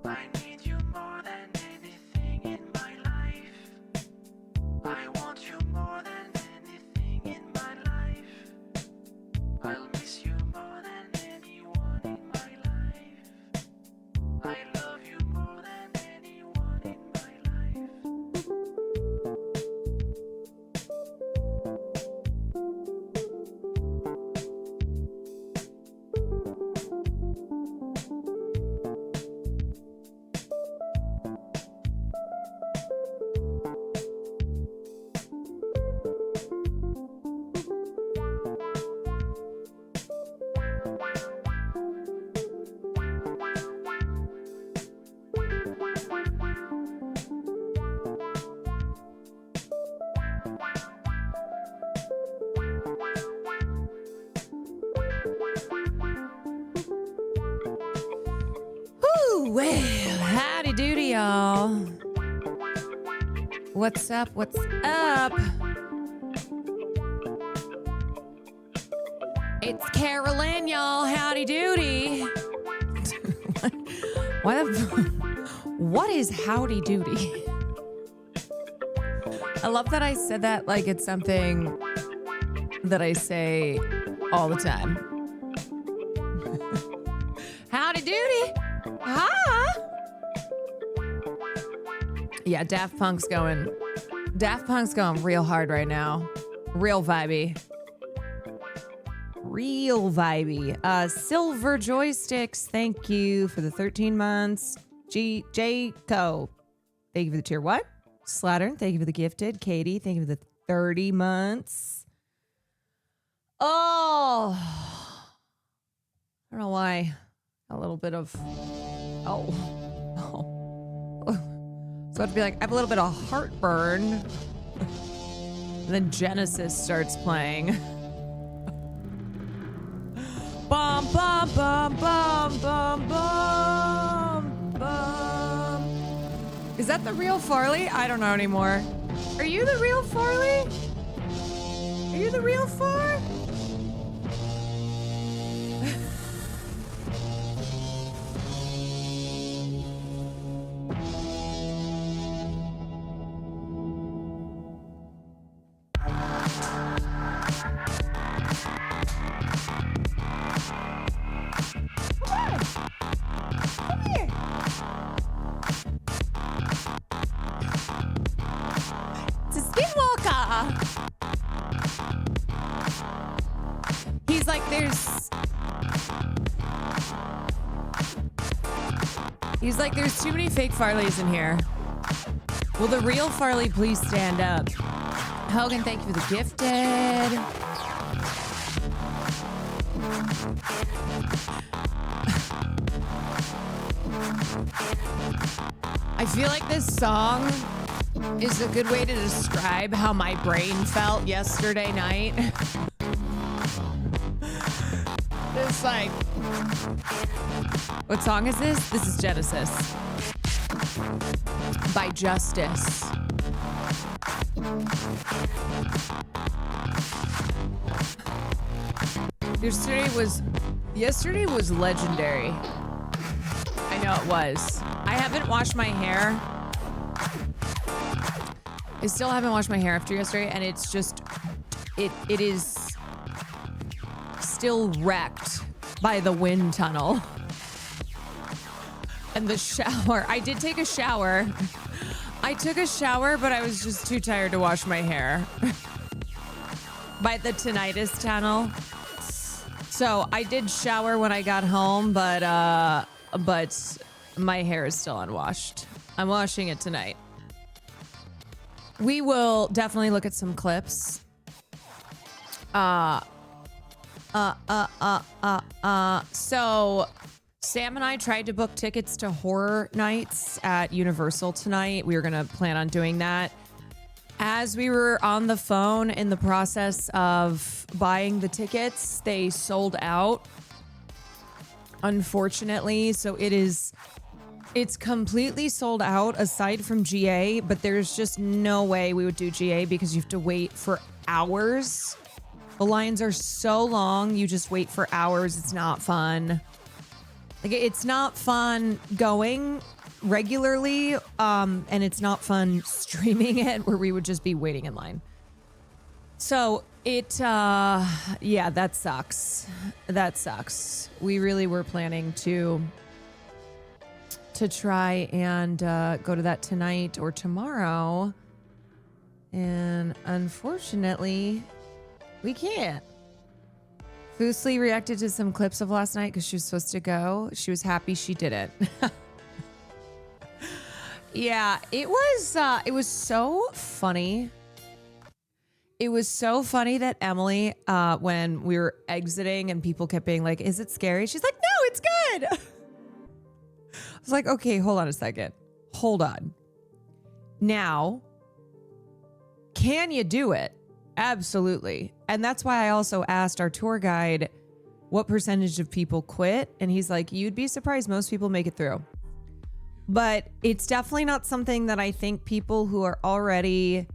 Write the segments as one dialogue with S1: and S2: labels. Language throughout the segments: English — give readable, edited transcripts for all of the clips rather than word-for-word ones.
S1: I need you more than anything in my life. I want you more than anything in my life. I'll miss you more than anyone in my life. I love you more than anyone in my life.
S2: Woo, well, howdy doody, y'all. What's up? What's up? It's Carolyn, y'all. Howdy doody. What is howdy doody? I love that I said that like it's something that I say all the time. Howdy doody. Hi. Yeah, Daft Punk's going real hard right now. Real vibey. Silver Joysticks, thank you for the 13 months. Zeteo, thank you for the tier what? Slattern, thank you for the gifted. Katie, thank you for the 30 months. Oh, I don't know why. A little bit of, oh. So I'd be like, I have a little bit of heartburn. And then Genesis starts playing. Bum, bum, bum, bum, bum, bum, bum. Is that the real Farley? I don't know anymore. Are you the real Farley? Are you the real Far? He's like, there's too many fake Farleys in here. Will the real Farley please stand up? Hogan, thank you for the gifted. I feel like this song is a good way to describe how my brain felt yesterday night. It's like, what song is this? This is Genesis by Justice. Yesterday was legendary. I know it was. I haven't washed my hair. I still haven't washed my hair after yesterday, and it's just, it is still wrecked by the wind tunnel. And the shower. I did take a shower. I took a shower, but I was just too tired to wash my hair. By the tinnitus tunnel. So I did shower when I got home, but my hair is still unwashed. I'm washing it tonight. We will definitely look at some clips. So Sam and I tried to book tickets to horror nights at Universal tonight. We were going to plan on doing that. As we were on the phone in the process of buying the tickets, they sold out, unfortunately. So it's completely sold out aside from GA, but there's just no way we would do GA because you have to wait for hours. The lines are so long. You just wait for hours. It's not fun. Like, it's not fun going regularly, and it's not fun streaming it where we would just be waiting in line. So yeah, that sucks. That sucks. We really were planning to try and go to that tonight or tomorrow. And unfortunately, we can't. Fusely reacted to some clips of last night because she was supposed to go. She was happy she didn't. Yeah, it was so funny. It was so funny that Emily, when we were exiting and people kept being like, is it scary? She's like, no, it's good. I was like, okay, hold on a second. Hold on. Now, can you do it? Absolutely. And that's why I also asked our tour guide what percentage of people quit. And he's like, you'd be surprised. Most people make it through. But it's definitely not something that I think people who are already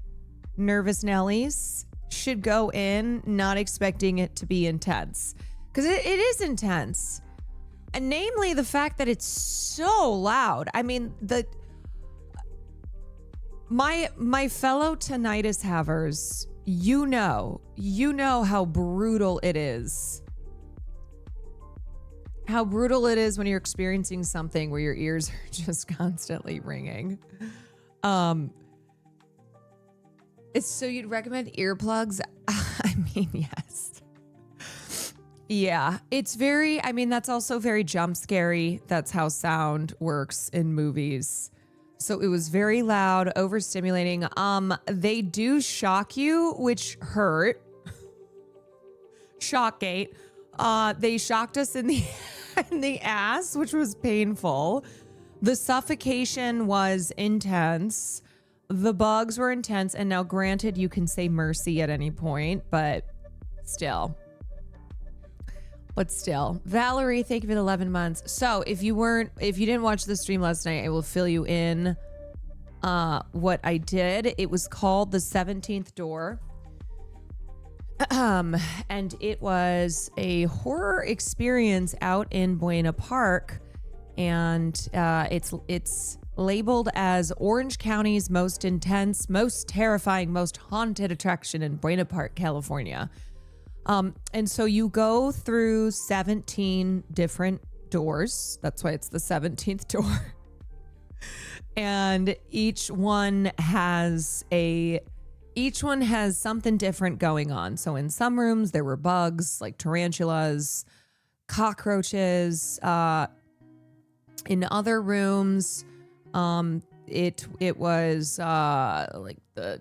S2: nervous Nellies should go in not expecting it to be intense. Because it is intense. And namely the fact that it's so loud. I mean, my fellow tinnitus havers, you know how brutal it is. How brutal it is when you're experiencing something where your ears are just constantly ringing. So you'd recommend earplugs? I mean, yes. Yeah, it's very, I mean, that's also very jump scary. That's how sound works in movies. So it was very loud, overstimulating. They do shock you, which hurt. Shockgate. They shocked us in the ass, which was painful. The suffocation was intense. The bugs were intense. And now granted, you can say mercy at any point, but still. Valerie, thank you for the 11 months. So if you didn't watch the stream last night, I will fill you in what I did. It was called The 17th Door. And it was a horror experience out in Buena Park. And it's labeled as Orange County's most intense, most terrifying, most haunted attraction in Buena Park, California. And so you go through 17 different doors. That's why it's the 17th door. And each one has something different going on. So in some rooms there were bugs like tarantulas, cockroaches. In other rooms, it was like the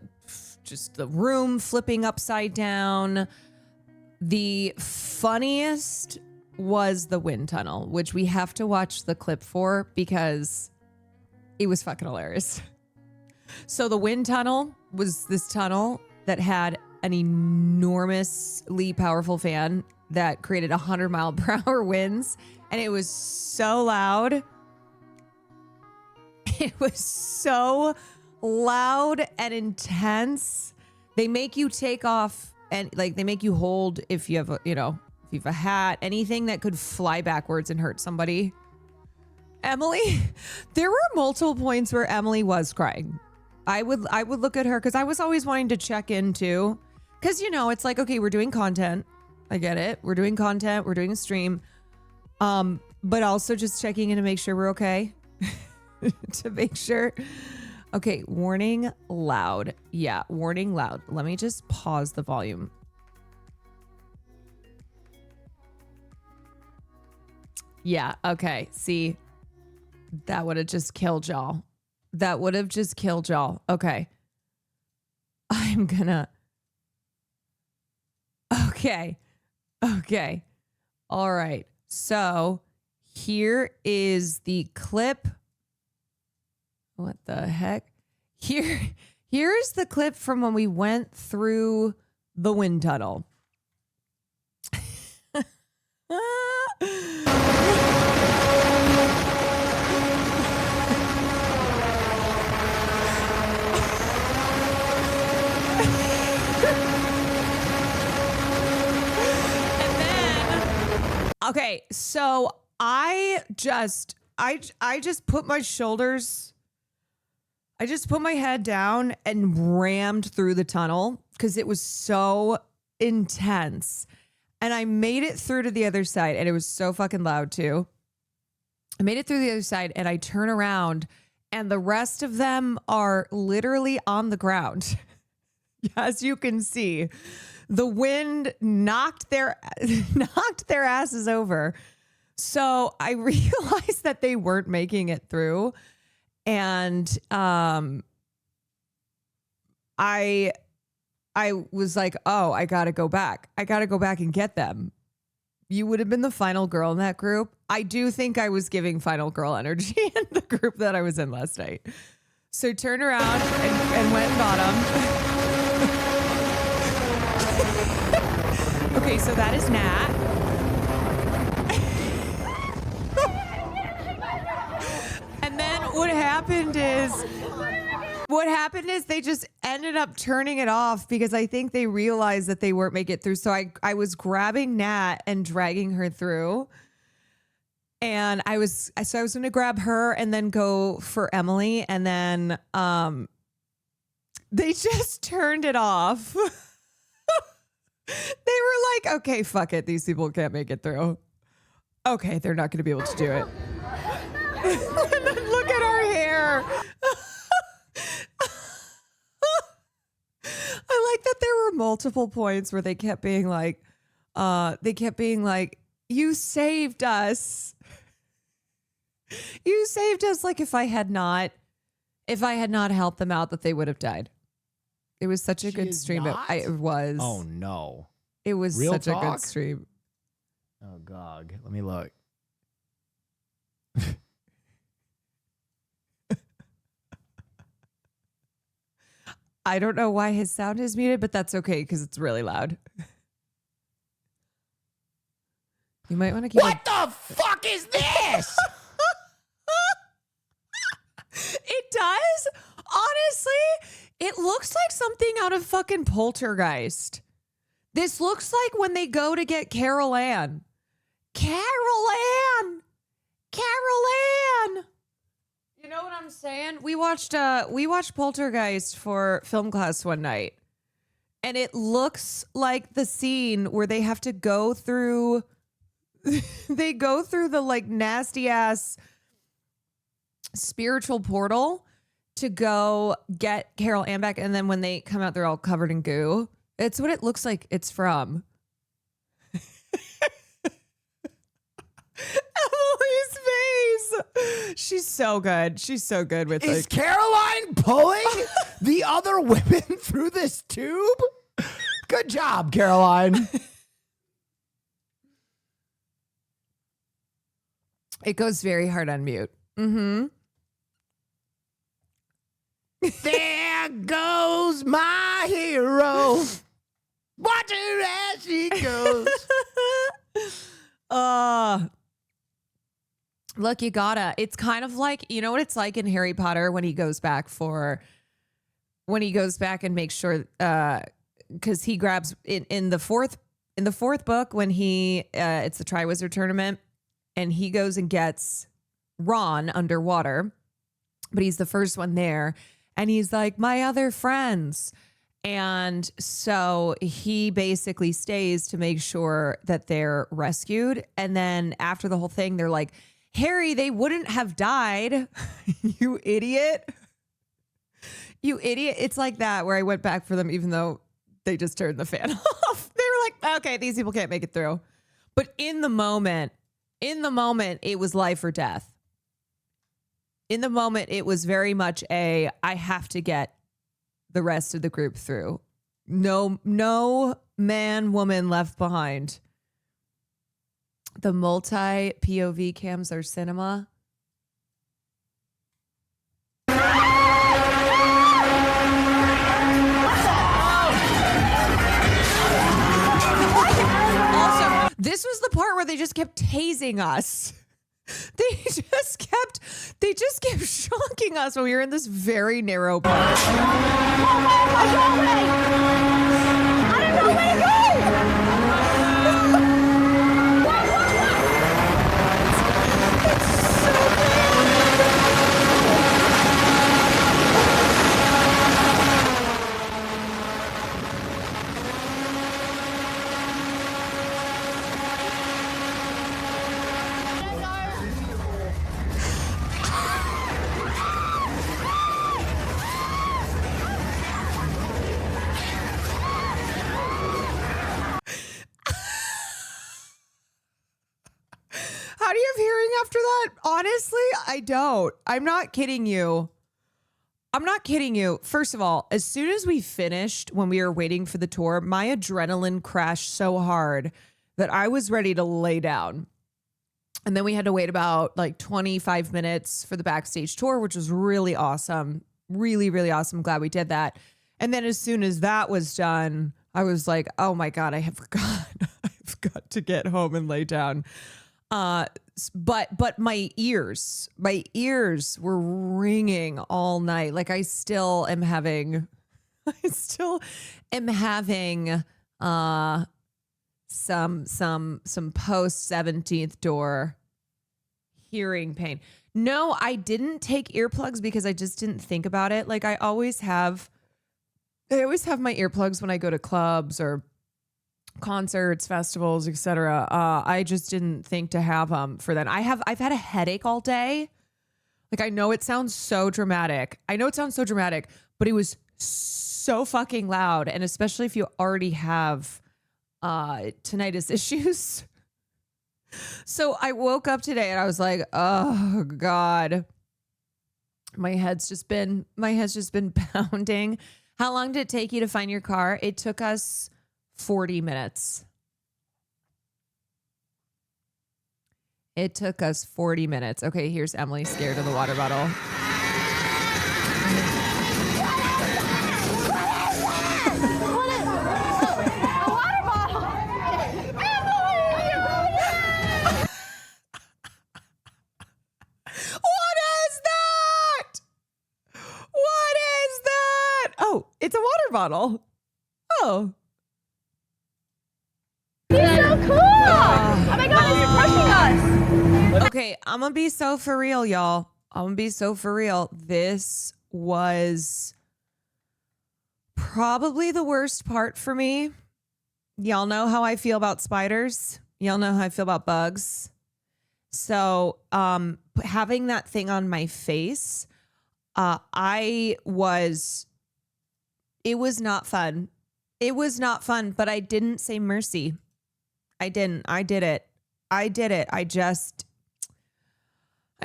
S2: room flipping upside down. The funniest was the wind tunnel, which we have to watch the clip for because it was fucking hilarious. So the wind tunnel was this tunnel that had an enormously powerful fan that created 100-mile-per-hour winds. And it was so loud. It was so loud and intense. They make you take off and like they make you hold if you have a hat, anything that could fly backwards and hurt somebody. Emily, there were multiple points where Emily was crying. I would look at her because I was always wanting to check in too. Because it's like, okay, we're doing content. I get it. We're doing content. We're doing a stream. But also just checking in to make sure we're okay. To make sure. Okay, warning loud. Yeah, warning loud. Let me just pause the volume. Yeah, okay. See, that would have just killed y'all. Okay. I'm gonna. Okay. All right. So here is the clip. What the heck? Here's the clip from when we went through the wind tunnel. Okay, so I just put my shoulders, I just put my head down and rammed through the tunnel because it was so intense. And I made it through to the other side, and it was so fucking loud too. I made it through the other side, and I turn around, and the rest of them are literally on the ground. As you can see, the wind knocked their asses over. So I realized that they weren't making it through. And I was like, oh, I got to go back. I got to go back and get them. You would have been the final girl in that group. I do think I was giving final girl energy in the group that I was in last night. So turned around and went and got them. Okay, so that is Nat. And then what happened is they just ended up turning it off because I think they realized that they weren't making it through. So I was grabbing Nat and dragging her through. And I was going to grab her and then go for Emily. And then they just turned it off. They were like, okay, fuck it. These people can't make it through. Okay, they're not going to be able to do it. And then look at our hair. I like that there were multiple points where they kept being like, you saved us. You saved us. Like if I had not helped them out, that they would have died. It was such a good stream. It was.
S3: Oh no.
S2: It was
S3: Real
S2: such
S3: talk?
S2: a good stream.
S3: Oh God. Let me look.
S2: I don't know why his sound is muted, but that's okay because it's really loud. You might want to keep
S3: What the fuck is this?
S2: It does? Honestly, it looks like something out of fucking Poltergeist. This looks like when they go to get Carol Ann. Carol Ann! Carol Ann! You know what I'm saying? We watched Poltergeist for film class one night. And it looks like the scene where they have to go through the like nasty ass spiritual portal to go get Carol Ann back, and then when they come out they're all covered in goo. It's what it looks like it's from. Emily's face. She's so good. She's so good with
S3: Is
S2: like
S3: Caroline pulling the other women through this tube? Good job, Caroline.
S2: It goes very hard on mute. Mm-hmm.
S3: There goes my hero. Watch her as she goes.
S2: Look, you gotta. It's kind of like, you know what it's like in Harry Potter when he goes back and makes sure, because he grabs in the fourth book when it's the Triwizard Tournament, and he goes and gets Ron underwater, but he's the first one there, and he's like, my other friends. And so he basically stays to make sure that they're rescued. And then after the whole thing, they're like, Harry, they wouldn't have died. You idiot. You idiot. It's like that where I went back for them, even though they just turned the fan off. They were like, okay, these people can't make it through. But in the moment, it was life or death. In the moment, it was very much I have to get the rest of the group through. No man, woman left behind. The multi POV cams are cinema. Also, this was the part where they just kept tasing us. They just kept shocking us when we were in this very narrow part.
S4: I don't know where to go!
S2: I don't. I'm not kidding you. First of all, as soon as we finished, when we were waiting for the tour, my adrenaline crashed so hard that I was ready to lay down. And then we had to wait about like 25 minutes for the backstage tour, which was really awesome. Really, really awesome. Glad we did that. And then as soon as that was done, I was like, oh my God, I have forgot. I've got to get home and lay down. But my ears were ringing all night. Like I still am having some post 17th door hearing pain. No, I didn't take earplugs because I just didn't think about it. Like I always have my earplugs when I go to clubs or concerts, festivals, etc. I just didn't think to have them for that. I've had a headache all day. Like I know it sounds so dramatic. But it was so fucking loud. And especially if you already have tinnitus issues. So I woke up today and I was like, oh God. My head's just been pounding. How long did it take you to find your car? It took us 40 minutes. Okay, here's Emily scared of the water bottle. Oh, it's a water bottle. Oh.
S4: He's so cool! Oh my God, he's crushing us!
S2: Okay, I'm gonna be so for real, y'all. This was probably the worst part for me. Y'all know how I feel about spiders. Y'all know how I feel about bugs. So, having that thing on my face, it was not fun. But I didn't say mercy. I didn't. I did it. I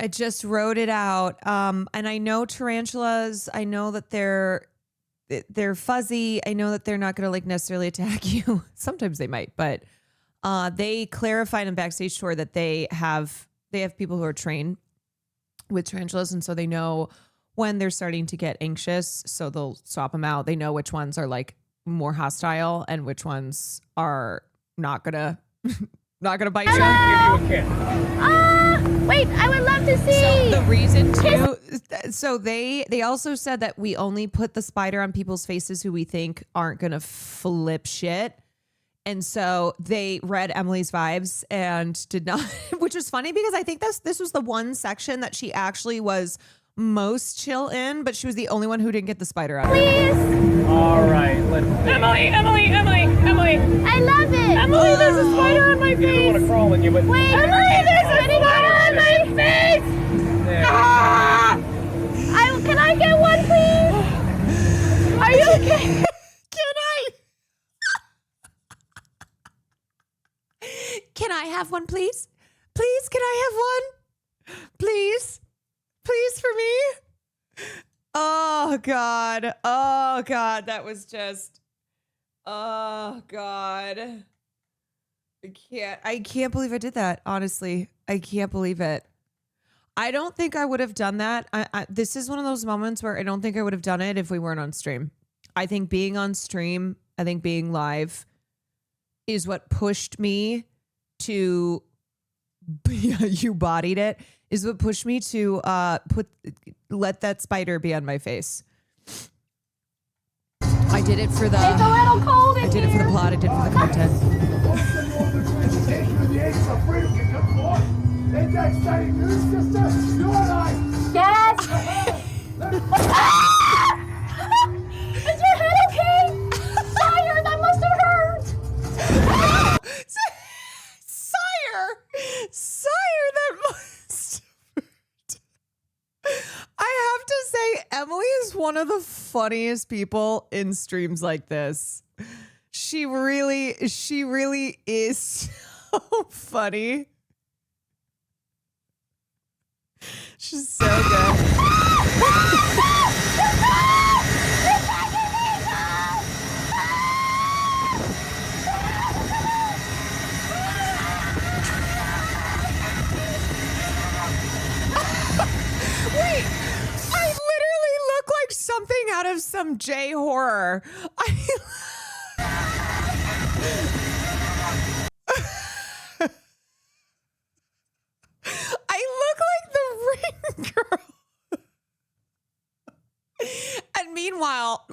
S2: just wrote it out. And I know tarantulas, I know that they're fuzzy. I know that they're not going to like necessarily attack you. Sometimes they might, but they clarified in backstage tour that they have people who are trained with tarantulas. And so they know when they're starting to get anxious. So they'll swap them out. They know which ones are like more hostile and which ones are not gonna bite you.
S4: Wait, I would love to see.
S2: So the reason too, so they also said that we only put the spider on people's faces who we think aren't gonna flip shit. And so they read Emily's vibes and did not, which was funny because I think this was the one section that she actually was most chill in, but she was the only one who didn't get the spider out.
S4: Please.
S5: All right, let's
S4: Emily. I love it. Emily, there's a spider on my
S5: I don't
S4: face.
S5: want to crawl on you, but
S4: Wait, Emily, there's a spider on my face.
S5: there.
S4: Can I get one, please? Are you okay?
S2: Can I have one, please? Please, can I have one? Please for me? Oh God, that was just, oh God. I can't believe I did that. Honestly, I can't believe it. I don't think I would have done that. This is one of those moments where I don't think I would have done it if we weren't on stream. I think being on stream, being live is what pushed me to, you bodied it, is what pushed me to let that spider be on my face. I did it for the,
S4: It's a little cold in
S2: I did it for the plot, I did it for the content.
S4: Yes. Is your head okay? Sire, that must have hurt.
S2: Sire, that must hurt. I have to say, Emily is one of the funniest people in streams like this. She really is so funny. She's so good. Wait, I literally look like something out of some J horror. I look like the Ring Girl. And meanwhile,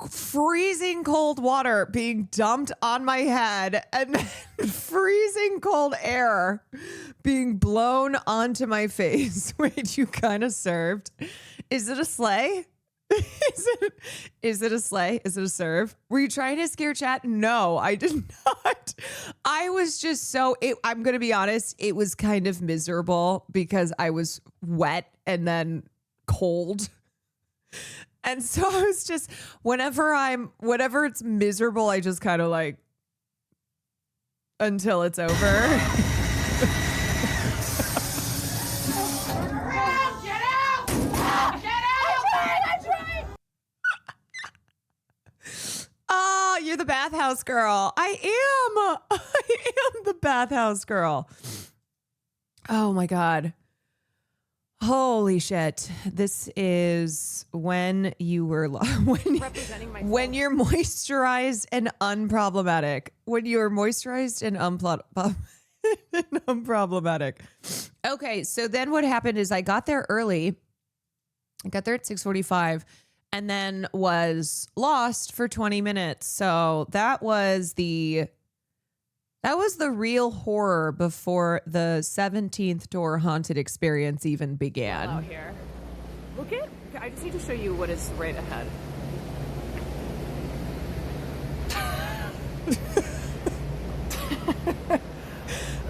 S2: freezing cold water being dumped on my head and then freezing cold air being blown onto my face. Wait, you kind of served. Is it a sleigh? Is it a sleigh? Is it a serve? Were you trying to scare chat? No, I did not. I was just I'm going to be honest. It was kind of miserable because I was wet and then cold. And so I was just, whenever it's miserable, I just kind of like, until it's over.
S4: Get out! Get out! I'm trying!
S2: Oh, you're the bathhouse girl. I am the bathhouse girl. Oh my God. Holy shit. This is when you were when you're moisturized and unproblematic. When you're moisturized and unproblematic. Okay, so then what happened is I got there early. I got there at 6:45 and then was lost for 20 minutes. So that was the real horror before the 17th door haunted experience even began.
S6: Out here. Look at. I just need to show you what is right ahead.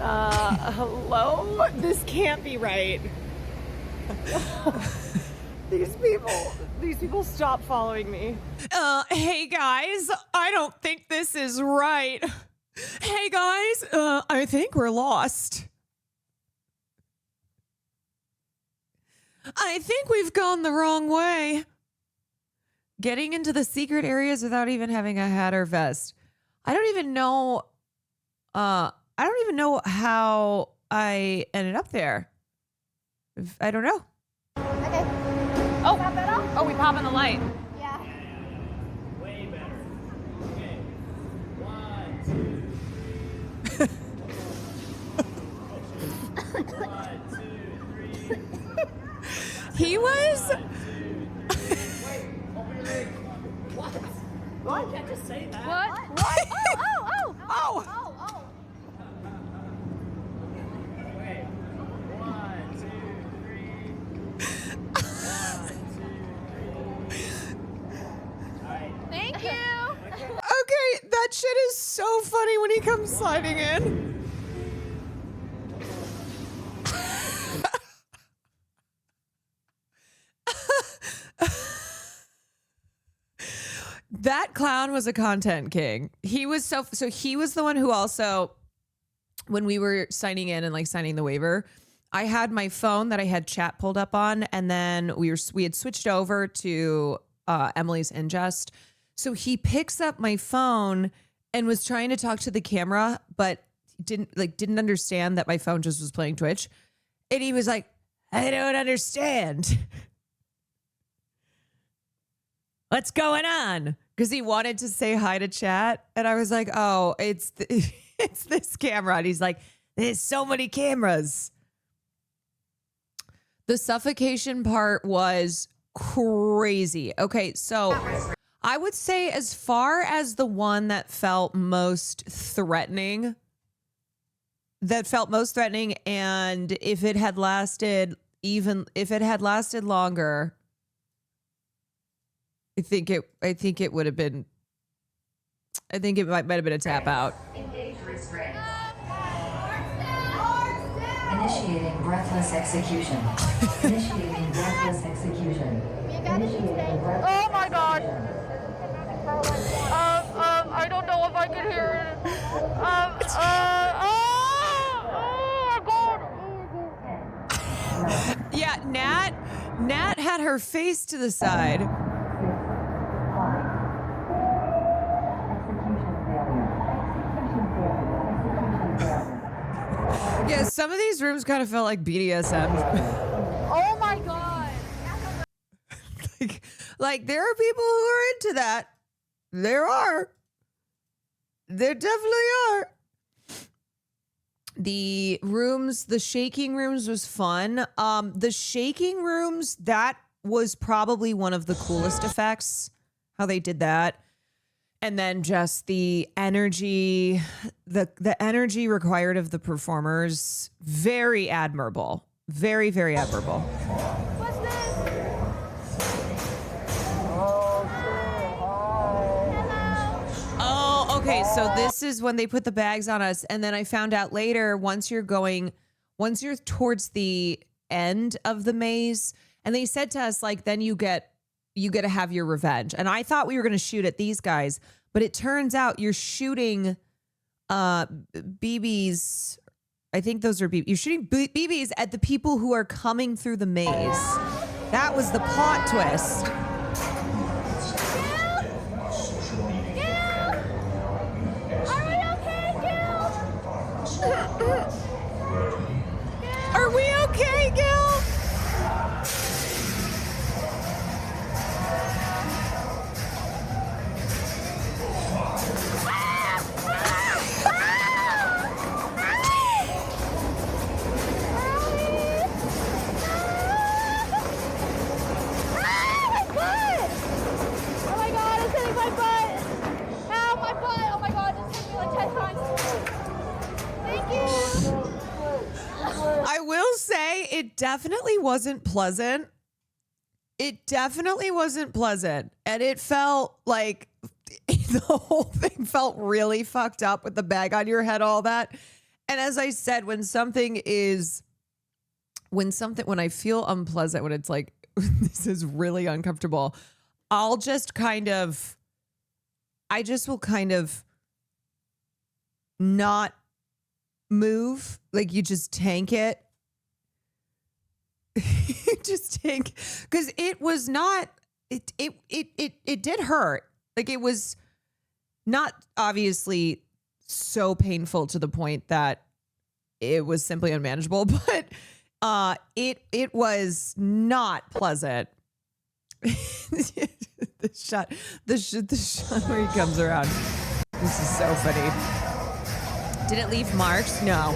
S6: Hello? This can't be right. These people stop following me.
S2: Hey guys, I don't think this is right. Hey guys, I think we're lost. I think we've gone the wrong way. Getting into the secret areas without even having a hat or vest. I don't even know how I ended up there. I don't know.
S4: Okay.
S6: Oh,
S4: Pop that off?
S6: oh, we pop in the light.
S4: Yeah.
S5: Way better. Okay. 1, 2. 1, 2, 3.
S2: He was.
S5: Wait, open your leg. What? What? You can't just say that.
S4: What?
S2: Oh.
S5: Okay. 1, 2, 3. 1, 2, 3. Alright.
S4: Thank you.
S2: Okay, that shit is so funny when he comes sliding in. That clown was a content king. He was so he was the one who also, when we were signing in and like signing the waiver, I had my phone that I had chat pulled up on, and then we had switched over to Emily's ingest. So he picks up my phone and was trying to talk to the camera, but didn't understand that my phone just was playing Twitch. And he was like, I don't understand. What's going on? Because he wanted to say hi to chat. And I was like, oh, it's this camera. And he's like, there's so many cameras. The suffocation part was crazy. Okay, so I would say as far as the one that felt most threatening, and if it had lasted longer, I think it would have been. I think it might have been a tap out.
S7: Engage restraint. Initiating breathless execution. Initiating breathless execution. Initiating breathless
S4: Oh my God.
S7: execution.
S4: I don't know if I can hear it. Oh my God.
S2: Nat had her face to the side. Yeah, some of these rooms kind of felt like BDSM.
S4: Oh my god.
S2: Like there are people who are into that. There definitely are. The rooms, the shaking rooms was fun. The shaking rooms, that was probably one of the coolest effects, how they did that. And then just the energy, the energy required of the performers, very admirable. Very, very admirable.
S4: What's this?
S2: Oh, okay. So this is when they put the bags on us. And then I found out later, once you're towards the end of the maze, and they said to us, like, then you get to have your revenge. And I thought we were going to shoot at these guys, but it turns out you're shooting BBs. I think those are BBs. You're shooting BBs at the people who are coming through the maze. That was the plot twist. Are we okay, Gil?
S4: Oh my god, it's hitting my butt! Ow, my butt! Oh my god, this hit me like 10 times. Thank you!
S2: I will say it definitely wasn't pleasant. It definitely wasn't pleasant. And it felt like the whole thing felt really fucked up with the bag on your head, all that. And as I said, when I feel unpleasant, when it's like, this is really uncomfortable, I just will kind of not move. Like you just tank it. You just tank, because it was not, it did hurt. Like it was not obviously so painful to the point that it was simply unmanageable, but it was not pleasant. the shot where he comes around. This is so funny. Did it leave marks? No.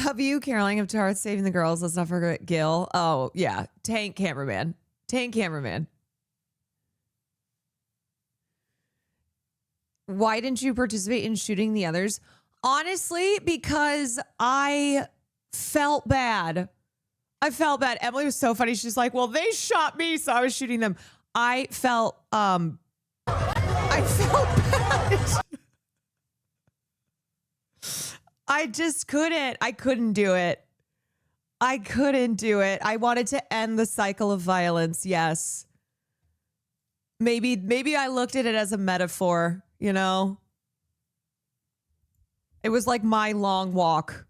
S2: W. Caroline of Tarth saving the girls. Let's not forget Gil. Oh, yeah. Tank cameraman. Why didn't you participate in shooting the others? Honestly, because I felt bad. Emily was so funny. She's like, well, they shot me, so I was shooting them. I felt bad. I just couldn't. I couldn't do it. I wanted to end the cycle of violence. Yes. Maybe I looked at it as a metaphor, you know? It was like my long walk.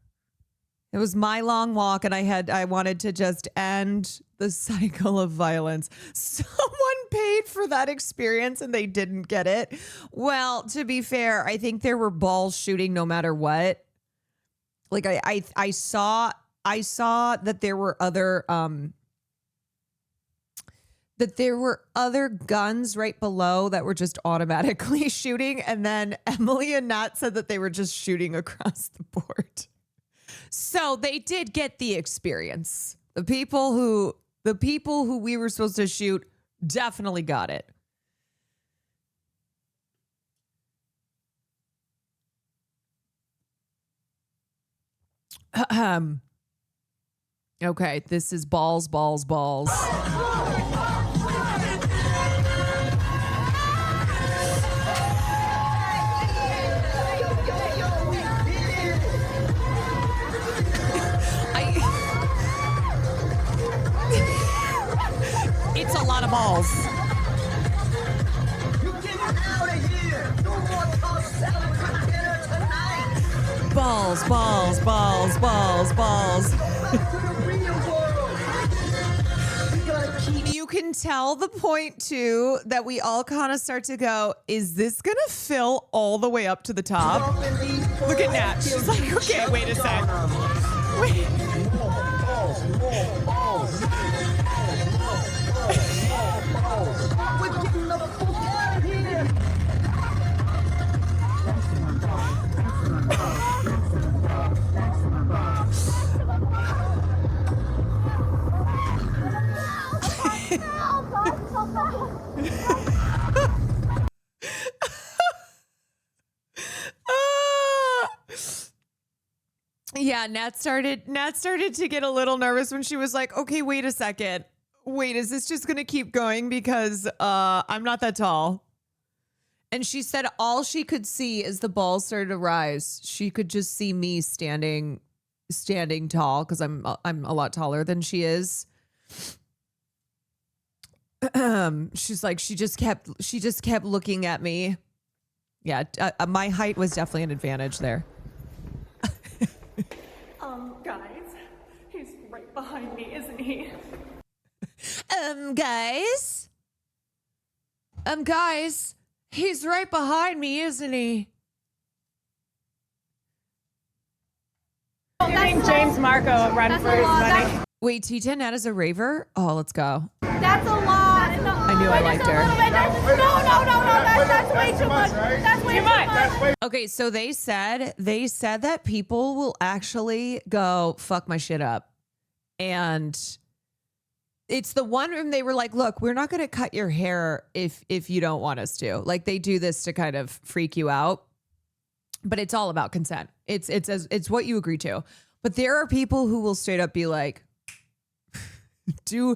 S2: And I wanted to just end the cycle of violence. Someone paid for that experience and they didn't get it. Well, to be fair, I think there were balls shooting no matter what. Like I saw that there were other guns right below that were just automatically shooting, and then Emily and Nat said that they were just shooting across the board. So they did get the experience. The people who we were supposed to shoot definitely got it. Okay, this is balls. balls.
S5: You get out of here! No more tossed salad for dinner tonight!
S2: Balls, balls, balls, balls, balls.
S5: Back to the real world! We gotta keep
S2: You can tell the point too that we all kind of start to go, is this gonna fill all the way up to the top?
S5: pumping these
S2: Look at
S5: balls
S2: Nat.
S5: till
S2: She's like,
S5: you
S2: okay,
S5: choke
S2: wait a sec.
S5: on 'em.
S2: Wait.
S5: We're getting the fuck out of here!
S2: Ah. Yeah, Nat started to get a little nervous when she was like, okay, wait a second. Wait, is this just gonna keep going? Because I'm not that tall. And she said all she could see as the balls started to rise, she could just see me standing tall because I'm a lot taller than she is. She's like, she just kept looking at me. Yeah, my height was definitely an advantage there.
S6: Guys, he's right behind me, isn't he?
S2: Guys, he's right behind me, isn't he?
S6: Giving James Marco a run for his money.
S2: Wait, T10 Nat is a raver? Oh, let's go.
S4: That's a lot.
S2: I knew I liked her.
S4: No. That's way too much. That's way too much.
S2: Okay, so they said that people will actually go fuck my shit up. And it's the one room they were like, look, we're not going to cut your hair if you don't want us to. Like, they do this to kind of freak you out. But it's all about consent. It's what you agree to. But there are people who will straight up be like, do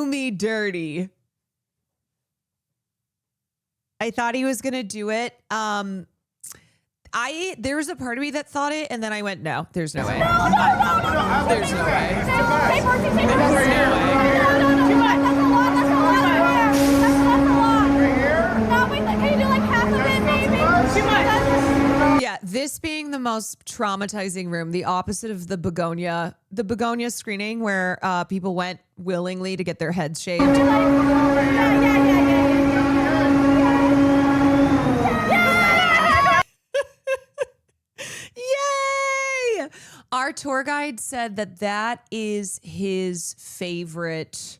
S2: me dirty. I thought he was gonna do it. There was a part of me that thought it, and then I went, no, there's no way. There's no way.
S4: Too much. That's a lot. That's a lot. No, wait, can you do like half of it, maybe? Too much.
S2: Yeah, this being the most traumatizing room, the opposite of the begonia screening where people went willingly to get their heads shaved. Yay! Our tour guide said that is his favorite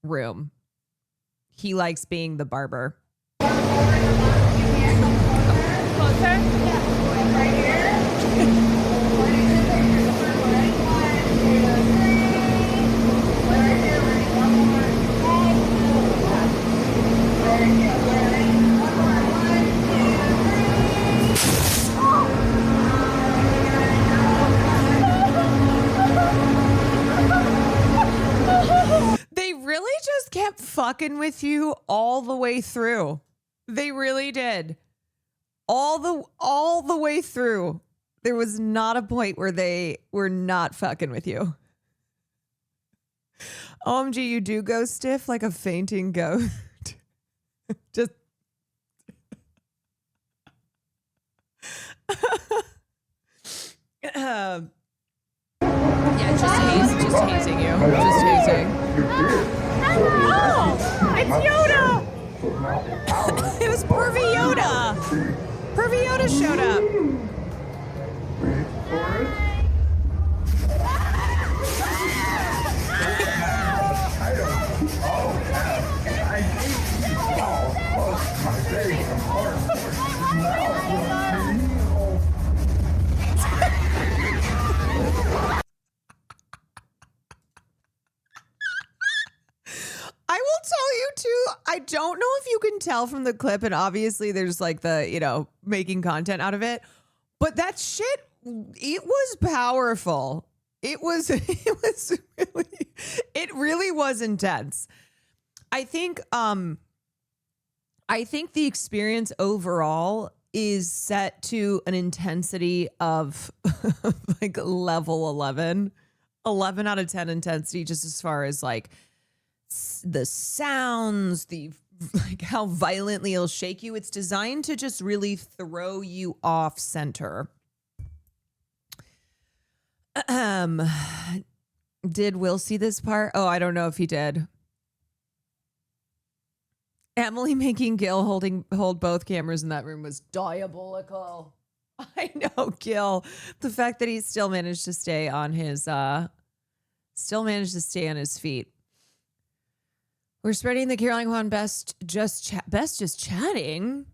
S2: room. He likes being the barber. They really just kept fucking with you all the way through. They really did. All the way through. There was not a point where they were not fucking with you. OMG, you do go stiff like a fainting goat. Just yeah, just hazing you. Just hazing.
S6: Oh, it's Yoda!
S2: It was Pervy Yoda. Pervy Yoda showed up. I will tell you too, I don't know if you can tell from the clip, and obviously there's like the, making content out of it, but that shit, it was powerful. It really was intense. I think the experience overall is set to an intensity of like level 11 out of 10 intensity, just as far as like the sounds, the like how violently it'll shake you. It's designed to just really throw you off center. Did Will see this part? Oh, I don't know if he did. Emily making Gil hold both cameras in that room was diabolical. I know, Gil. The fact that he still managed to stay on his feet. We're spreading the Caroline Kwan best just chatting.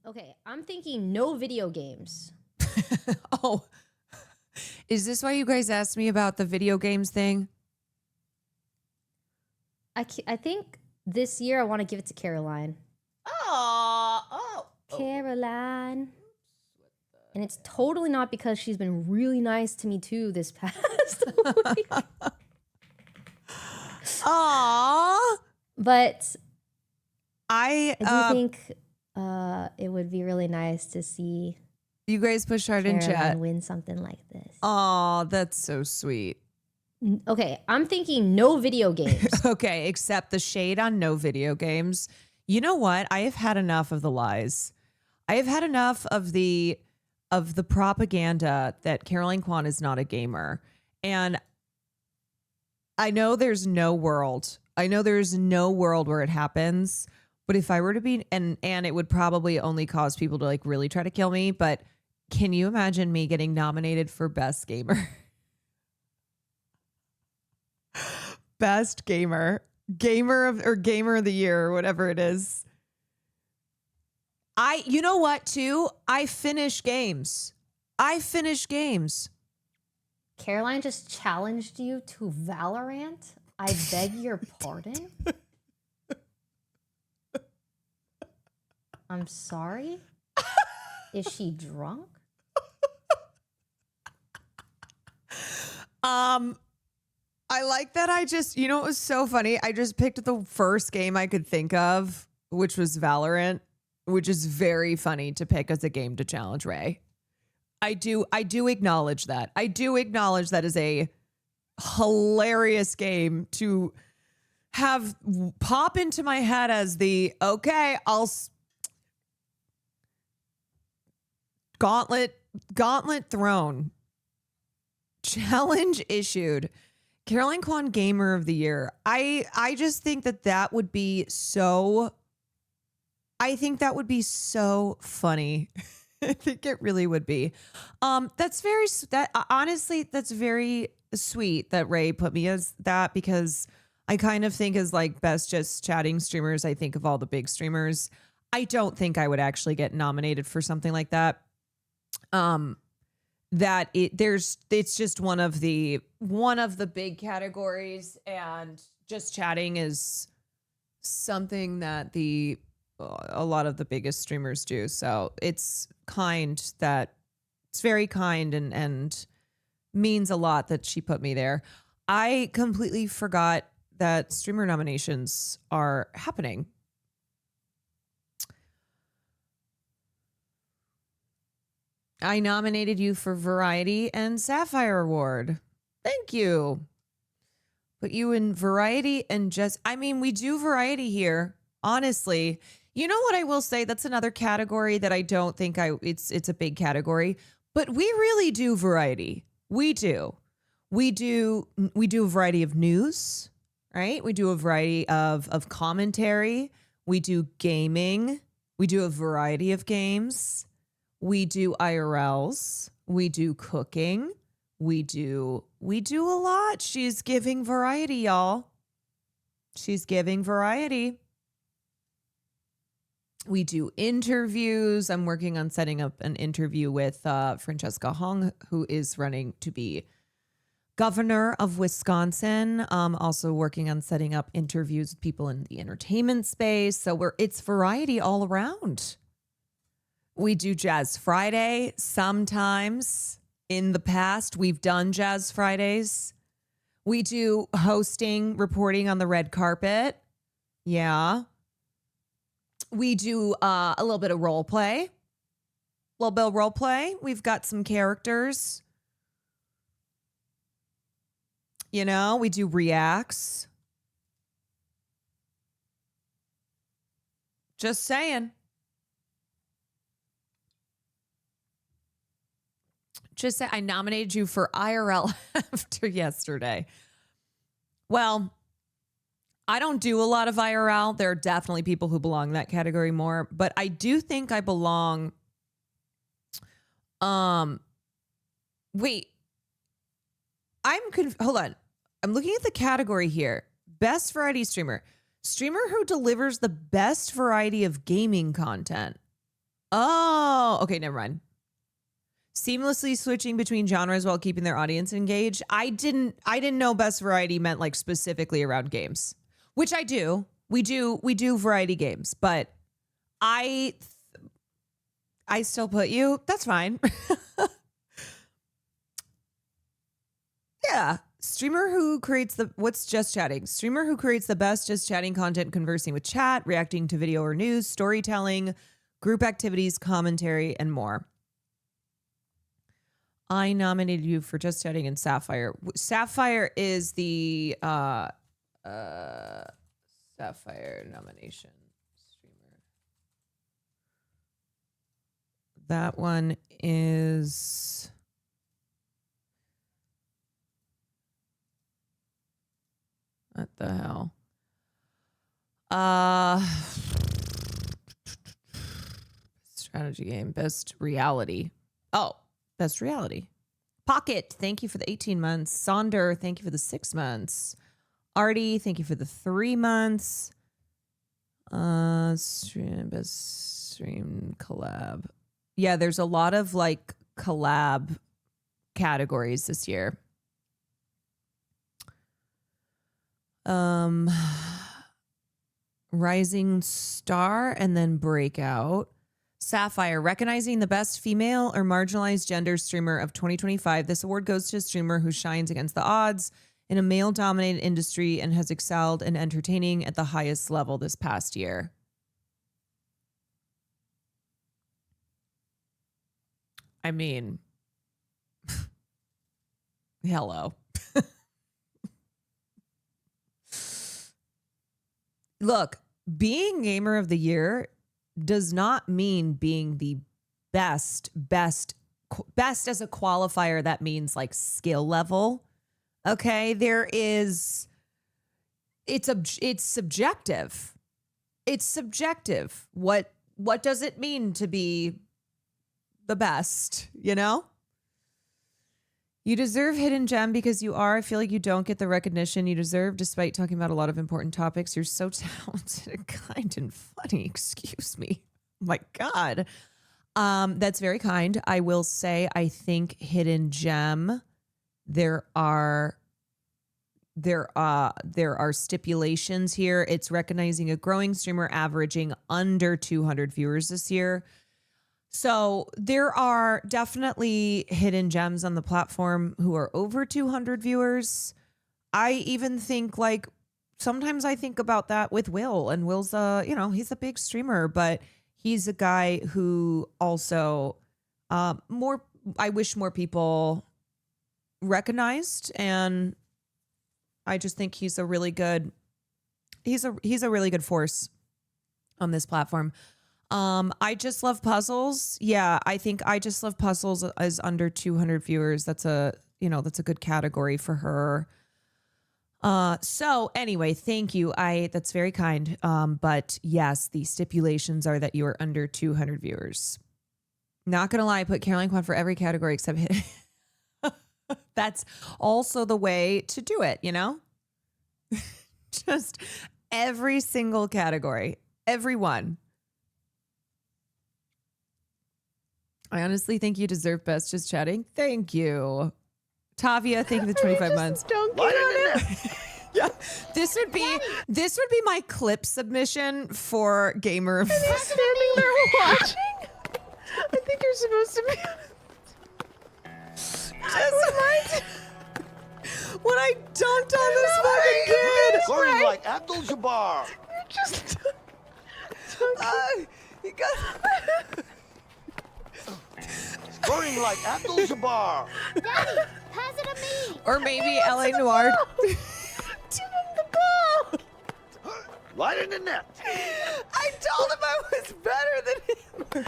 S8: Okay, I'm thinking no video games.
S2: Oh, is this why you guys asked me about the video games thing?
S8: I think this year I want to give it to Caroline.
S2: Oh.
S8: Caroline. And it's totally not because she's been really nice to me too this past week.
S2: Aww.
S8: But
S2: I
S8: do think it would be really nice to see
S2: you guys push hard in
S8: Caroline
S2: chat.
S8: win something like this.
S2: Oh, that's so sweet.
S8: Okay, I'm thinking no video games.
S2: Okay, except the shade on no video games. You know what? I have had enough of the lies. I have had enough of the propaganda that Caroline Kwan is not a gamer. And I know there's no world. I know there's no world where it happens. But if I were to be, and it would probably only cause people to like really try to kill me. But can you imagine me getting nominated for best gamer? Best gamer of the year or whatever it is. You know what too? I finish games.
S8: Caroline just challenged you to Valorant? I beg your pardon? I'm sorry? Is she drunk?
S2: I like that it was so funny. I just picked the first game I could think of, which was Valorant, which is very funny to pick as a game to challenge Ray. I do acknowledge that. I do acknowledge that is a hilarious game to have pop into my head as gauntlet thrown. Challenge issued. Caroline Kwan Gamer of the Year. I just think that would be so. I think that would be so funny. I think it really would be. That's very sweet that Ray put me as that, because I kind of think as like best just chatting streamers, I think of all the big streamers. I don't think I would actually get nominated for something like that. It's just one of the big categories, and just chatting is something that a lot of the biggest streamers do. So it's very kind and means a lot that she put me there. I completely forgot that streamer nominations are happening. I nominated you for Variety and Sapphire Award. Thank you. Put you in Variety and we do Variety here. Honestly, you know what I will say? That's another category that I don't think it's a big category, but we really do Variety. We do a variety of news, right? We do a variety of commentary. We do gaming. We do a variety of games. We do IRLs. We do cooking. We do a lot. She's giving variety, y'all. She's giving variety. We do interviews. I'm working on setting up an interview with Francesca Hong, who is running to be governor of Wisconsin. Also working on setting up interviews with people in the entertainment space. So it's variety all around. We do Jazz Friday sometimes. In the past, we've done Jazz Fridays. We do hosting, reporting on the red carpet. Yeah. We do a little bit of role play. We've got some characters. You know, we do reacts. Just saying. Just say I nominated you for IRL after yesterday. Well, I don't do a lot of IRL. There are definitely people who belong in that category more, but I do think I belong. Wait. Hold on. I'm looking at the category here. Best variety streamer. Streamer who delivers the best variety of gaming content. Oh, okay, never mind. Seamlessly switching between genres while keeping their audience engaged. I didn't know best variety meant like specifically around games, which I do. We do variety games, but I still put you. That's fine. Yeah. Streamer who creates what's just chatting? Streamer who creates the best just chatting content, conversing with chat, reacting to video or news, storytelling, group activities, commentary, and more. I nominated you for Just Chatting and Sapphire. Sapphire is the Sapphire nomination streamer. That one is what the hell? Strategy game, best reality. Oh. Best reality. Pocket, thank you for the 18 months. Sonder, thank you for the 6 months. Artie, thank you for the 3 months. Best stream collab. Yeah, there's a lot of like collab categories this year. Rising Star and then Breakout. Sapphire, recognizing the best female or marginalized gender streamer of 2025. This award goes to a streamer who shines against the odds in a male-dominated industry and has excelled in entertaining at the highest level this past year. I mean, hello. Look, being Gamer of the Year does not mean being the best as a qualifier. That means like skill level. Okay. It's subjective. It's subjective. What does it mean to be the best? You know, you deserve Hidden Gem because you are. I feel like you don't get the recognition you deserve despite talking about a lot of important topics. You're so talented and kind and funny. Excuse me. Oh my God. That's very kind. I will say, I think Hidden Gem, there are stipulations here. It's recognizing a growing streamer averaging under 200 viewers this year. So there are definitely hidden gems on the platform who are over 200 viewers. I even think like sometimes I think about that with Will, and Will's he's a big streamer, but he's a guy who also I wish more people recognized, and I just think he's a really good force on this platform. I Just Love Puzzles. Yeah, I think I Just Love Puzzles is under 200 viewers. That's a good category for her. So anyway, thank you. That's very kind. But yes, the stipulations are that you are under 200 viewers. Not gonna lie, I put Caroline Quan for every category except hit. That's also the way to do it, you know? Just every single category, every one. I honestly think you deserve best just chatting. Thank you. Tavia, thank you for the 25 months.
S6: Don't get on it.
S2: Yeah. This would be my clip submission for Gamer of
S6: Standing there watching. I think you're supposed to be.
S2: When I dunked on this fucking kid.
S9: Scoring like Abdul-Jabbar.
S6: You're just.
S2: You got.
S9: Scoring like Abdul-Jabbar.
S4: Daddy, Pass it to me.
S2: Or maybe LA Noir.
S3: Give him the ball.
S9: Right in the net.
S3: I told him I was better than him.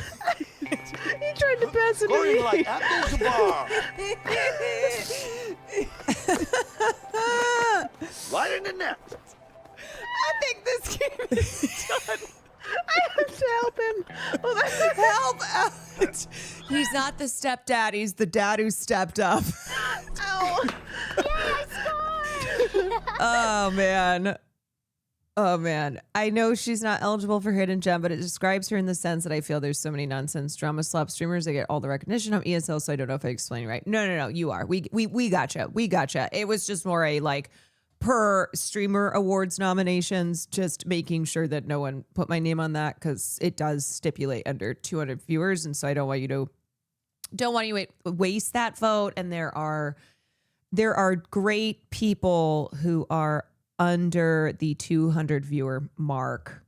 S3: He tried to pass it to
S9: Scoring
S3: me.
S9: like Abdul-Jabbar. Right in the net.
S3: I think this game is done. I have to help him. Help out.
S2: He's not the stepdad. He's the dad who stepped up.
S3: Ow.
S2: Oh, man. Oh, man. I know she's not eligible for Hidden Gem, but it describes her in the sense that I feel there's so many nonsense drama slop streamers. They get all the recognition on ESL, so I don't know if I explained right. No. You are. We gotcha. We gotcha. It was just more a like per streamer awards nominations, just making sure that no one put my name on that because it does stipulate under 200 viewers. And so I don't want you to waste that vote. And there are great people who are under the 200 viewer mark.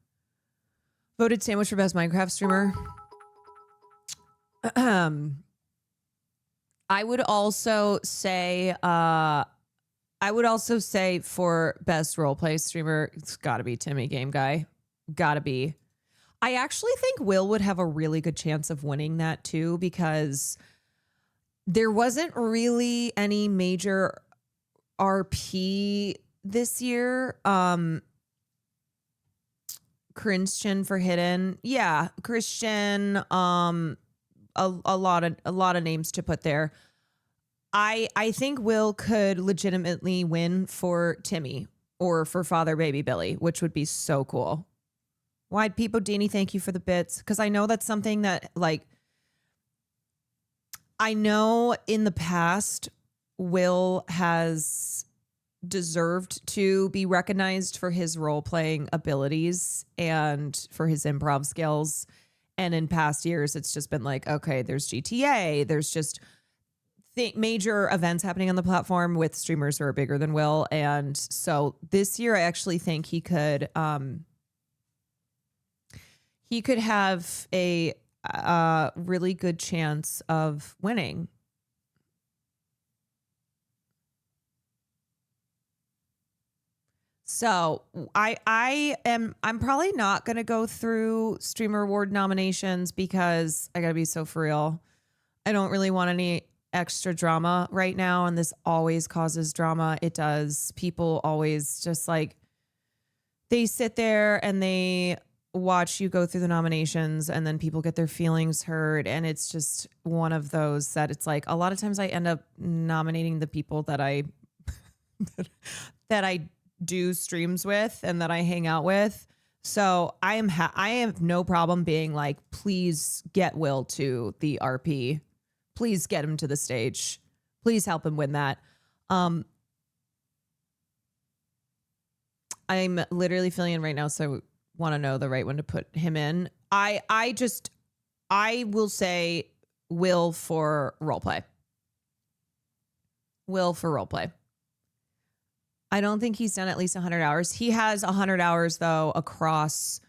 S2: Voted sandwich for best Minecraft streamer. I would also say for best roleplay streamer, it's gotta be Timmy Game Guy. Gotta be. I actually think Will would have a really good chance of winning that too, because there wasn't really any major RP this year. Christian for Hidden. Yeah, Christian. A lot of names to put there. I think Will could legitimately win for Timmy or for Father Baby Billy, which would be so cool. Wide People Deanie, thank you for the bits. Because I know that's something that, like, I know in the past, Will has deserved to be recognized for his role-playing abilities and for his improv skills. And in past years, it's just been like, okay, there's GTA. There's just major events happening on the platform with streamers who are bigger than Will. And so this year, I actually think he could have a really good chance of winning. So I'm probably not going to go through streamer award nominations because I got to be so for real. I don't really want any extra drama right now. And this always causes drama. It does. People always just like, they sit there and they watch you go through the nominations and then people get their feelings hurt. And it's just one of those that it's like, a lot of times I end up nominating the people that I do streams with and that I hang out with. So I have no problem being like, please get Will to the RP. Please get him to the stage. Please help him win that. I'm literally feeling it right now, so I want to know the right one to put him in. I will say Will for roleplay. Will for roleplay. I don't think he's done at least 100 hours. He has 100 hours though across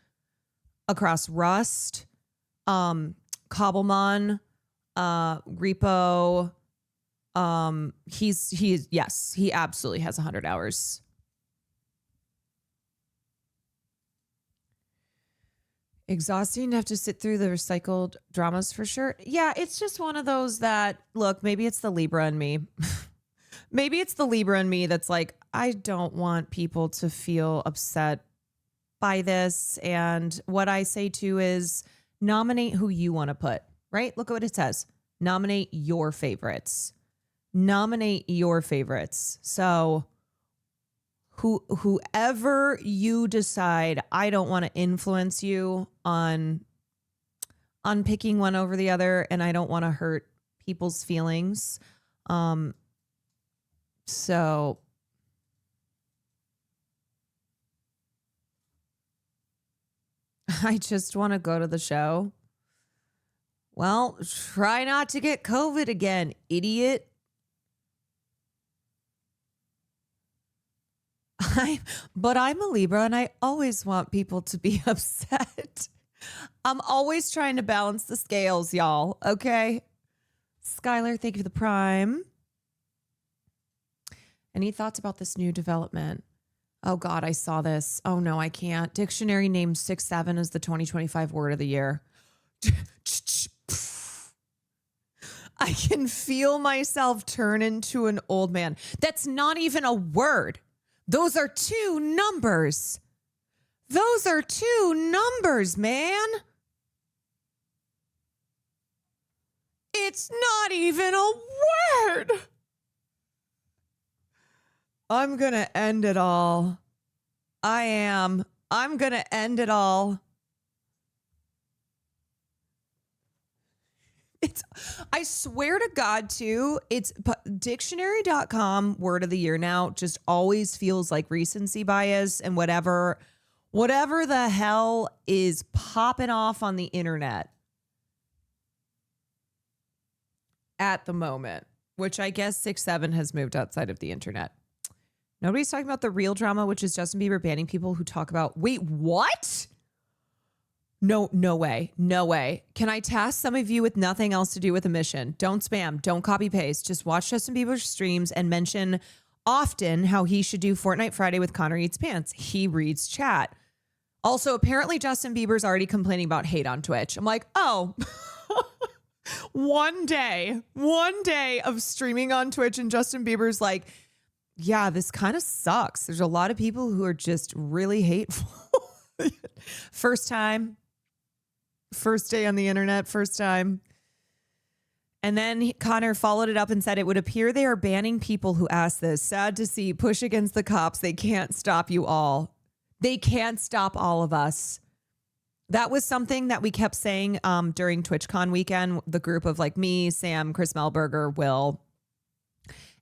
S2: Rust, Cobblemon, Repo. He absolutely has 100 hours. Exhausting to have to sit through the recycled dramas for sure. Yeah, it's just one of those that, look, maybe it's the Libra in me. Maybe it's the Libra in me that's like, I don't want people to feel upset by this. And what I say too is nominate who you want to put, right? Look at what it says. Nominate your favorites. Nominate your favorites. So whoever you decide, I don't want to influence you on picking one over the other, and I don't want to hurt people's feelings. So I just want to go to the show. Well, try not to get COVID again, idiot. But I'm a Libra and I always want people to be upset. I'm always trying to balance the scales, y'all. Okay. Skylar, thank you for the prime. Any thoughts about this new development? Oh God, I saw this. Oh no, I can't. Dictionary named 6'7" as the 2025 word of the year. I can feel myself turn into an old man. That's not even a word. Those are 2 numbers. Those are 2 numbers, man. It's not even a word. I'm going to end it all. I am. I'm going to end it all. I swear to God, too, it's dictionary.com word of the year now just always feels like recency bias and whatever the hell is popping off on the internet at the moment, which I guess 6'7" has moved outside of the internet. Nobody's talking about the real drama, which is Justin Bieber banning people who talk about, wait, what? No way. No way. Can I task some of you with nothing else to do with a mission? Don't spam. Don't copy paste. Just watch Justin Bieber's streams and mention often how he should do Fortnite Friday with Connor Eats Pants. He reads chat. Also, apparently Justin Bieber's already complaining about hate on Twitch. I'm like, oh, one day of streaming on Twitch and Justin Bieber's like, yeah, this kind of sucks. There's a lot of people who are just really hateful. First time. First day on the internet, first time. And then Connor followed it up and said, it would appear they are banning people who ask this. Sad to see. Push against the cops. They can't stop you all. They can't stop all of us. That was something that we kept saying during TwitchCon weekend. The group of like me, Sam, Chris Melberger, Will.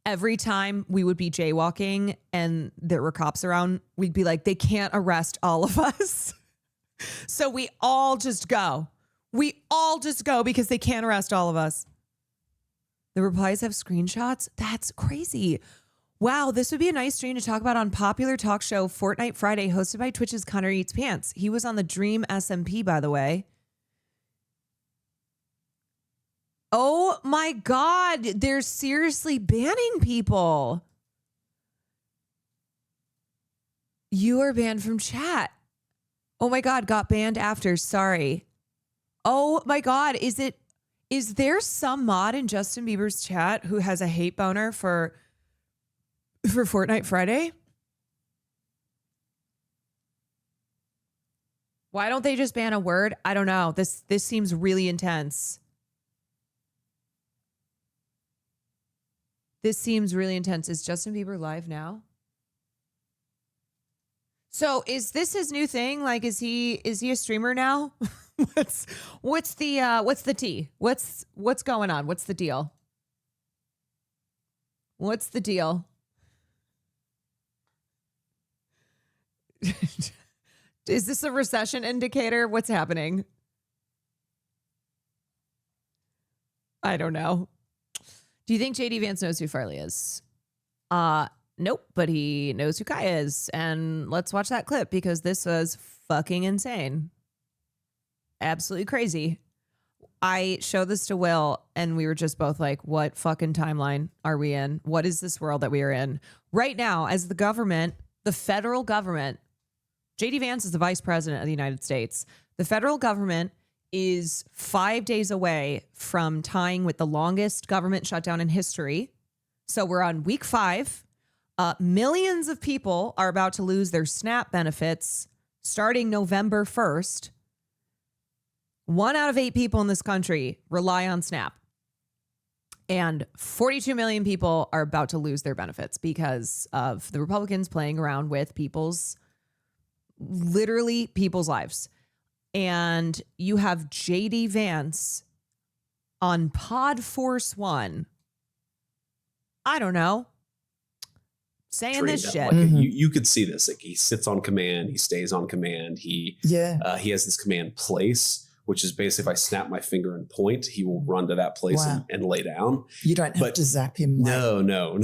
S2: Every time we would be jaywalking and there were cops around, we'd be like, they can't arrest all of us. So we all just go. We all just go because they can't arrest all of us. The replies have screenshots. That's crazy. Wow, this would be a nice stream to talk about on popular talk show Fortnite Friday, hosted by Twitch's Connor Eats Pants. He was on the Dream SMP, by the way. Oh my God, they're seriously banning people. You are banned from chat. Oh my God, got banned after. Sorry. Oh my God, is there some mod in Justin Bieber's chat who has a hate boner for Fortnite Friday? Why don't they just ban a word? I don't know. This seems really intense. This seems really intense. Is Justin Bieber live now? So is this his new thing? Like, is he a streamer now? what's the tea? What's going on? What's the deal? What's the deal? Is this a recession indicator? What's happening? I don't know. Do you think JD Vance knows who Farley is? Nope, but he knows who Kai is. And let's watch that clip because this was fucking insane. Absolutely crazy. I showed this to Will and we were just both like, what fucking timeline are we in? What is this world that we are in? Right now, as the government, the federal government, JD Vance is the vice president of the United States. The federal government is 5 days away from tying with the longest government shutdown in history. So we're on week 5. Millions of people are about to lose their SNAP benefits starting November 1st. 1 out of 8 people in this country rely on SNAP. And 42 million people are about to lose their benefits because of the Republicans playing around with literally people's lives. And you have JD Vance on Pod Force 1. I don't know. Saying this shit.
S10: Like, you could see this. Like, he sits on command. He stays on command. He has this command place, which is basically if I snap my finger and point, he will run to that place and lay down.
S11: You don't have to zap him.
S10: No.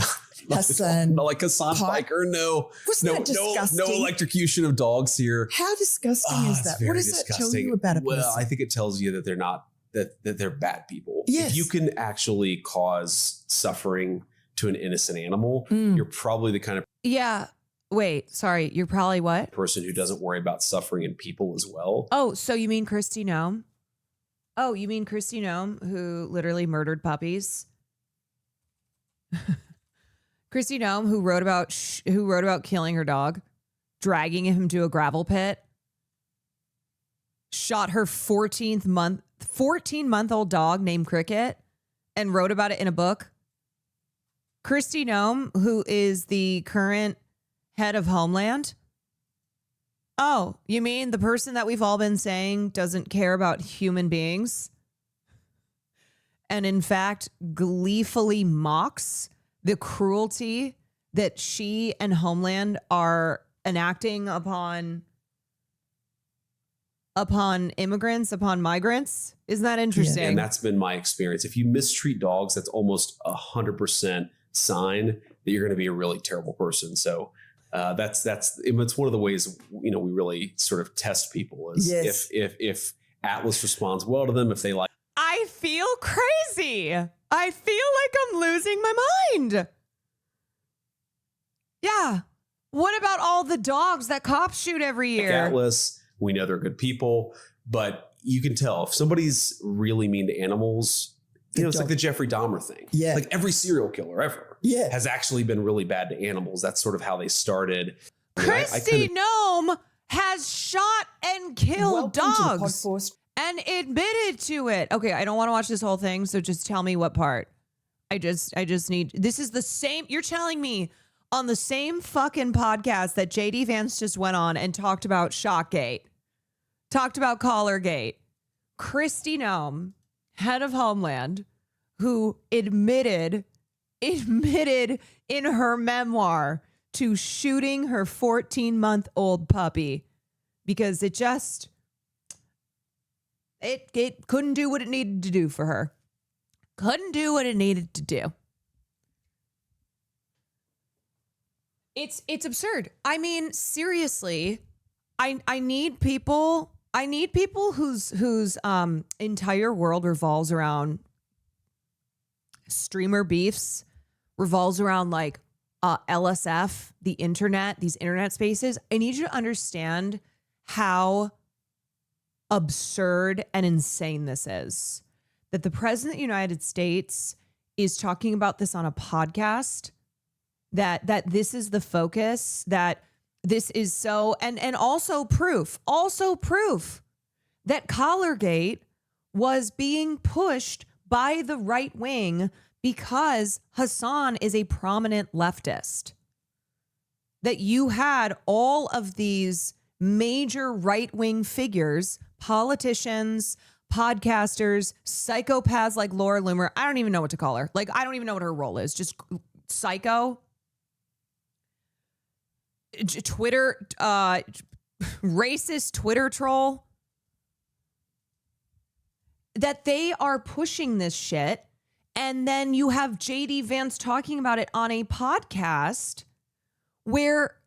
S11: Hassan.
S10: Not like Hassan Piker. No.
S11: Wasn't that disgusting?
S10: No electrocution of dogs here.
S11: How disgusting is that? What does that tell you about a person?
S10: Well, I think it tells you that they're not, that they're bad people.
S11: Yes.
S10: If you can actually cause suffering to an innocent animal, you're probably the kind of
S2: Yeah. Wait, sorry. You're probably what?
S10: person who doesn't worry about suffering in people as well.
S2: Oh, so you mean Christy Nome? Oh, you mean Christy Nome, who literally murdered puppies? Christy Nome, who wrote about killing her dog, dragging him to a gravel pit, shot her 14-month-old dog named Cricket, and wrote about it in a book. Christy Nome, who is the current head of Homeland. Oh, you mean the person that we've all been saying doesn't care about human beings? And in fact, gleefully mocks the cruelty that she and Homeland are enacting upon immigrants, upon migrants. Isn't that interesting?
S10: And that's been my experience. If you mistreat dogs, that's almost 100% sign that you're going to be a really terrible person. So it's one of the ways, we really sort of test people is if Atlas responds well to them, if they like.
S2: I feel crazy. I feel like I'm losing my mind. Yeah. What about all the dogs that cops shoot every year?
S10: Atlas, we know they're good people, but you can tell if somebody's really mean to animals, it's like the Jeffrey Dahmer thing.
S11: Yeah.
S10: Like every serial killer ever has actually been really bad to animals. That's sort of how they started.
S2: Christy Nome has shot and killed dogs and admitted to it. Okay, I don't want to watch this whole thing, so just tell me what part. I just need, this is the same, you're telling me on the same fucking podcast that JD Vance just went on and talked about Shockgate, talked about Collargate, Christy Nome, head of Homeland, who admitted in her memoir to shooting her 14-month-old puppy because it couldn't do what it needed to do for her. Couldn't do what it needed to do. It's absurd. I mean, seriously, I need people whose entire world revolves around streamer beefs, revolves around like LSF, the internet, these internet spaces. I need you to understand how absurd and insane this is. That the president of the United States is talking about this on a podcast, that this is the focus, that this is so, and also proof that Collargate was being pushed by the right wing because Hassan is a prominent leftist. That you had all of these major right-wing figures, politicians, podcasters, psychopaths like Laura Loomer. I don't even know what to call her. Like, I don't even know what her role is. Just psycho. Twitter, racist Twitter troll. That they are pushing this shit. And then you have JD Vance talking about it on a podcast where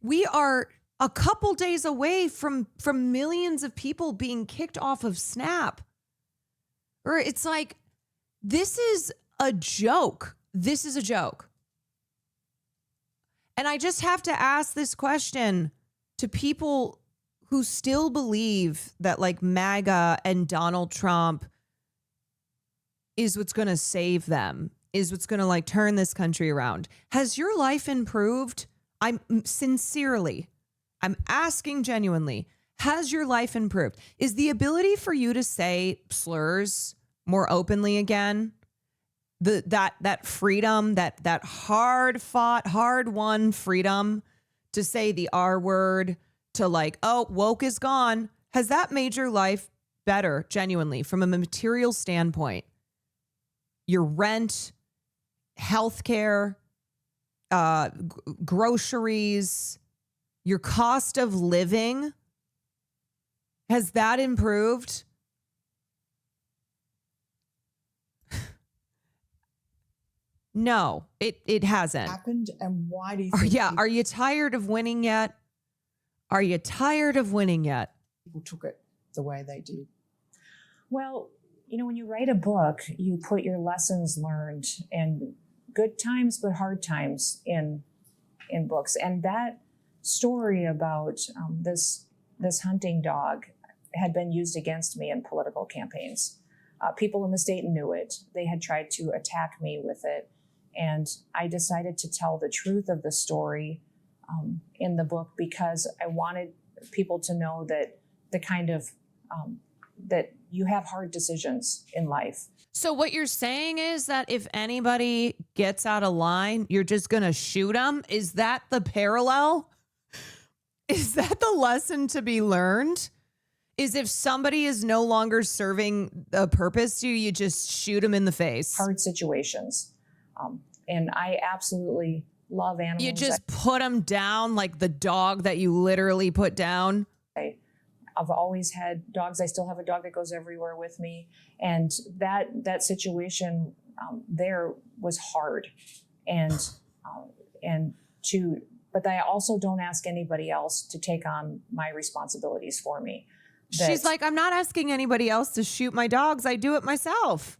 S2: we are a couple days away from millions of people being kicked off of Snap. Or it's like, this is a joke. This is a joke. And I just have to ask this question to people who still believe that like MAGA and Donald Trump is what's going to save them, is what's going to like turn this country around. Has your life improved? I'm asking genuinely, has your life improved? Is the ability for you to say slurs more openly again? That freedom, that hard fought, hard won freedom to say the R word, to like, oh, woke is gone. Has that made your life better, genuinely, from a material standpoint? Your rent, healthcare, groceries, your cost of living, has that improved? No, it hasn't.
S11: Happened, and why do you think?
S2: Are you tired of winning yet? Are you tired of winning yet?
S11: People took it the way they did.
S12: Well, when you write a book, you put your lessons learned and good times but hard times in books. And that story about this hunting dog had been used against me in political campaigns. People in the state knew it. They had tried to attack me with it. And I decided to tell the truth of the story in the book because I wanted people to know that the kind of, that you have hard decisions in life.
S2: So what you're saying is that if anybody gets out of line, you're just going to shoot them? Is that the parallel? Is that the lesson to be learned? Is if somebody is no longer serving a purpose to you, you just shoot them in the face?
S12: Hard situations. And I absolutely love animals.
S2: You just put them down like the dog that you literally put down?
S12: I've always had dogs. I still have a dog that goes everywhere with me. And that situation there was hard. But I also don't ask anybody else to take on my responsibilities for me.
S2: She's like, I'm not asking anybody else to shoot my dogs. I do it myself.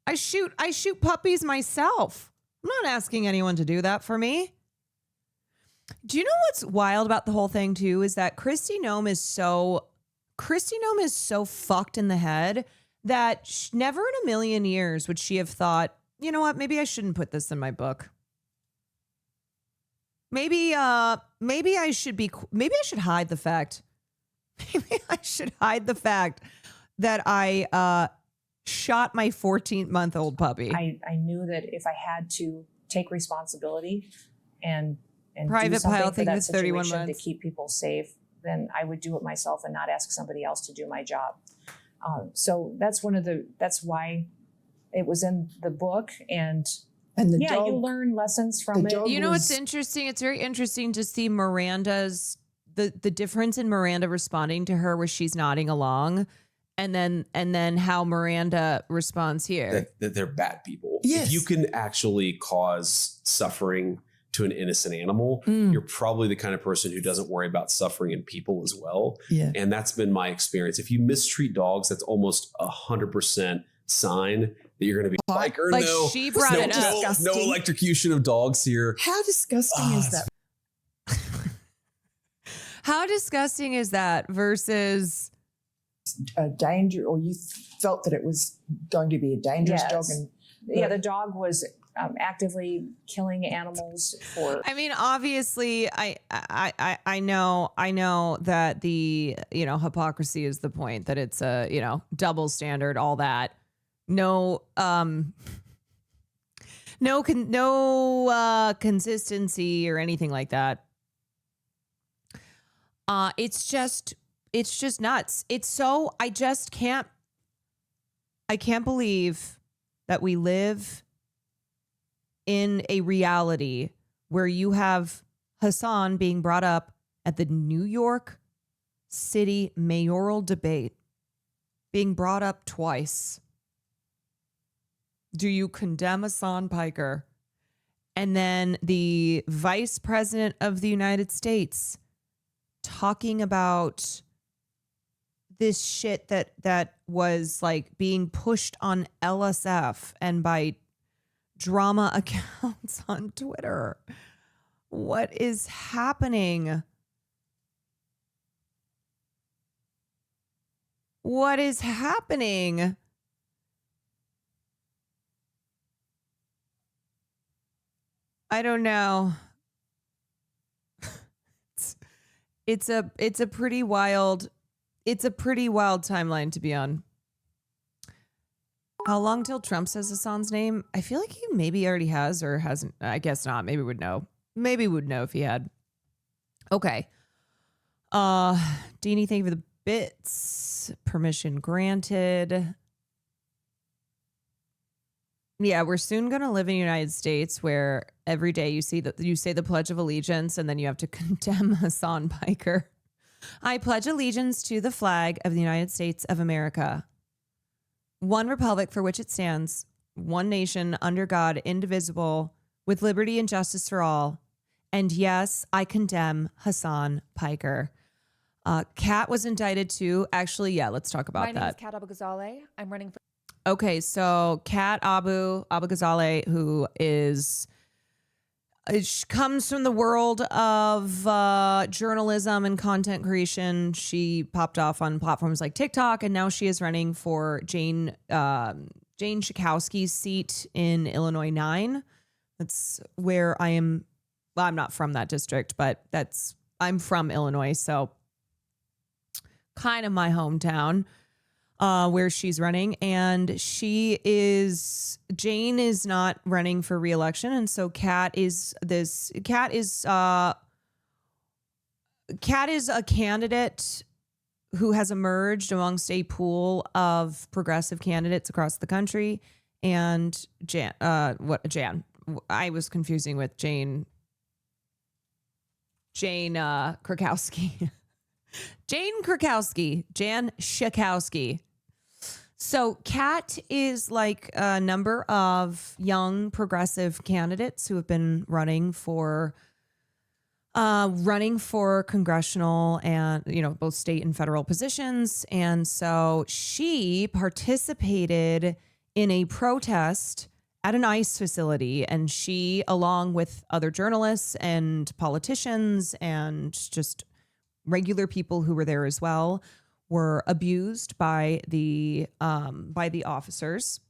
S2: I shoot puppies myself. I'm not asking anyone to do that for me. Do you know what's wild about the whole thing too? Is that Kristi Noem is so fucked in the head that never in a million years would she have thought, you know what, maybe I shouldn't put this in my book. Maybe I should hide the fact. Maybe I should hide the fact that I shot my 14-month-old puppy.
S12: I knew that if I had to take responsibility and
S2: private
S12: do something
S2: piloting
S12: for that
S2: with 31
S12: situation
S2: months
S12: to keep people safe, then I would do it myself and not ask somebody else to do my job. So that's why it was in the book. And the dog, you learn lessons from it.
S2: You know what's interesting? It's very interesting to see Miranda's the difference in Miranda responding to her where she's nodding along, and then how Miranda responds here.
S10: That they're bad people.
S11: Yes.
S10: If you can actually cause suffering to an innocent animal, you're probably the kind of person who doesn't worry about suffering in people as well.
S11: Yeah.
S10: And that's been my experience. If you mistreat dogs, that's almost 100% sign that you're going to be biker.
S2: Like she brought it up.
S10: No electrocution of dogs here.
S11: How disgusting is that?
S2: How disgusting is that versus
S11: A danger, or you felt that it was going to be a dangerous dog? And
S12: the dog was actively killing animals for.
S2: I mean, obviously, I know that the hypocrisy is the point, that it's a double standard, all that. No consistency or anything like that. It's just nuts. It's so, I can't believe that we live in a reality where you have Hassan being brought up at the New York City mayoral debate, being brought up twice. Do you condemn Hassan Piker? And then the vice president of the United States talking about this shit that was like being pushed on LSF and by drama accounts on Twitter. What is happening? What is happening? I don't know. It's a pretty wild timeline to be on. How long till Trump says Hassan's name? I feel like he maybe already has or hasn't. I guess not. Maybe would know. Maybe would know if he had. Okay. Deanie, thank you for the bits. Permission granted. Yeah, we're soon going to live in the United States where every day you say the Pledge of Allegiance and then you have to condemn Hassan Piker. I pledge allegiance to the flag of the United States of America, one republic for which it stands, one nation under God, indivisible, with liberty and justice for all. And yes, I condemn Hassan Piker. Kat was indicted too. Actually, yeah, let's talk about that.
S13: My name is Kat Abou-Ghazaleh. I'm running for...
S2: Okay, so Kat Abu Ghazaleh, who is she comes from the world of journalism and content creation. She popped off on platforms like TikTok, and now she is running for Jane Schakowsky's seat in Illinois 9. That's where I am. Well, I'm not from that district, but I'm from Illinois, so kind of my hometown. Where she's running, and Jane is not running for re-election, and so Kat is a candidate who has emerged amongst a pool of progressive candidates across the country. And Jan, I was confusing with Jane Krakowski. Jan Schakowsky. So Kat is like a number of young progressive candidates who have been running for congressional and, both state and federal positions. And so she participated in a protest at an ICE facility, and she, along with other journalists and politicians and just regular people who were there as well, were abused by the officers.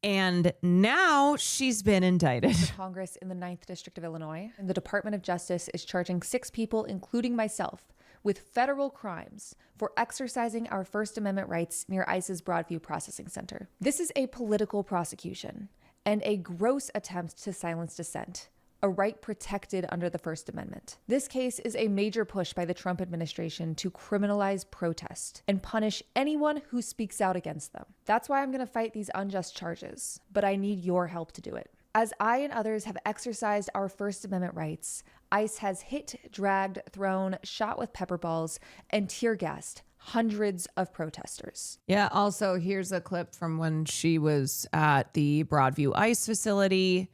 S2: And now she's been indicted.
S13: Congress in the 9th District of Illinois, and the Department of Justice is charging 6 people, including myself, with federal crimes for exercising our First Amendment rights near ICE's Broadview Processing Center. This is a political prosecution and a gross attempt to silence dissent, a right protected under the First Amendment. This case is a major push by the Trump administration to criminalize protest and punish anyone who speaks out against them. That's why I'm going to fight these unjust charges, but I need your help to do it. As I and others have exercised our First Amendment rights, ICE has hit, dragged, thrown, shot with pepper balls, and tear gassed hundreds of protesters.
S2: Yeah, also here's a clip from when she was at the Broadview ICE facility.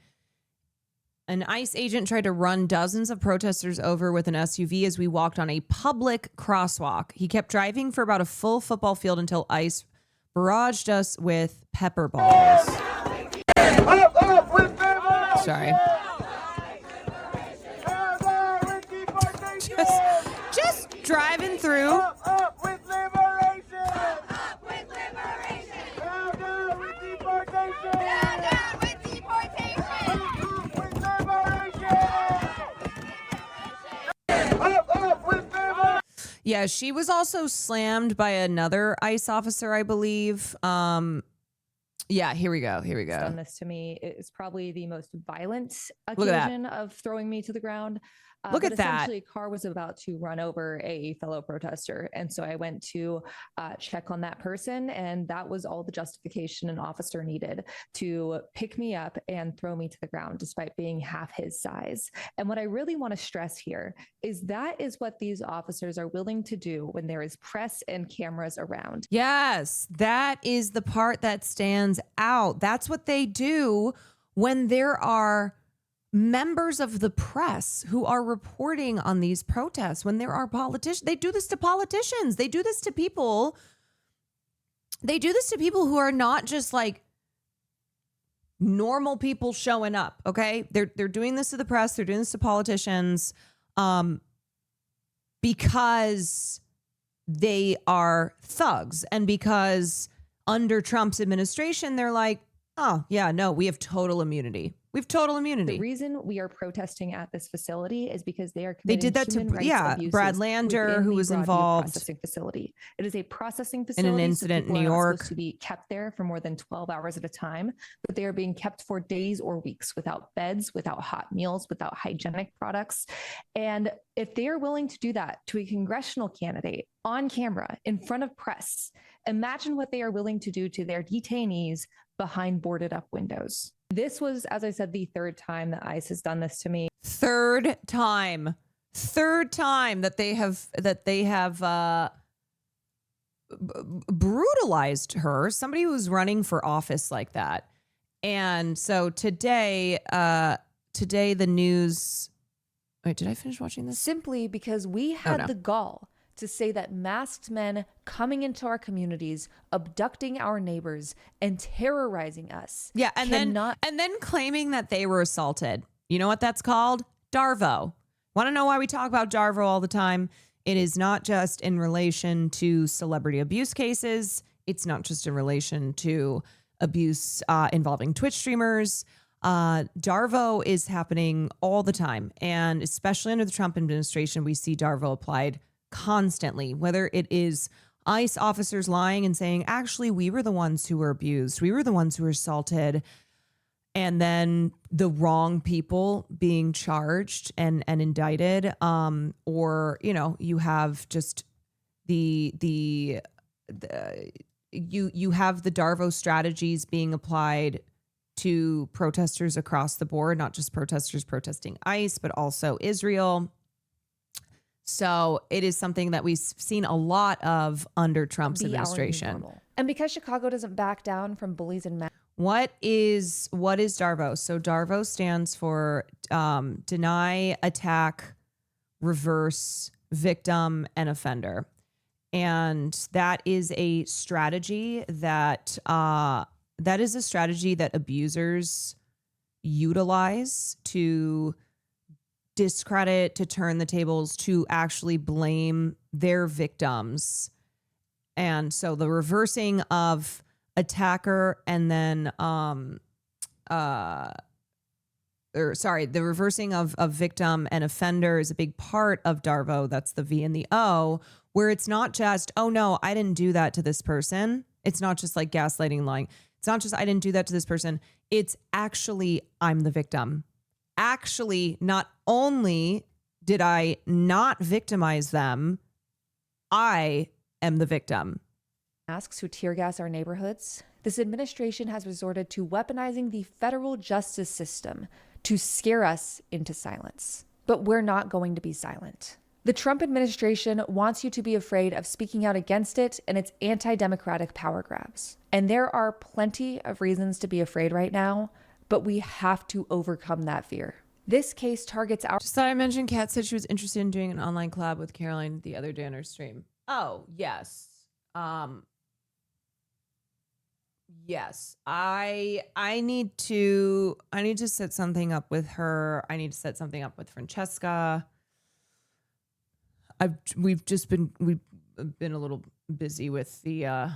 S2: An ICE agent tried to run dozens of protesters over with an SUV as we walked on a public crosswalk. He kept driving for about a full football field until ICE barraged us with pepper balls. Sorry. Just driving through. Yeah, she was also slammed by another ICE officer, I believe. Yeah, here we go.
S14: Done this to me. It's probably the most violent occasion of throwing me to the ground.
S2: Look at that.
S14: Essentially, a car was about to run over a fellow protester. And so I went to check on that person. And that was all the justification an officer needed to pick me up and throw me to the ground, despite being half his size. And what I really want to stress here is that is what these officers are willing to do when there is press and cameras around.
S2: Yes, that is the part that stands out. That's what they do when there are members of the press who are reporting on these protests. When there are politicians, they do this to politicians. They do this to people. They do this to people who are not just like normal people showing up. Okay. They're doing this to the press. They're doing this to politicians because they are thugs, and because under Trump's administration, they're like, oh yeah, no, we have total immunity. We have total immunity.
S14: The reason we are protesting at this facility is because they are
S2: They
S14: committing
S2: did that to,
S14: human rights
S2: yeah,
S14: abuses
S2: Brad Lander,
S14: within
S2: who
S14: the
S2: was
S14: Broadview
S2: involved
S14: processing facility. It is a processing
S2: in
S14: facility.
S2: an incident
S14: so
S2: in New
S14: people are not
S2: York.
S14: supposed to be kept there for more than 12 hours at a time, but they are being kept for days or weeks without beds, without hot meals, without hygienic products. And if they are willing to do that to a congressional candidate on camera in front of press, imagine what they are willing to do to their detainees behind boarded up windows. This was, as I said, the third time that ICE has done this to me.
S2: Third time that they have brutalized her, somebody who's running for office like that. And so today the news. Wait, did I finish watching this?
S13: Simply because we had the gall to say that masked men coming into our communities, abducting our neighbors, and terrorizing us.
S2: Yeah, and then claiming that they were assaulted. You know what that's called? Darvo. Want to know why we talk about Darvo all the time? It is not just in relation to celebrity abuse cases. It's not just in relation to abuse involving Twitch streamers. Darvo is happening all the time. And especially under the Trump administration, we see Darvo applied constantly, whether it is ICE officers lying and saying, actually, we were the ones who were abused. We were the ones who were assaulted. And then the wrong people being charged and indicted. Or, you know, you have just you have the Darvo strategies being applied to protesters across the board, not just protesters protesting ICE, but also Israel. So it is something that we've seen a lot of under Trump's administration.
S13: And because Chicago doesn't back down from bullies and
S2: What is Darvo? So Darvo stands for deny, attack, reverse, victim, and offender. And that is a strategy that abusers utilize to discredit, to turn the tables, to actually blame their victims. And so the reversing of attacker and then the reversing of victim and offender is a big part of Darvo. That's the V and the O, where it's not just, oh no, I didn't do that to this person. It's not just like gaslighting, lying. It's not just, I didn't do that to this person. It's actually, I'm the victim. Actually, not only did I not victimize them, I am the victim.
S13: Masks who tear gas our neighborhoods, this administration has resorted to weaponizing the federal justice system to scare us into silence. But we're not going to be silent. The Trump administration wants you to be afraid of speaking out against it and its anti-democratic power grabs. And there are plenty of reasons to be afraid right now, but we have to overcome that fear. This case targets our...
S2: Just thought I mentioned Kat said she was interested in doing an online collab with Caroline the other day on her stream. Oh, yes. Yes, I need to set something up with her. I need to set something up with Francesca. We've been a little busy with the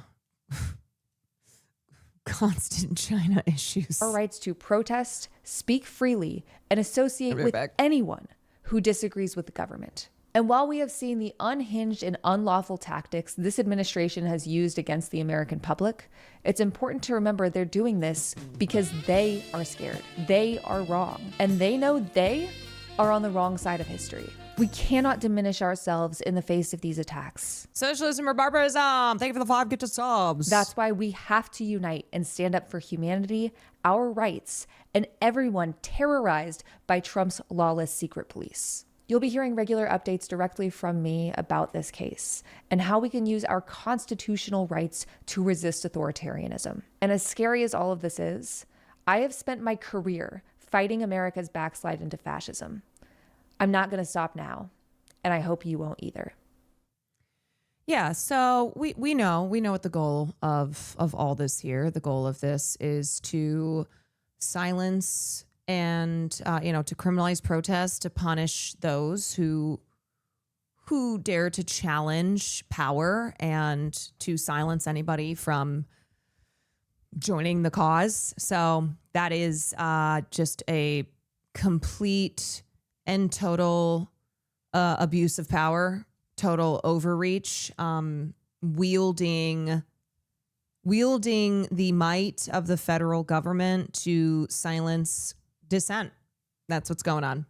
S2: constant China issues.
S13: Our rights to protest, speak freely, and associate with anyone who disagrees with the government. And while we have seen the unhinged and unlawful tactics this administration has used against the American public, it's important to remember they're doing this because they are scared. They are wrong. And they know they are on the wrong side of history. We cannot diminish ourselves in the face of these attacks.
S2: Socialism or barbarism. Thank you for the 5 gifted subs.
S13: That's why we have to unite and stand up for humanity, our rights, and everyone terrorized by Trump's lawless secret police. You'll be hearing regular updates directly from me about this case and how we can use our constitutional rights to resist authoritarianism. And as scary as all of this is, I have spent my career fighting America's backslide into fascism. I'm not going to stop now, and I hope you won't either.
S2: Yeah, so we know what the goal of all this here. The goal of this is to silence and to criminalize protest, to punish those who dare to challenge power, and to silence anybody from joining the cause. So that is just a complete and total abuse of power, total overreach, wielding the might of the federal government to silence dissent. That's what's going on.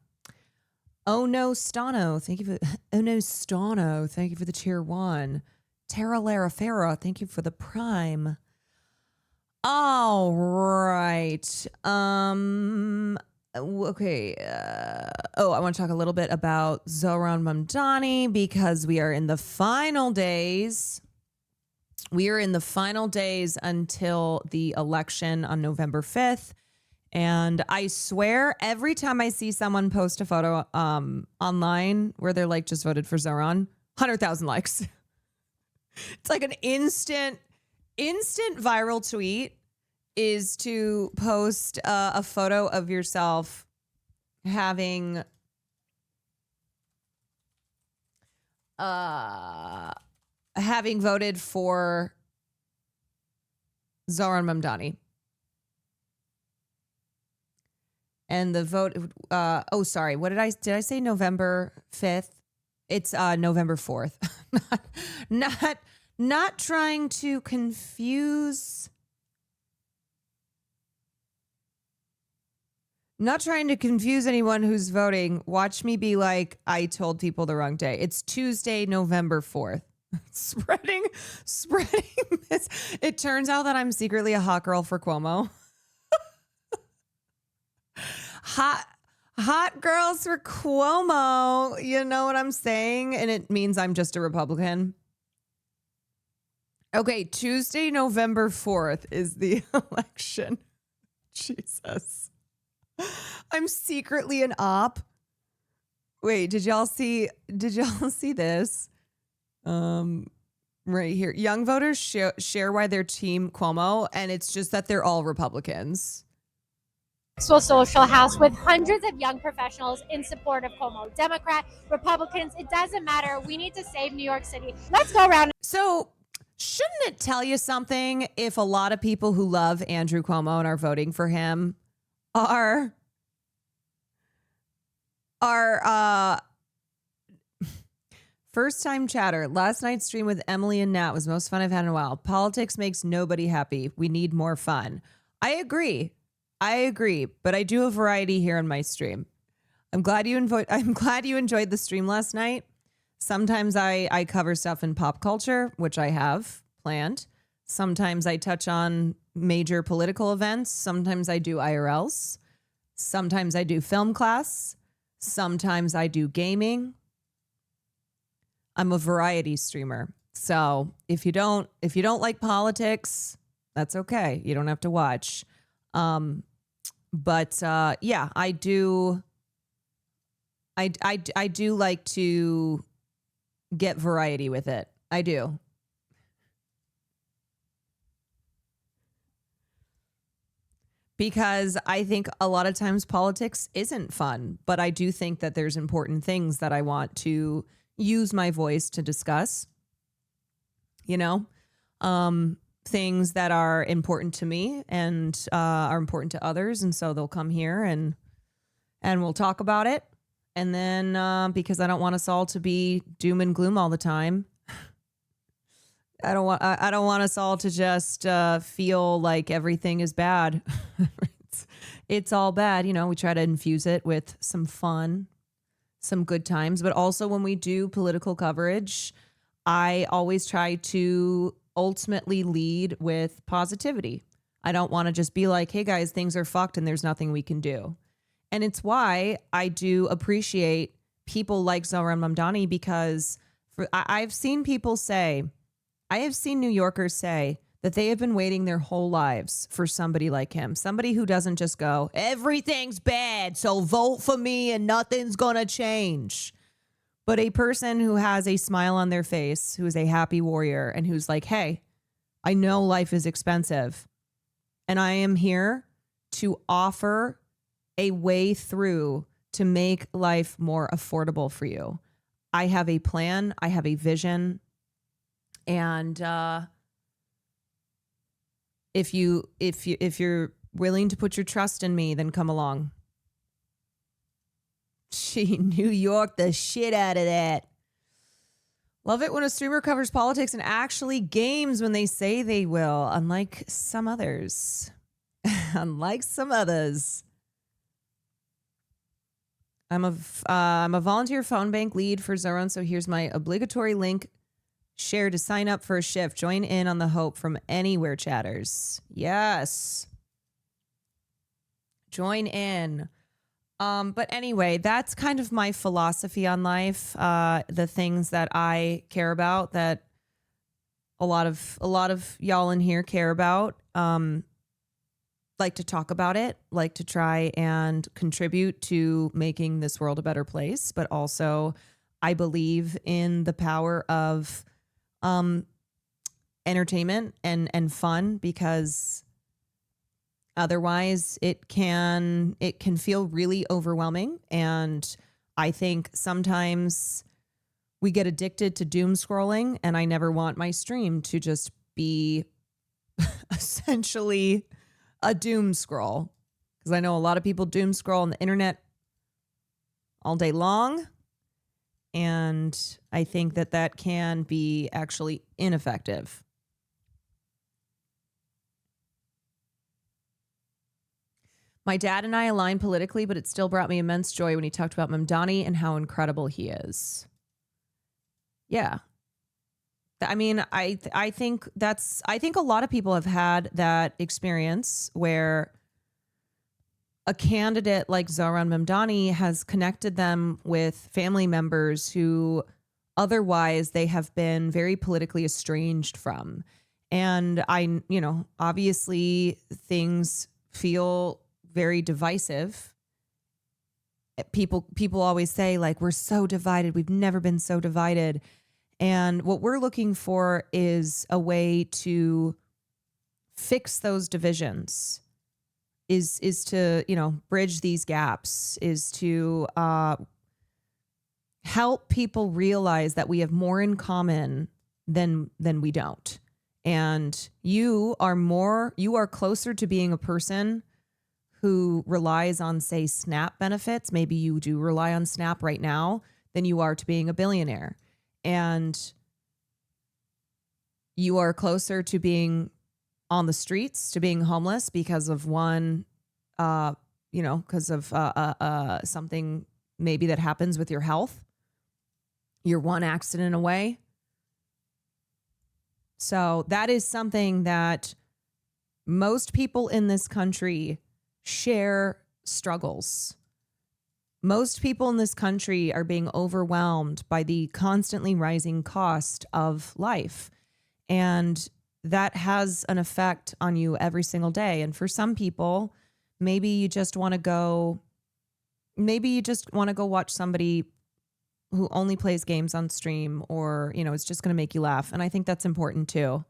S2: Oh no, Stano, thank you for the tier 1. Tara Larafera, thank you for the prime. All right. Okay. I want to talk a little bit about Zohran Mamdani because we are in the final days. We are in the final days until the election on November 5th. And I swear every time I see someone post a photo online where they're like, just voted for Zohran, 100,000 likes. It's like an instant viral tweet is to post a photo of yourself having voted for Zoran Mamdani. And the vote, sorry, what did I say November 5th? It's November 4th. not trying to confuse. Not trying to confuse anyone who's voting. Watch me be like, I told people the wrong day. It's Tuesday, November 4th. Spreading this. It turns out that I'm secretly a hot girl for Cuomo. Hot girls for Cuomo. You know what I'm saying? And it means I'm just a Republican. Okay, Tuesday, November 4th is the election. Jesus. I'm secretly an op. Wait, did y'all see this? Right here. Young voters share why they're team Cuomo, and it's just that they're all Republicans.
S4: Social house with hundreds of young professionals in support of Cuomo. Democrat, Republicans, it doesn't matter. We need to save New York City. Let's go around.
S2: So shouldn't it tell you something if a lot of people who love Andrew Cuomo and are voting for him are first time chatter. Last night's stream with Emily and Nat was the most fun I've had in a while. Politics makes nobody happy. We need more fun. I agree, but I do a variety here on my stream. I'm glad you enjoyed the stream last night. Sometimes I cover stuff in pop culture, which I have planned. Sometimes I touch on major political events. Sometimes I do IRLs. Sometimes I do film class. Sometimes I do gaming. I'm a variety streamer. So if you don't like politics, that's okay. You don't have to watch. But yeah, I do like to get variety with it. I do. Because I think a lot of times politics isn't fun, but I do think that there's important things that I want to use my voice to discuss, things that are important to me and are important to others. And so they'll come here and we'll talk about it. And then because I don't want us all to be doom and gloom all the time. I don't want us all to just feel like everything is bad. It's all bad. We try to infuse it with some fun, some good times. But also when we do political coverage, I always try to ultimately lead with positivity. I don't want to just be like, hey guys, things are fucked and there's nothing we can do. And it's why I do appreciate people like Zoran Mamdani, because I've seen people say, I have seen New Yorkers say that they have been waiting their whole lives for somebody like him. Somebody who doesn't just go, everything's bad, so vote for me and nothing's gonna change. But a person who has a smile on their face, who is a happy warrior, and who's like, hey, I know life is expensive, and I am here to offer a way through to make life more affordable for you. I have a plan. I have a vision. And if you're willing to put your trust in me, then come along. Gee, New York, the shit out of that. Love it when a streamer covers politics and actually games when they say they will, unlike some others. Unlike some others. I'm a volunteer phone bank lead for Zoran, so here's my obligatory link. Share to sign up for a shift. Join in on the hope from anywhere, chatters. Yes. Join in. But anyway, that's kind of my philosophy on life. The things that I care about, that a lot of y'all in here care about. Like to talk about it, like to try and contribute to making this world a better place, but also I believe in the power of entertainment and fun, because otherwise it can feel really overwhelming. And I think sometimes we get addicted to doom scrolling, and I never want my stream to just be essentially a doom scroll, because I know a lot of people doom scroll on the internet all day long. And I think that can be actually ineffective. My dad and I align politically, but it still brought me immense joy when he talked about Mamdani and how incredible he is. Yeah. I mean, I think a lot of people have had that experience where a candidate like Zohran Mamdani has connected them with family members who otherwise they have been very politically estranged from. And obviously things feel very divisive. People always say, like, we're so divided. We've never been so divided. And what we're looking for is a way to fix those divisions, is to, bridge these gaps, is to help people realize that we have more in common than we don't. And you are closer to being a person who relies on, say, SNAP benefits. Maybe you do rely on SNAP right now, than you are to being a billionaire. And you are closer to being on the streets, to being homeless because of something maybe that happens with your health. You're one accident away. So that is something that most people in this country share struggles. Most people in this country are being overwhelmed by the constantly rising cost of life. And that has an effect on you every single day. And for some people, maybe you just want to go watch somebody who only plays games on stream, or, it's just going to make you laugh. And I think that's important too.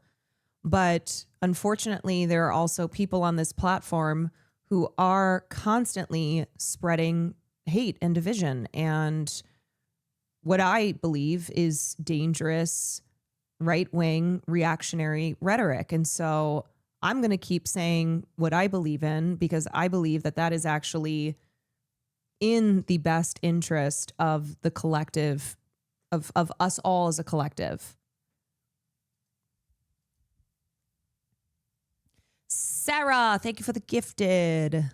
S2: But unfortunately, there are also people on this platform who are constantly spreading hate and division, and what I believe is dangerous right-wing reactionary rhetoric. And so I'm going to keep saying what I believe in, because I believe that is actually in the best interest of the collective, of us all as a collective. Sarah, thank you for the gifted.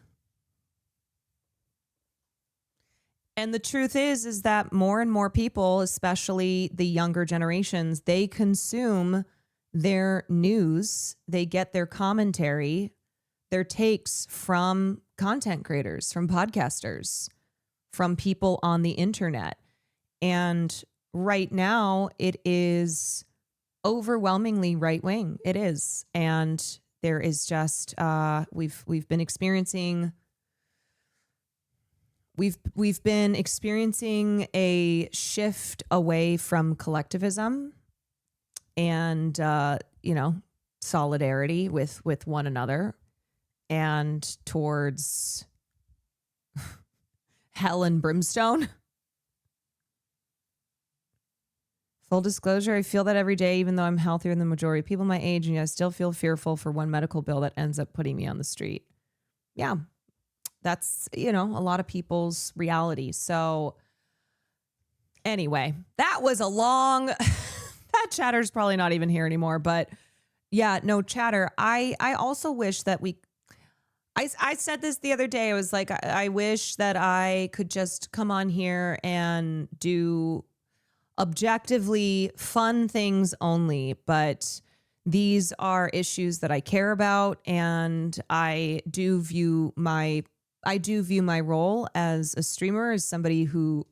S2: And the truth is that more and more people, especially the younger generations, they consume their news, they get their commentary, their takes from content creators, from podcasters, from people on the internet. And right now it is overwhelmingly right wing. It is. And there is just we've been experiencing a shift away from collectivism and solidarity with one another, and towards hell and brimstone. Full disclosure, I feel that every day, even though I'm healthier than the majority of people my age, and yet I still feel fearful for one medical bill that ends up putting me on the street. Yeah, that's, a lot of people's reality. So anyway, that was a long, that Chatter's probably not even here anymore, but yeah, no, Chatter. I also wish that I said this the other day. I was like, I wish that I could just come on here and do objectively fun things only, but these are issues that I care about, and I do view my role as a streamer as somebody who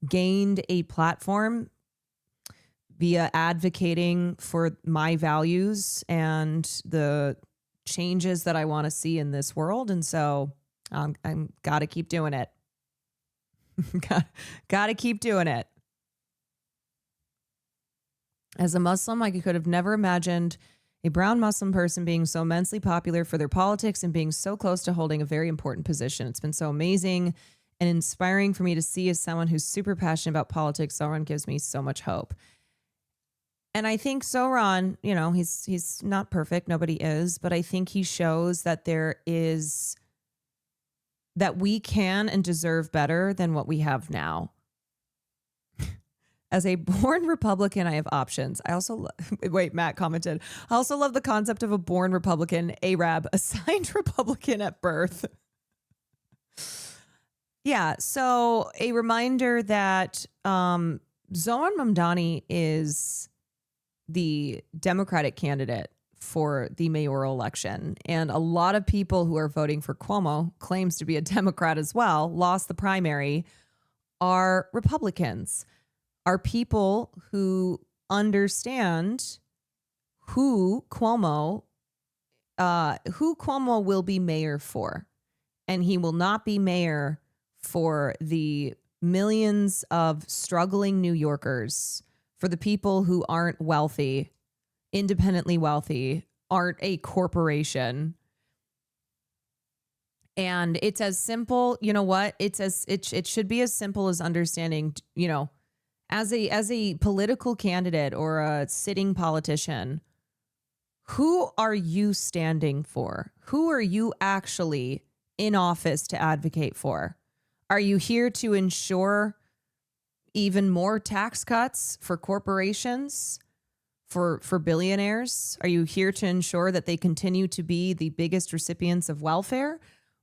S2: gained a platform via advocating for my values and the changes that I want to see in this world. And so I'm got to keep doing it. Got to keep doing it. As a Muslim, I could have never imagined a brown Muslim person being so immensely popular for their politics and being so close to holding a very important position. It's been so amazing and inspiring for me to see as someone who's super passionate about politics. Zoran gives me so much hope. And I think Zoran, you know, he's not perfect. Nobody is. But I think he shows that that we can and deserve better than what we have now. As a born Republican, I have options. I also wait, Matt commented, I also love the concept of a born Republican, Arab, assigned Republican at birth. Yeah, so a reminder that Zoran Mamdani is the Democratic candidate for the mayoral election. And a lot of people who are voting for Cuomo, claims to be a Democrat as well, lost the primary, are Republicans. Are people who understand who Cuomo will be mayor for. And he will not be mayor for the millions of struggling New Yorkers, for the people who aren't wealthy, independently wealthy, aren't a corporation. And it's as simple, you know what? It should be as simple as understanding, you know, as a political candidate or a sitting politician, who are you standing for? Who are you actually in office to advocate for? Are you here to ensure even more tax cuts for corporations, for billionaires? Are you here to ensure that they continue to be the biggest recipients of welfare?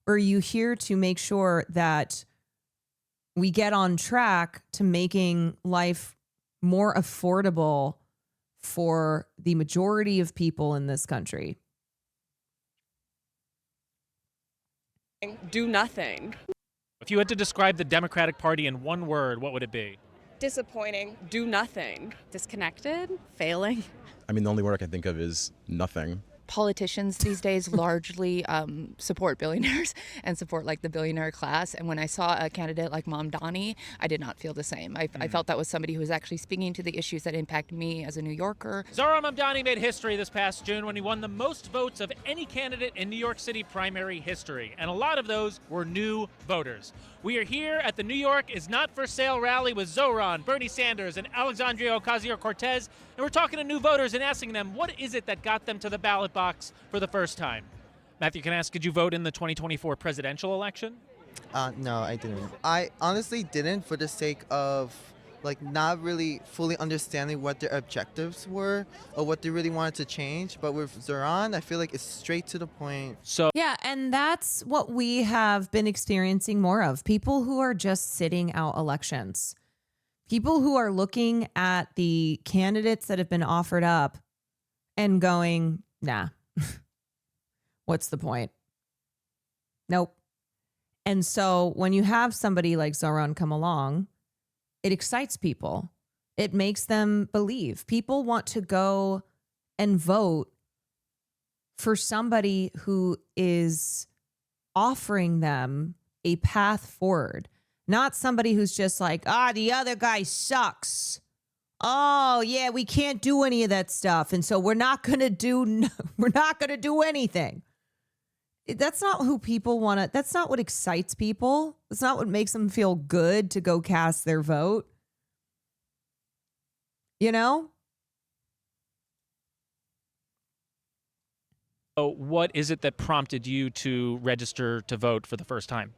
S2: Or are you here to make sure that we get on track to making life more affordable for the majority of people in this country?
S6: Do nothing.
S15: If you had to describe the Democratic Party in one word, what would it be?
S6: Disappointing. Do nothing. Disconnected. Failing.
S16: I mean, the only word I can think of is nothing.
S17: Politicians these days largely support billionaires and support like the billionaire class. And when I saw a candidate like Mamdani, I did not feel the same. I felt that was somebody who was actually speaking to the issues that impact me as a New Yorker.
S15: Zoran Mamdani made history this past June when he won the most votes of any candidate in New York City primary history. And a lot of those were new voters. We are here at the New York Is Not For Sale rally with Zoran, Bernie Sanders, and Alexandria Ocasio-Cortez. And we're talking to new voters and asking them, what is it that got them to the ballot box for the first time? Matthew, can I ask, did you vote in the 2024 presidential election?
S18: No, I didn't. I honestly didn't, for the sake of like not really fully understanding what their objectives were or what they really wanted to change. But with Zoran, I feel like it's straight to the point.
S15: So
S2: yeah, and that's what we have been experiencing more of. People who are just sitting out elections. People who are looking at the candidates that have been offered up and going, nah, what's the point? Nope. And so when you have somebody like Zoran come along, it excites people. It makes them believe. People want to go and vote for somebody who is offering them a path forward, not somebody who's just like, the other guy sucks. Oh yeah, we can't do any of that stuff, and so we're not gonna do anything. That's not who people want to. That's not what excites people. That's not what makes them feel good to go cast their vote. You know?
S15: So what is it that prompted you to register to vote for the first time?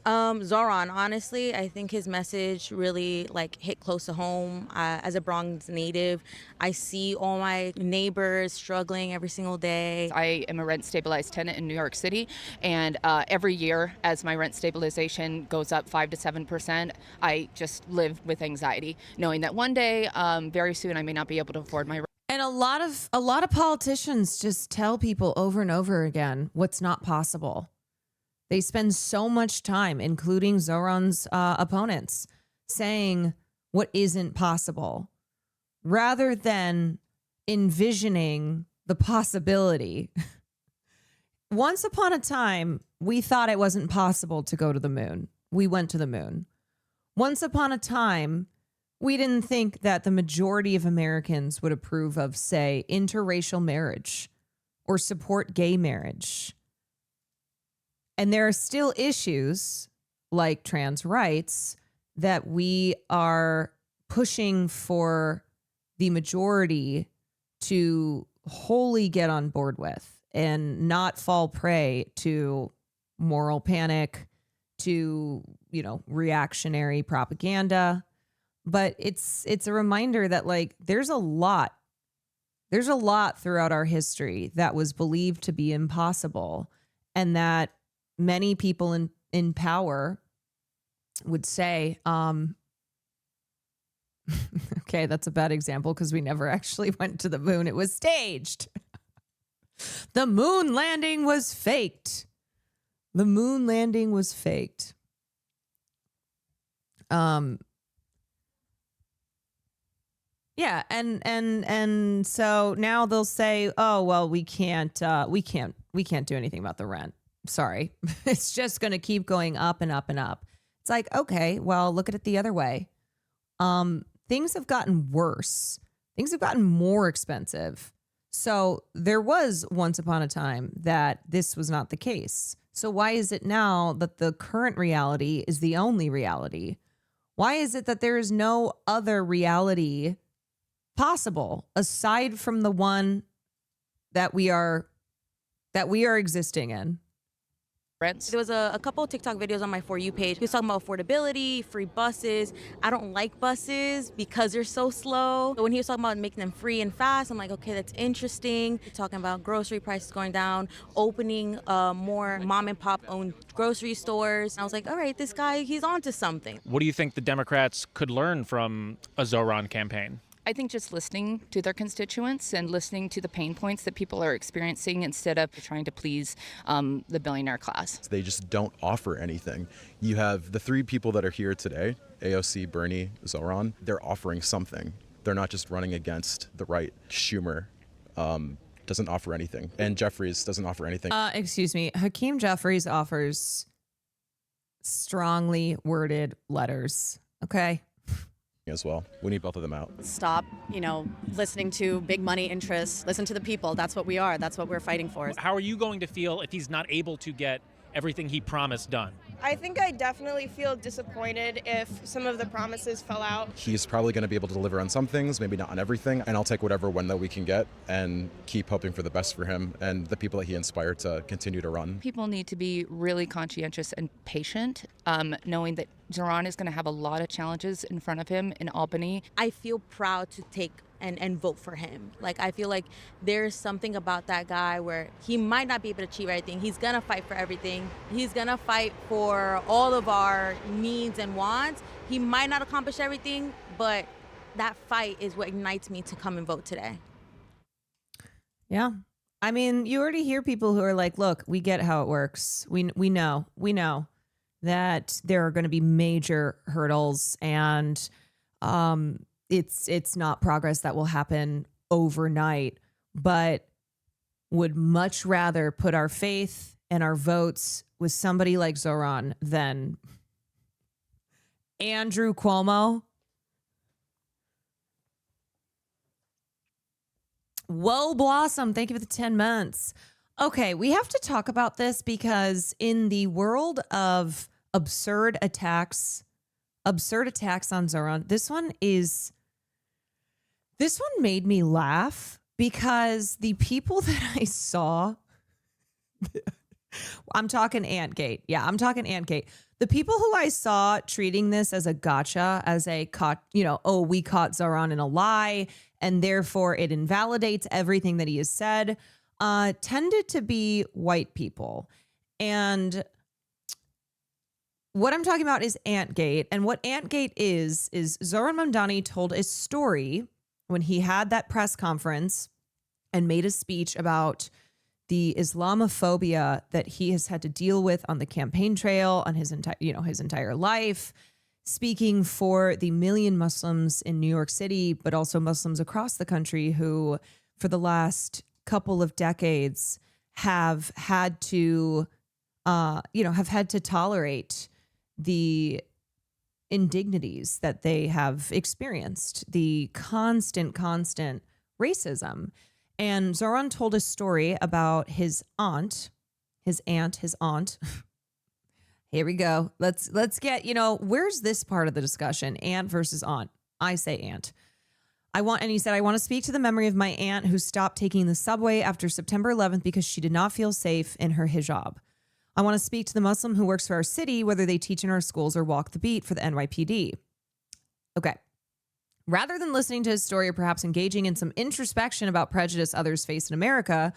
S19: Zoran, honestly, I think his message really hit close to home. As a Bronx native, I see all my neighbors struggling every single day.
S17: I am a rent stabilized tenant in New York City, and every year as my rent stabilization goes up 5 to 7%, I just live with anxiety, knowing that one day, very soon, I may not be able to afford my rent.
S2: And a lot of politicians just tell people over and over again what's not possible. They spend so much time, including Zoran's opponents, saying what isn't possible, rather than envisioning the possibility. Once upon a time, we thought it wasn't possible to go to the moon. We went to the moon. Once upon a time, We didn't think that the majority of Americans would approve of, say, interracial marriage or support gay marriage. And there are still issues like trans rights that we are pushing for the majority to wholly get on board with and not fall prey to moral panic, to, reactionary propaganda. But it's a reminder that like there's a lot throughout our history that was believed to be impossible, and that many people in power would say, okay, that's a bad example because we never actually went to the moon. It was staged. The moon landing was faked. The moon landing was faked. Yeah, and so now they'll say, "Oh, well, we can't do anything about the rent. Sorry." It's just going to keep going up and up and up. It's like, okay, well, look at it the other way. Things have gotten worse. Things have gotten more expensive. So there was once upon a time that this was not the case. So why is it now that the current reality is the only reality? Why is it that there is no other reality possible aside from the one that we are existing in?
S19: There was a couple of TikTok videos on my For You page. He was talking about affordability, free buses. I don't like buses because they're so slow. But when he was talking about making them free and fast, I'm like, okay, that's interesting. Talking about grocery prices going down, opening more mom and pop owned grocery stores. I was like, all right, this guy, he's onto something.
S15: What do you think the Democrats could learn from a Zoran campaign?
S17: I think just listening to their constituents and listening to the pain points that people are experiencing instead of trying to please the billionaire class.
S16: They just don't offer anything. You have the three people that are here today, AOC, Bernie, Zoran, they're offering something. They're not just running against the right. Schumer doesn't offer anything. And Jeffries doesn't offer anything.
S2: Excuse me. Hakeem Jeffries offers strongly worded letters. Okay.
S16: As well. We need both of them out.
S20: Stop, listening to big money interests. Listen to the people. That's what we are. That's what we're fighting for.
S15: How are you going to feel if he's not able to get everything he promised done?
S21: I think I definitely feel disappointed if some of the promises fell out.
S16: He's probably going to be able to deliver on some things, maybe not on everything. And I'll take whatever win that we can get and keep hoping for the best for him and the people that he inspired to continue to run.
S17: People need to be really conscientious and patient, knowing that Zoran is going to have a lot of challenges in front of him in Albany.
S19: I feel proud to take and vote for him. Like, I feel like there's something about that guy where he might not be able to achieve everything. He's gonna fight for everything. He's gonna fight for all of our needs and wants. He might not accomplish everything, but that fight is what ignites me to come and vote today.
S2: Yeah. I mean, you already hear people who are like, look, we get how it works. We know that there are going to be major hurdles, and it's not progress that will happen overnight, but would much rather put our faith and our votes with somebody like Zoran than Andrew Cuomo. Whoa, Blossom, thank you for the 10 months. Okay, we have to talk about this because in the world of absurd attacks on Zoran, this one made me laugh because the people that I saw, I'm talking Antgate. Yeah, I'm talking Antgate. The people who I saw treating this as a gotcha, as a we caught Zoran in a lie, and therefore it invalidates everything that he has said, tended to be white people. And what I'm talking about is Antgate. And what Antgate is Zoran Mamdani told a story when he had that press conference and made a speech about the Islamophobia that he has had to deal with on the campaign trail on his entire life, speaking for the million Muslims in New York City, but also Muslims across the country who, for the last couple of decades, have had to tolerate the indignities that they have experienced, the constant racism. And Zoran told a story about his aunt. Here we go. Let's get, where's this part of the discussion? Aunt versus aunt. I say aunt. And he said, I want to speak to the memory of my aunt who stopped taking the subway after September 11th because she did not feel safe in her hijab. I want to speak to the Muslim who works for our city, whether they teach in our schools or walk the beat for the NYPD. Okay. Rather than listening to his story or perhaps engaging in some introspection about prejudice others face in America,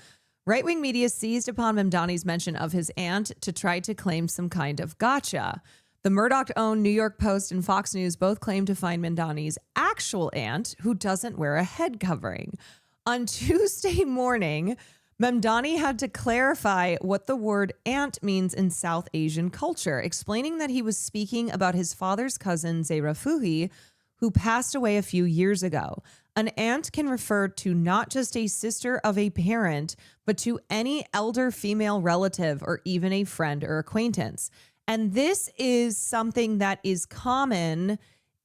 S2: right-wing media seized upon Mamdani's mention of his aunt to try to claim some kind of gotcha. The Murdoch-owned New York Post and Fox News both claim to find Mamdani's actual aunt, who doesn't wear a head covering. On Tuesday morning, Mamdani had to clarify what the word aunt means in South Asian culture, explaining that he was speaking about his father's cousin, Zehra Fuhi, who passed away a few years ago. An aunt can refer to not just a sister of a parent, but to any elder female relative or even a friend or acquaintance. And this is something that is common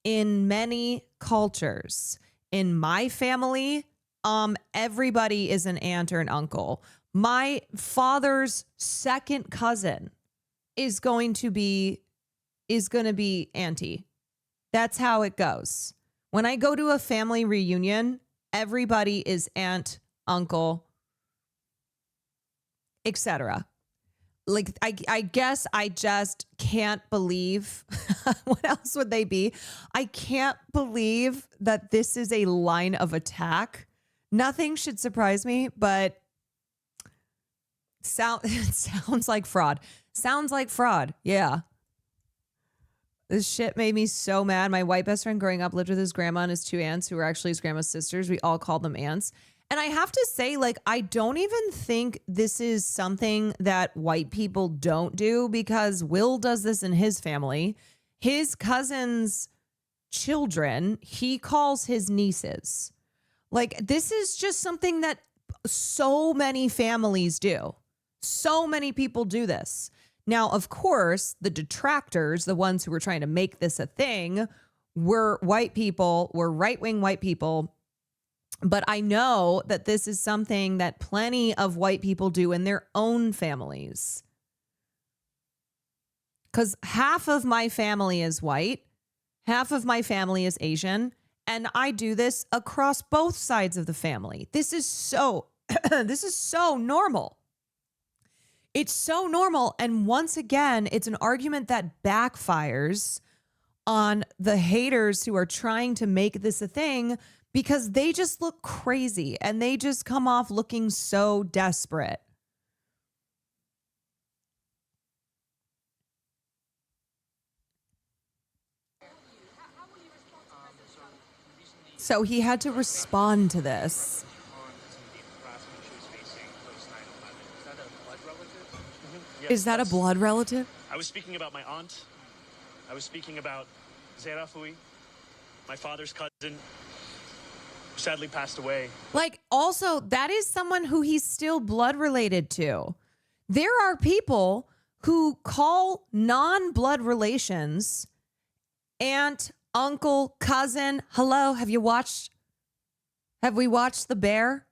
S2: in many cultures. In my family, everybody is an aunt or an uncle. My father's second cousin is going to be auntie. That's how it goes. When I go to a family reunion, everybody is aunt, uncle, etc. Like, I guess I just can't believe, what else would they be? I can't believe that this is a line of attack. Nothing should surprise me, but it sounds like fraud. Sounds like fraud. Yeah. This shit made me so mad. My white best friend growing up lived with his grandma and his two aunts who were actually his grandma's sisters. We all called them aunts. And I have to say, like, I don't even think this is something that white people don't do, because Will does this in his family. His cousin's children, he calls his nieces. Like, this is just something that so many families do. So many people do this. Now, of course, the detractors, the ones who were trying to make this a thing, were white people, were right-wing white people. But I know that this is something that plenty of white people do in their own families. Because half of my family is white, half of my family is Asian, and I do this across both sides of the family. This is so normal. It's so normal. And once again, it's an argument that backfires on the haters who are trying to make this a thing, because they just look crazy and they just come off looking so desperate. So he had to respond to this. Is that a blood relative?
S1: I was speaking about my aunt. I was speaking about Zehra Fuhi, my father's cousin, who sadly passed away.
S2: Like, also, that is someone who he's still blood related to. There are people who call non-blood relations aunt, uncle, cousin. Hello, have we watched The Bear?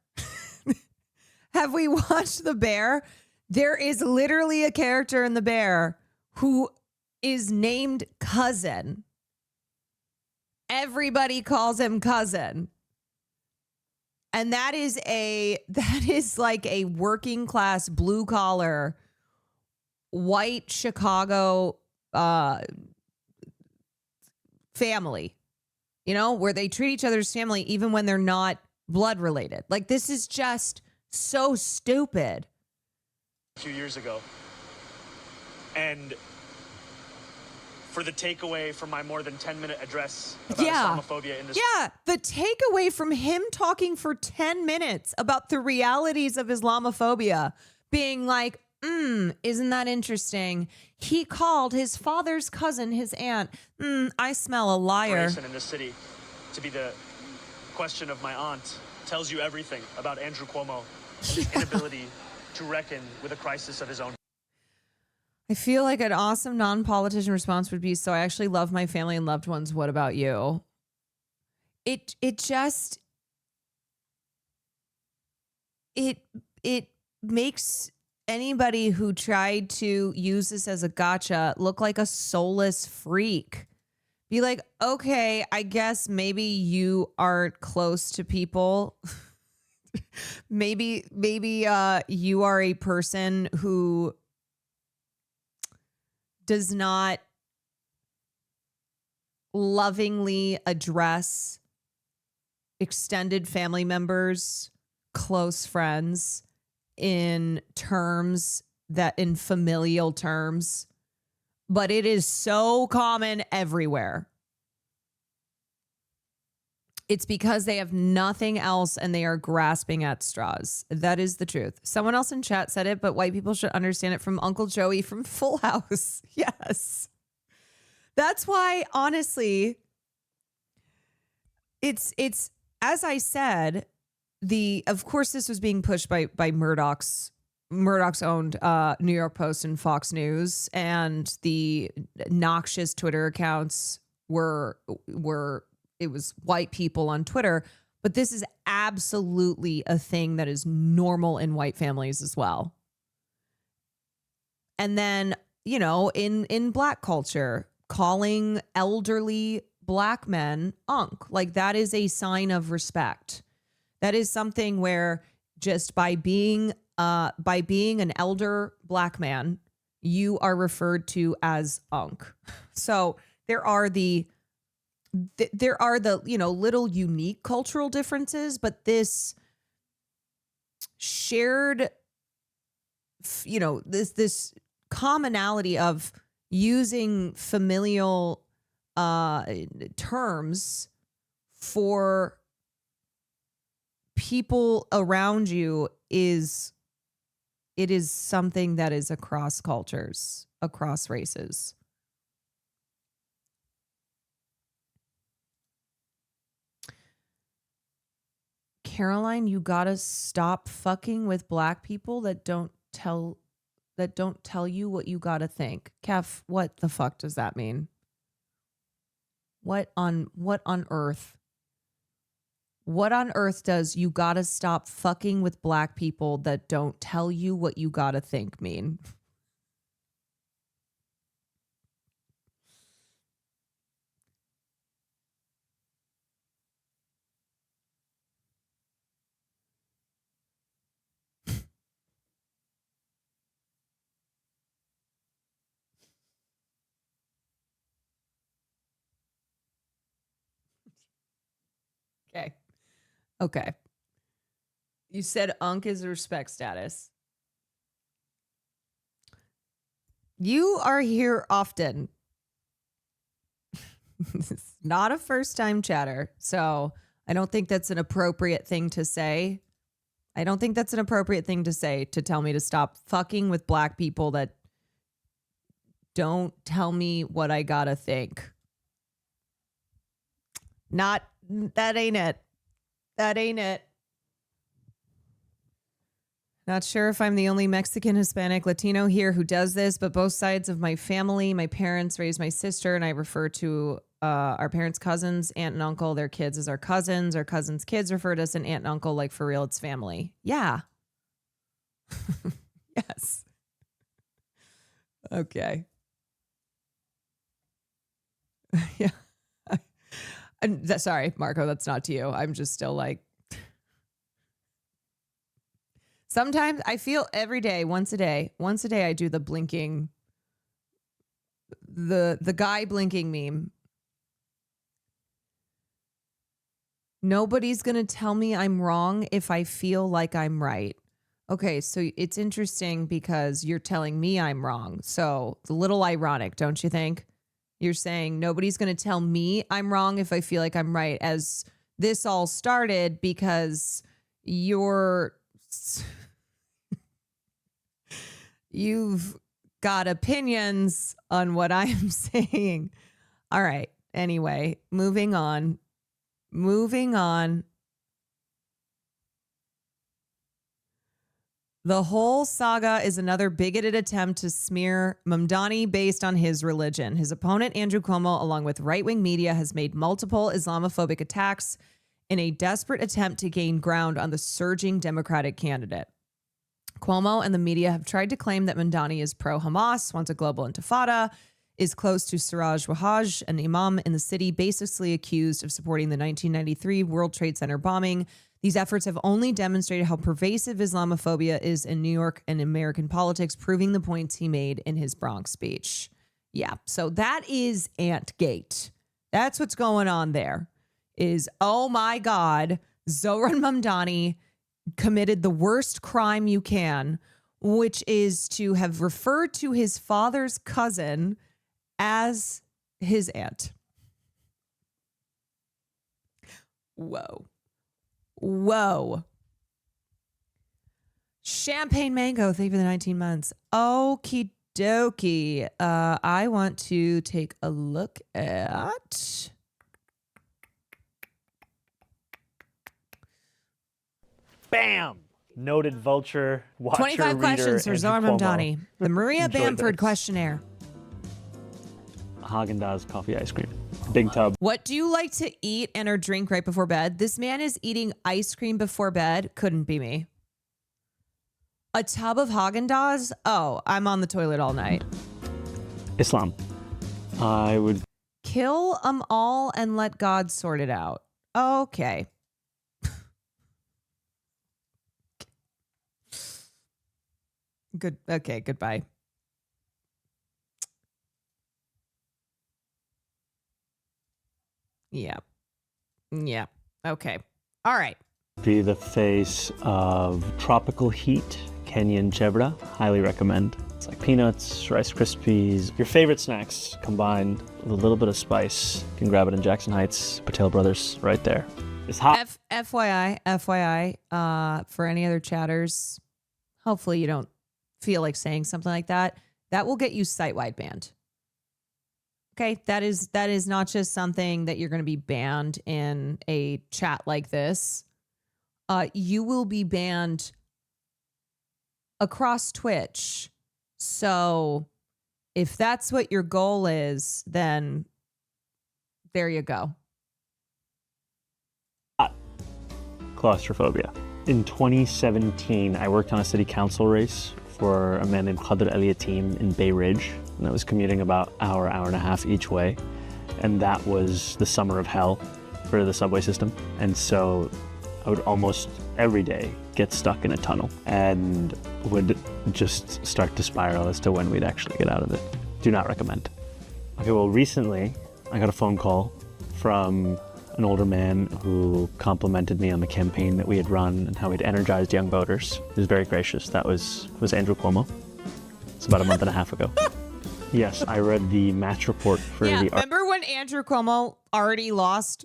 S2: Have we watched The Bear? There is literally a character in The Bear who is named Cousin. Everybody calls him Cousin. And that is like a working class, blue collar, white Chicago family, where they treat each other's family even when they're not blood related. Like, this is just so stupid.
S1: A few years ago. And for the takeaway from my more than 10-minute address about Islamophobia in this.
S2: Yeah, the takeaway from him talking for 10 minutes about the realities of Islamophobia being like, isn't that interesting? He called his father's cousin his aunt. I smell a liar.
S1: In this city to be the question of my aunt tells you everything about Andrew Cuomo, his inability to reckon with a crisis of his own.
S2: I feel like an awesome non-politician response would be, so I actually love my family and loved ones. What about you? It makes anybody who tried to use this as a gotcha look like a soulless freak. Be like, okay, I guess maybe you aren't close to people. maybe you are a person who does not lovingly address extended family members, close friends in familial terms, but it is so common everywhere. It's because they have nothing else and they are grasping at straws. That is the truth. Someone else in chat said it, but white people should understand it from Uncle Joey from Full House. Yes. That's why, honestly, it's as I said, of course this was being pushed by Murdoch's owned New York Post and Fox News, and the noxious Twitter accounts were it was white people on Twitter, but this is absolutely a thing that is normal in white families as well. And then, in black culture, calling elderly black men unk, like that is a sign of respect. That is something where just by being an elder black man, you are referred to as unk. So there are the little unique cultural differences, but this shared, this commonality of using familial terms for people around you is something that is across cultures, across races. Caroline, you gotta stop fucking with black people that don't tell you what you gotta think. Kef, what the fuck does that mean? What on earth? What on earth does you gotta stop fucking with black people that don't tell you what you gotta think mean? Okay. You said unk is a respect status. You are here often. It's not a first time chatter. So I don't think that's an appropriate thing to say. I don't think that's an appropriate thing to say, to tell me to stop fucking with black people that don't tell me what I gotta think. That ain't it. That ain't it. Not sure if I'm the only Mexican, Hispanic, Latino here who does this, but both sides of my family, my parents raised my sister, and I refer to our parents' cousins, aunt and uncle, their kids as our cousins. Our cousins' kids refer to us an aunt and uncle, like for real, it's family. Yeah. Yes. Okay. Yeah. Sorry, Marco, that's not to you. I'm just still like, sometimes I feel every day, once a day, I do the blinking, the guy blinking meme. Nobody's going to tell me I'm wrong if I feel like I'm right. Okay, so it's interesting because you're telling me I'm wrong. So it's a little ironic, don't you think? You're saying nobody's going to tell me I'm wrong if I feel like I'm right, as this all started because you've got opinions on what I'm saying. All right. Anyway, moving on. The whole saga is another bigoted attempt to smear Mamdani based on his religion. His opponent, Andrew Cuomo, along with right-wing media, has made multiple Islamophobic attacks in a desperate attempt to gain ground on the surging Democratic candidate. Cuomo and the media have tried to claim that Mamdani is pro-Hamas, wants a global intifada, is close to Siraj Wahhaj, an imam in the city, basically accused of supporting the 1993 World Trade Center bombing. These efforts have only demonstrated how pervasive Islamophobia is in New York and American politics, proving the points he made in his Bronx speech. Yeah, so that is Antgate. That's what's going on there. Is, oh my God, Zohran Mamdani committed the worst crime you can, which is to have referred to his father's cousin as his aunt. Whoa. Whoa. Champagne Mango, thank you for the 19 months. Okie dokie. I want to take a look at...
S1: Bam! Noted vulture, watcher,
S2: 25 questions for Zohran Mamdani. The Maria
S1: Enjoy
S2: Bamford
S1: this.
S2: questionnaire.
S1: Haagen-Dazs coffee ice cream. Big tub.
S2: What do you like to eat and or drink right before bed? This man is eating ice cream before bed. Couldn't be me. A tub of Haagen-Dazs? Oh, I'm on the toilet all night.
S1: Islam. I would...
S2: Kill them all and let God sort it out. Okay. Good. Okay, goodbye. Yeah. Yeah. Okay. All right.
S1: Be the face of Tropical Heat, Kenyan Chevra. Highly recommend. It's like peanuts, Rice Krispies, your favorite snacks combined with a little bit of spice. You can grab it in Jackson Heights, Patel Brothers, right there. It's hot.
S2: FYI, for any other chatters, hopefully you don't feel like saying something like that. That will get you site-wide banned. Okay, that is not just something that you're going to be banned in a chat like this. You will be banned across Twitch. So if that's what your goal is, then there you go.
S1: Claustrophobia. In 2017, I worked on a city council race for a man named Khadr Eliatim in Bay Ridge. And I was commuting about hour and a half each way. And that was the summer of hell for the subway system. And so I would almost every day get stuck in a tunnel and would just start to spiral as to when we'd actually get out of it. Do not recommend. Okay, well, recently I got a phone call from an older man who complimented me on the campaign that we had run and how we'd energized young voters. He was very gracious. That was Andrew Cuomo. It's about a month and a half ago. Yes, I read the match report for the...
S2: Remember when Andrew Cuomo already lost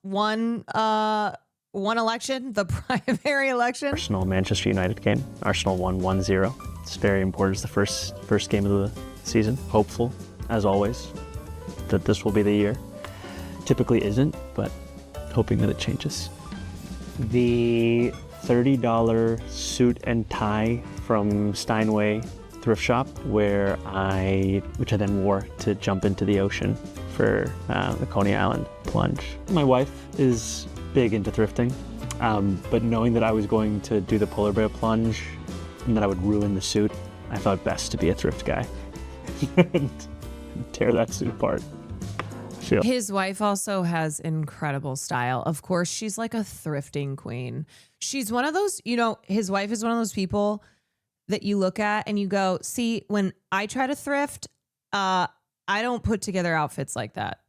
S2: one election, the primary election?
S1: Arsenal-Manchester United game. Arsenal won 1-0. It's very important. It's the first game of the season. Hopeful, as always, that this will be the year. Typically isn't, but hoping that it changes. The $30 suit and tie from Steinway thrift shop, which I then wore to jump into the ocean for the Coney Island plunge. My wife is big into thrifting, but knowing that I was going to do the polar bear plunge and that I would ruin the suit, I thought best to be a thrift guy and tear that suit apart.
S2: His wife also has incredible style. Of course, she's like a thrifting queen. She's one of those, his wife is one of those people that you look at and you go, see, when I try to thrift, I don't put together outfits like that.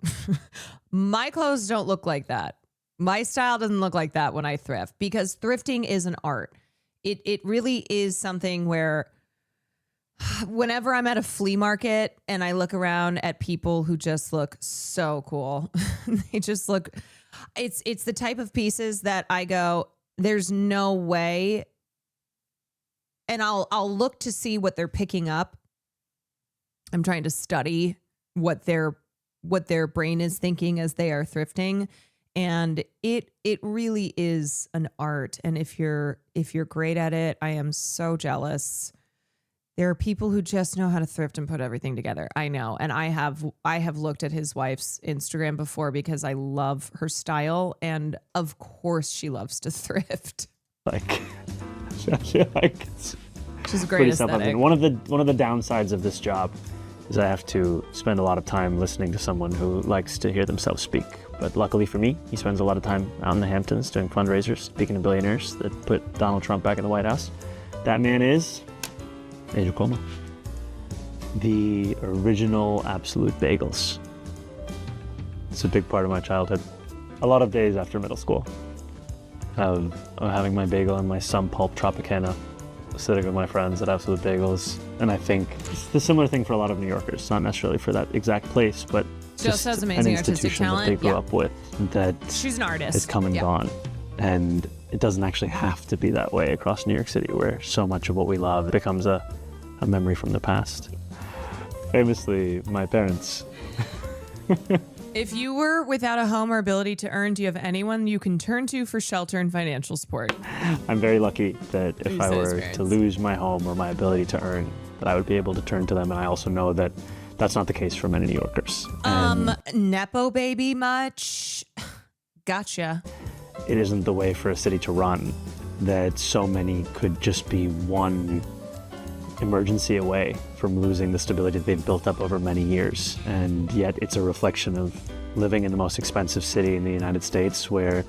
S2: My clothes don't look like that. My style doesn't look like that when I thrift, because thrifting is an art. It really is something where whenever I'm at a flea market and I look around at people who just look so cool, they just look, it's the type of pieces that I go, there's no way. And I'll look to see what they're picking up. I'm trying to study what their brain is thinking as they are thrifting. And it really is an art. And if you're great at it, I am so jealous. There are people who just know how to thrift and put everything together. I know. And I have looked at his wife's Instagram before because I love her style. And of course she loves to thrift.
S1: She's
S2: She's a great
S1: pretty
S2: aesthetic.
S1: self-evident. One of the downsides of this job is I have to spend a lot of time listening to someone who likes to hear themselves speak. But luckily for me, he spends a lot of time out in the Hamptons doing fundraisers, speaking to billionaires that put Donald Trump back in the White House. That man is Andrew Cuomo. The original Absolute Bagels. It's a big part of my childhood. A lot of days after middle school of having my bagel and my Sun Pulp Tropicana, sitting with my friends at Absolute Bagels. And I think it's the similar thing for a lot of New Yorkers, not necessarily for that exact place, but
S2: Just has amazing
S1: an
S2: artistic
S1: institution that
S2: talent.
S1: they grew up with that
S2: She's an artist.
S1: has come and
S2: Yeah.
S1: gone. And it doesn't actually have to be that way across New York City, where so much of what we love becomes a memory from the past. Famously, my parents.
S2: If you were without a home or ability to earn, do you have anyone you can turn to for shelter and financial support?
S1: I'm very lucky that if
S2: Use
S1: I
S2: those
S1: were
S2: parents.
S1: to lose my home or my ability to earn, that I would be able to turn to them. And I also know that that's not the case for many New Yorkers.
S2: Nepo baby much? Gotcha.
S1: It isn't the way for a city to run that so many could just be one emergency away from losing the stability that they've built up over many years. And yet it's a reflection of living in the most expensive city in the United States, where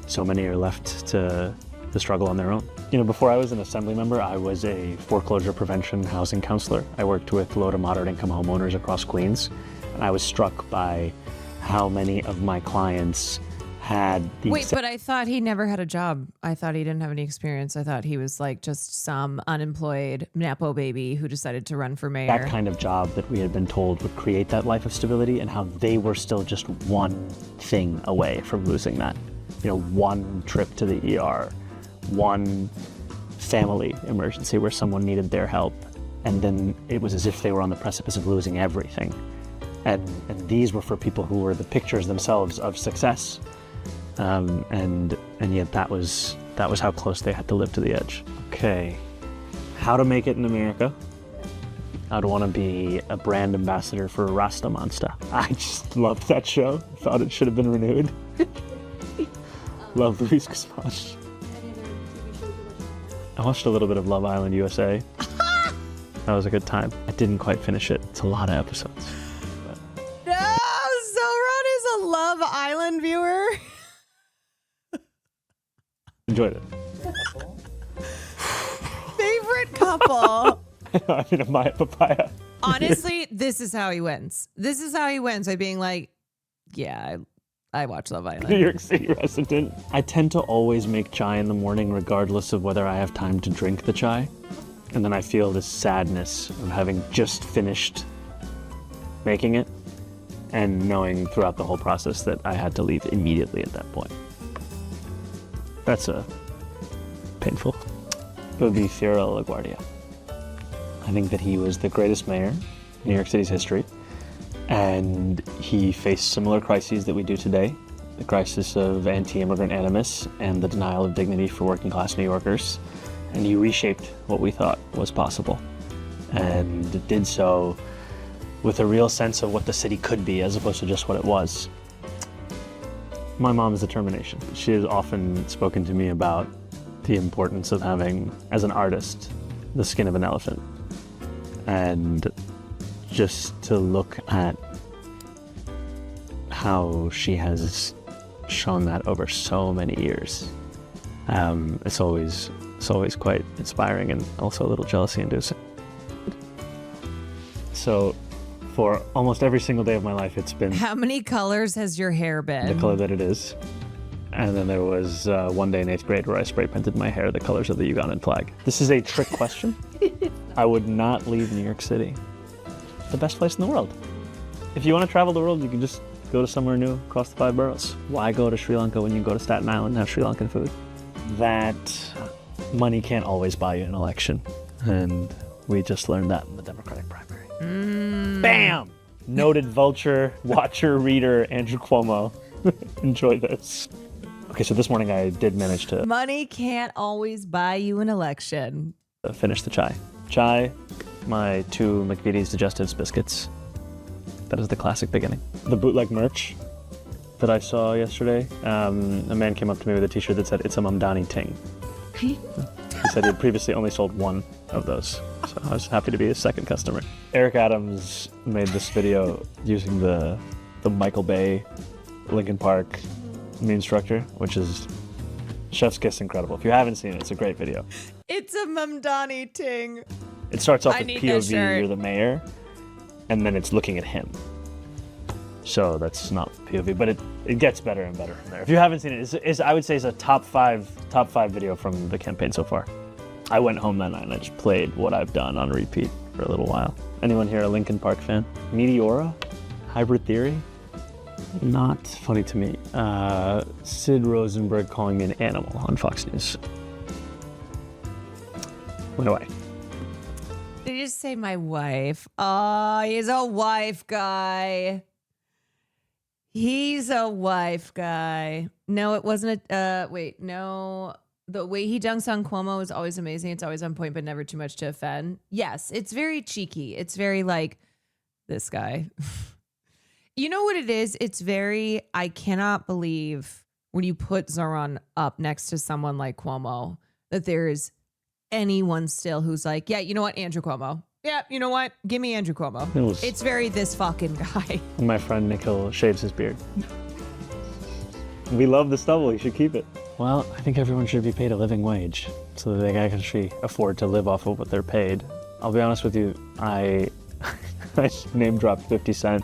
S1: so many are left to struggle on their own. You know, before I was an assembly member, I was a foreclosure prevention housing counselor. I worked with low to moderate income homeowners across Queens, and I was struck by how many of my clients had the
S2: Wait, but I thought he never had a job. I thought he didn't have any experience. I thought he was like just some unemployed Nepo baby who decided to run for mayor.
S1: that kind of job that we had been told would create that life of stability, and how they were still just one thing away from losing that. You know, one trip to the ER, one family emergency where someone needed their help, and then it was as if they were on the precipice of losing everything. And these were for people who were the pictures themselves of success. And yet that was how close they had to live to the edge. Okay, how to make it in America. I'd want to be a brand ambassador for Rasta Monster. I just loved that show. Thought it should have been renewed. Love Luis Guzman. I watched a little bit of Love Island USA. That was a good time. I didn't quite finish it. It's a lot of episodes.
S2: No, Zoran is a Love Island viewer.
S1: Enjoyed it.
S2: Favorite couple.
S1: I mean, a Maya Papaya.
S2: Honestly, this is how he wins. This is how he wins by being like, yeah, I watch Love Island.
S1: New York City resident. I tend to always make chai in the morning regardless of whether I have time to drink the chai. And then I feel this sadness of having just finished making it and knowing throughout the whole process that I had to leave immediately at that point. That's painful. It would be Fiorello LaGuardia. I think that he was the greatest mayor in New York City's history, and he faced similar crises that we do today, the crisis of anti-immigrant animus and the denial of dignity for working class New Yorkers, and he reshaped what we thought was possible, and did so with a real sense of what the city could be as opposed to just what it was. My mom's determination. She has often spoken to me about the importance of having, as an artist, the skin of an elephant. And just to look at how she has shown that over so many years, it's always quite inspiring and also a little jealousy-inducing. So for almost every single day of my life, it's been
S2: How many colors has your hair been?
S1: the color that it is. And then there was one day in 8th grade where I spray painted my hair the colors of the Ugandan flag. This is a trick question. I would not leave New York City. The best place in the world. If you want to travel the world, you can just go to somewhere new across the 5 boroughs. Why go to Sri Lanka when you can go to Staten Island and have Sri Lankan food? That money can't always buy you an election. And we just learned that in the Democratic primary. Bam! Noted vulture, watcher, reader, Andrew Cuomo. Enjoy this. Okay, so this morning I did manage to
S2: Money can't always buy you an election.
S1: finish the chai. Chai, my 2 McVitie's Digestives biscuits. That is the classic beginning. The bootleg merch that I saw yesterday, a man came up to me with a t-shirt that said, "It's a Mamdani ting." He said he had previously only sold 1 of those, so I was happy to be his second customer. Eric Adams made this video using the Michael Bay Linkin Park meme structure, which is chef's kiss incredible. If you haven't seen it, it's a great video.
S2: It's a Mamdani ting.
S1: It starts off
S2: I
S1: with
S2: need that
S1: POV,
S2: shirt.
S1: you're the mayor, and then it's looking at him. So that's not POV, but it gets better and better from there. If you haven't seen it, I would say it's a top five video from the campaign so far. I went home that night and I just played what I've done on repeat for a little while. Anyone here a Linkin Park fan? Meteora? Hybrid Theory? Not funny to me. Sid Rosenberg calling me an animal on Fox News. Went away.
S2: Did you just say my wife? Oh, he's a wife guy. He's a wife guy. No, it wasn't wait, no. The way he dunks on Cuomo is always amazing. It's always on point, but never too much to offend. Yes, it's very cheeky. It's very like, this guy. You know what it is? It's very, I cannot believe when you put Zoran up next to someone like Cuomo, that there is anyone still who's like, yeah, you know what, Andrew Cuomo. Yeah, you know what? Give me Andrew Cuomo. It's very this fucking guy.
S1: My friend Nikhil shaves his beard. We love the stubble. You should keep it. Well, I think everyone should be paid a living wage so that they can actually afford to live off of what they're paid. I'll be honest with you, I name dropped 50 Cent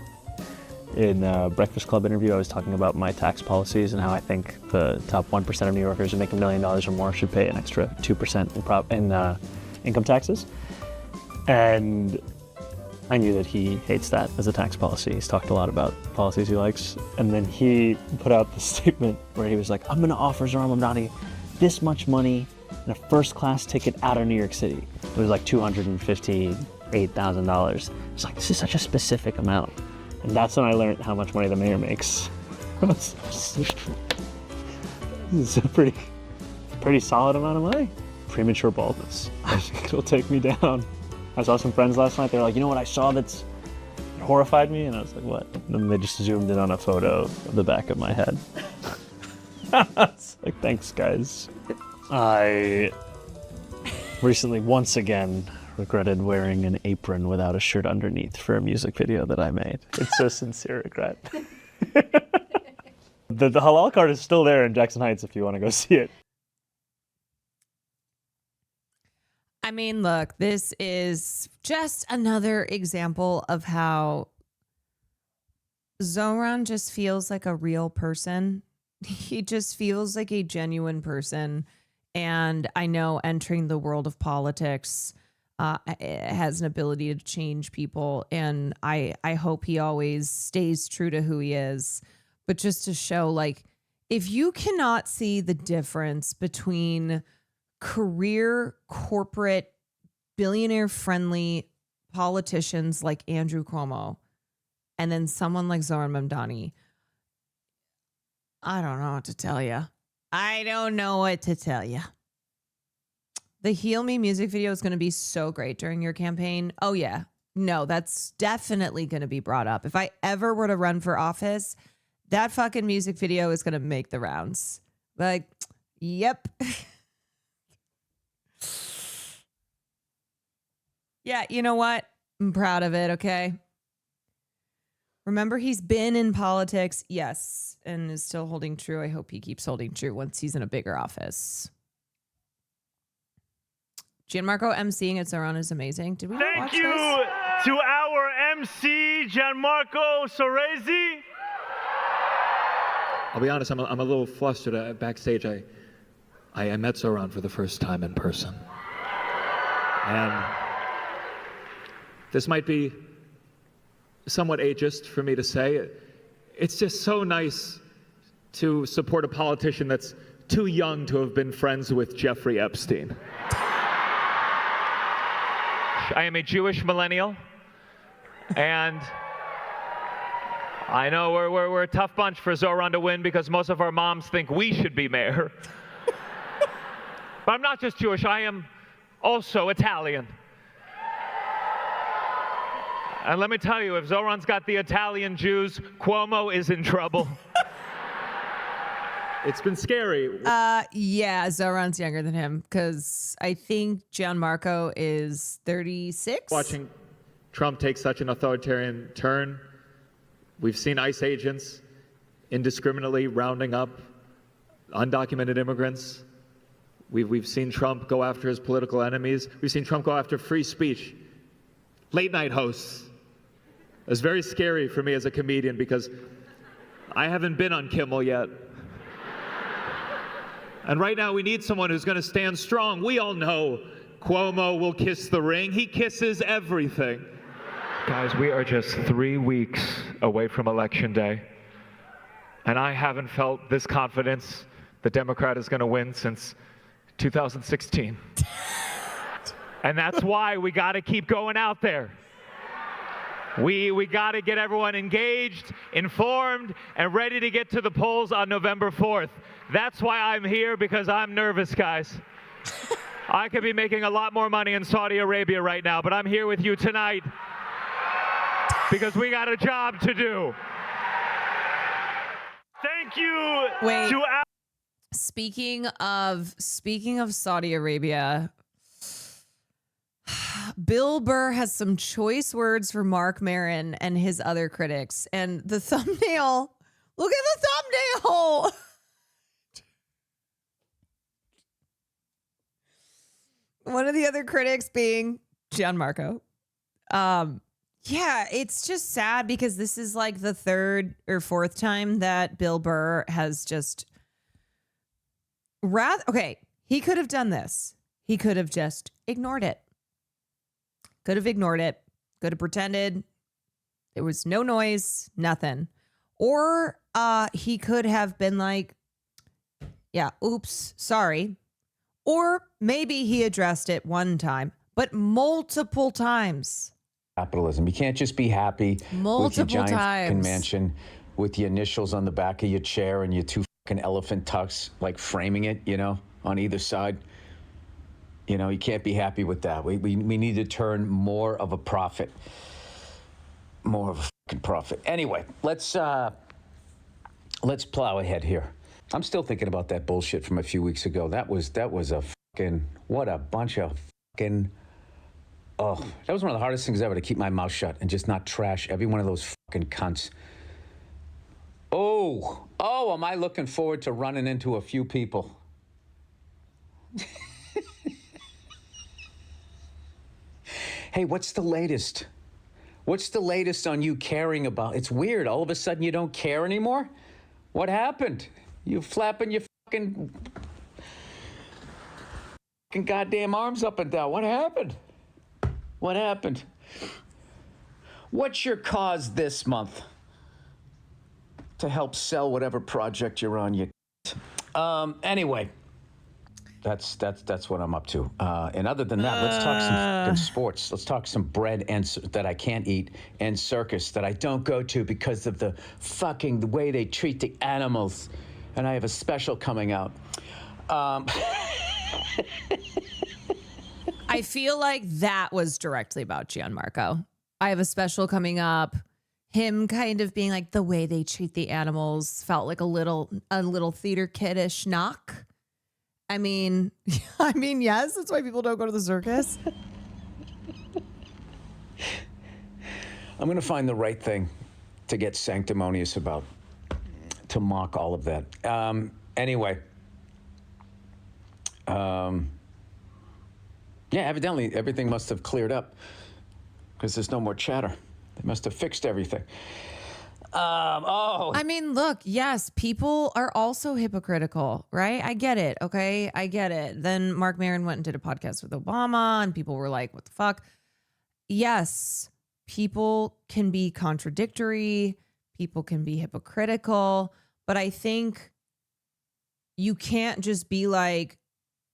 S1: in a Breakfast Club interview. I was talking about my tax policies and how I think the top 1% of New Yorkers who make $1 million or more should pay an extra 2% in income taxes. And I knew that he hates that as a tax policy. He's talked a lot about policies he likes. And then he put out this statement where he was like, I'm going to offer Zoran Mamdani this much money and a first-class ticket out of New York City. It was like $258,000. It's like, this is such a specific amount. And that's when I learned how much money the mayor makes. This is a pretty solid amount of money. Premature baldness. I think it'll take me down. I saw some friends last night. They were like, you know what I saw that horrified me? And I was like, what? And then they just zoomed in on a photo of the back of my head. It's like, thanks, guys. I recently, once again, regretted wearing an apron without a shirt underneath for a music video that I made. It's a sincere regret. The halal card is still there in Jackson Heights if you want to go see it.
S2: I mean, look, this is just another example of how Zoran just feels like a real person. He just feels like a genuine person. And I know entering the world of politics has an ability to change people. And I hope he always stays true to who he is. But just to show, like, if you cannot see the difference between career, corporate, billionaire-friendly politicians like Andrew Cuomo and then someone like Zoran Mamdani, I don't know what to tell you. I don't know what to tell you. The Heal Me music video is going to be so great during your campaign. Oh, yeah. No, that's definitely going to be brought up. If I ever were to run for office, that fucking music video is going to make the rounds. Like, yep. Yeah, you know what? I'm proud of it, okay? Remember, he's been in politics, yes, and is still holding true. I hope he keeps holding true once he's in a bigger office. Gianmarco emceeing at Zoran is amazing. Did we watch this?
S7: Thank you to our MC, Gianmarco Soresi.
S22: I'll be honest, I'm a little flustered. Backstage, I met Zoran for the first time in person. And this might be somewhat ageist for me to say. It's just so nice to support a politician that's too young to have been friends with Jeffrey Epstein. I am a Jewish millennial, and I know we're a tough bunch for Zoran to win because most of our moms think we should be mayor. But I'm not just Jewish, I am also Italian. And let me tell you, if Zoran's got the Italian Jews, Cuomo is in trouble. It's been scary.
S2: Yeah, Zoran's younger than him because I think Gianmarco is 36.
S22: Watching Trump take such an authoritarian turn, we've seen ICE agents indiscriminately rounding up undocumented immigrants. We've seen Trump go after his political enemies. We've seen Trump go after free speech, late night hosts. It's very scary for me as a comedian because I haven't been on Kimmel yet. And right now we need someone who's going to stand strong. We all know Cuomo will kiss the ring. He kisses everything. Guys, we are just 3 weeks away from Election Day. And I haven't felt this confidence the Democrat is going to win since 2016. And that's why we got to keep going out there. We got to get everyone engaged, informed, and ready to get to the polls on November 4th. That's why I'm here, because I'm nervous, guys. I could be making a lot more money in Saudi Arabia right now, but I'm here with you tonight because we got a job to do.
S7: Thank you.
S2: Wait.
S7: To
S2: Speaking of Saudi Arabia, Bill Burr has some choice words for Mark Maron and his other critics. And the thumbnail, look at the thumbnail. One of the other critics being Gianmarco. Yeah, it's just sad because this is like the third or fourth time that Bill Burr has just okay, he could have done this. He could have just ignored it. Could have ignored it. Could have pretended there was no noise, nothing. Or he could have been like, yeah, oops, sorry. Or maybe he addressed it one time, but multiple times.
S5: Capitalism. You can't just be happy with your giant mansion with your initials on the back of your chair and your two fucking elephant tucks, like framing it, you know, on either side. You know, you can't be happy with that. We need to turn more of a profit. More of a fucking profit. Anyway, let's plow ahead here. I'm still thinking about that bullshit from a few weeks ago. That was a fucking, what a bunch of fucking, oh, that was one of the hardest things ever, to keep my mouth shut and just not trash every one of those fucking cunts. Oh, am I looking forward to running into a few people. Hey, what's the latest? What's the latest on you caring about? It's weird. All of a sudden you don't care anymore? What happened? You flapping your fucking goddamn arms up and down. What happened? What happened? What's your cause this month to help sell whatever project you're on? You. Anyway. That's what I'm up to. And other than that, let's talk some sports. Let's talk some bread that I can't eat and circus that I don't go to because of the way they treat the animals. And I have a special coming out.
S2: I feel like that was directly about Gianmarco. I have a special coming up. Him kind of being like, the way they treat the animals felt like a little theater kiddish knock. I mean, yes, that's why people don't go to the circus.
S5: I'm going to find the right thing to get sanctimonious about, to mock all of that. Anyway. Yeah, evidently everything must have cleared up because there's no more chatter. They must have fixed everything.
S2: I mean, look, yes, people are also hypocritical, right? I get it. Okay. I get it. Then Mark Maron went and did a podcast with Obama and people were like, what the fuck? Yes, people can be contradictory. People can be hypocritical, but I think you can't just be like,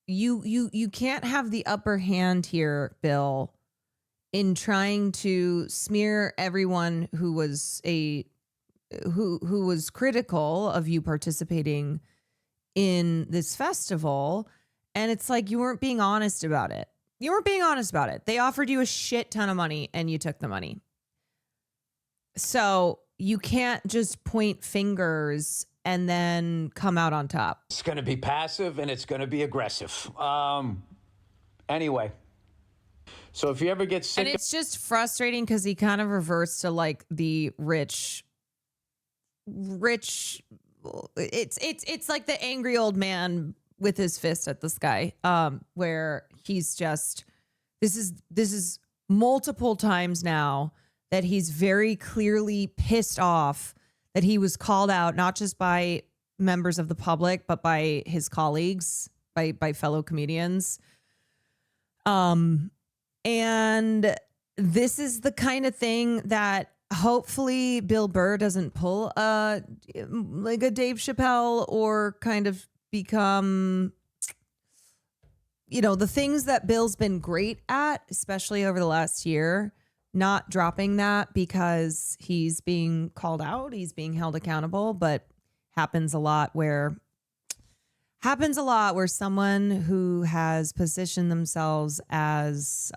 S2: you can't have the upper hand here, Bill, in trying to smear everyone who was a who was critical of you participating in this festival. And it's like, you weren't being honest about it. You weren't being honest about it. They offered you a shit ton of money and you took the money. So you can't just point fingers and then come out on top.
S5: It's going to be passive and it's going to be aggressive. Anyway, so if you ever get sick,
S2: And it's just frustrating because he kind of reverts to like the rich. It's like the angry old man with his fist at the sky, where he's just, this is multiple times now that he's very clearly pissed off that he was called out, not just by members of the public, but by his colleagues, by fellow comedians. And this is the kind of thing that hopefully Bill Burr doesn't pull like a Dave Chappelle, or kind of become, the things that Bill's been great at, especially over the last year, not dropping that because he's being called out, he's being held accountable, but happens a lot where someone who has positioned themselves as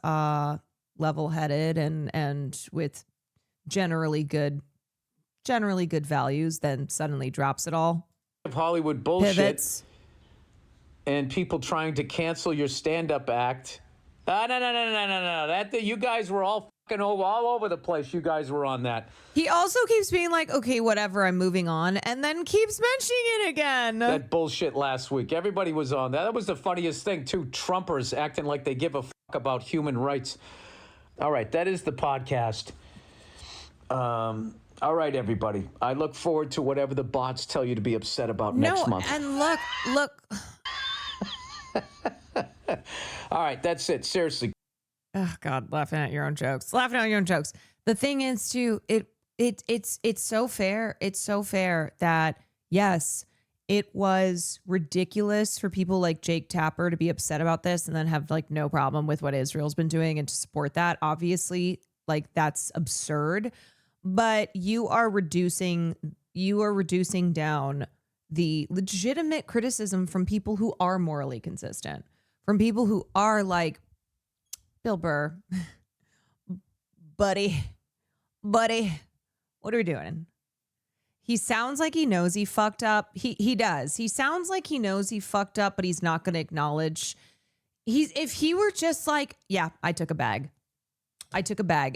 S2: level-headed and with generally good values, then suddenly drops it all.
S5: of Hollywood bullshit
S2: Pivots.
S5: And people trying to cancel your stand-up act. No. That you guys were all fucking all over the place. You guys were on that.
S2: He also keeps being like, okay, whatever, I'm moving on, and then keeps mentioning it again.
S5: That bullshit last week. Everybody was on that. That was the funniest thing, too. Trumpers acting like they give a fuck about human rights. All right, that is the podcast. All right, everybody. I look forward to whatever the bots tell you to be upset about next month.
S2: And look.
S5: All right, that's it. Seriously.
S2: Oh God, laughing at your own jokes. The thing is, too, it's so fair. It's so fair that, yes, it was ridiculous for people like Jake Tapper to be upset about this and then have like no problem with what Israel's been doing and to support that. Obviously, like that's absurd. But you are reducing down the legitimate criticism from people who are morally consistent, from people who are like, Bill Burr, buddy, what are we doing? He sounds like he knows he fucked up. He does. He sounds like he knows he fucked up, but he's not going to acknowledge. If he were just like, yeah, I took a bag,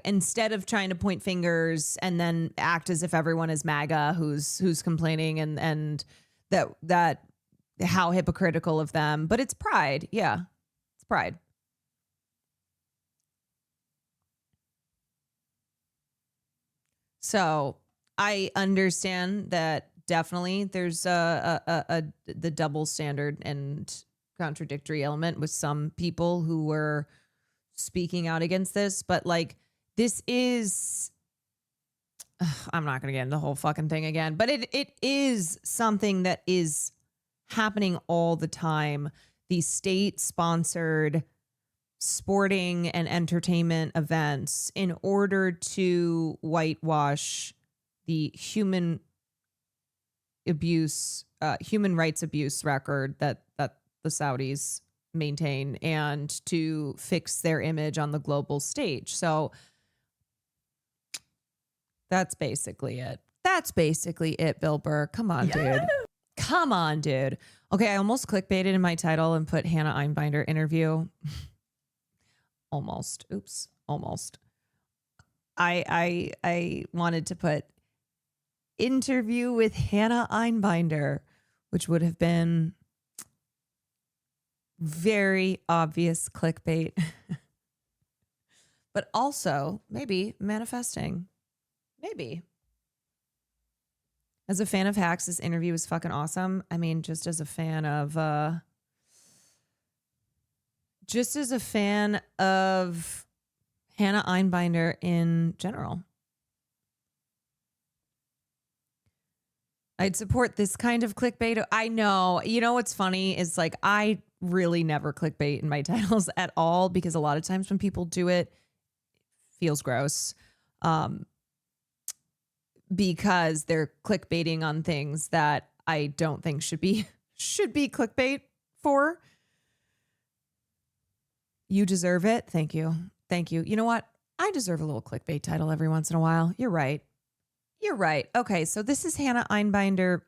S2: instead of trying to point fingers and then act as if everyone is MAGA who's complaining and that how hypocritical of them. But it's pride. Yeah, it's pride. So I understand that definitely there's the double standard and contradictory element with some people who were speaking out against this, but like this is, I'm not going to get into the whole fucking thing again, but it is something that is happening all the time. The state-sponsored sporting and entertainment events in order to whitewash the human rights abuse record that the Saudis maintain and to fix their image on the global stage. So that's basically it. Bill Burr. Come on, dude. Come on, dude. Okay, I almost clickbaited in my title and put Hannah Einbinder interview. Almost. Oops. Almost. I wanted to put interview with Hannah Einbinder, which would have been very obvious clickbait. But also maybe manifesting. Maybe. As a fan of Hacks, this interview was fucking awesome. I mean, just as a fan of Hannah Einbinder in general. I'd support this kind of clickbait. I know. You know what's funny is like I really never clickbait in my titles at all because a lot of times when people do it, feels gross. because they're clickbaiting on things that I don't think should be clickbait for. You deserve it. Thank you. Thank you. You know what? I deserve a little clickbait title every once in a while. You're right. You're right. Okay, so this is Hannah Einbinder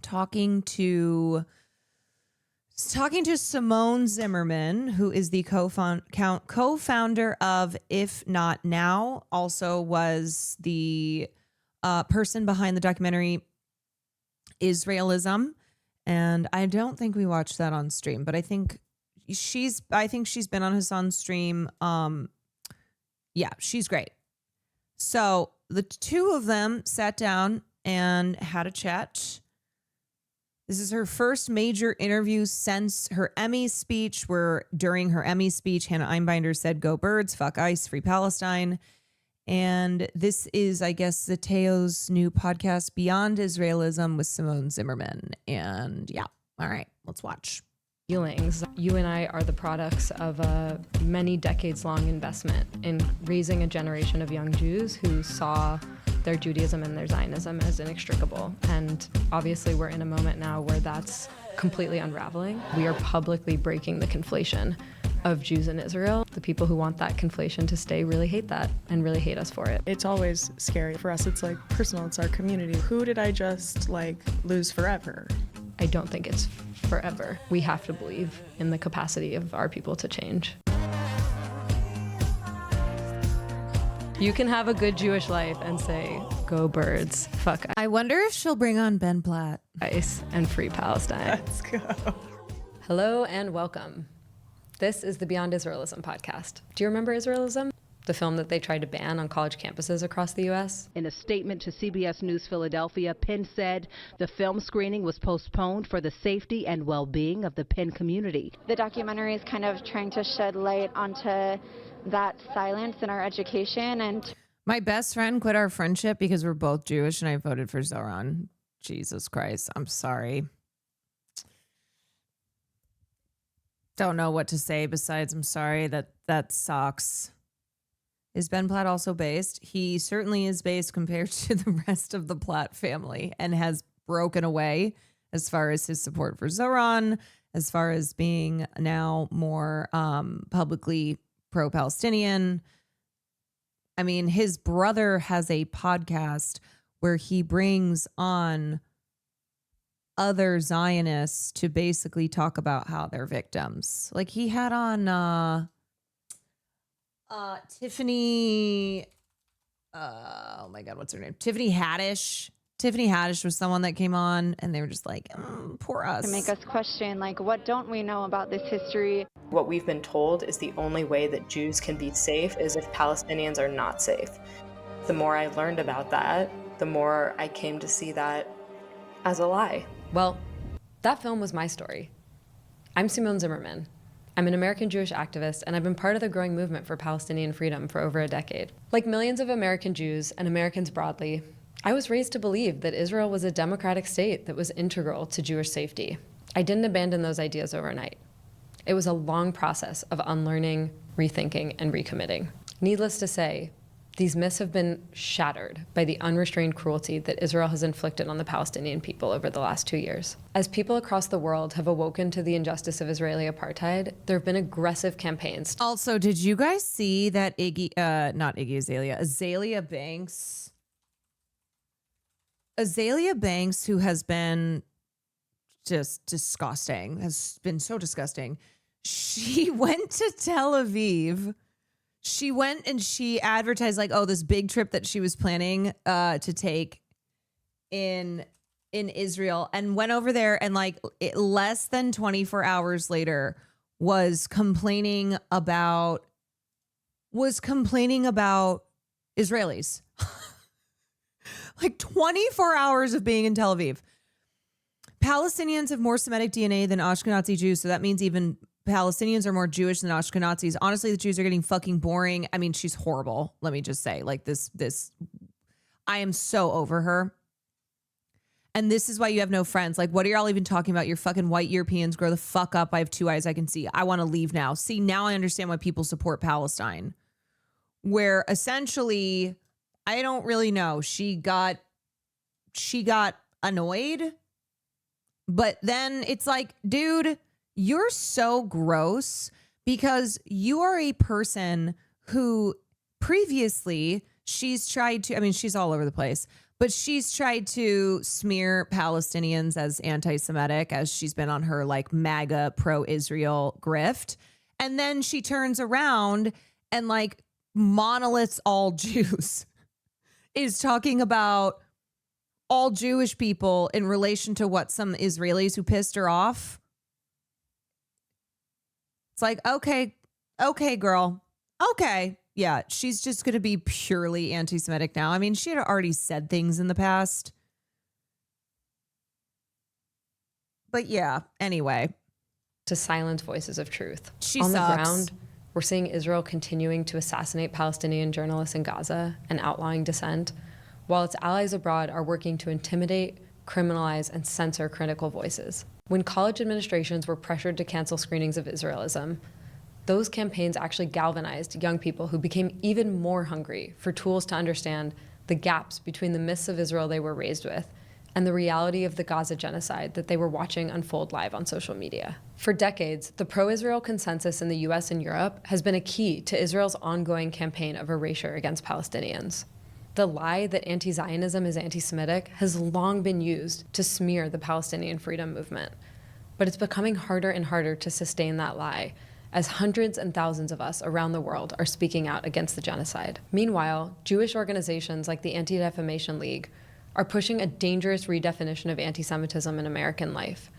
S2: talking to Simone Zimmerman, who is the co-founder of If Not Now, also was the person behind the documentary Israelism. And I don't think we watched that on stream, but I think she's been on Hassan's stream. Yeah, she's great. So the two of them sat down and had a chat. This is her first major interview since her Emmy speech, where during her Emmy speech, Hannah Einbinder said, "Go Birds, fuck ICE, free Palestine." And this is, I guess, Zeteo's new podcast, Beyond Israelism with Simone Zimmerman. And yeah, all right, let's watch.
S8: Feelings. You and I are the products of a many decades-long investment in raising a generation of young Jews who saw their Judaism and their Zionism as inextricable. And obviously we're in a moment now where that's completely unraveling. We are publicly breaking the conflation of Jews in Israel. The people who want that conflation to stay really hate that and really hate us for it.
S9: It's always scary. For us, it's like personal, it's our community. Who did I just lose forever?
S8: I don't think it's forever. We have to believe in the capacity of our people to change. You can have a good Jewish life and say, "Go Birds, fuck
S2: I wonder if she'll bring on Ben Platt.
S8: ICE, and free Palestine."
S9: Let's go.
S8: Hello and welcome. This is the Beyond Israelism podcast. Do you remember Israelism? The film that they tried to ban on college campuses across the U.S.?
S23: In a statement to CBS News Philadelphia, Penn said the film screening was postponed for the safety and well-being of the Penn community.
S24: The documentary is kind of trying to shed light onto that silence in our education. And
S2: my best friend quit our friendship because we're both Jewish and I voted for Zoran. Jesus Christ. I'm sorry. Don't know what to say besides I'm sorry. That sucks. Is Ben Platt also based? He certainly is based compared to the rest of the Platt family and has broken away as far as his support for Zoran, as far as being now more publicly pro-Palestinian. I mean, his brother has a podcast where he brings on other Zionists to basically talk about how they're victims. Like he had on Tiffany, oh my God, what's her name? Tiffany Haddish. Tiffany Haddish was someone that came on and they were just like, poor us.
S24: to make us question, what don't we know about this history?
S25: What we've been told is the only way that Jews can be safe is if Palestinians are not safe. The more I learned about that, the more I came to see that as a lie.
S8: Well, that film was my story. I'm Simone Zimmerman. I'm an American Jewish activist, and I've been part of the growing movement for Palestinian freedom for over a decade. Like millions of American Jews and Americans broadly, I was raised to believe that Israel was a democratic state that was integral to Jewish safety. I didn't abandon those ideas overnight. It was a long process of unlearning, rethinking, and recommitting. Needless to say, these myths have been shattered by the unrestrained cruelty that Israel has inflicted on the Palestinian people over the last 2 years. As people across the world have awoken to the injustice of Israeli apartheid, there have been aggressive campaigns.
S2: Also, did you guys see that Azalea Banks? Azalea Banks, who has been just disgusting, has been so disgusting. She went to Tel Aviv. She went and she advertised this big trip that she was planning to take in Israel, and went over there and less than 24 hours later was complaining about Israelis. 24 hours of being in Tel Aviv. Palestinians have more Semitic DNA than Ashkenazi Jews, so that means even Palestinians are more Jewish than Ashkenazis. Honestly, the Jews are getting fucking boring. I mean, she's horrible. Let me just say, I am so over her. And this is why you have no friends. What are y'all even talking about? You're fucking white Europeans. Grow the fuck up. I have 2 eyes I can see. I want to leave now. See, now I understand why people support Palestine. Where essentially, I don't really know. She got annoyed, but then it's like, dude, you're so gross because you are a person who previously she's tried to, I mean, she's all over the place, but she's tried to smear Palestinians as anti-Semitic as she's been on her like MAGA pro-Israel grift. And then she turns around and like monoliths all Jews is talking about all Jewish people in relation to what some Israelis who pissed her off. It's like, okay, girl. Okay. Yeah, she's just going to be purely anti-Semitic now. I mean, she had already said things in the past. But yeah, anyway.
S8: To silence voices of truth.
S2: She
S8: On
S2: sucks.
S8: the ground, we're seeing Israel continuing to assassinate Palestinian journalists in Gaza and outlawing dissent, while its allies abroad are working to intimidate, criminalize, and censor critical voices. When college administrations were pressured to cancel screenings of Israelism, those campaigns actually galvanized young people who became even more hungry for tools to understand the gaps between the myths of Israel they were raised with and the reality of the Gaza genocide that they were watching unfold live on social media. For decades, the pro-Israel consensus in the US and Europe has been a key to Israel's ongoing campaign of erasure against Palestinians. The lie that anti-Zionism is anti-Semitic has long been used to smear the Palestinian freedom movement. But it's becoming harder and harder to sustain that lie as hundreds and thousands of us around the world are speaking out against the genocide. Meanwhile, Jewish organizations like the Anti-Defamation League are pushing a dangerous redefinition of anti-Semitism in American life,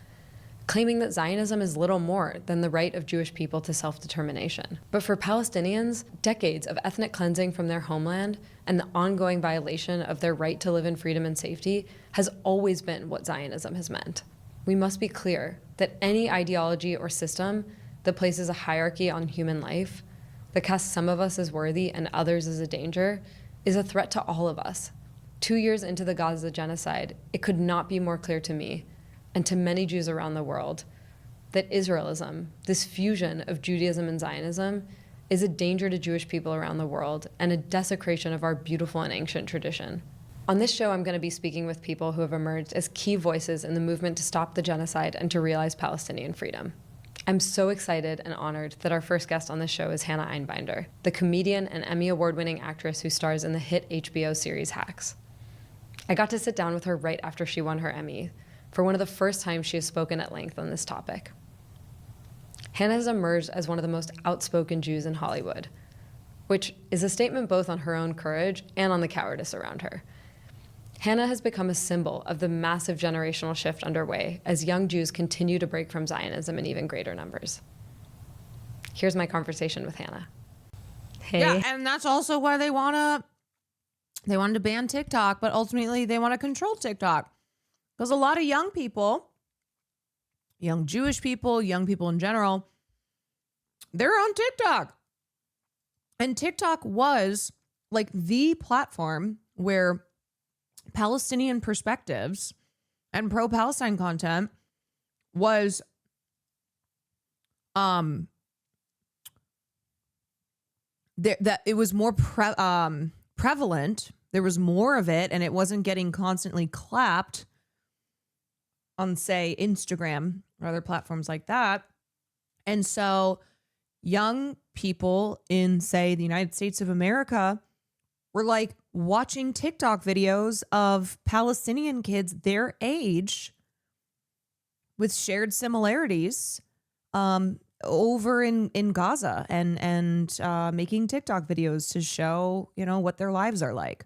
S8: claiming that Zionism is little more than the right of Jewish people to self-determination. But for Palestinians, decades of ethnic cleansing from their homeland and the ongoing violation of their right to live in freedom and safety has always been what Zionism has meant. We must be clear that any ideology or system that places a hierarchy on human life, that casts some of us as worthy and others as a danger, is a threat to all of us. 2 years into the Gaza genocide, it could not be more clear to me, and to many Jews around the world, that Israelism, this fusion of Judaism and Zionism, is a danger to Jewish people around the world and a desecration of our beautiful and ancient tradition. On this show, I'm going to be speaking with people who have emerged as key voices in the movement to stop the genocide and to realize Palestinian freedom. I'm so excited and honored that our first guest on this show is Hannah Einbinder, the comedian and Emmy Award-winning actress who stars in the hit HBO series Hacks. I got to sit down with her right after she won her Emmy, for one of the first times she has spoken at length on this topic. Hannah has emerged as one of the most outspoken Jews in Hollywood, which is a statement both on her own courage and on the cowardice around her. Hannah has become a symbol of the massive generational shift underway as young Jews continue to break from Zionism in even greater numbers. Here's my conversation with Hannah. Hey.
S2: Yeah, and that's also why they wanted to ban TikTok, but ultimately they want to control TikTok. Because a lot of young people, young Jewish people, young people in general, they're on TikTok. And TikTok was like the platform where Palestinian perspectives and pro-Palestine content was that it was more prevalent. There was more of it, and it wasn't getting constantly clapped on, say, Instagram or other platforms like that. And so young people in, say, the United States of America were like watching TikTok videos of Palestinian kids their age with shared similarities over in Gaza and making TikTok videos to show, you know, what their lives are like.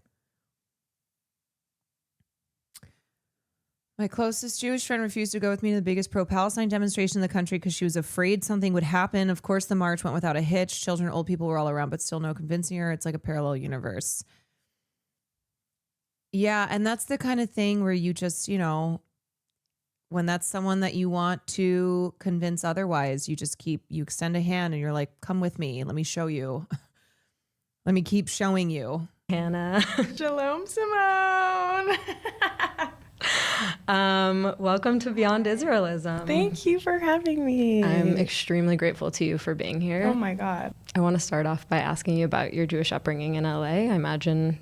S2: My closest Jewish friend refused to go with me to the biggest pro-Palestine demonstration in the country because she was afraid something would happen. Of course, the march went without a hitch. Children and old people were all around, but still no convincing her. It's like a parallel universe. Yeah, and that's the kind of thing where you just, you know, when that's someone that you want to convince otherwise, you extend a hand and you're like, come with me. Let me show you. Let me keep showing you.
S8: Hannah.
S9: Shalom, Simone.
S8: Welcome to Beyond Israelism.
S9: Thank you for having me.
S8: I'm extremely grateful to you for being here.
S9: Oh my God.
S8: I want to start off by asking you about your Jewish upbringing in LA. I imagine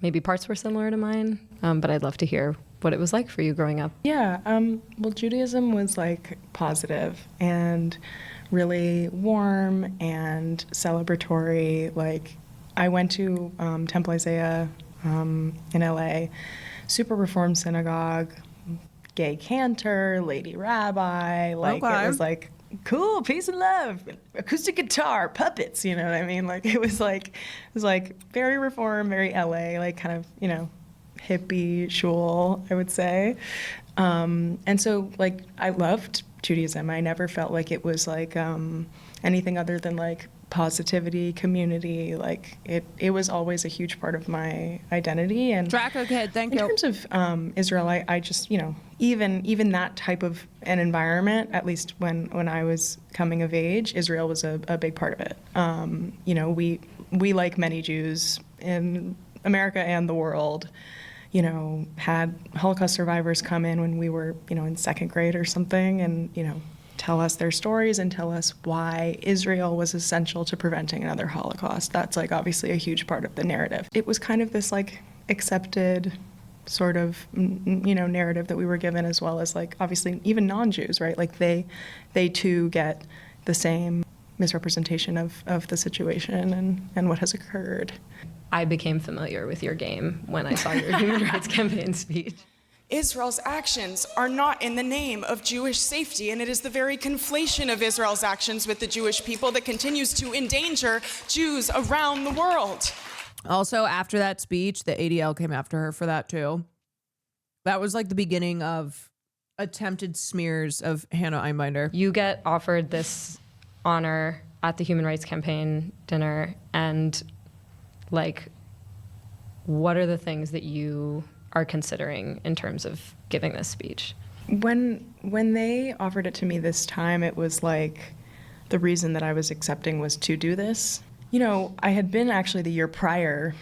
S8: Maybe parts were similar to mine, but I'd love to hear what it was like for you growing up.
S9: Yeah, well, Judaism was like positive and really warm and celebratory. Like, I went to Temple Isaiah in LA, super reformed synagogue, gay cantor, lady rabbi. Like,
S2: Okay.
S9: it was like, cool, peace and love, acoustic guitar, puppets, you know what I mean? Like, it was like very reformed, very LA, like kind of, you know, hippie shul, I would say. And so, like, I loved Judaism. I never felt like it was like anything other than like positivity, community. Like, it was always a huge part of my identity. And
S2: Draco kid, thank you.
S9: in terms of Israel, I just, you know, even that type of an environment, at least when I was coming of age, Israel was a big part of it. You know, we like many Jews in America and the world, you know, had Holocaust survivors come in when we were, you know, in second grade or something, and, you know, tell us their stories and tell us why Israel was essential to preventing another Holocaust. That's like obviously a huge part of the narrative. It was kind of this like accepted sort of, you know, narrative that we were given, as well as like obviously even non-Jews, right? Like they too get the same misrepresentation of the situation and what has occurred.
S8: I became familiar with your game when I saw your Human Rights Campaign speech.
S3: Israel's actions are not in the name of Jewish safety, and it is the very conflation of Israel's actions with the Jewish people that continues to endanger Jews around the world.
S2: Also, after that speech, the ADL came after her for that too. That was like the beginning of attempted smears of Hannah Einbinder.
S8: You get offered this honor at the Human Rights Campaign dinner, and like, what are the things that you are considering in terms of giving this speech?
S9: When they offered it to me this time, it was like the reason that I was accepting was to do this. You know, I had been actually the year prior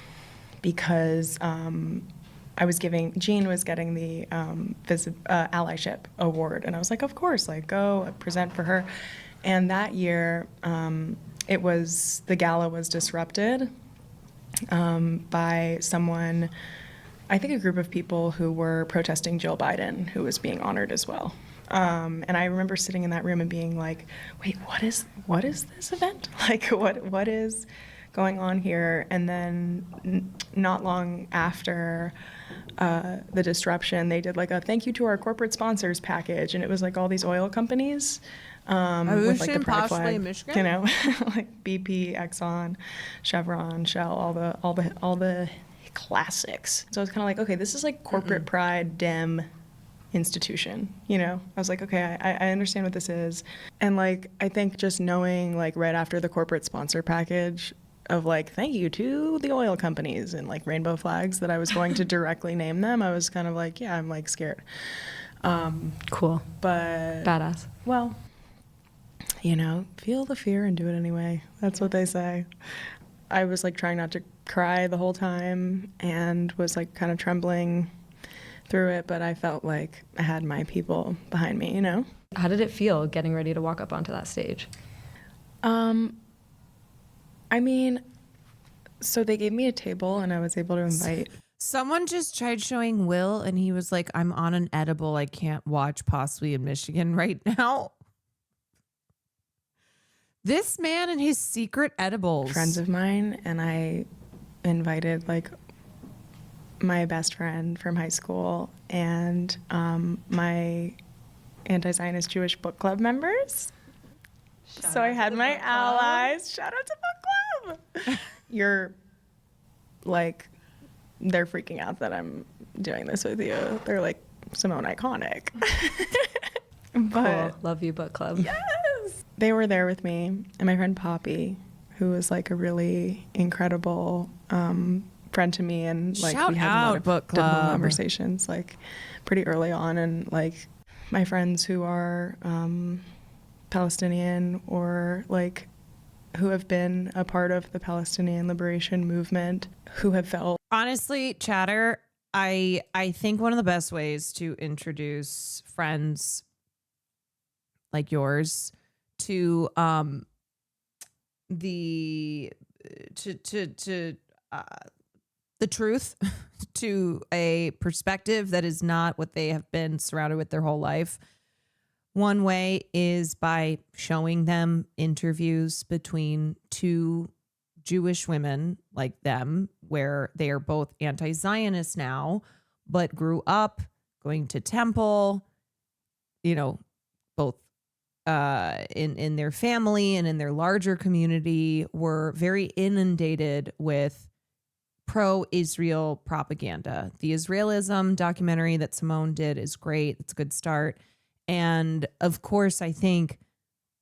S9: because Jean was getting the allyship award, and I was like, of course, like go present for her. And that year, the gala was disrupted by someone, I think a group of people who were protesting Jill Biden, who was being honored as well. And I remember sitting in that room and being like, wait, what is this event? Like, what is going on here? And then not long after the disruption, they did like a thank you to our corporate sponsors package. And it was like all these oil companies with like the pride flag,
S2: Michigan?
S9: you know, like BP, Exxon, Chevron, Shell, all the classics. So I was kind of like, okay, this is like corporate pride, Dem institution, you know? I was like, okay, I understand what this is. And like, I think just knowing like right after the corporate sponsor package of like, thank you to the oil companies and like rainbow flags that I was going to directly name them, I was kind of like, yeah, I'm like scared.
S8: Cool.
S9: But
S8: badass.
S9: Well, you know, feel the fear and do it anyway. That's what they say. I was like trying not to cry the whole time and was like kind of trembling through it, but I felt like I had my people behind me, you know?
S8: How did it feel getting ready to walk up onto that stage?
S9: I mean, so they gave me a table and I was able to invite.
S2: Someone just tried showing Will and he was like, I'm on an edible I can't watch possibly in Michigan right now. This man and his secret edibles.
S9: Friends of mine, and I invited like my best friend from high school and my anti-Zionist Jewish book club members. So I had my allies. Shout out to book club. You're like, they're freaking out that I'm doing this with you. They're like, Simone, iconic. But
S8: cool. Love you, book club.
S9: Yes. They were there with me, and my friend Poppy, who was like a really incredible friend to me, and like
S2: Shout
S9: we had a
S2: out,
S9: lot of
S2: book
S9: difficult
S2: club.
S9: conversations like pretty early on, and like my friends who are Palestinian or like who have been a part of the Palestinian liberation movement, who have felt
S2: honestly, chatter, I think one of the best ways to introduce friends like yours to the truth to a perspective that is not what they have been surrounded with their whole life. One way is by showing them interviews between two Jewish women like them, where they are both anti-Zionist now, but grew up going to temple, both in their family and in their larger community were very inundated with pro-Israel propaganda. The Israelism documentary that Simone did is great. It's a good start. And of course, I think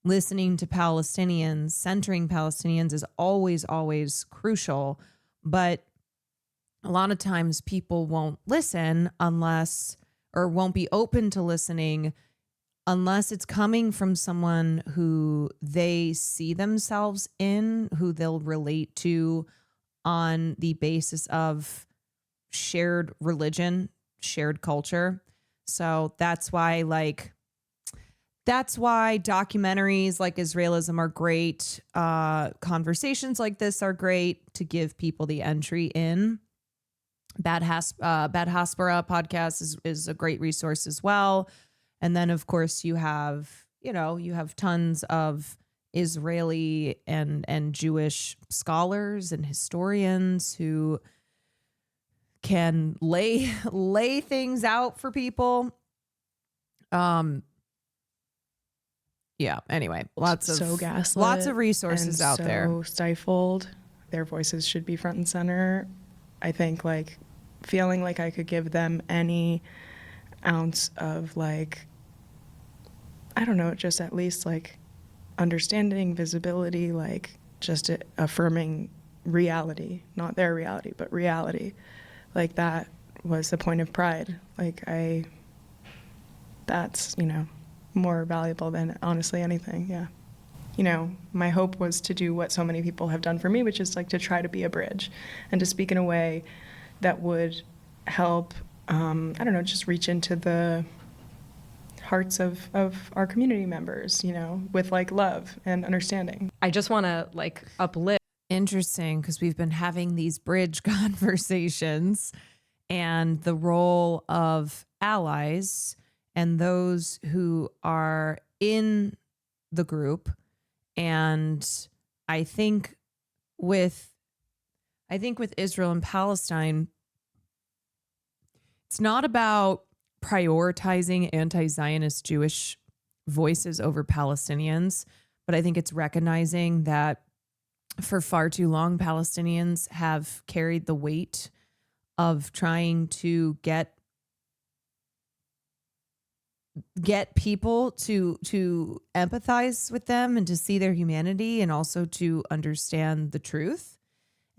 S2: listening to Palestinians, centering Palestinians is always, always crucial. But a lot of times people won't listen or won't be open to listening unless it's coming from someone who they see themselves in, who they'll relate to on the basis of shared religion, shared culture. So that's why documentaries like Israelism are great. Conversations like this are great to give people the entry in. Bad Haspera podcast is a great resource as well. And then, of course, you have tons of Israeli and Jewish scholars and historians who can lay things out for people. Anyway, lots of resources out there.
S9: So stifled. Their voices should be front and center. I think feeling like I could give them any ounce of just at least understanding, visibility, just affirming reality, not their reality, but reality. That was the point of pride. That's, more valuable than honestly anything. Yeah. My hope was to do what so many people have done for me, which is to try to be a bridge and to speak in a way that would help, just reach into the hearts of our community members, with love and understanding.
S8: I just want to uplift.
S2: Interesting, because we've been having these bridge conversations and the role of allies and those who are in the group. And I think with Israel and Palestine, it's not about prioritizing anti-Zionist Jewish voices over Palestinians, but I think it's recognizing that for far too long, Palestinians have carried the weight of trying to get people to empathize with them and to see their humanity and also to understand the truth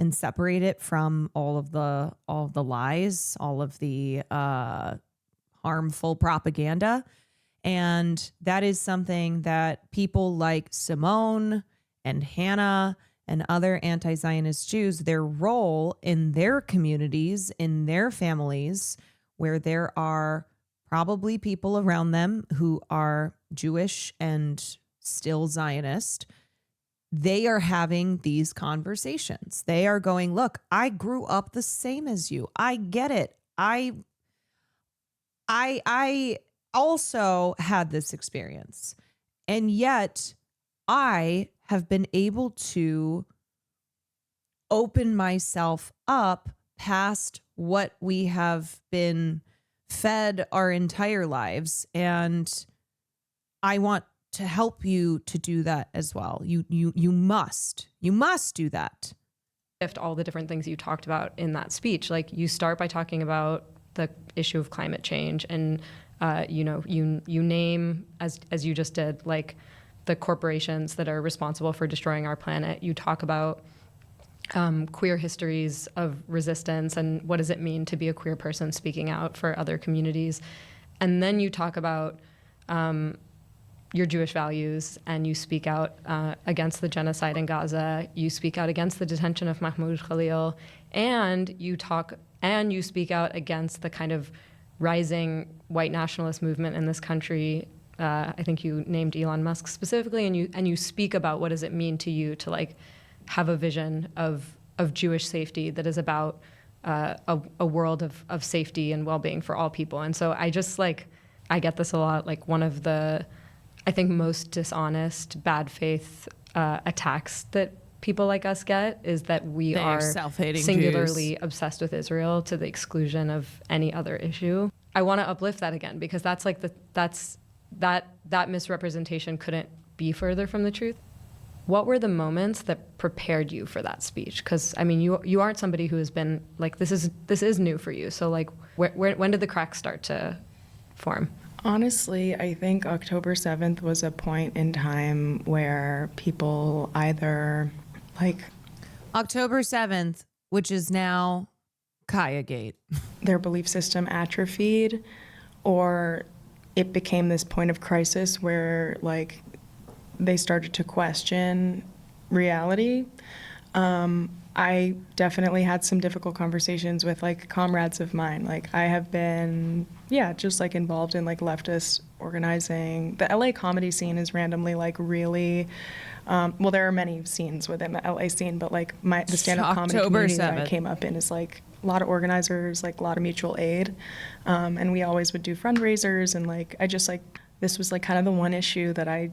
S2: and separate it from all of the lies, all of the harmful propaganda. And that is something that people like Simone and Hannah and other anti-Zionist Jews, their role in their communities, in their families, where there are probably people around them who are Jewish and still Zionist, they are having these conversations. They are going, look, I grew up the same as you. I get it. I also had this experience. And yet I have been able to open myself up past what we have been fed our entire lives. And I want to help you to do that as well. You must do that.
S8: All the different things you talked about in that speech, you start by talking about the issue of climate change and, you name, as you just did, the corporations that are responsible for destroying our planet. You talk about queer histories of resistance and what does it mean to be a queer person speaking out for other communities. And then you talk about your Jewish values and you speak out against the genocide in Gaza. You speak out against the detention of Mahmoud Khalil, and you speak out against the kind of rising white nationalist movement in this country. I think you named Elon Musk specifically, and you speak about what does it mean to you to have a vision of Jewish safety that is about a world of safety and well-being for all people. And so I just I get this a lot. Like one of the, I think, most dishonest, bad faith attacks that people like us get is that we
S2: They are
S8: are
S2: self-hating
S8: singularly
S2: Jews.
S8: obsessed with Israel to the exclusion of any other issue. I want to uplift that again because that's like that misrepresentation couldn't be further from the truth. What were the moments that prepared you for that speech? Because I mean, you aren't somebody who has been like this is new for you. So like, when did the cracks start to form?
S9: Honestly, I think October 7th was a point in time where people either
S2: October 7th, which is now Kaya Gate.
S9: Their belief system atrophied, or it became this point of crisis where they started to question reality. I definitely had some difficult conversations with comrades of mine. I have been, just involved in leftist organizing. The LA comedy scene is randomly really, well, there are many scenes within the LA scene, but the stand-up comedy
S2: October
S9: community that I
S2: 7th.
S9: came up in is a lot of organizers, a lot of mutual aid. And we always would do fundraisers and this was kind of the one issue that I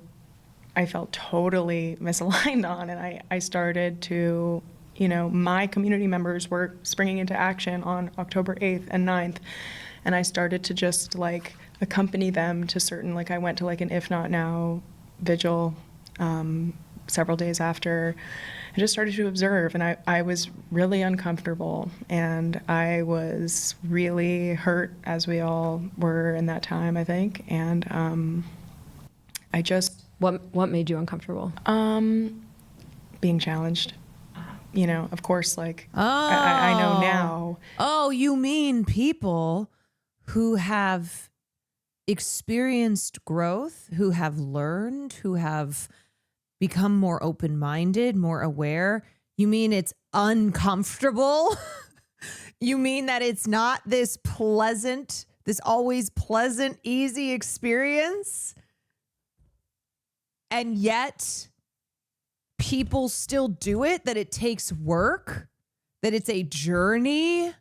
S9: felt totally misaligned on, and I started to, my community members were springing into action on October 8th and 9th, and I started to just accompany them to certain, I went to an If Not Now vigil several days after, and just started to observe, and I was really uncomfortable, and I was really hurt, as we all were in that time, I think, and I just...
S8: What made you uncomfortable?
S9: Being challenged. Of course, I know now.
S2: Oh, you mean people who have experienced growth, who have learned, who have become more open-minded, more aware. You mean it's uncomfortable? You mean that it's not this pleasant, this always pleasant, easy experience? And yet people still do it, that it takes work, that it's a journey.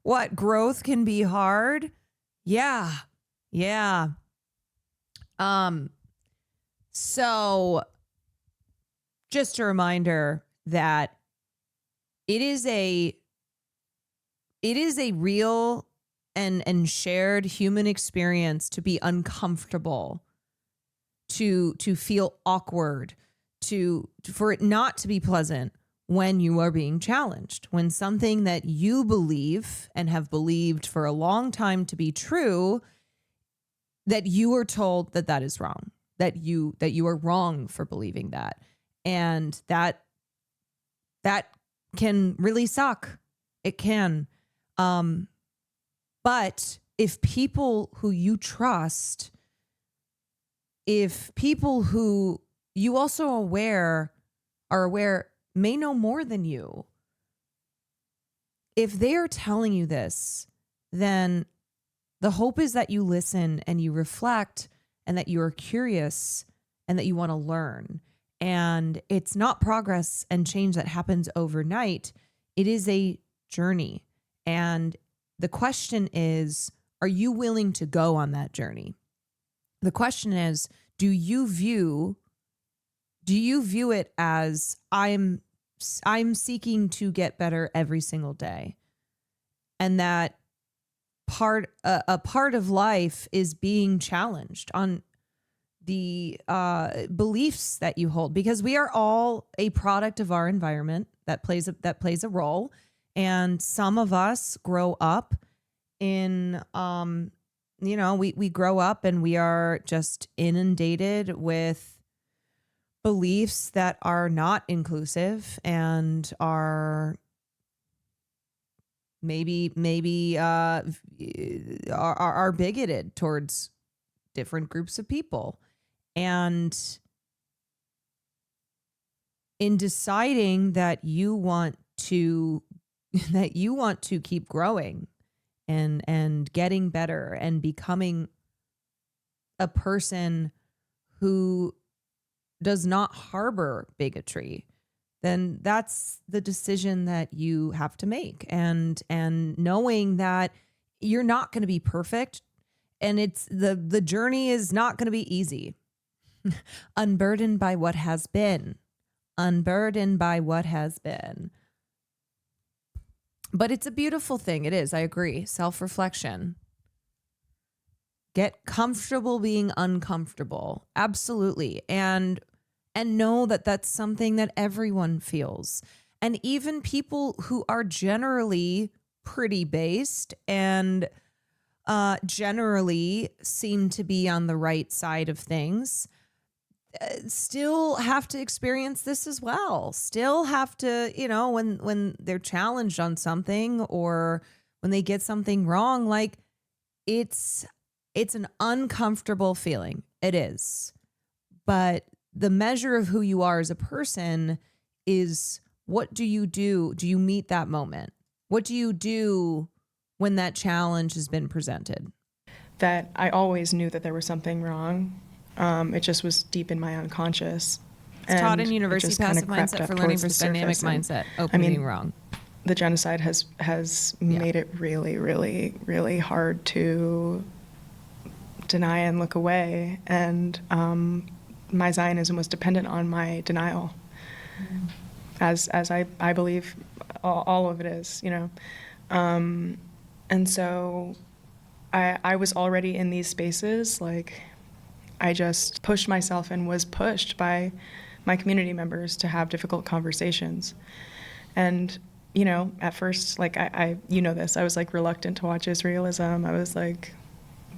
S2: What, growth can be hard? Yeah. So just a reminder that it is a real and shared human experience to be uncomfortable, to feel awkward, for it not to be pleasant when you are being challenged, when something that you believe and have believed for a long time to be true, that you are told that is wrong, that you are wrong for believing that. And that can really suck. It can. But if people who you trust, if people who you also are aware may know more than you, if they are telling you this, then the hope is that you listen and you reflect and that you are curious and that you want to learn. And it's not progress and change that happens overnight. It is a journey. And the question is, are you willing to go on that journey? The question is, do you view it as I'm seeking to get better every single day, and that a part of life is being challenged on the beliefs that you hold, because we are all a product of our environment that plays a role, and some of us grow up in we grow up and we are just inundated with beliefs that are not inclusive and are maybe are bigoted towards different groups of people. And in deciding that you want to keep growing and getting better and becoming a person who does not harbor bigotry, then that's the decision that you have to make. And knowing that you're not going to be perfect, and it's the journey is not going to be easy. Unburdened by what has been. Unburdened by what has been. But it's a beautiful thing. It is. I agree. Self-reflection. Get comfortable being uncomfortable. Absolutely. And know that that's something that everyone feels. And even people who are generally pretty based and generally seem to be on the right side of things still have to experience this as well. Still have to, when they're challenged on something or when they get something wrong, like it's an uncomfortable feeling. It is. But the measure of who you are as a person is, what do you do? Do you meet that moment? What do you do when that challenge has been presented?
S9: That I always knew that there was something wrong. It just was deep in my unconscious.
S2: It's taught in University Passive Mindset for Learning versus Dynamic Mindset. Being wrong.
S9: The genocide has made it really, really, really hard to deny and look away. And my Zionism was dependent on my denial, as I believe all of it is, And so I was already in these spaces, like I just pushed myself and was pushed by my community members to have difficult conversations. And, at first, like I this, I was like reluctant to watch Israelism. I was like,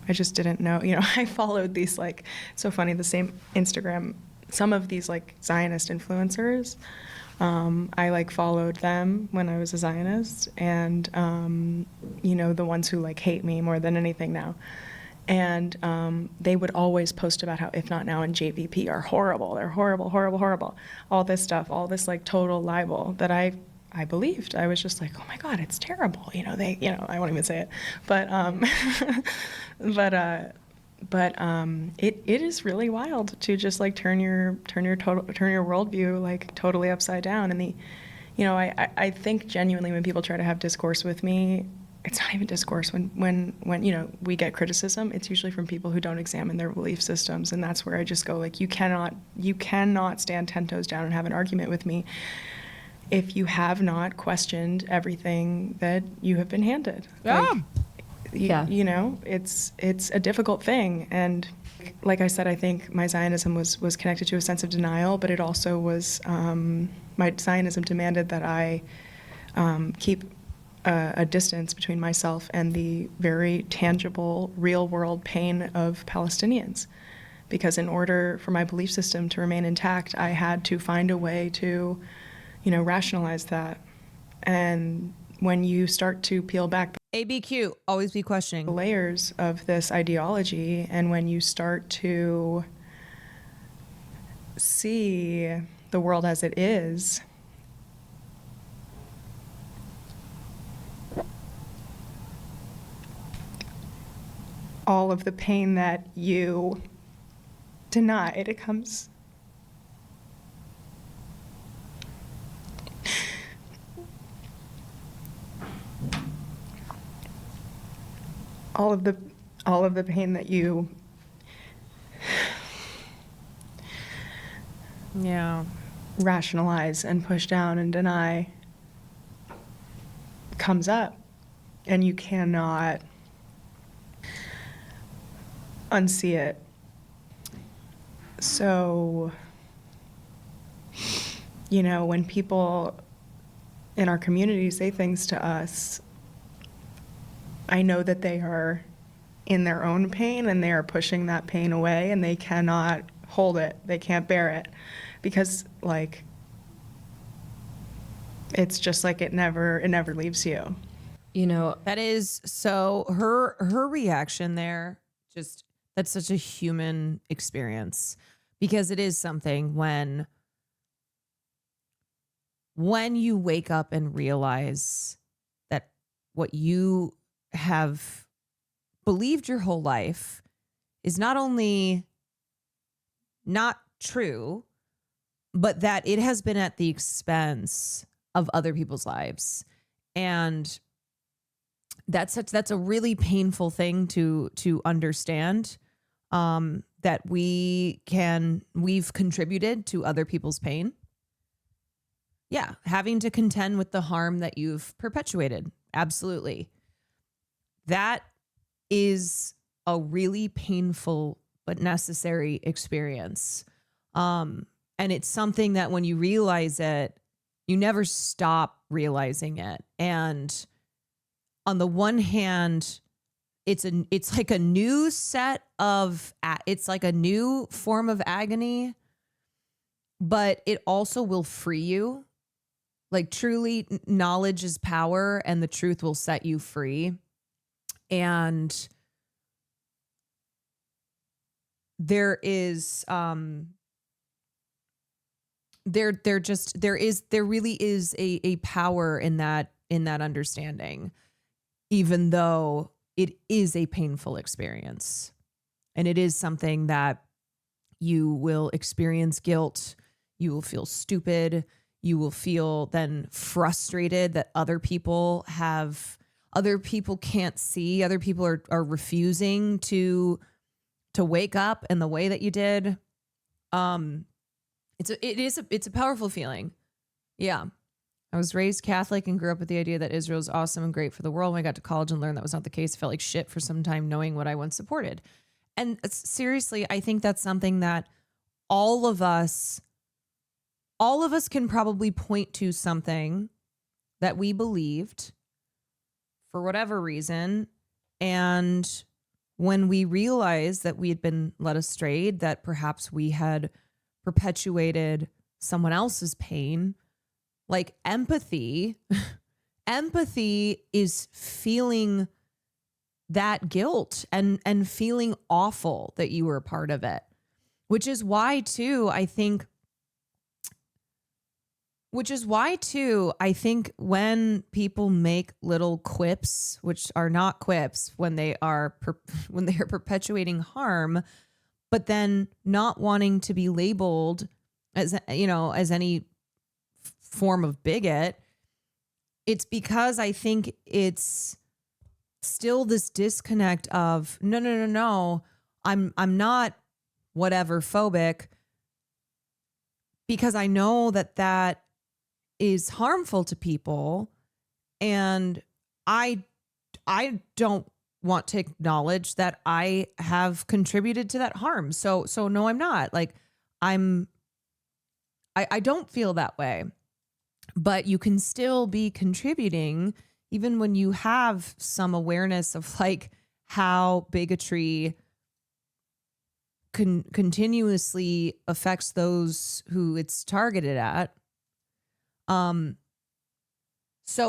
S9: I just didn't know, I followed these like, so funny, the same Instagram, some of these like Zionist influencers. I like followed them when I was a Zionist, and, the ones who like hate me more than anything now. And they would always post about how If Not Now and JVP are horrible. They're horrible, horrible, horrible. All this stuff, all this like total libel that I believed. I was just like, oh my God, it's terrible. I won't even say it, but it is really wild to just like turn your worldview like totally upside down. And I think genuinely when people try to have discourse with me, it's not even discourse. When we get criticism, it's usually from people who don't examine their belief systems, and that's where I just go like, you cannot stand 10 toes down and have an argument with me if you have not questioned everything that you have been handed.
S2: Yeah.
S9: It's a difficult thing, and like I said, I think my Zionism was connected to a sense of denial, but it also was my Zionism demanded that I keep a distance between myself and the very tangible, real-world pain of Palestinians. Because in order for my belief system to remain intact, I had to find a way to, rationalize that. And when you start to peel back
S2: ABQ, always be questioning
S9: the layers of this ideology, and when you start to see the world as it is, all of the pain that you denied, it comes. All of the pain that you rationalize and push down and deny comes up, and you cannot unsee it. So, when people in our community say things to us, I know that they are in their own pain and they are pushing that pain away, and they cannot hold it. They can't bear it because it's just like it never leaves you.
S2: That is so her reaction there, just that's such a human experience, because it is something when you wake up and realize that what you have believed your whole life is not only not true, but that it has been at the expense of other people's lives. And that's a really painful thing to understand, that we've contributed to other people's pain. Yeah, having to contend with the harm that you've perpetuated. Absolutely. That is a really painful but necessary experience. And it's something that when you realize it, you never stop realizing it. And on the one hand, it's like a new set of, it's like a new form of agony, but it also will free you. Like, truly, knowledge is power, and the truth will set you free. And there is there really is a power in that understanding, even though it is a painful experience. And it is something that you will experience guilt, you will feel stupid, you will feel then frustrated that other people can't see, other people are refusing to wake up in the way that you did. It's a powerful feeling. Yeah. I was raised Catholic and grew up with the idea that Israel is awesome and great for the world. When I got to college and learned that was not the case, I felt like shit for some time knowing what I once supported. And seriously, I think that's something that all of us can probably point to something that we believed for whatever reason. And when we realized that we had been led astray, that perhaps we had perpetuated someone else's pain, like empathy is feeling that guilt and feeling awful that you were a part of it, which is why too, I think when people make little quips, which are not quips, when they are perpetuating harm, but then not wanting to be labeled as any form of bigot, it's because I think it's still this disconnect of no, I'm not whatever phobic, because I know that is harmful to people, and I don't want to acknowledge that I have contributed to that harm. So no, I'm not. Like, I don't feel that way. But you can still be contributing even when you have some awareness of like how bigotry continuously affects those who it's targeted at. So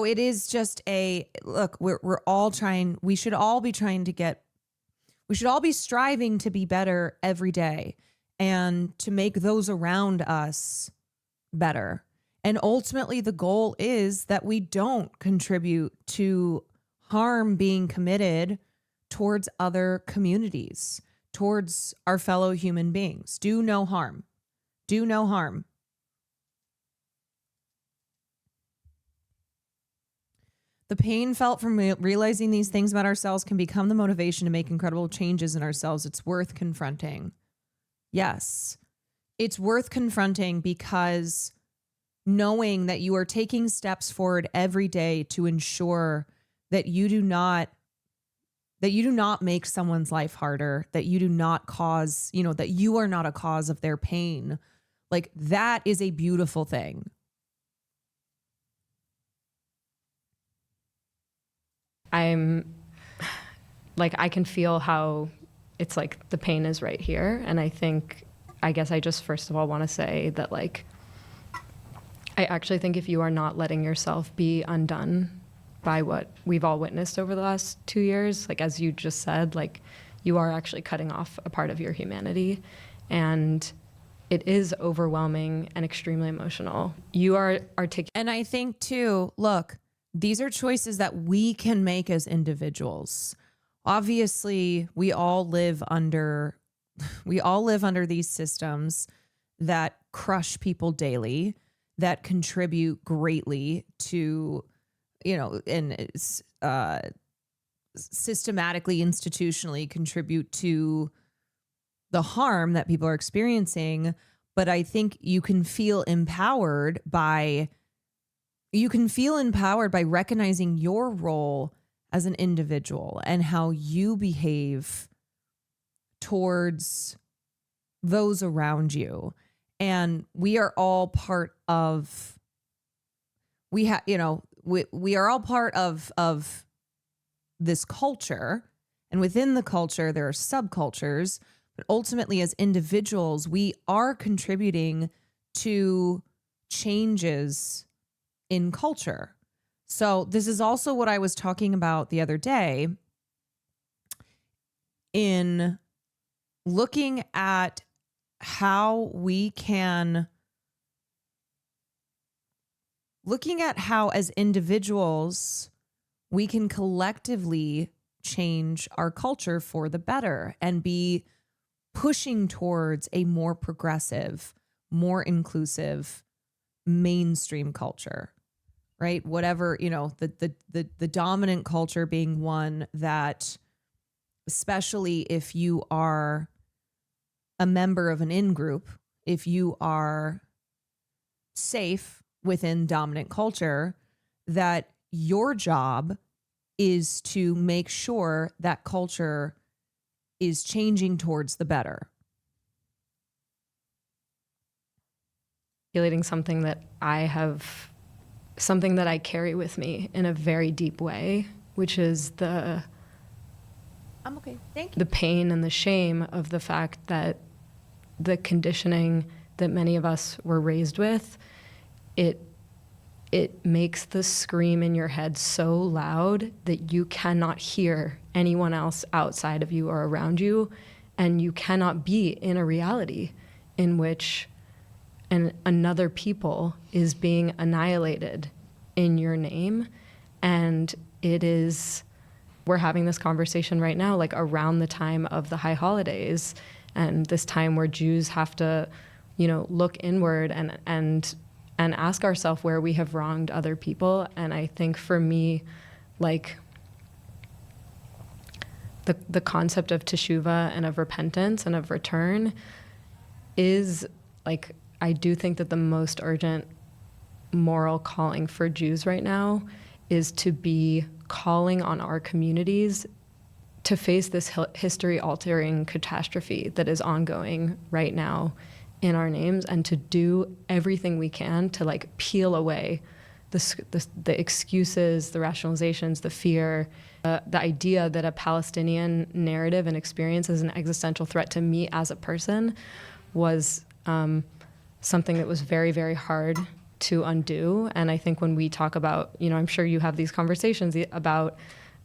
S2: it is just look, we're all trying, we should all be striving to be better every day and to make those around us better. And ultimately the goal is that we don't contribute to harm being committed towards other communities, towards our fellow human beings. Do no harm. Do no harm. The pain felt from realizing these things about ourselves can become the motivation to make incredible changes in ourselves. It's worth confronting. Yes, it's worth confronting, because knowing that you are taking steps forward every day to ensure that you do not make someone's life harder, that you do not cause, that you are not a cause of their pain. Like, that is a beautiful thing.
S8: I'm like, I can feel how it's like the pain is right here. And I guess I just first of all want to say that, like, I actually think if you are not letting yourself be undone by what we've all witnessed over the last 2 years, like, as you just said, like, you are actually cutting off a part of your humanity. And it is overwhelming and extremely emotional. You are articulating.
S2: And I think too, look, these are choices that we can make as individuals. Obviously, we all live under these systems that crush people daily, that contribute greatly to, and systematically, institutionally contribute to the harm that people are experiencing. But I think you can feel empowered by recognizing your role as an individual and how you behave towards those around you. And we are all part of, we are all part of this culture. And within the culture, there are subcultures. But ultimately, as individuals, we are contributing to changes in culture. So this is also what I was talking about the other day in looking at how as individuals, we can collectively change our culture for the better and be pushing towards a more progressive, more inclusive mainstream culture, right? Whatever, the dominant culture being one that, especially if you are a member of an in-group, if you are safe within dominant culture, that your job is to make sure that culture is changing towards the better.
S8: Something that I carry with me in a very deep way, which is the
S2: I'm okay. Thank you.
S8: The pain and the shame of the fact that the conditioning that many of us were raised with, it makes the scream in your head so loud that you cannot hear anyone else outside of you or around you, and you cannot be in a reality in which another people is being annihilated in your name. And we're having this conversation right now, like around the time of the high holidays, and this time where Jews have to, look inward and ask ourselves where we have wronged other people. And I think for me, like the concept of teshuvah and of repentance and of return is like, I do think that the most urgent moral calling for Jews right now is to be calling on our communities to face this history-altering catastrophe that is ongoing right now in our names, and to do everything we can to like peel away the excuses, the rationalizations, the fear, the idea that a Palestinian narrative and experience is an existential threat to me as a person was something that was very, very hard to undo. And I think when we talk about, I'm sure you have these conversations about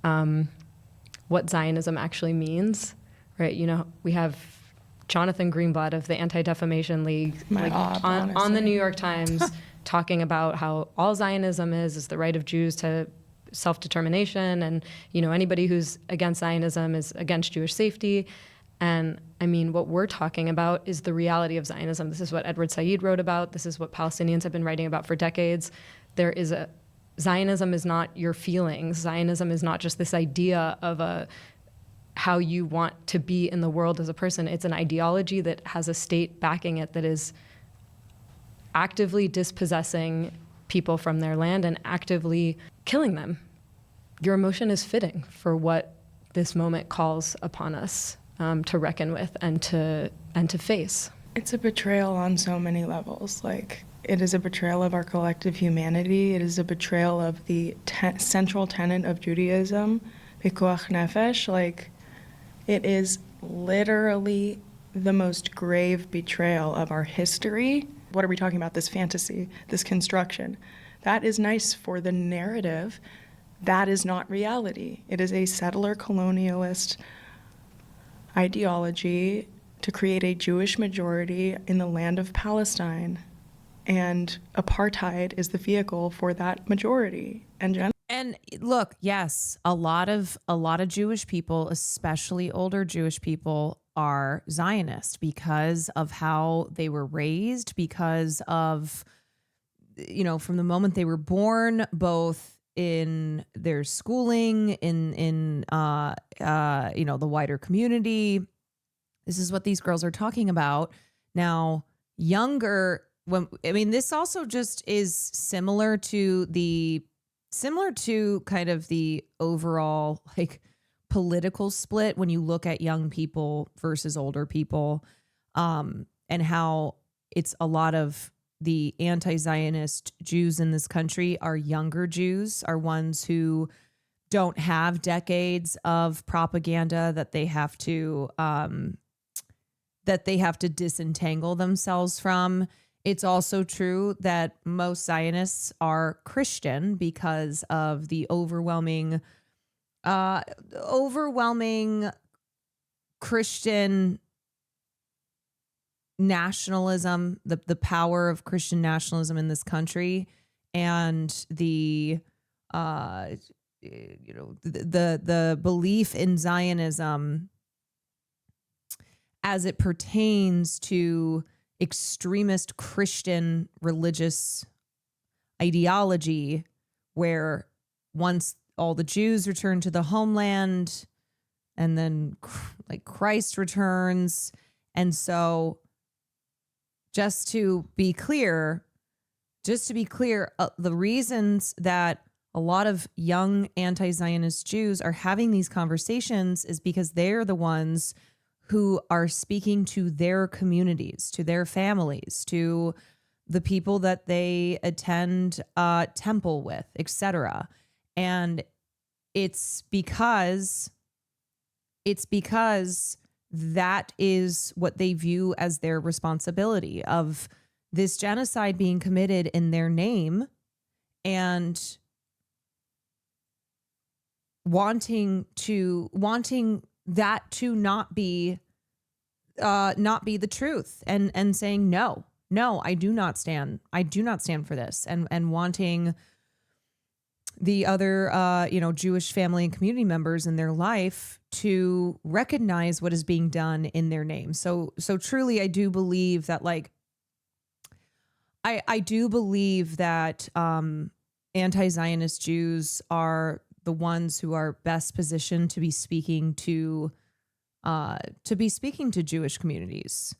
S8: what Zionism actually means, right? We have Jonathan Greenblatt of the Anti-Defamation League on the New York Times talking about how all Zionism is the right of Jews to self-determination, and anybody who's against Zionism is against Jewish safety. And I mean, what we're talking about is the reality of Zionism. This is what Edward Said wrote about. This is what Palestinians have been writing about for decades. Zionism is not your feelings. Zionism is not just this idea of how you want to be in the world as a person. It's an ideology that has a state backing it that is actively dispossessing people from their land and actively killing them. Your emotion is fitting for what this moment calls upon us to reckon with and to face.
S9: It's a betrayal on so many levels. Like, it is a betrayal of our collective humanity. It is a betrayal of the central tenet of Judaism, pikuach nefesh. Like, it is literally the most grave betrayal of our history. What are we talking about? This fantasy, this construction. That is nice for the narrative. That is not reality. It is a settler colonialist ideology to create a Jewish majority in the land of Palestine. And apartheid is the vehicle for that majority.
S2: And look, yes, a lot of Jewish people, especially older Jewish people, are Zionist because of how they were raised, because of, from the moment they were born, both in their schooling, in the wider community. This is what these girls are talking about. Now, this also just is similar to kind of the overall political split when you look at young people versus older people, and how it's a lot of the anti-Zionist Jews in this country are younger Jews, are ones who don't have decades of propaganda that they have to disentangle themselves from. It's also true that most Zionists are Christian because of the overwhelming Christian nationalism, the power of Christian nationalism in this country, and the belief in Zionism as it pertains to extremist Christian religious ideology, where once all the Jews return to the homeland and then Christ returns. And so just to be clear, the reasons that a lot of young anti-Zionist Jews are having these conversations is because they're the ones who are speaking to their communities, to their families, to the people that they attend temple with, etc. And it's because that is what they view as their responsibility of this genocide being committed in their name, and wanting that to not be the truth, and saying no, I do not stand for this, and wanting the other Jewish family and community members in their life to recognize what is being done in their name. So truly, I do believe that I do believe that anti-Zionist Jews are the ones who are best positioned to be speaking to Jewish communities.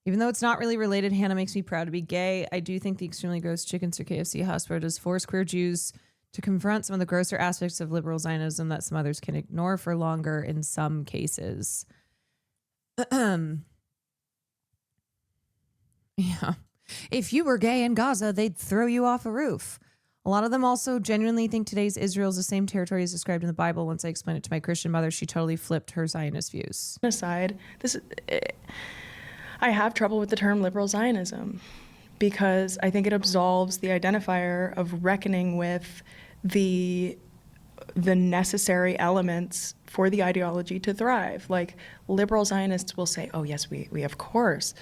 S2: Even though it's not really related, Hannah makes me proud to be gay. I do think the extremely gross chicken to KFC hospital does force queer Jews to confront some of the grosser aspects of liberal Zionism that some others can ignore for longer in some cases. Yeah. If you were gay in Gaza, they'd throw you off a roof. A lot of them also genuinely think today's Israel is the same territory as described in the Bible. Once I explained it to my Christian mother, she totally flipped her Zionist views.
S9: Aside, I have trouble with the term liberal Zionism because I think it absolves the identifier of reckoning with the necessary elements for the ideology to thrive. Like, liberal Zionists will say, oh yes, we of course.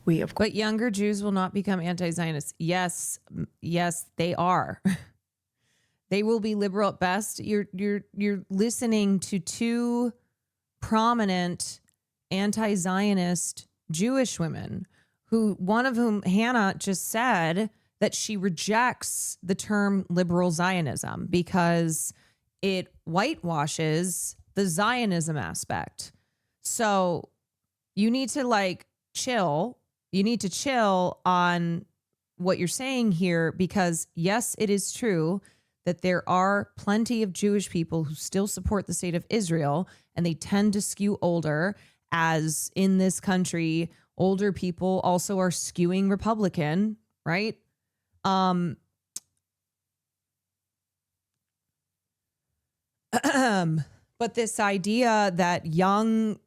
S9: But
S2: younger Jews will not become anti-Zionists. Yes, they are. They will be liberal at best. You're listening to two prominent anti-Zionist Jewish women, one of whom, Hannah, just said that she rejects the term liberal Zionism because it whitewashes the Zionism aspect. So you need to chill. You need to chill on what you're saying here, because yes, it is true that there are plenty of Jewish people who still support the state of Israel, and they tend to skew older, as in this country, older people also are skewing Republican, right? But this idea that younger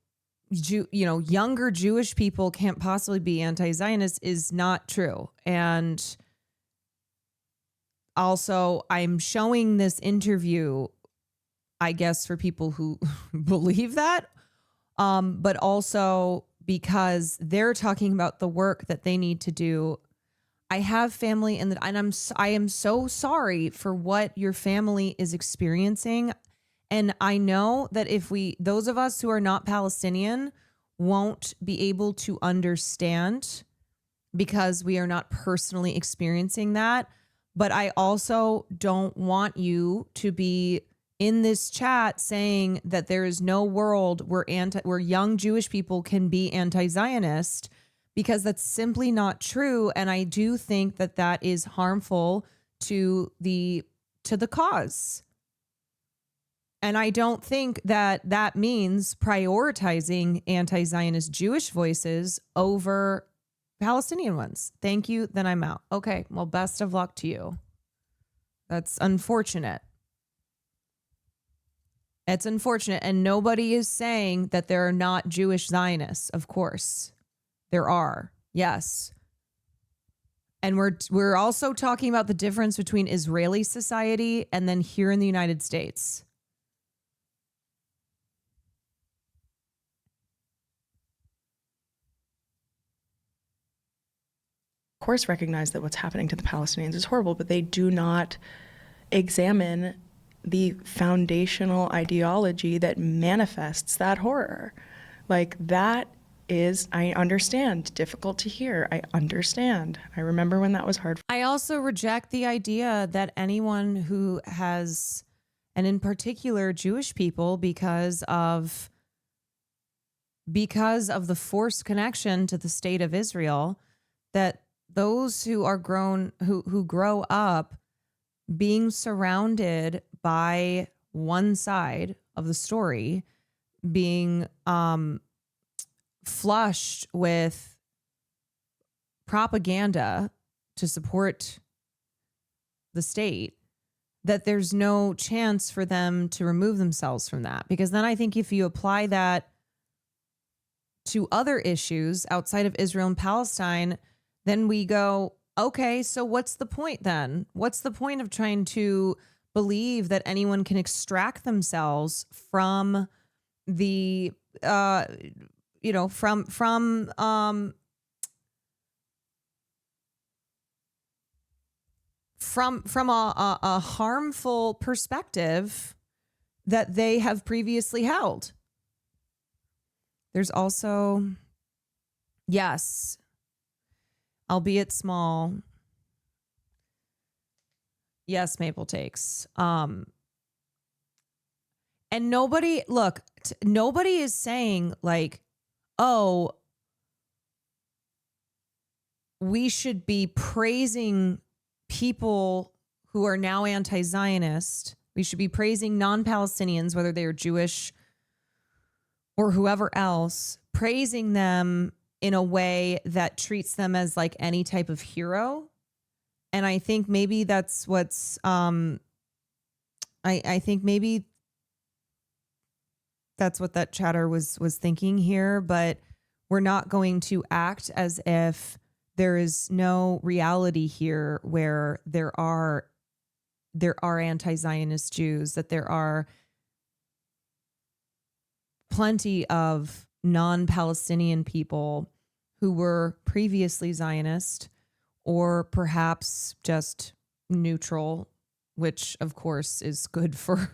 S2: Jewish people can't possibly be anti-Zionist is not true. And also, I'm showing this interview, I guess, for people who believe that, but also because they're talking about the work that they need to do. I have family I am so sorry for what your family is experiencing. And I know that if those of us who are not Palestinian won't be able to understand because we are not personally experiencing that. But I also don't want you to be in this chat saying that there is no world where young Jewish people can be anti-Zionist, because that's simply not true. And I do think that that is harmful to the cause. And I don't think that that means prioritizing anti-Zionist Jewish voices over Palestinian ones. Thank you. Then I'm out. Okay. Well, best of luck to you. That's unfortunate. It's unfortunate. And nobody is saying that there are not Jewish Zionists. Of course, there are. Yes. And we're also talking about the difference between Israeli society and then here in the United States.
S9: Of course, recognize that what's happening to the Palestinians is horrible, but they do not examine the foundational ideology that manifests that horror. Like, that is, I understand, difficult to hear. I understand. I remember when that was hard.
S2: I also reject the idea that anyone who has, and in particular Jewish people, because of the forced connection to the state of Israel, that those who are who grow up being surrounded by one side of the story, being flushed with propaganda to support the state, that there's no chance for them to remove themselves from that. Because then I think if you apply that to other issues outside of Israel and Palestine, then we go, okay, so what's the point then? What's the point of trying to believe that anyone can extract themselves from the, from a harmful perspective that they have previously held? There's also, yes, albeit small. Yes, Maple Takes. And nobody is saying like, oh, we should be praising people who are now anti-Zionist. We should be praising non-Palestinians, whether they are Jewish or whoever else, praising them in a way that treats them as like any type of hero. And I think maybe that's what's, I think maybe that's what that chatter was thinking here, but we're not going to act as if there is no reality here where there are anti-Zionist Jews, that there are plenty of non-Palestinian people who were previously Zionist or perhaps just neutral, which of course is good for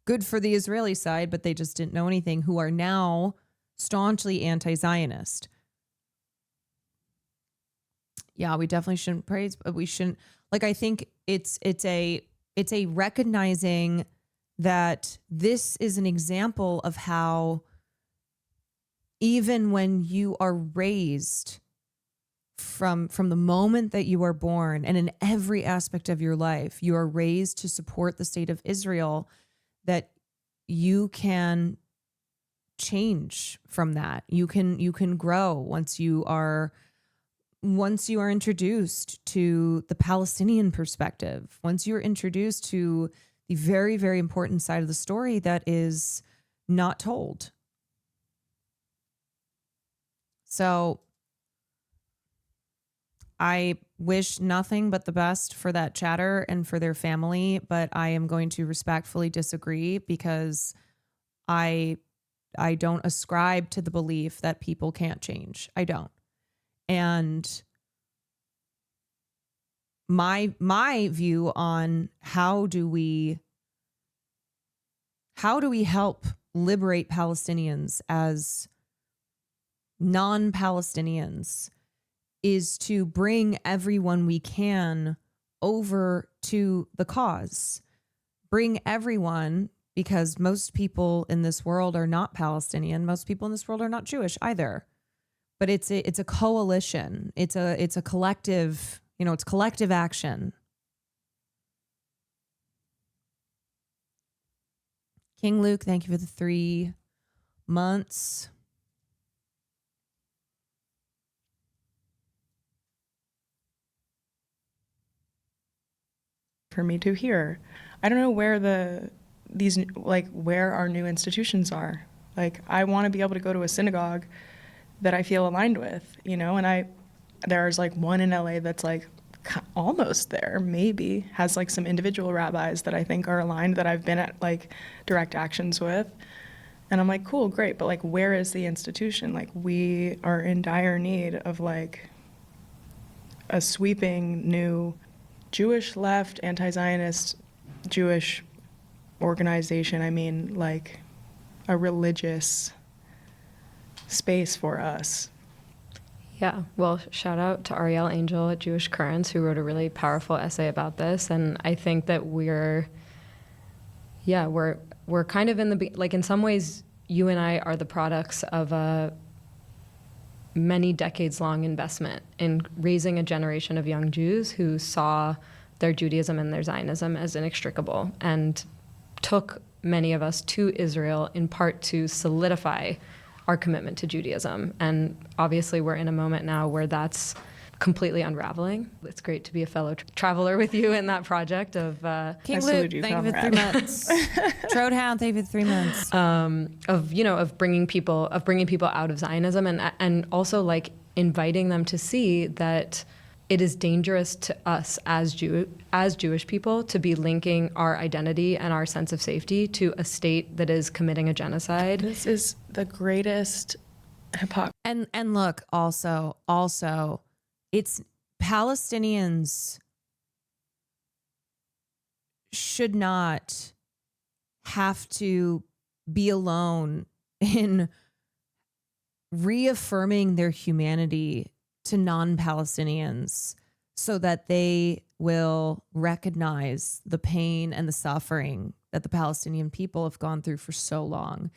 S2: the Israeli side, but they just didn't know anything, who are now staunchly anti-Zionist. Yeah, we definitely shouldn't praise, but we shouldn't, like, I think it's a recognizing that this is an example of how even when you are raised from the moment that you are born and in every aspect of your life, you are raised to support the state of Israel, that you can change from that. You can grow once you are introduced to the Palestinian perspective, once you're introduced to the very, very important side of the story that is not told. So I wish nothing but the best for that chatter and for their family, but I am going to respectfully disagree because I don't ascribe to the belief that people can't change. I don't. And my view on how do we how do we help liberate Palestinians as non-Palestinians is to bring everyone we can over to the cause. Bring everyone, because most people in this world are not Palestinian. Most people in this world are not Jewish either. But it's a coalition. It's a collective, it's collective action. King Luke, thank you for the 3 months.
S9: For me to hear. I don't know where where our new institutions are. Like, I want to be able to go to a synagogue that I feel aligned with, and there's like one in LA that's like almost there, maybe has like some individual rabbis that I think are aligned that I've been at like direct actions with. And I'm like, cool, great. But like, where is the institution? Like, we are in dire need of like a sweeping new Jewish left, anti-Zionist Jewish organization. I mean, like a religious space for us.
S8: Yeah, well, shout out to Ariel Angel at Jewish Currents, who wrote a really powerful essay about this. And I think that we're kind of in the, like, in some ways, you and I are the products of a many decades long investment in raising a generation of young Jews who saw their Judaism and their Zionism as inextricable, and took many of us to Israel in part to solidify our commitment to Judaism. And obviously we're in a moment now where that's completely unraveling. It's great to be a fellow traveler with you in that project of
S2: King Luke, thank you for 3 months. Trodehound, thank you for 3 months.
S8: Of bringing people out of Zionism, and also like inviting them to see that it is dangerous to us as Jewish people to be linking our identity and our sense of safety to a state that is committing a genocide.
S9: This is the greatest hypocrisy.
S2: And look, also, it's Palestinians should not have to be alone in reaffirming their humanity to non-Palestinians so that they will recognize the pain and the suffering that the Palestinian people have gone through for so long.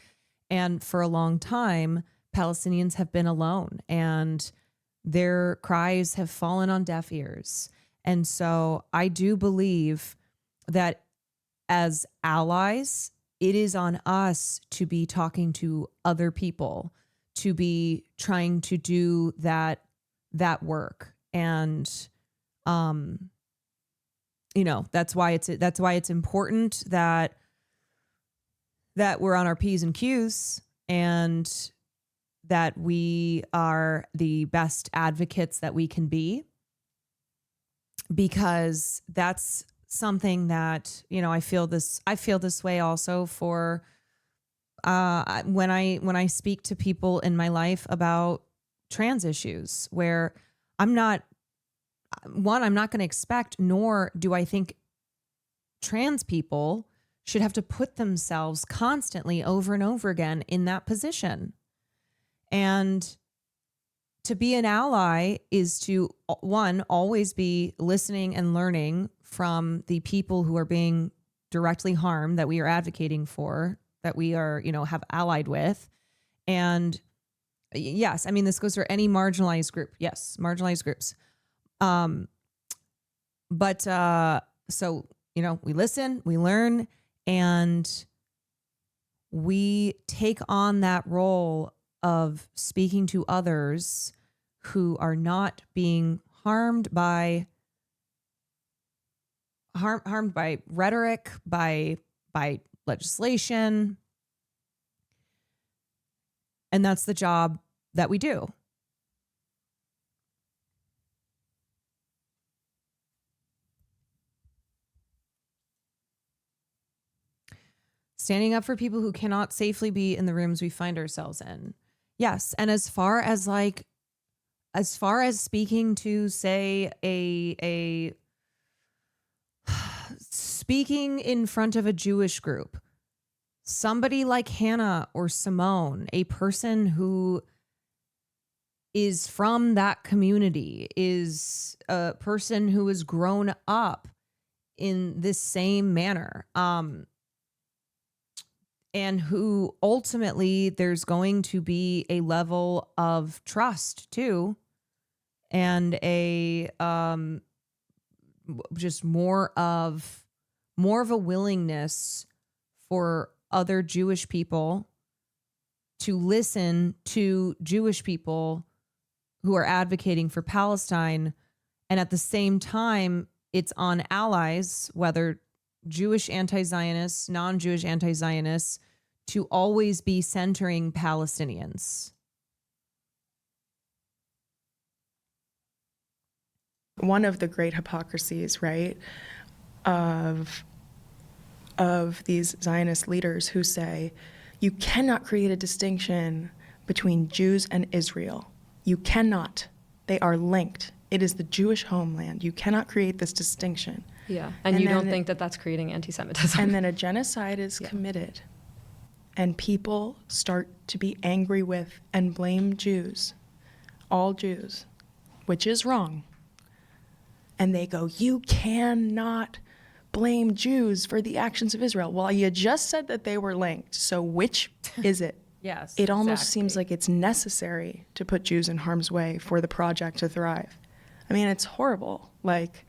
S2: And for a long time, Palestinians have been alone, and their cries have fallen on deaf ears. And so I do believe that as allies, it is on us to be talking to other people, to be trying to do that work. And that's why it's important that we're on our P's and Q's, and that we are the best advocates that we can be, because that's something that, I feel this way also for when I speak to people in my life about trans issues, where I'm not going to expect, nor do I think trans people should have to put themselves constantly over and over again in that position. And to be an ally is to, one, always be listening and learning from the people who are being directly harmed, that we are advocating for, that we are, have allied with. And yes, I mean, this goes for any marginalized group. Yes, marginalized groups. So, we listen, we learn, and we take on that role of speaking to others who are not being harmed by rhetoric, by legislation. And that's the job that we do. Standing up for people who cannot safely be in the rooms we find ourselves in. Yes. And as far as speaking to, say, speaking in front of a Jewish group, somebody like Hannah or Simone, a person who is from that community, is a person who has grown up in this same manner, and who ultimately there's going to be a level of trust too, and a just more of a willingness for other Jewish people to listen to Jewish people who are advocating for Palestine. And at the same time, it's on allies, whether Jewish anti-Zionists, non-Jewish anti-Zionists, to always be centering Palestinians.
S9: One of the great hypocrisies, right, of these Zionist leaders who say, you cannot create a distinction between Jews and Israel. You cannot. They are linked. It is the Jewish homeland. You cannot create this distinction.
S8: Yeah, and you don't think that that's creating anti-Semitism.
S9: And then a genocide is committed, and people start to be angry with and blame Jews, all Jews, which is wrong. And they go, you cannot blame Jews for the actions of Israel. Well, you just said that they were linked, so which is it?
S2: Yes,
S9: it almost seems like it's necessary to put Jews in harm's way for the project to thrive. I mean, it's horrible. Like,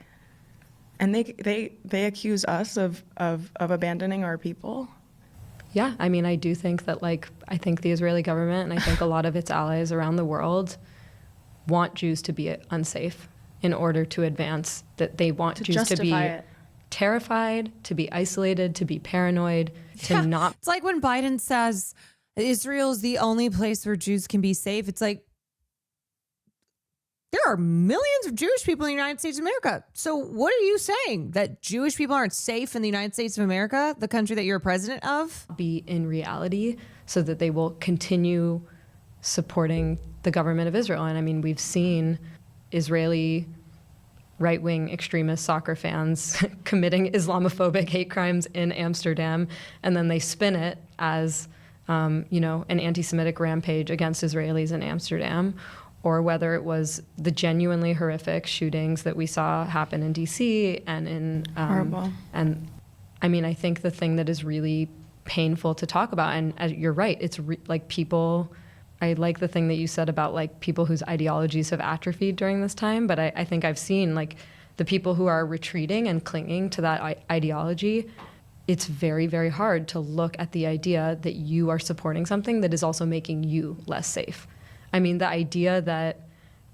S9: and they accuse us of abandoning our people.
S8: Yeah, I mean, I do think that, like, I think the Israeli government and I think a lot of its allies around the world want Jews to be unsafe in order to advance, that they want Jews to be terrified, to be isolated, to be paranoid, to not.
S2: It's like when Biden says Israel is the only place where Jews can be safe. It's like, there are millions of Jewish people in the United States of America. So what are you saying? That Jewish people aren't safe in the United States of America, the country that you're a president of?
S8: Be in reality, so that they will continue supporting the government of Israel. And I mean, we've seen Israeli right-wing extremist soccer fans committing Islamophobic hate crimes in Amsterdam, and then they spin it as, an anti-Semitic rampage against Israelis in Amsterdam, or whether it was the genuinely horrific shootings that we saw happen in D.C. and in
S9: horrible.
S8: And I mean, I think the thing that is really painful to talk about, and you're right, it's like people. I like the thing that you said about like people whose ideologies have atrophied during this time, but I think I've seen like the people who are retreating and clinging to that ideology. It's very, very hard to look at the idea that you are supporting something that is also making you less safe. I mean, the idea that,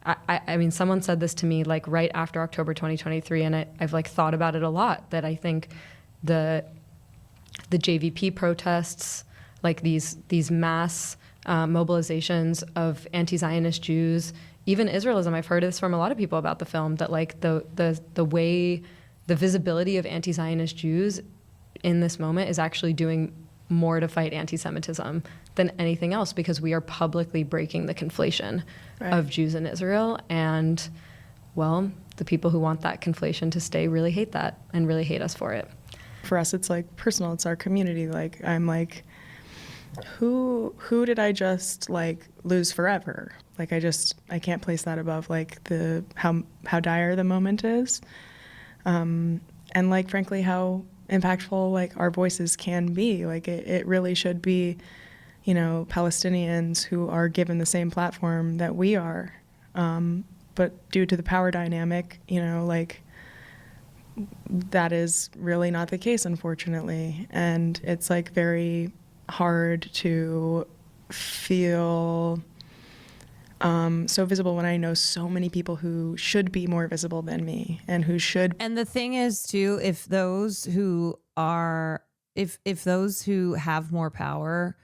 S8: I mean, someone said this to me like right after October 2023, and I've like thought about it a lot, that I think the JVP protests, like these mass mobilizations of anti-Zionist Jews, even Israelism. I've heard this from a lot of people about the film, that like the way, the visibility of anti-Zionist Jews in this moment is actually doing more to fight anti-Semitism than anything else, because we are publicly breaking the conflation of Jews in Israel. And, well, the people who want that conflation to stay really hate that and really hate us for it.
S9: For us, it's like personal. It's our community. Like, I'm like, who did I just like lose forever? Like, I can't place that above like the how dire the moment is, and like frankly how impactful like our voices can be. Like it really should be, Palestinians who are given the same platform that we are, but due to the power dynamic, like that is really not the case, unfortunately, and it's like very hard to feel so visible when I know so many people who should be more visible than me and who should.
S2: And the thing is too, if those who have more power,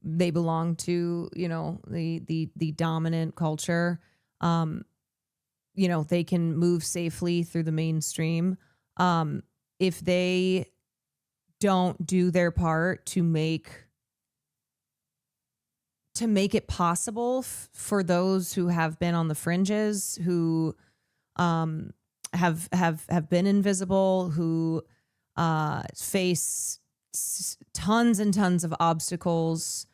S2: they belong to, the dominant culture, they can move safely through the mainstream. If they don't do their part to make it possible for those who have been on the fringes, who have been invisible, who face tons and tons of obstacles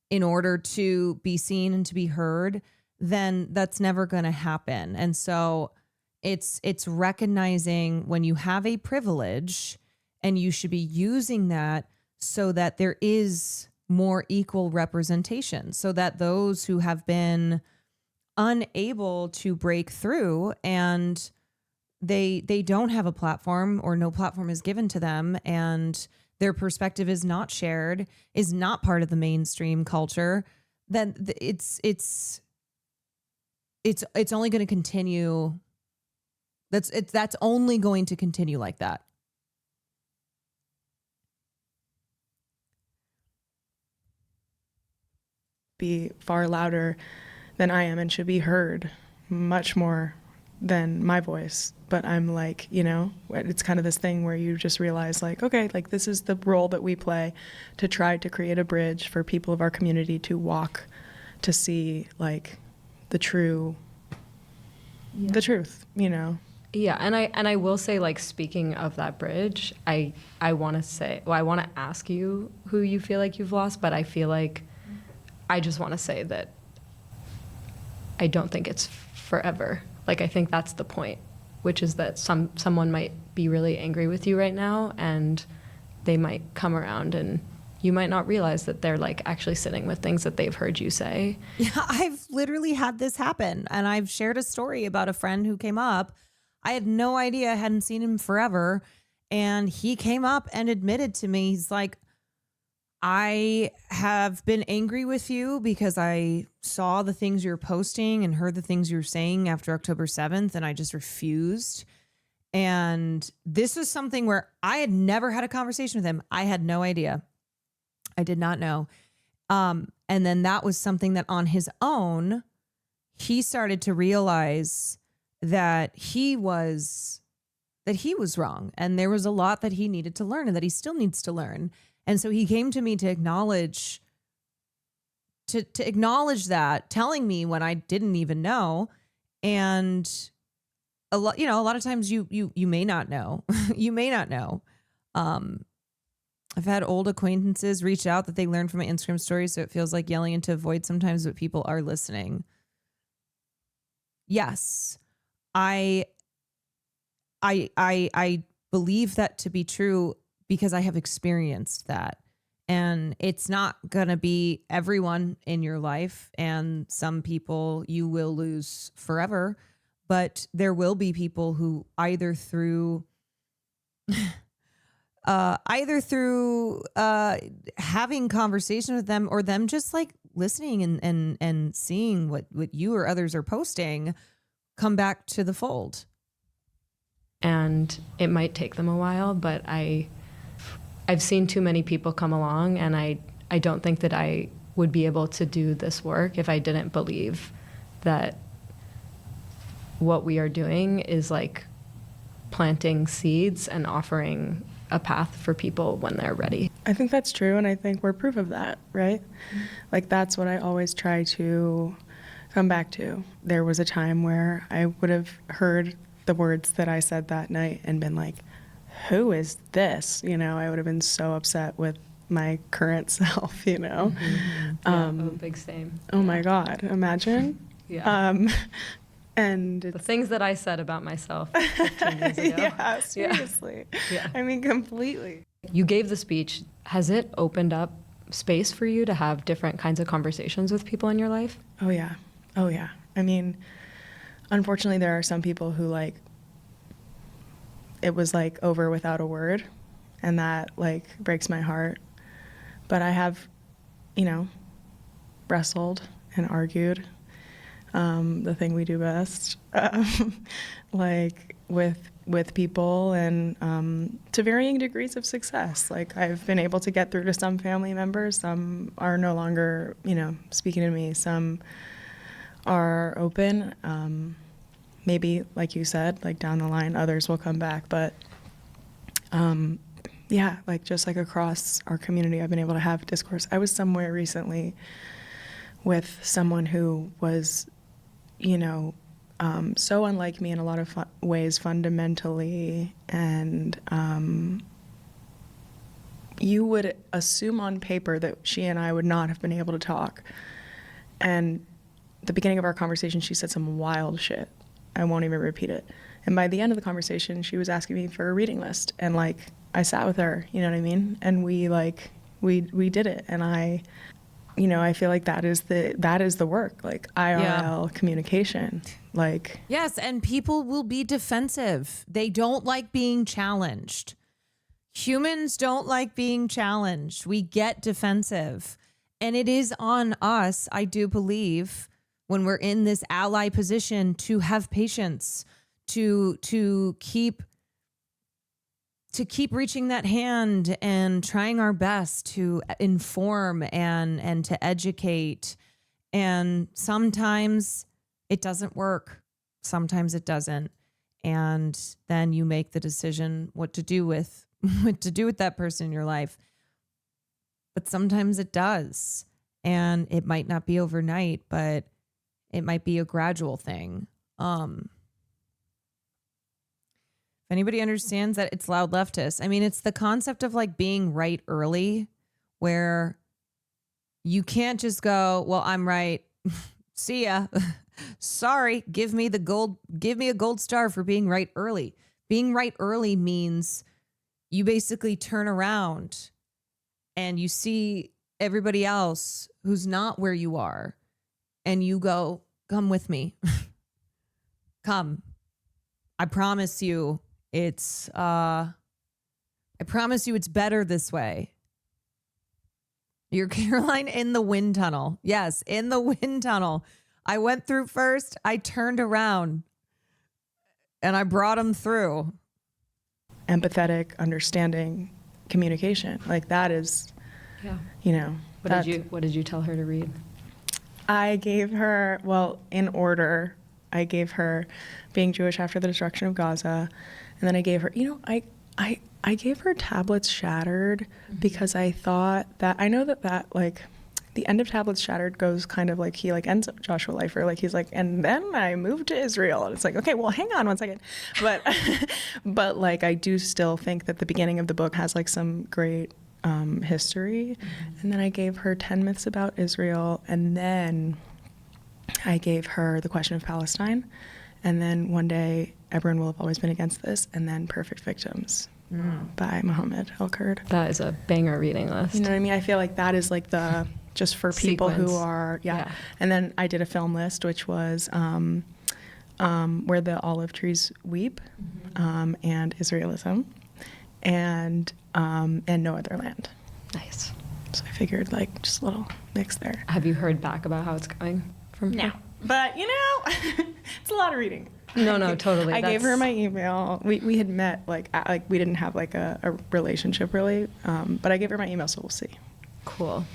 S2: in order to be seen and to be heard, then that's never going to happen. And so it's recognizing when you have a privilege, and you should be using that so that there is more equal representation, so that those who have been unable to break through and they don't have a platform, or no platform is given to them, and their perspective is not shared, is not part of the mainstream culture, then it's only going to continue. That's only going to continue like that.
S9: Be far louder than I am and should be heard much more than my voice. But I'm like, it's kind of this thing where you just realize like, okay, like this is the role that we play to try to create a bridge for people of our community to walk, to see like the truth,
S8: Yeah, and I will say, like, speaking of that bridge, I want to ask you who you feel like you've lost, but I feel like I just want to say that I don't think it's forever. Like, I think that's the point, which is that someone might be really angry with you right now, and they might come around, and you might not realize that they're like actually sitting with things that they've heard you say.
S2: Yeah, I've literally had this happen, and I've shared a story about a friend who came up. I had no idea, I hadn't seen him forever, and he came up and admitted to me, he's like, I have been angry with you because I saw the things you're posting and heard the things you're saying after October 7th, and I just refused. And this was something where I had never had a conversation with him. I had no idea. I did not know. And then that was something that on his own, he started to realize that he was wrong. And there was a lot that he needed to learn and that he still needs to learn. And so he came to me to acknowledge that, telling me when I didn't even know. And a lot of times you may not know. You may not know. I've had old acquaintances reach out that they learned from my Instagram stories, so it feels like yelling into a void sometimes, but people are listening. Yes, I believe that to be true because I have experienced that. And it's not going to be everyone in your life, and some people you will lose forever, but there will be people who either through having conversation with them, or them just like listening and seeing what you or others are posting, come back to the fold.
S8: And it might take them a while, but I've seen too many people come along, and I don't think that I would be able to do this work if I didn't believe that what we are doing is like planting seeds and offering a path for people when they're ready.
S9: I think that's true, and I think we're proof of that, right? Like, that's what I always try to come back to. There was a time where I would have heard the words that I said that night and been like, who is this? I would have been so upset with my current self,
S8: Big same.
S9: Oh my God, imagine.
S8: Yeah.
S9: And
S8: the things that I said about myself 15 years ago.
S9: Yeah, seriously.
S8: Yeah.
S9: I mean, completely.
S8: You gave the speech. Has it opened up space for you to have different kinds of conversations with people in your life?
S9: Oh yeah. I mean, unfortunately, there are some people who it was over without a word, and that breaks my heart. But I have, wrestled and argued, the thing we do best, with people, and to varying degrees of success. I've been able to get through to some family members. Some are no longer, speaking to me. Some are open. Maybe, like you said, down the line, others will come back. But yeah, just across our community, I've been able to have discourse. I was somewhere recently with someone who was, so unlike me in a lot of ways fundamentally, and you would assume on paper that she and I would not have been able to talk. And at the beginning of our conversation, she said some wild shit. I won't even repeat it. And by the end of the conversation, she was asking me for a reading list. And like, I sat with her, you know what I mean? And we did it. And I feel like that is the work, like IRL communication. Like,
S2: yes, and people will be defensive. They don't like being challenged. Humans don't like being challenged. We get defensive. And it is on us, I do believe, when we're in this ally position, to have patience, to keep reaching that hand and trying our best to inform and to educate. And sometimes it doesn't work. Sometimes it doesn't. And then you make the decision what to do with that person in your life. But sometimes it does. And it might not be overnight, but it might be a gradual thing. If anybody understands that, it's loud leftist. I mean, it's the concept of like being right early, where you can't just go, well, I'm right. See ya. Sorry. Give me a gold star for being right early. Being right early means you basically turn around and you see everybody else who's not where you are, and you go, come with me. Come. I promise you it's better this way. You're Caroline in the wind tunnel. Yes, in the wind tunnel. I went through first. I turned around and I brought them through.
S9: Empathetic, understanding, communication. Like that is,
S8: What did you tell her to read?
S9: I gave her, in order, I gave her Being Jewish After the Destruction of Gaza. And then I gave her, I gave her Tablets Shattered because I thought that, I know that like the end of Tablets Shattered goes kind of like, he like ends up Joshua Leifer, like he's like, and then I moved to Israel. And it's like, okay, well, hang on one second. But like, I do still think that the beginning of the book has like some great history. And then I gave her 10 Myths About Israel. And then I gave her The Question of Palestine. And then one day, Everyone Will Have Always Been Against This. And then Perfect Victims by Mohammed El-Kurd.
S8: That is a banger reading list.
S9: You know what I mean? I feel like that is like the, just for people
S8: Sequence.
S9: who are, And then I did a film list, which was Where the Olive Trees Weep, and Israelism, and No Other Land.
S8: Nice.
S9: So I figured like just a little mix there.
S8: Have you heard back about how it's going from her?
S9: No. But it's a lot of reading.
S8: No, totally.
S9: I gave her my email. We had met like we didn't have like a relationship really, but I gave her my email, so we'll see.
S8: Cool.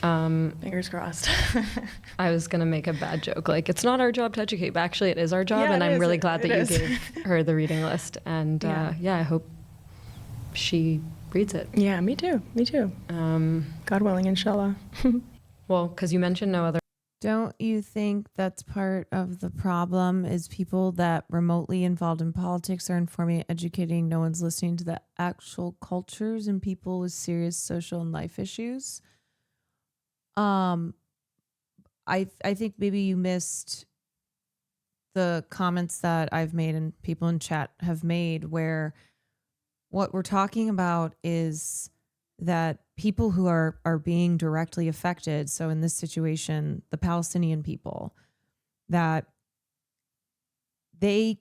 S9: Fingers crossed.
S8: I was gonna make a bad joke, like it's not our job to educate, but actually it is our job,
S9: Yeah,
S8: and
S9: it
S8: I'm
S9: is.
S8: really glad that
S9: It
S8: you
S9: is.
S8: gave her the reading list, and I hope she reads it.
S9: Yeah, me too. God willing, inshallah.
S8: Well, because you mentioned no other.
S2: Don't you think that's part of the problem, is people that remotely involved in politics are informing and educating, no one's listening to the actual cultures and people with serious social and life issues? I think maybe you missed the comments that I've made and people in chat have made, where what we're talking about is that people who are being directly affected, so in this situation, the Palestinian people, that they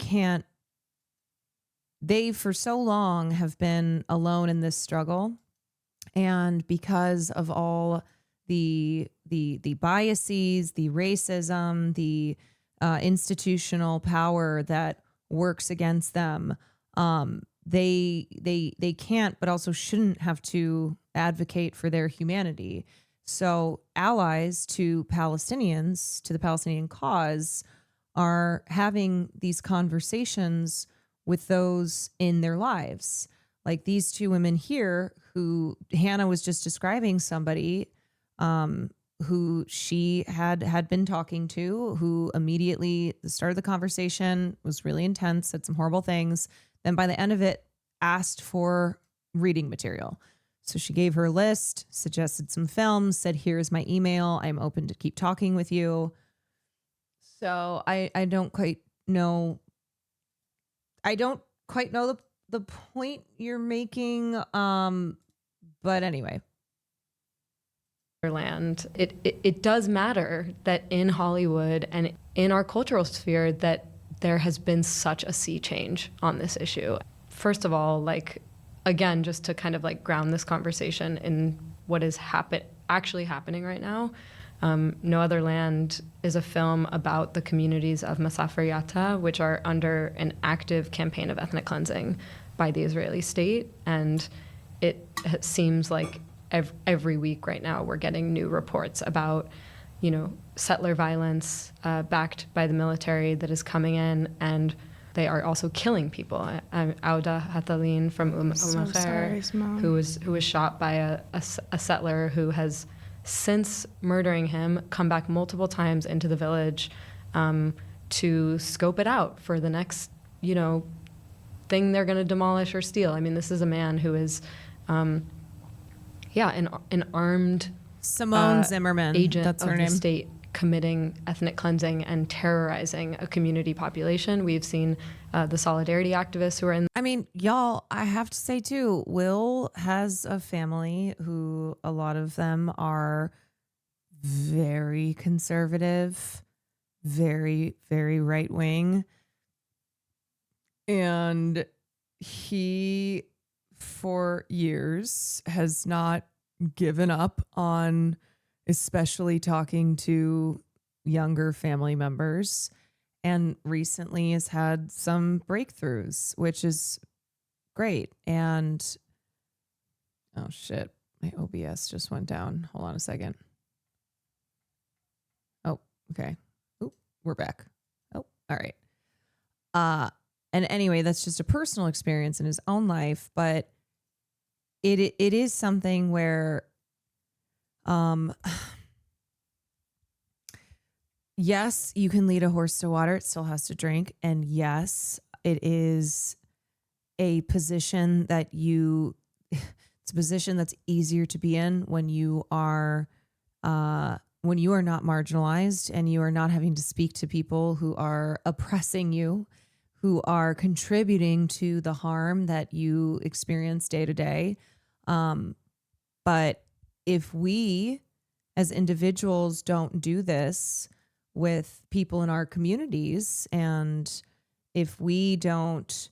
S2: for so long have been alone in this struggle. And because of all the biases, the racism, the institutional power that works against them, they can't, but also shouldn't have to advocate for their humanity. So allies to Palestinians, to the Palestinian cause, are having these conversations with those in their lives. Like these two women here, who Hannah was just describing somebody who she had been talking to, who immediately started the conversation, was really intense, said some horrible things. Then by the end of it, asked for reading material. So she gave her a list, suggested some films, said, here's my email. I'm open to keep talking with you. So I don't quite know. I don't quite know the point you're making. But anyway.
S8: Land. It does matter that in Hollywood and in our cultural sphere that there has been such a sea change on this issue. First of all, like, again, just to kind of like ground this conversation in what is actually happening right now. No Other Land is a film about the communities of Masafer Yatta, which are under an active campaign of ethnic cleansing by the Israeli state. And it seems like every week right now we're getting new reports about, settler violence backed by the military that is coming in, and they are also killing people. Auda Hatalin from Khair, who was shot by a settler who has, since murdering him, come back multiple times into the village to scope it out for the next, thing they're going to demolish or steal. I mean, this is a man who is, an armed
S2: Simone Zimmerman,
S8: agent
S2: that's her
S8: of
S2: name.
S8: the state, committing ethnic cleansing and terrorizing a community population. We've seen the solidarity activists who are in.
S2: I mean, y'all, I have to say too, Will has a family who a lot of them are very conservative, very, very right wing. And he, for years, has not given up on especially talking to younger family members, and recently has had some breakthroughs, which is great. And oh shit, my OBS just went down. Hold on a second. Oh, okay. Oh, we're back. Oh, all right. And anyway, that's just a personal experience in his own life, but it is something where yes, you can lead a horse to water, it still has to drink. And yes, it is a position that it's a position that's easier to be in when you are not marginalized and you are not having to speak to people who are oppressing you, who are contributing to the harm that you experience day to day. But if we as individuals don't do this with people in our communities, and if we don't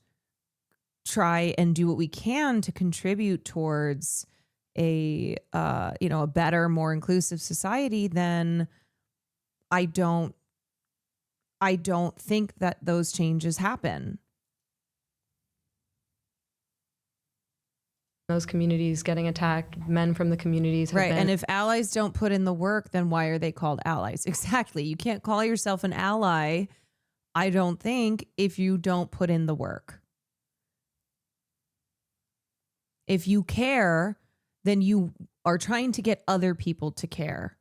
S2: try and do what we can to contribute towards a better, more inclusive society, then I don't think that those changes happen.
S8: Those communities getting attacked, men from the communities have
S2: Right.
S8: been.
S2: And if allies don't put in the work, then why are they called allies? Exactly. You can't call yourself an ally, I don't think, if you don't put in the work. If you care, then you are trying to get other people to care.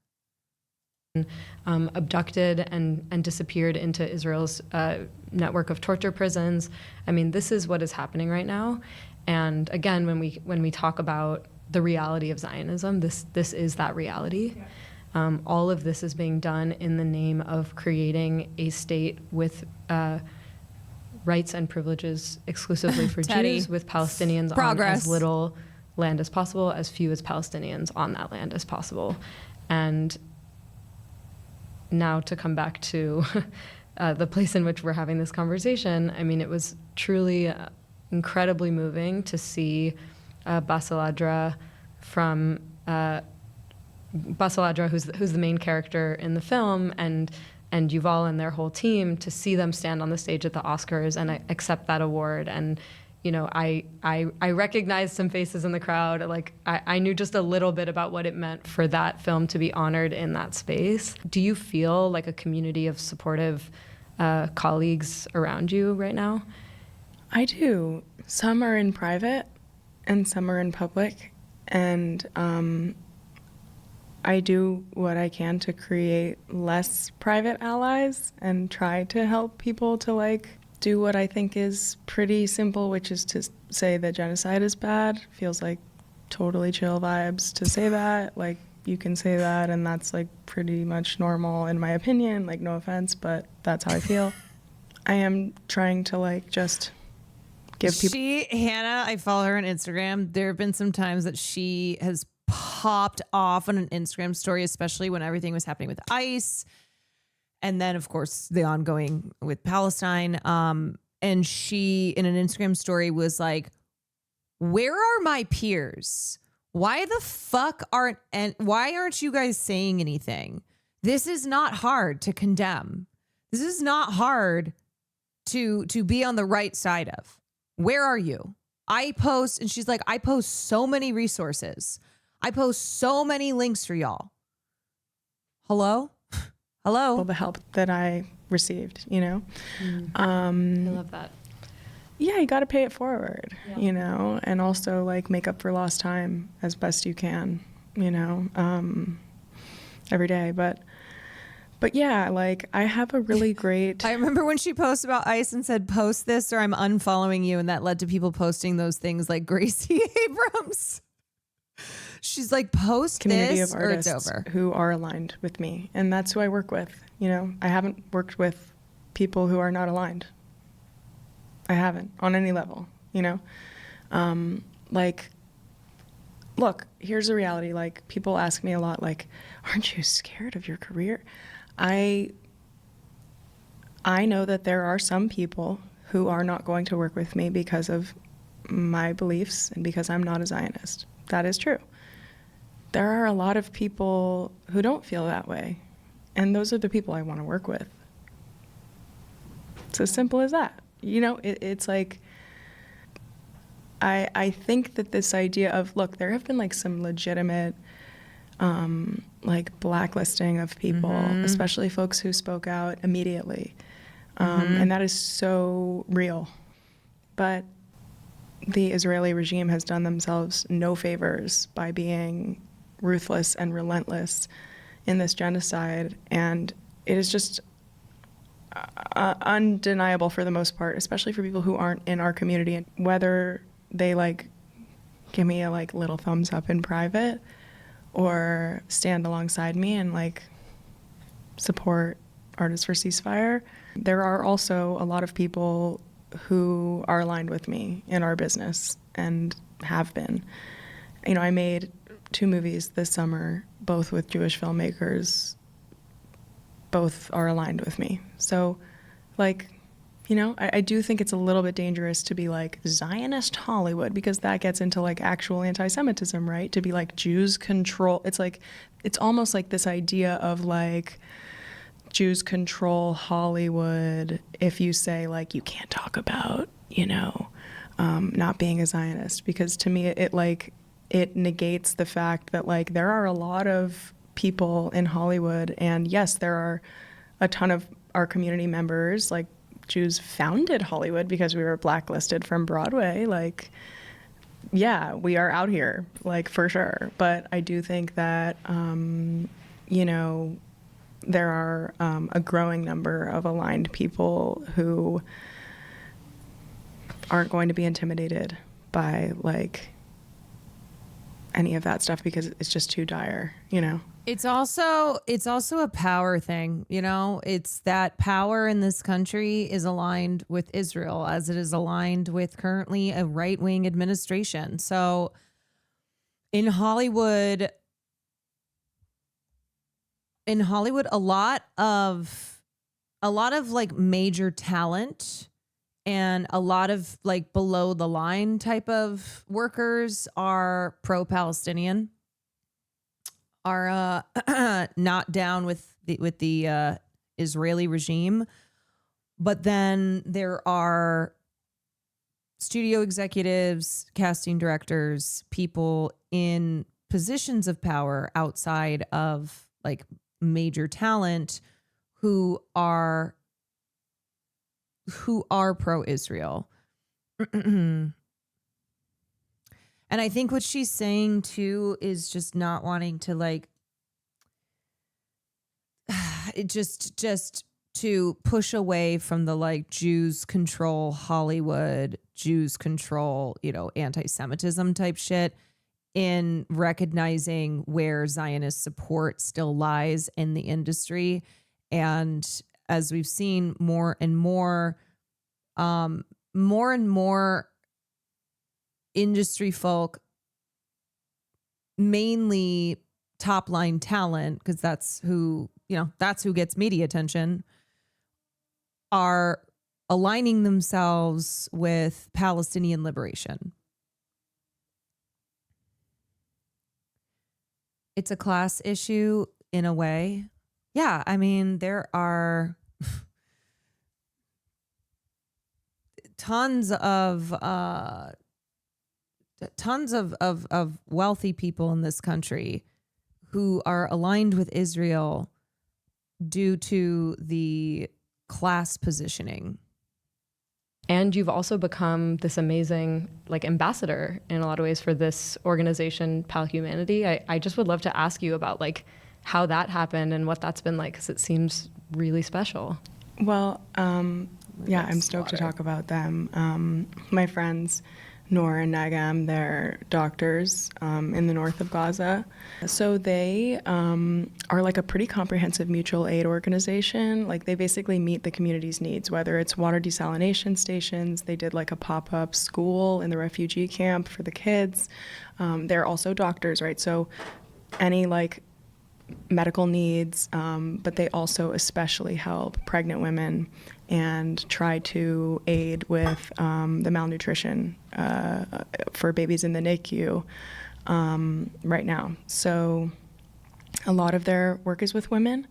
S8: Abducted and disappeared into Israel's network of torture prisons. I mean, this is what is happening right now. And again, when we talk about the reality of Zionism, this is that reality. Yeah. All of this is being done in the name of creating a state with rights and privileges exclusively for Jews, with Palestinians on as little land as possible, as few as Palestinians on that land as possible. And now to come back to the place in which we're having this conversation, I mean, it was truly incredibly moving to see Basaladra who's the main character in the film, and Yuval and their whole team, to see them stand on the stage at the Oscars and accept that award. And I recognized some faces in the crowd. Like I knew just a little bit about what it meant for that film to be honored in that space. Do you feel like a community of supportive colleagues around you right now?
S9: I do. Some are in private and some are in public. And I do what I can to create less private allies and try to help people to like do what I think is pretty simple, which is to say that genocide is bad. Feels like totally chill vibes to say that. Like, you can say that and that's like pretty much normal in my opinion, like no offense, but that's how I feel. I am trying to like just give people.
S2: Hannah, I follow her on Instagram. There have been some times that she has popped off on an Instagram story, especially when everything was happening with ICE. And then, of course, the ongoing with Palestine. And she, in an Instagram story, was like, where are my peers? Why the fuck why aren't you guys saying anything? This is not hard to condemn. This is not hard to be on the right side of. Where are you? I post, and she's like, I post so many resources. I post so many links for y'all. Hello? Hello?
S9: The help that I received, you know?
S8: I love that.
S9: Yeah, you got to pay it forward, you know, and also like make up for lost time as best you can, you know, every day. But yeah, like I have a really great.
S2: I remember when she posted about ICE and said, post this or I'm unfollowing you. And that led to people posting those things like Gracie Abrams. She's like, post
S9: community
S2: this
S9: of
S2: or it's
S9: artists
S2: over.
S9: who are aligned with me. And that's who I work with. You know, I haven't worked with people who are not aligned. I haven't on any level, you know? Like, look, here's the reality. Like, people ask me a lot, like, aren't you scared of your career? I know that there are some people who are not going to work with me because of my beliefs and because I'm not a Zionist. That is true. There are a lot of people who don't feel that way, and those are the people I want to work with. It's as simple as that. You know, it's like, I think that this idea of, look, there have been like some legitimate like blacklisting of people, especially folks who spoke out immediately. And that is so real. But the Israeli regime has done themselves no favors by being ruthless and relentless in this genocide. And it is just undeniable for the most part, especially for people who aren't in our community. And whether they like give me a like little thumbs up in private or stand alongside me and like support Artists for Ceasefire, there are also a lot of people who are aligned with me in our business and have been. You know, I made 2 movies this summer, both with Jewish filmmakers. Both are aligned with me. So, like, you know, I do think it's a little bit dangerous to be like Zionist Hollywood, because that gets into like actual anti-Semitism, right? To be like Jews control. It's like, it's almost like this idea of like Jews control Hollywood if you say like you can't talk about, you know, not being a Zionist, because to me it negates the fact that like there are a lot of people in Hollywood, and yes, there are a ton of our community members, like Jews founded Hollywood because we were blacklisted from Broadway. Like, yeah, we are out here, like, for sure. But I do think that, you know, there are a growing number of aligned people who aren't going to be intimidated by, like, any of that stuff because it's just too dire, you know?
S2: It's also a power thing, you know? It's that power in this country is aligned with Israel as it is aligned with currently a right-wing administration. So in Hollywood, a lot of like major talent and a lot of like below the line type of workers are pro-Palestinian, are not down with the Israeli regime. But then there are studio executives, casting directors, people in positions of power outside of like major talent who are pro-Israel. And I think what she's saying too is just not wanting to like it just to push away from the like Jews control Hollywood, Jews control, anti-Semitism type shit, in recognizing where Zionist support still lies in the industry. And as we've seen more and more industry folk, mainly top line talent, because that's who gets media attention, are aligning themselves with Palestinian liberation. It's a class issue in a way. Yeah, I mean, there are tons of wealthy people in this country who are aligned with Israel due to the class positioning.
S8: And you've also become this amazing ambassador in a lot of ways for this organization, Pal Humanity. I just would love to ask you about how that happened and what that's been like, because it seems really special.
S9: Well, yeah, I'm stoked to talk about them. My friends, Noor and Nagam, they're doctors in the north of Gaza. So they are like a pretty comprehensive mutual aid organization. Like they basically meet the community's needs, whether it's water desalination stations. They did like a pop-up school in the refugee camp for the kids. They're also doctors, right? So any medical needs, but they also especially help pregnant women and try to aid with the malnutrition for babies in the NICU right now. So a lot of their work is with women,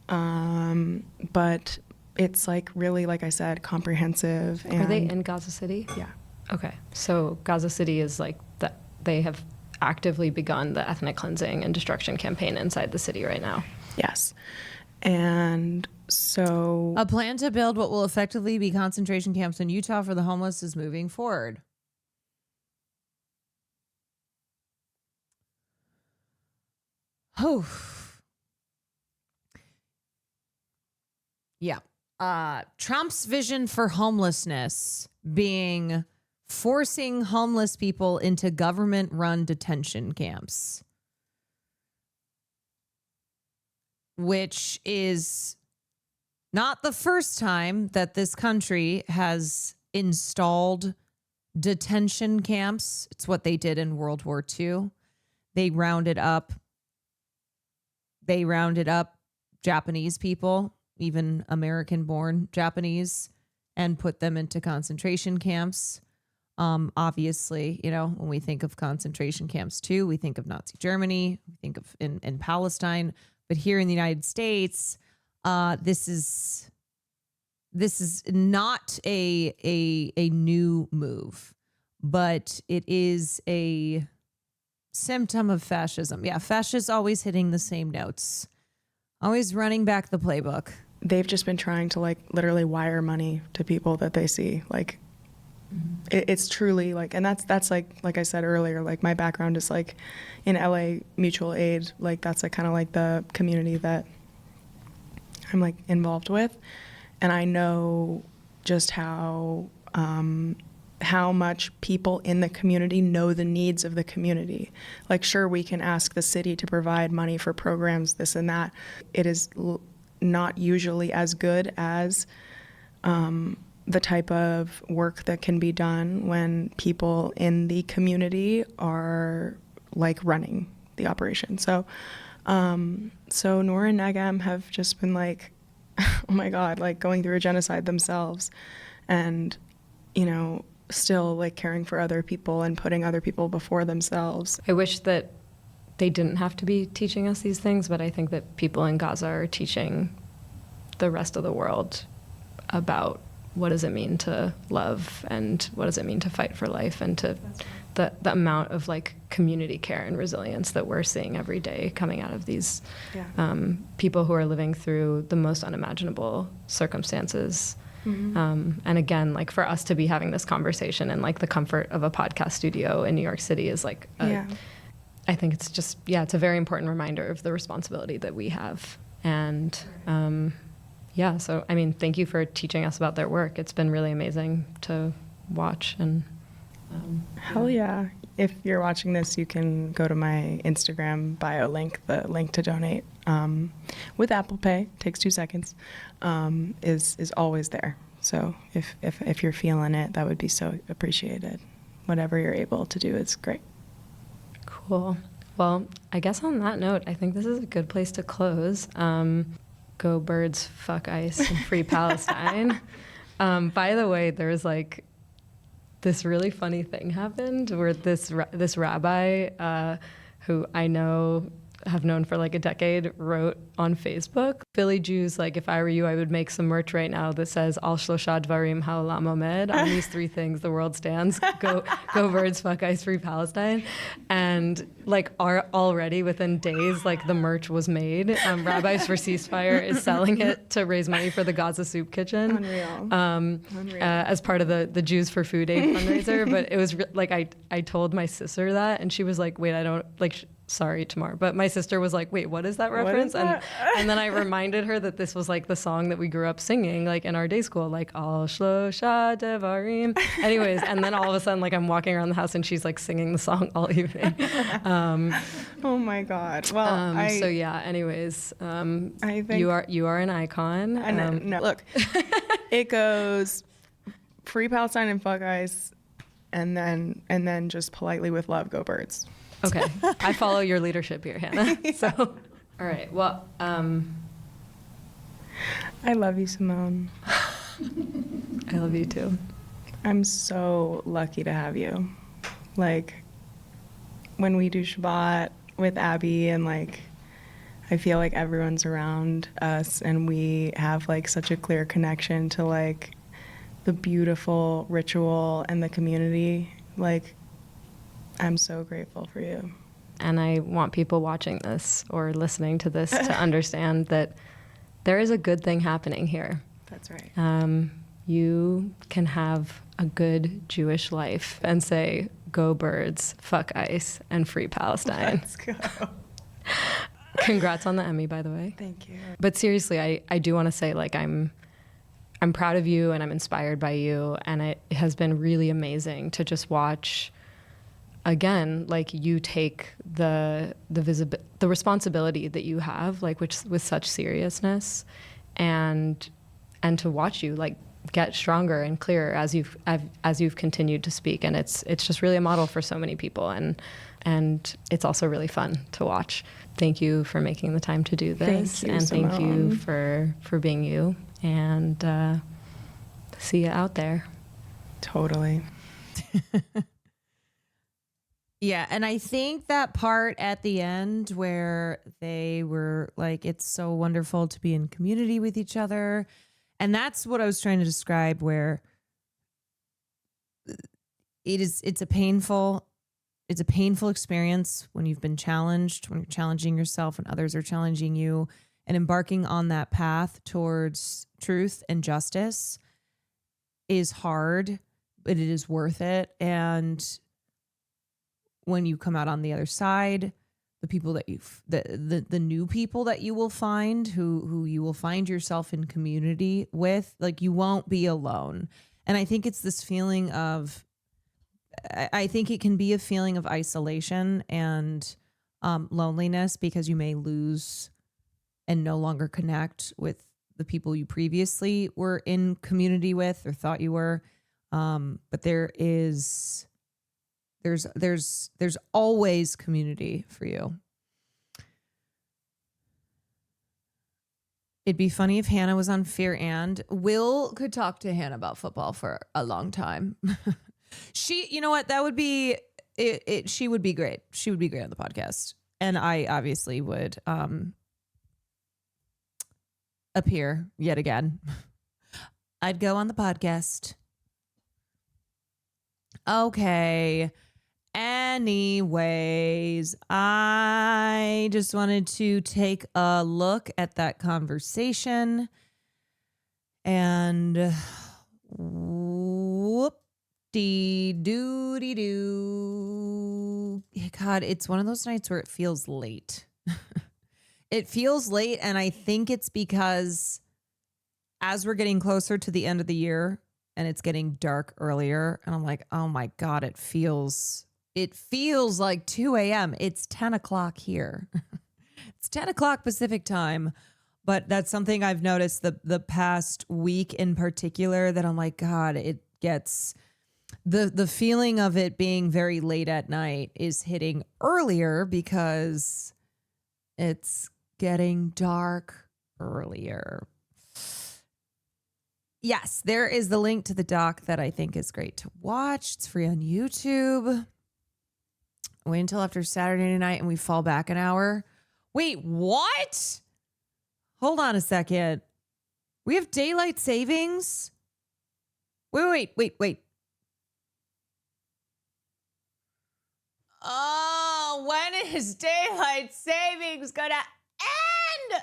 S9: but it's really, like I said, comprehensive. And
S8: are they in Gaza City?
S9: Yeah.
S8: Okay. So Gaza City is that they have actively begun the ethnic cleansing and destruction campaign inside the city right now.
S9: Yes. And so
S2: a plan to build what will effectively be concentration camps in Utah for the homeless is moving forward. Oh. Yeah. Trump's vision for homelessness being forcing homeless people into government-run detention camps, which is not the first time that this country has installed detention camps. It's what they did in World War II. They rounded up Japanese people, even American-born Japanese, and put them into concentration camps. Obviously, when we think of concentration camps too, we think of Nazi Germany, we think of in Palestine, but here in the United States, this is not a new move, but it is a symptom of fascism. Yeah, fascists always hitting the same notes, always running back the playbook.
S9: They've just been trying to literally wire money to people that they see. It's truly and that's like I said earlier, my background is in LA mutual aid. That's kind of the community that I'm involved with, and I know just how much people in the community know the needs of the community. Sure, we can ask the city to provide money for programs, this and that. It is not usually as good as the type of work that can be done when people in the community are running the operation. So Noor and Nagam have just been oh my God, going through a genocide themselves, and still caring for other people and putting other people before themselves.
S8: I wish that they didn't have to be teaching us these things, but I think that people in Gaza are teaching the rest of the world about what does it mean to love and what does it mean to fight for life, and to the amount of community care and resilience that we're seeing every day coming out of these people who are living through the most unimaginable circumstances. Mm-hmm. And again, for us to be having this conversation in the comfort of a podcast studio in New York City is I think it's just, it's a very important reminder of the responsibility that we have. And yeah, so I mean, thank you for teaching us about their work. It's been really amazing to watch. And
S9: hell yeah. If you're watching this, you can go to my Instagram bio link. The link to donate with Apple Pay, takes 2 seconds, is always there. So if you're feeling it, that would be so appreciated. Whatever you're able to do is great.
S8: Cool. Well, I guess on that note, I think this is a good place to close. Go Birds, fuck ICE, and free Palestine. By the way, there's like this really funny thing happened where this rabbi who I have known for like a decade wrote on Facebook, Philly Jews, like if I were you, I would make some merch right now that says Al Shlosha Dvarim Ha'olam Omed. On these 3 things, the world stands. Go Birds, fuck ICE, free Palestine. And like already within days, like the merch was made. Rabbis for Ceasefire is selling it to raise money for the Gaza Soup Kitchen.
S9: Unreal.
S8: As part of the Jews for Food Aid fundraiser. But it was like I told my sister that, and she was like, wait, I don't like. Sorry, Tamar, but my sister was like, wait, what is that reference?
S9: That?
S8: And then I reminded her that this was like the song that we grew up singing like in our day school, like Al Shlosha Devarim. Anyways, and then all of a sudden, like I'm walking around the house and she's like singing the song all evening.
S9: Oh my God. Well,
S8: so yeah, anyways,
S9: I think
S8: you are an icon.
S9: No, look, it goes free Palestine and fuck ICE, and then just politely with love, go Birds.
S8: Okay, I follow your leadership here, Hannah.
S9: Yeah.
S8: So, all right. Well,
S9: I love you, Simone.
S8: I love you too.
S9: I'm so lucky to have you. Like, when we do Shabbat with Abby, and like, I feel like everyone's around us, and we have like such a clear connection to like the beautiful ritual and the community. Like, I'm so grateful for you.
S8: And I want people watching this or listening to this to understand that there is a good thing happening here.
S9: That's right.
S8: You can have a good Jewish life and say, go Birds, fuck ICE, and free Palestine.
S9: Let's go.
S8: Congrats on the Emmy, by the way.
S9: Thank you.
S8: But seriously, I do want to say, like, I'm proud of you and I'm inspired by you. And it has been really amazing to just watch, again, like you take the responsibility that you have, like with such seriousness, and to watch you like get stronger and clearer as you've continued to speak. And it's just really a model for so many people, and it's also really fun to watch. Thank you for making the time to do this.
S9: Thank you,
S8: and
S9: Simone.
S8: thank you for being you, and see you out there.
S9: Totally.
S2: Yeah, and I think that part at the end where they were like, it's so wonderful to be in community with each other. And that's what I was trying to describe, where it's a painful experience when you've been challenged, when you're challenging yourself and others are challenging you, and embarking on that path towards truth and justice is hard, but it is worth it. And when you come out on the other side, the people that the new people that you will find, who you will find yourself in community with, like, you won't be alone. And I think it's this feeling of, I think it can be a feeling of isolation and loneliness, because you may lose and no longer connect with the people you previously were in community with or thought you were. But there's always community for you. It'd be funny if Hannah was on Fear and. Will could talk to Hannah about football for a long time. She, you know what? That would be it. She would be great. She would be great on the podcast. And I obviously would appear yet again. I'd go on the podcast. Okay. Anyways, I just wanted to take a look at that conversation, and whoop-de-doo-de-doo. God, it's one of those nights where it feels late. It feels late, and I think it's because as we're getting closer to the end of the year and it's getting dark earlier, and I'm like, oh my God, it feels like 2 a.m. It's 10 o'clock here. It's 10 o'clock Pacific time. But that's something I've noticed the past week in particular, that I'm like, God, it gets the feeling of it being very late at night is hitting earlier because it's getting dark earlier. Yes, there is the link to the doc that I think is great to watch. It's free on YouTube. Wait until after Saturday night and we fall back an hour. Wait, what? Hold on a second. We have daylight savings? Wait. Oh, when is daylight savings gonna end?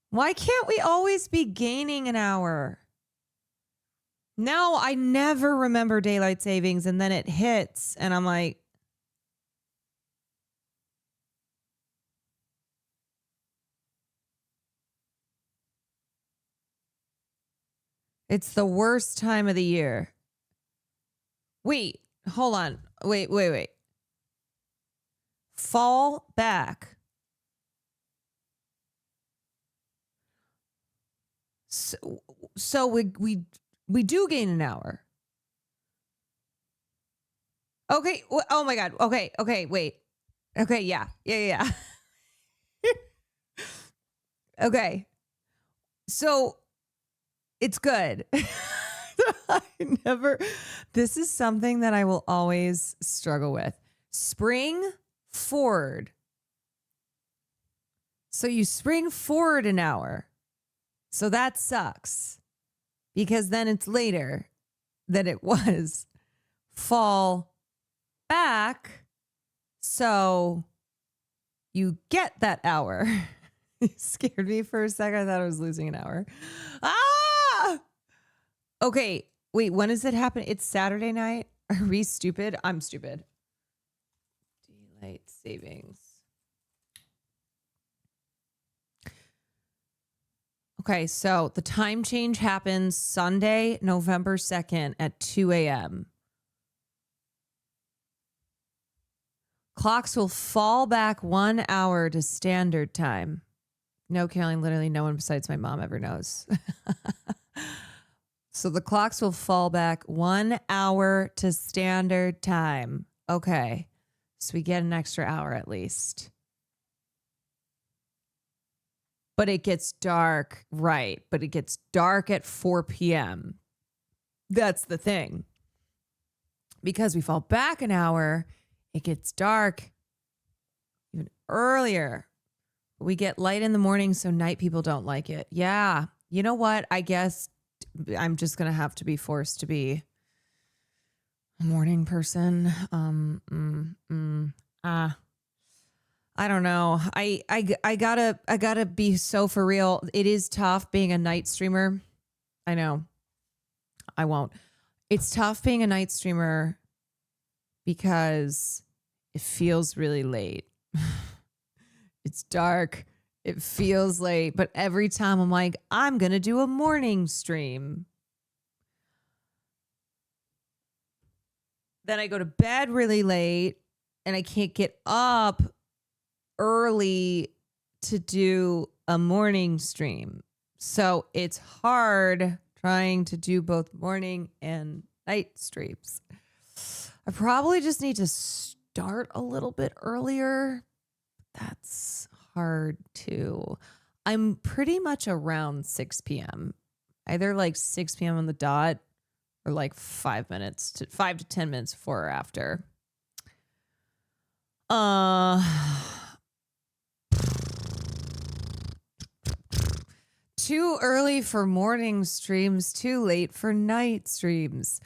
S2: Why can't we always be gaining an hour? No, I never remember daylight savings, and then it hits, and I'm like, it's the worst time of the year. Wait, hold on. Wait. Fall back. So we do gain an hour. Okay. Oh my God. Okay. Wait. Okay. Yeah. Okay. So it's good. This is something that I will always struggle with. Spring forward. So you spring forward an hour. So that sucks because then it's later than it was. Fall back. So you get that hour. You scared me for a second. I thought I was losing an hour. Ah! Okay. Wait, when does it happen? It's Saturday night. Are we stupid? I'm stupid. Daylight savings. Okay, so the time change happens Sunday, November 2nd at 2 a.m. Clocks will fall back 1 hour to standard time. No, Caroline, literally no one besides my mom ever knows. So the clocks will fall back 1 hour to standard time. Okay, so we get an extra hour at least. But it gets dark, right? But it gets dark at 4 p.m. That's the thing. Because we fall back an hour, it gets dark even earlier. We get light in the morning, so night people don't like it. Yeah. You know what? I guess I'm just going to have to be forced to be a morning person. I don't know. I gotta be so for real. It is tough being a night streamer. I know. I won't. It's tough being a night streamer because it feels really late. It's dark. It feels late. But every time I'm like, I'm going to do a morning stream. Then I go to bed really late and I can't get up early to do a morning stream. So it's hard trying to do both morning and night streams. I probably just need to start a little bit earlier. That's hard too. I'm pretty much around 6 p.m. Either like 6 p.m. on the dot or like 5 to 10 minutes before or after. Too early for morning streams, too late for night streams.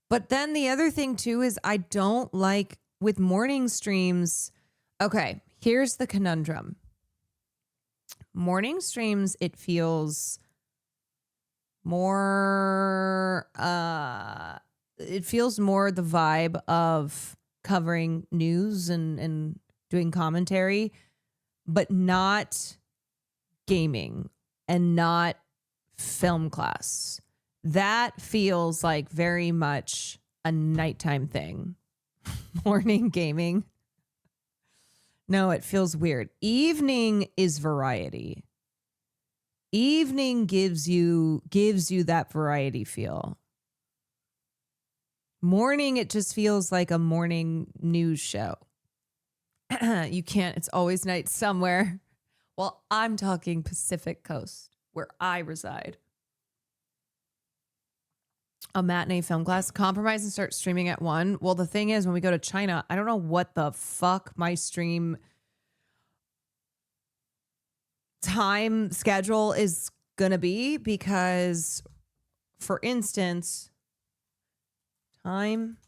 S2: But then the other thing too is I don't like with morning streams. Okay, here's the conundrum. Morning streams, it feels more the vibe of covering news and doing commentary. but not gaming and not film class. That feels like very much a nighttime thing. Morning gaming. No, it feels weird. Evening is variety. Evening gives you that variety feel. Morning, it just feels like a morning news show. You can't, it's always night somewhere. Well, I'm talking Pacific Coast, where I reside. A matinee film class, compromise and start streaming at 1. Well, the thing is, when we go to China, I don't know what the fuck my stream time schedule is gonna be, because, for instance, time,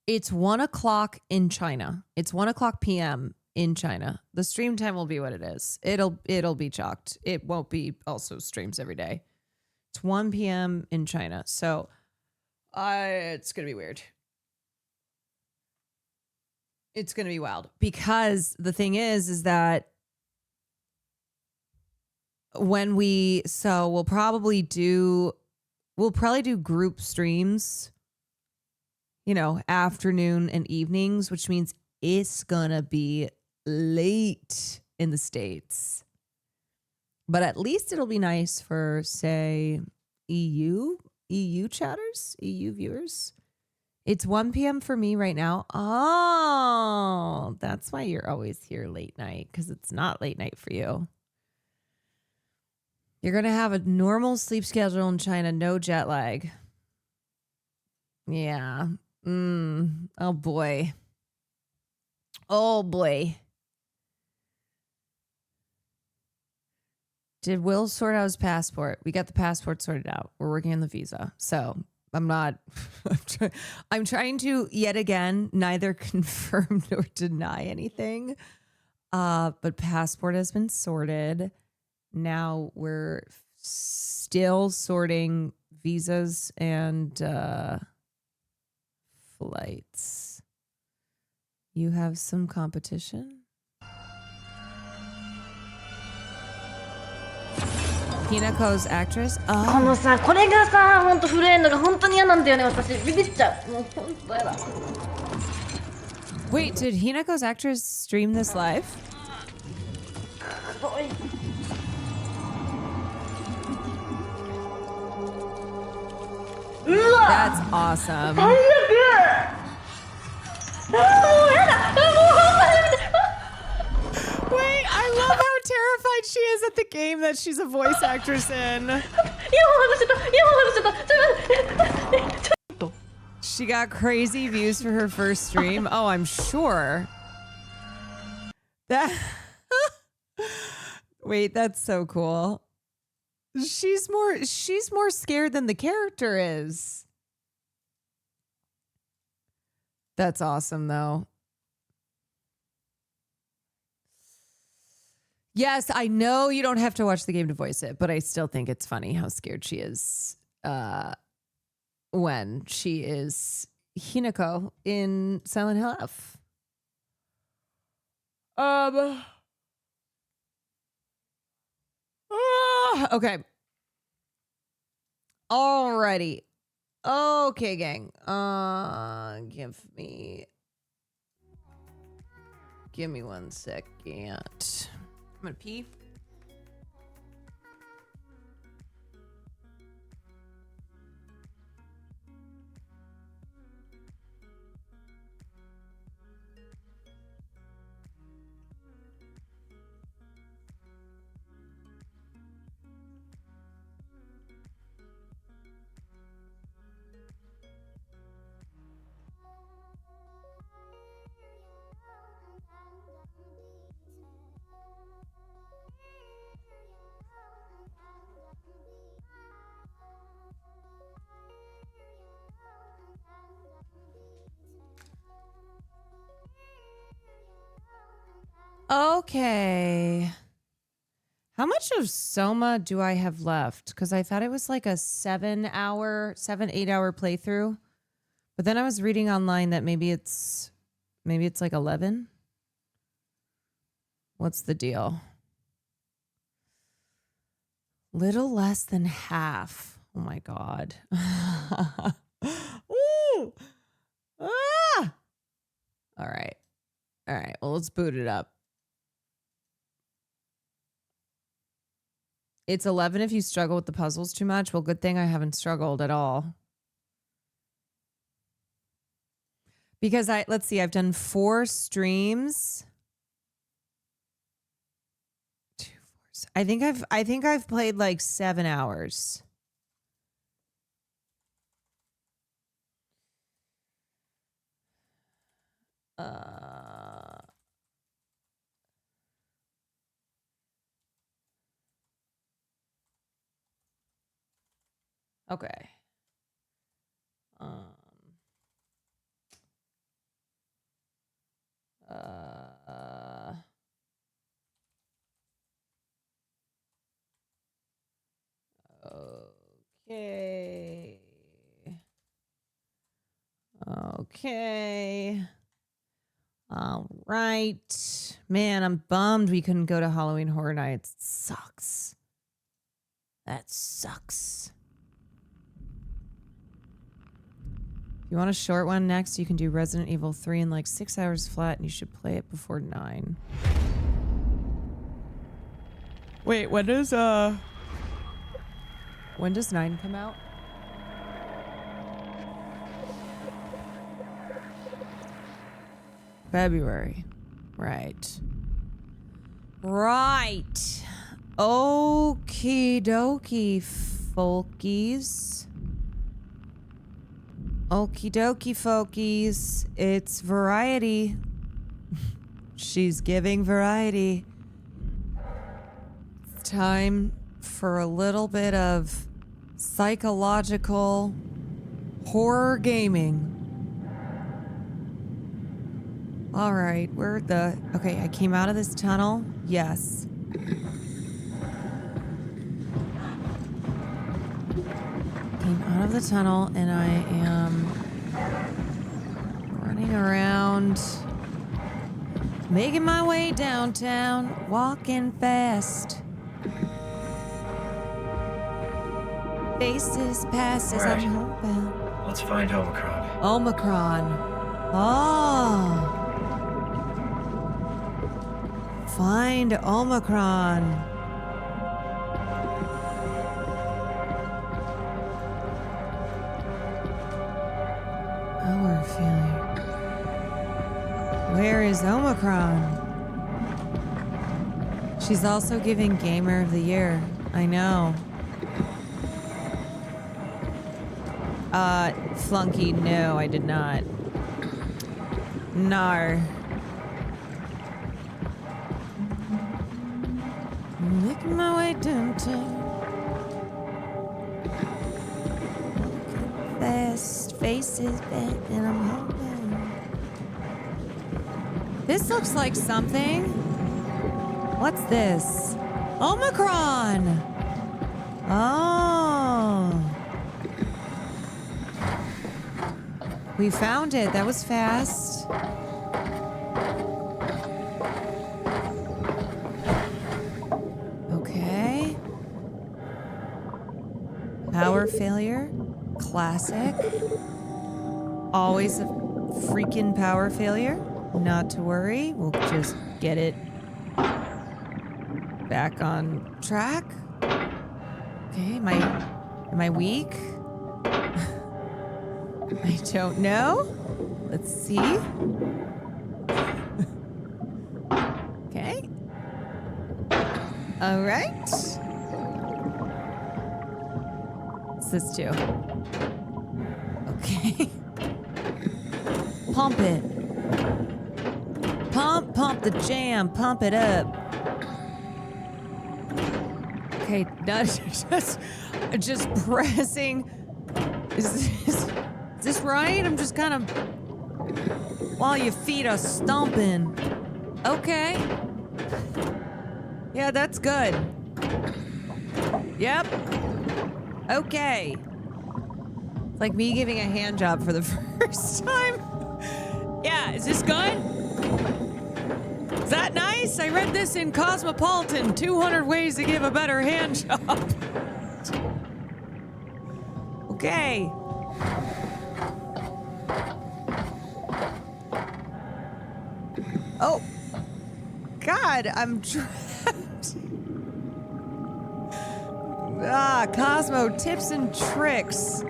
S2: it's 1 o'clock in China. It's 1 o'clock p.m. in China. The stream time will be what it is. It'll be chalked. It won't be also streams every day. It's 1 p.m. in China. So it's going to be weird. It's going to be wild, because the thing is that when we'll probably do group streams, afternoon and evenings, which means it's going to be late in the States. But at least it'll be nice for, say, EU chatters, EU viewers. It's 1 p.m. for me right now. Oh, that's why you're always here late night, because it's not late night for you. You're going to have a normal sleep schedule in China, no jet lag. Yeah. Oh, boy. Oh, boy. Did Will sort out his passport? We got the passport sorted out. We're working on the visa. So I'm not, I'm trying to, yet again, neither confirm nor deny anything. But passport has been sorted. Now we're still sorting visas and flights. You have some competition? Hinako's actress?
S10: このさ、これがさ、ほんと震えるのが本当に嫌なんだよね、私。ビビっちゃう。もうほんとやだ。
S2: Wait, did Hinako's actress stream this live? That's awesome. Wait, I love how terrified she is at the game that she's a voice actress in. She got crazy views for her first stream. Oh, I'm sure. Wait, that's so cool. She's more scared than the character is. That's awesome, though. Yes, I know you don't have to watch the game to voice it, but I still think it's funny how scared she is when she is Hinako in Silent Hill F. Okay. Alrighty. Okay, gang. Give me 1 second. I'm gonna pee. Okay. How much of SOMA do I have left? Because I thought it was like a 8 hour playthrough. But then I was reading online that maybe it's like 11. What's the deal? Little less than half. Oh my God. Ooh. Ah! All right. All right. Well, let's boot it up. It's 11 if you struggle with the puzzles too much. Well, good thing I haven't struggled at all. Because let's see, I've done 4 streams. I think I've played like 7 hours. Okay. Okay. Okay. All right. Man, I'm bummed we couldn't go to Halloween Horror Nights. It sucks. That sucks. If you want a short one next, you can do Resident Evil 3 in like 6 hours flat, and you should play it before 9. Wait, when does 9 come out? February. Right. Right. Okie dokie, folkies. Okie dokie, folkies. It's variety. She's giving variety. It's time for a little bit of psychological horror gaming. All right, okay, I came out of this tunnel. Yes. Came out of the tunnel and I am running around, making my way downtown, walking fast. Faces past as I'm homebound.
S4: Let's find Omicron.
S2: Omicron. Oh. Find Omicron. Our failure. Where is Omicron? She's also giving Gamer of the Year. I know. Flunky, no, I did not. No. Making my way downtown. Fast faces back and I'm hoping. This looks like something. What's this? Omicron! Oh. We found it. That was fast. Okay. Power failure. Classic. Always a freaking power failure. Not to worry. We'll just get it back on track. Okay, am I weak? I don't know. Let's see. Okay. All right. What's this do? Okay. Pump it. Pump the jam. Pump it up. Okay, not just pressing. Is this right? I'm just kind of while your feet are stomping. Okay. Yeah, that's good. Yep. Okay. It's like me giving a hand job for the first time. Yeah, is this good? Is that nice? I read this in Cosmopolitan, 200 Ways to Give a Better Hand Job. Okay. Oh. God, I'm trapped. Cosmo tips and tricks.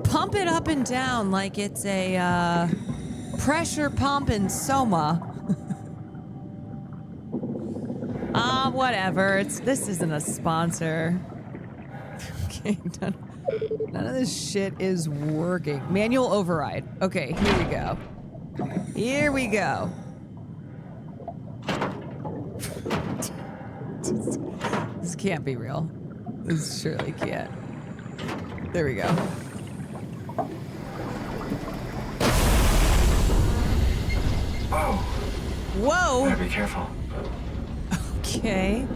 S2: Pump it up and down like it's a pressure pump in SOMA. Whatever. This isn't a sponsor. Okay, none of this shit is working. Manual override. Okay, here we go. Here we go. This can't be real. This surely can't. There we go. Whoa!
S4: Better be careful.
S2: Okay.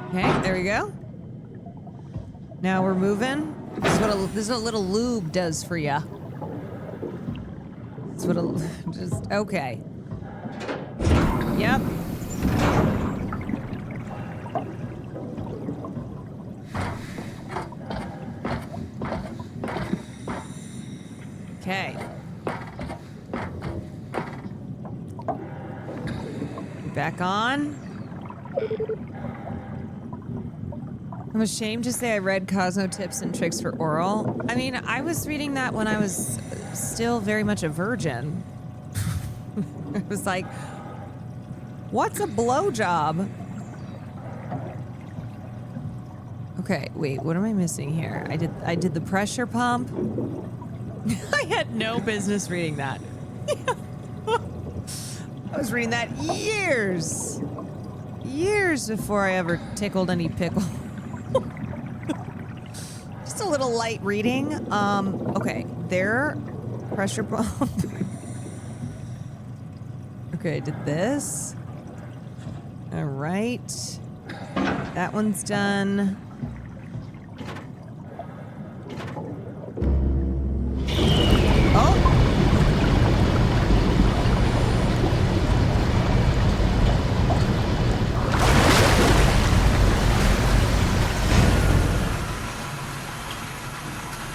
S2: Okay, there we go. Now we're moving. This is what a little lube does for ya. This is what just okay. Yep. Okay. Back on. I'm ashamed to say I read Cosmo Tips and Tricks for Oral. I mean, I was reading that when I was still very much a virgin. It was like, what's a blowjob? Okay, wait, what am I missing here? I did the pressure pump. I had no business reading that. I was reading that years before I ever tickled any pickle. Just a little light reading. Okay, there, pressure pump. Okay, I did this. All right, that one's done.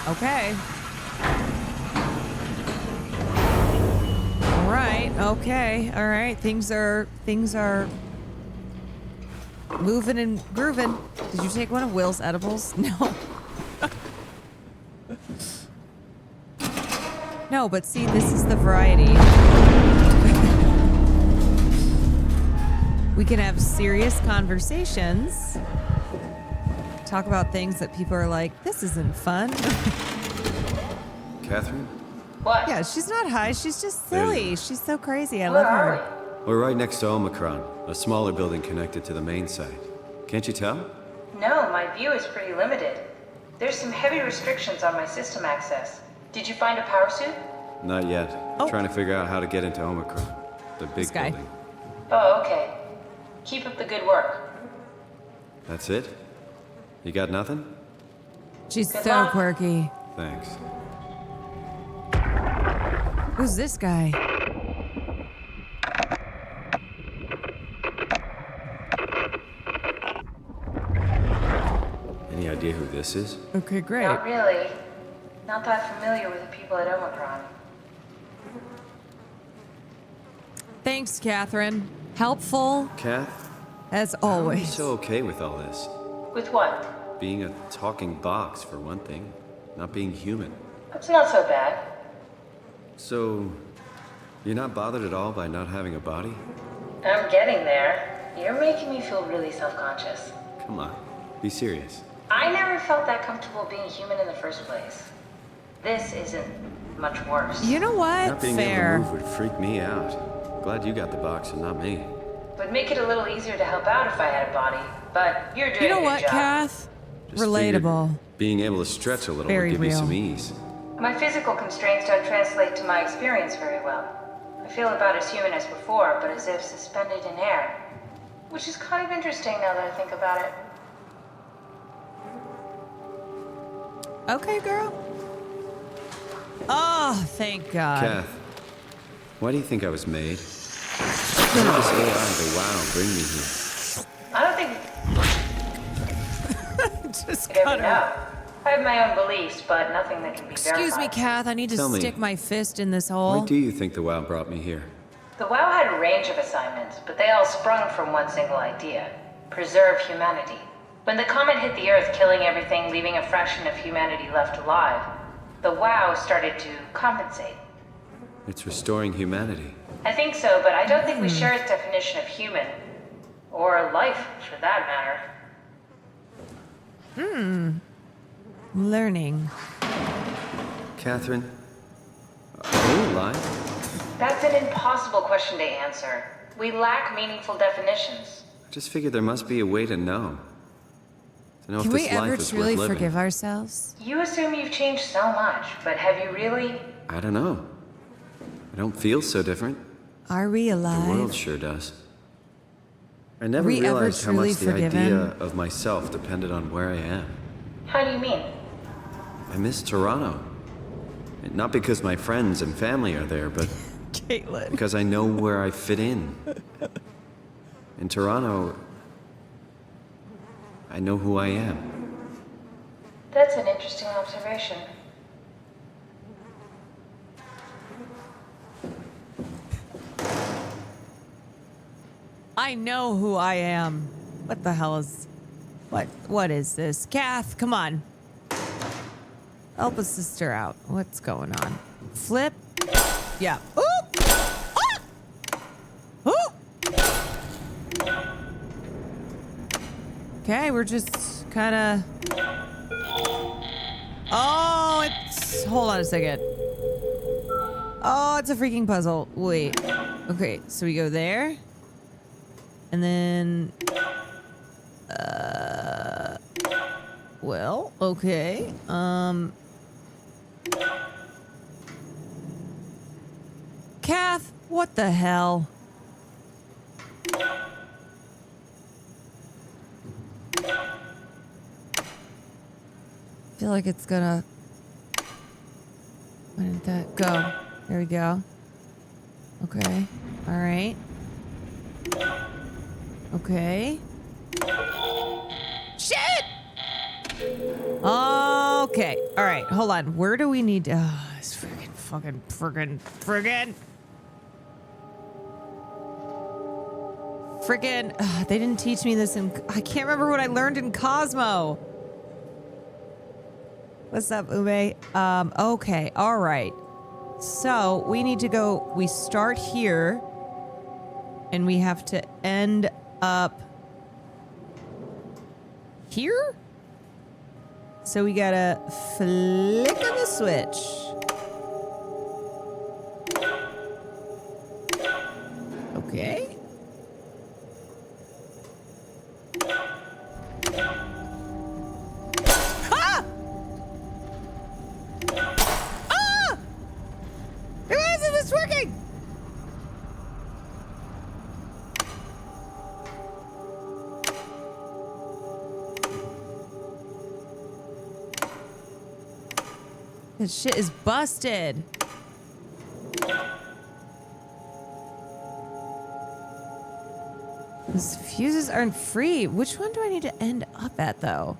S2: Okay. All right. Okay. All right. Things are moving and grooving. Did you take one of Will's edibles? No. No, but see, this is the variety. We can have serious conversations. Talk about things that people are like, this isn't fun.
S11: Catherine?
S19: What?
S2: Yeah, she's not high. She's just silly. She's so crazy. I
S19: Where
S2: love
S19: are
S2: her.
S11: We're right next to Omicron, a smaller building connected to the main site. Can't you tell?
S12: No, my view is pretty limited. There's some heavy restrictions on my system access. Did you find a power suit?
S11: Not yet.
S2: Oh.
S11: Trying to figure out how to get into Omicron, the big building.
S12: Oh, okay. Keep up the good work.
S11: That's it? You got nothing?
S2: She's
S12: Good
S2: so
S12: luck.
S2: quirky.
S11: Thanks.
S2: Who's this guy?
S11: Any idea who this is?
S2: Okay, great.
S12: Not really. Not that familiar with the people at Omicron.
S2: Thanks, Catherine. Helpful,
S11: Kath?
S2: as
S11: How are you
S2: always.
S11: so okay with all this?
S12: With what?
S11: Being a talking box, for one thing. Not being human.
S12: It's not so bad.
S11: So, you're not bothered at all by not having a body?
S12: I'm getting there. You're making me feel really self-conscious.
S11: Come on, be serious.
S12: I never felt that comfortable being human in the first place. This isn't much worse.
S2: You know what?
S11: Not being
S2: Fair.
S11: able to move would freak me out. Glad you got the box and not me.
S12: Would make it a little easier to help out if I had a body, but you're doing
S2: You know
S12: a good
S2: what,
S12: job.
S2: Kath?
S11: Just
S2: Relatable.
S11: Being able to stretch a little
S2: Very
S11: would give you
S2: real.
S11: some ease.
S12: My physical constraints don't translate to my experience very well. I feel about as human as before, but as if suspended in air. Which is kind of interesting now that I think about it.
S2: Okay, girl. Oh, thank God.
S11: Kath, why do you think I was made? How did this AI, the WoW, bring me here?
S12: I don't think.
S2: Just
S12: You never
S2: cut her.
S12: know. I have my own beliefs, but nothing that can be
S2: Excuse me,
S12: verified.
S2: Kath. I need to
S11: Tell me,
S2: stick my fist in this hole.
S11: Why do you think the WoW brought me here?
S12: The WoW had a range of assignments, but they all sprung from one single idea: preserve humanity. When the comet hit the Earth, killing everything, leaving a fraction of humanity left alive, the WoW started to compensate.
S11: It's restoring humanity.
S12: I think so, but I don't think we share its definition of human. Or life, for that matter.
S2: Learning.
S11: Catherine, are you alive?
S12: That's an impossible question to answer. We lack meaningful definitions.
S11: I just figured there must be a way to know. To know
S2: Can
S11: if
S2: we
S11: this
S2: ever
S11: life is
S2: truly
S11: worth living.
S2: forgive ourselves?
S12: You assume you've changed so much, but have you really?
S11: I don't know. I don't feel so different.
S2: Are we
S11: The
S2: alive?
S11: world sure does. I never
S2: we ever
S11: realized how much
S2: truly
S11: the
S2: forgiven?
S11: idea of myself depended on where I am.
S12: How do you mean?
S11: I miss Toronto. And not because my friends and family are there, but
S2: Caitlin.
S11: because I know where I fit in. In Toronto, I know who I am.
S12: That's an interesting observation.
S2: I know who I am. What the hell is... What is this? Kath, come on. Help a sister out. What's going on? Flip. Yeah. Oop! Ah! Oop! Okay, we're just kind of... Oh, it's... Hold on a second. Oh, it's a freaking puzzle. Wait. Okay, so we go there. And then... Well, okay. Kath, what the hell? I feel like it's gonna... Why didn't that go? There we go. Okay. All right. Okay. Shit! Okay. All right. Hold on. Where do we need to... Oh, this friggin'. They didn't teach me this in... I can't remember what I learned in Cosmo. What's up, Ume? Okay. All right. So we need to go... We start here. And we have to end up... here? So we gotta flick on the switch. Okay. Ah! Ah! Why isn't this working? This shit is busted. These fuses aren't free. Which one do I need to end up at, though?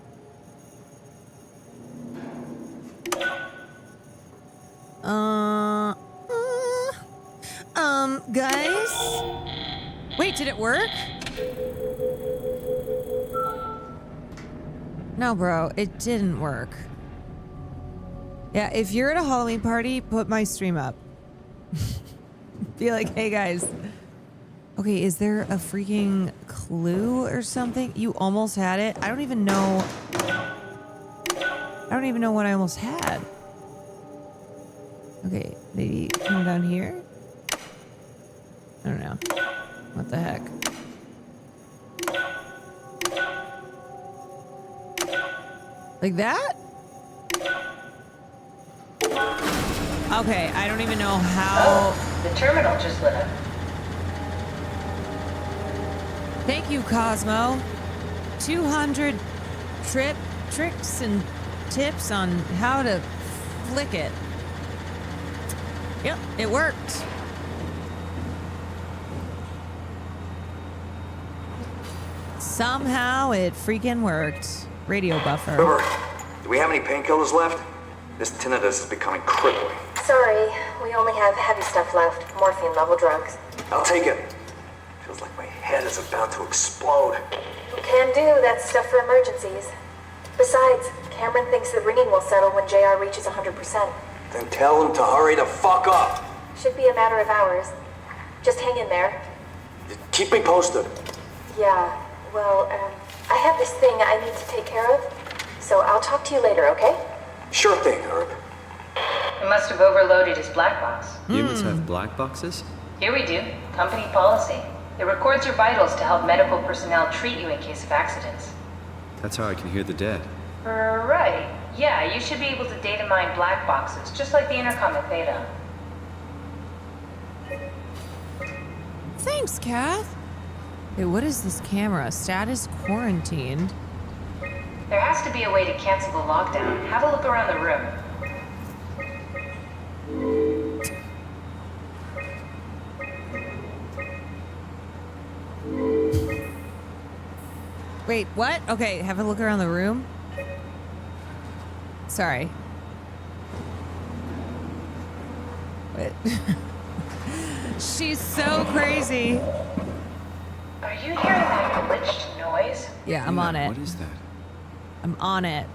S2: Guys? Wait, did it work? No, bro, it didn't work. Yeah, if you're at a Halloween party, put my stream up. Be like, hey guys. Okay, is there a freaking clue or something? You almost had it? I don't even know what I almost had. Okay, maybe come down here? I don't know. What the heck? Like that? Okay, I don't even know how...
S12: Oh, the terminal just lit up.
S2: Thank you, Cosmo. 200 tricks and tips on how to flick it. Yep, it worked. Somehow it freaking worked. Radio buffer.
S4: River, do we have any painkillers left? This tinnitus is becoming crippling.
S12: Sorry, we only have heavy stuff left. Morphine level drugs.
S4: I'll take it. Feels like my head is about to explode.
S12: Can do, that's stuff for emergencies. Besides, Cameron thinks the ringing will settle when JR reaches 100%.
S4: Then tell him to hurry the fuck up.
S12: Should be a matter of hours. Just hang in there.
S4: Keep me posted.
S12: Yeah, well, I have this thing I need to take care of, so I'll talk to you later, okay?
S4: Sure thing, Herb.
S12: He must have overloaded his black box.
S11: Humans have black boxes?
S12: Here we do. Company policy. It records your vitals to help medical personnel treat you in case of accidents.
S11: That's how I can hear the dead.
S12: Right. Yeah, you should be able to data mine black boxes, just like the intercom at Theta.
S2: Thanks, Kath. Wait, what is this camera? Status quarantined.
S12: There has to be a way to cancel the lockdown. Have a look around the room.
S2: Wait, what? Okay, have a look around the room. Sorry. Wait. She's so crazy.
S12: Are you hearing that glitched noise?
S2: Yeah, I'm on it.
S11: What is that?
S2: I'm on it.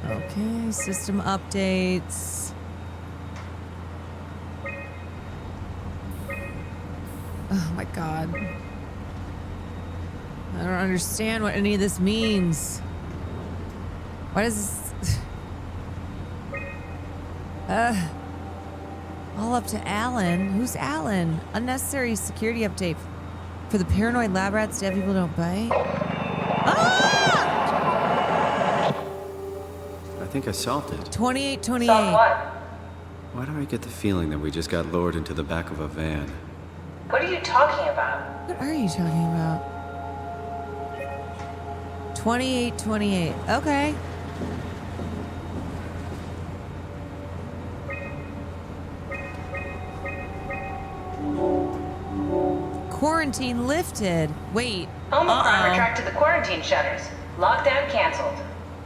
S2: Okay, system updates. Oh my god. I don't understand what any of this means. What is this? All up to Alan. Who's Alan? Unnecessary security update for the paranoid lab rats. Dead people don't bite.
S11: I think I solved it.
S2: 2828.
S12: Solve what?
S11: Why do I get the feeling that we just got lowered into the back of a van?
S12: What are you talking about?
S2: What are you talking about? 2828. Okay. Quarantine lifted. Wait.
S12: Omicron retracted the quarantine shutters. Lockdown canceled.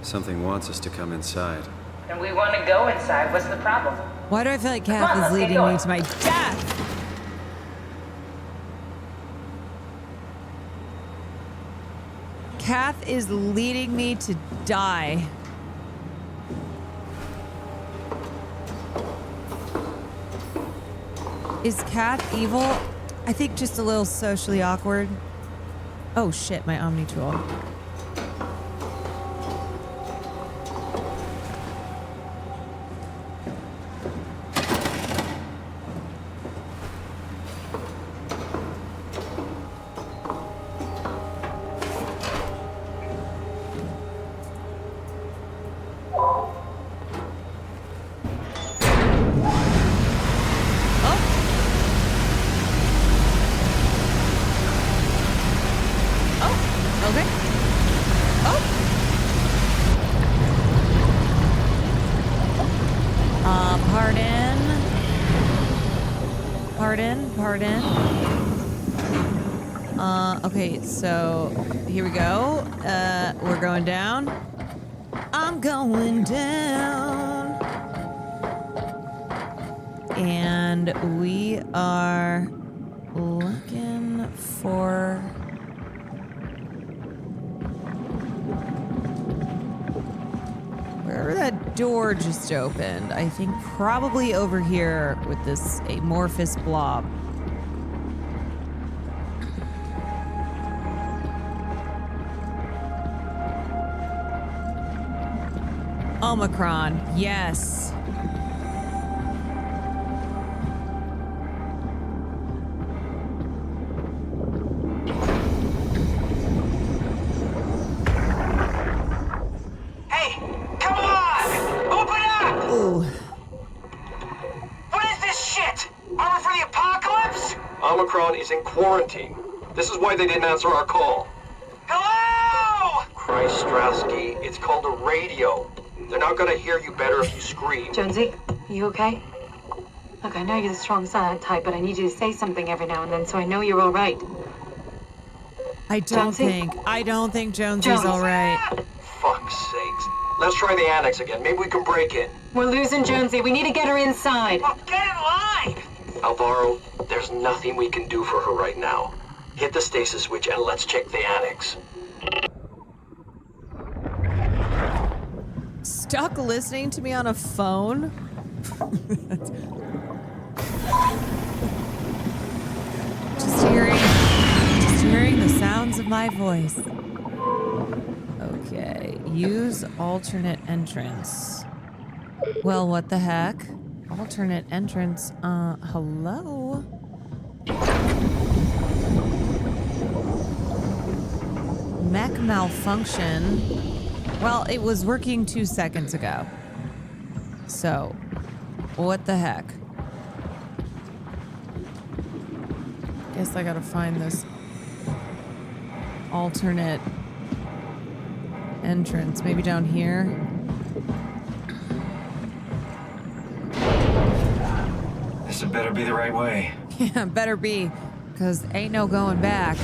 S11: Something wants us to come inside.
S12: And we want to go inside. What's the problem?
S2: Why do I feel like
S12: Come
S2: Kath
S12: on,
S2: is
S12: let's get
S2: leading
S12: going.
S2: me to my death? Kath is leading me to die. Is Kath evil? I think just a little socially awkward. Oh shit, my Omni tool. Pardon. Okay, so here we go. We're going down. I'm going down. And we are looking for... wherever that door just opened. I think probably over here with this amorphous blob. Omicron, yes.
S6: Hey, come on! Open up!
S2: Ooh.
S6: What is this shit? Armor for the apocalypse?
S13: Omicron is in quarantine. This is why they didn't answer our call.
S6: Hello? Christ, Strasky. It's called a radio. They're not gonna hear you better if you scream.
S12: Jonesy, you okay? Look, I know you're the strong silent type, but I need you to say something every now and then so I know you're all right.
S2: I don't think Jonesy's all right.
S6: Fuck's sakes. Let's try the annex again. Maybe we can break in.
S12: We're losing Jonesy. We need to get her inside.
S6: Oh, get in line! Alvaro, there's nothing we can do for her right now. Hit the stasis switch and let's check the annex.
S2: Stuck listening to me on a phone? Just hearing the sounds of my voice. Okay, use alternate entrance. Well, what the heck? Alternate entrance, hello? Mech malfunction. Well, it was working 2 seconds ago. So, what the heck? Guess I gotta find this alternate entrance. Maybe down here?
S6: This had better be the right way.
S2: Yeah, better be, because ain't no going back.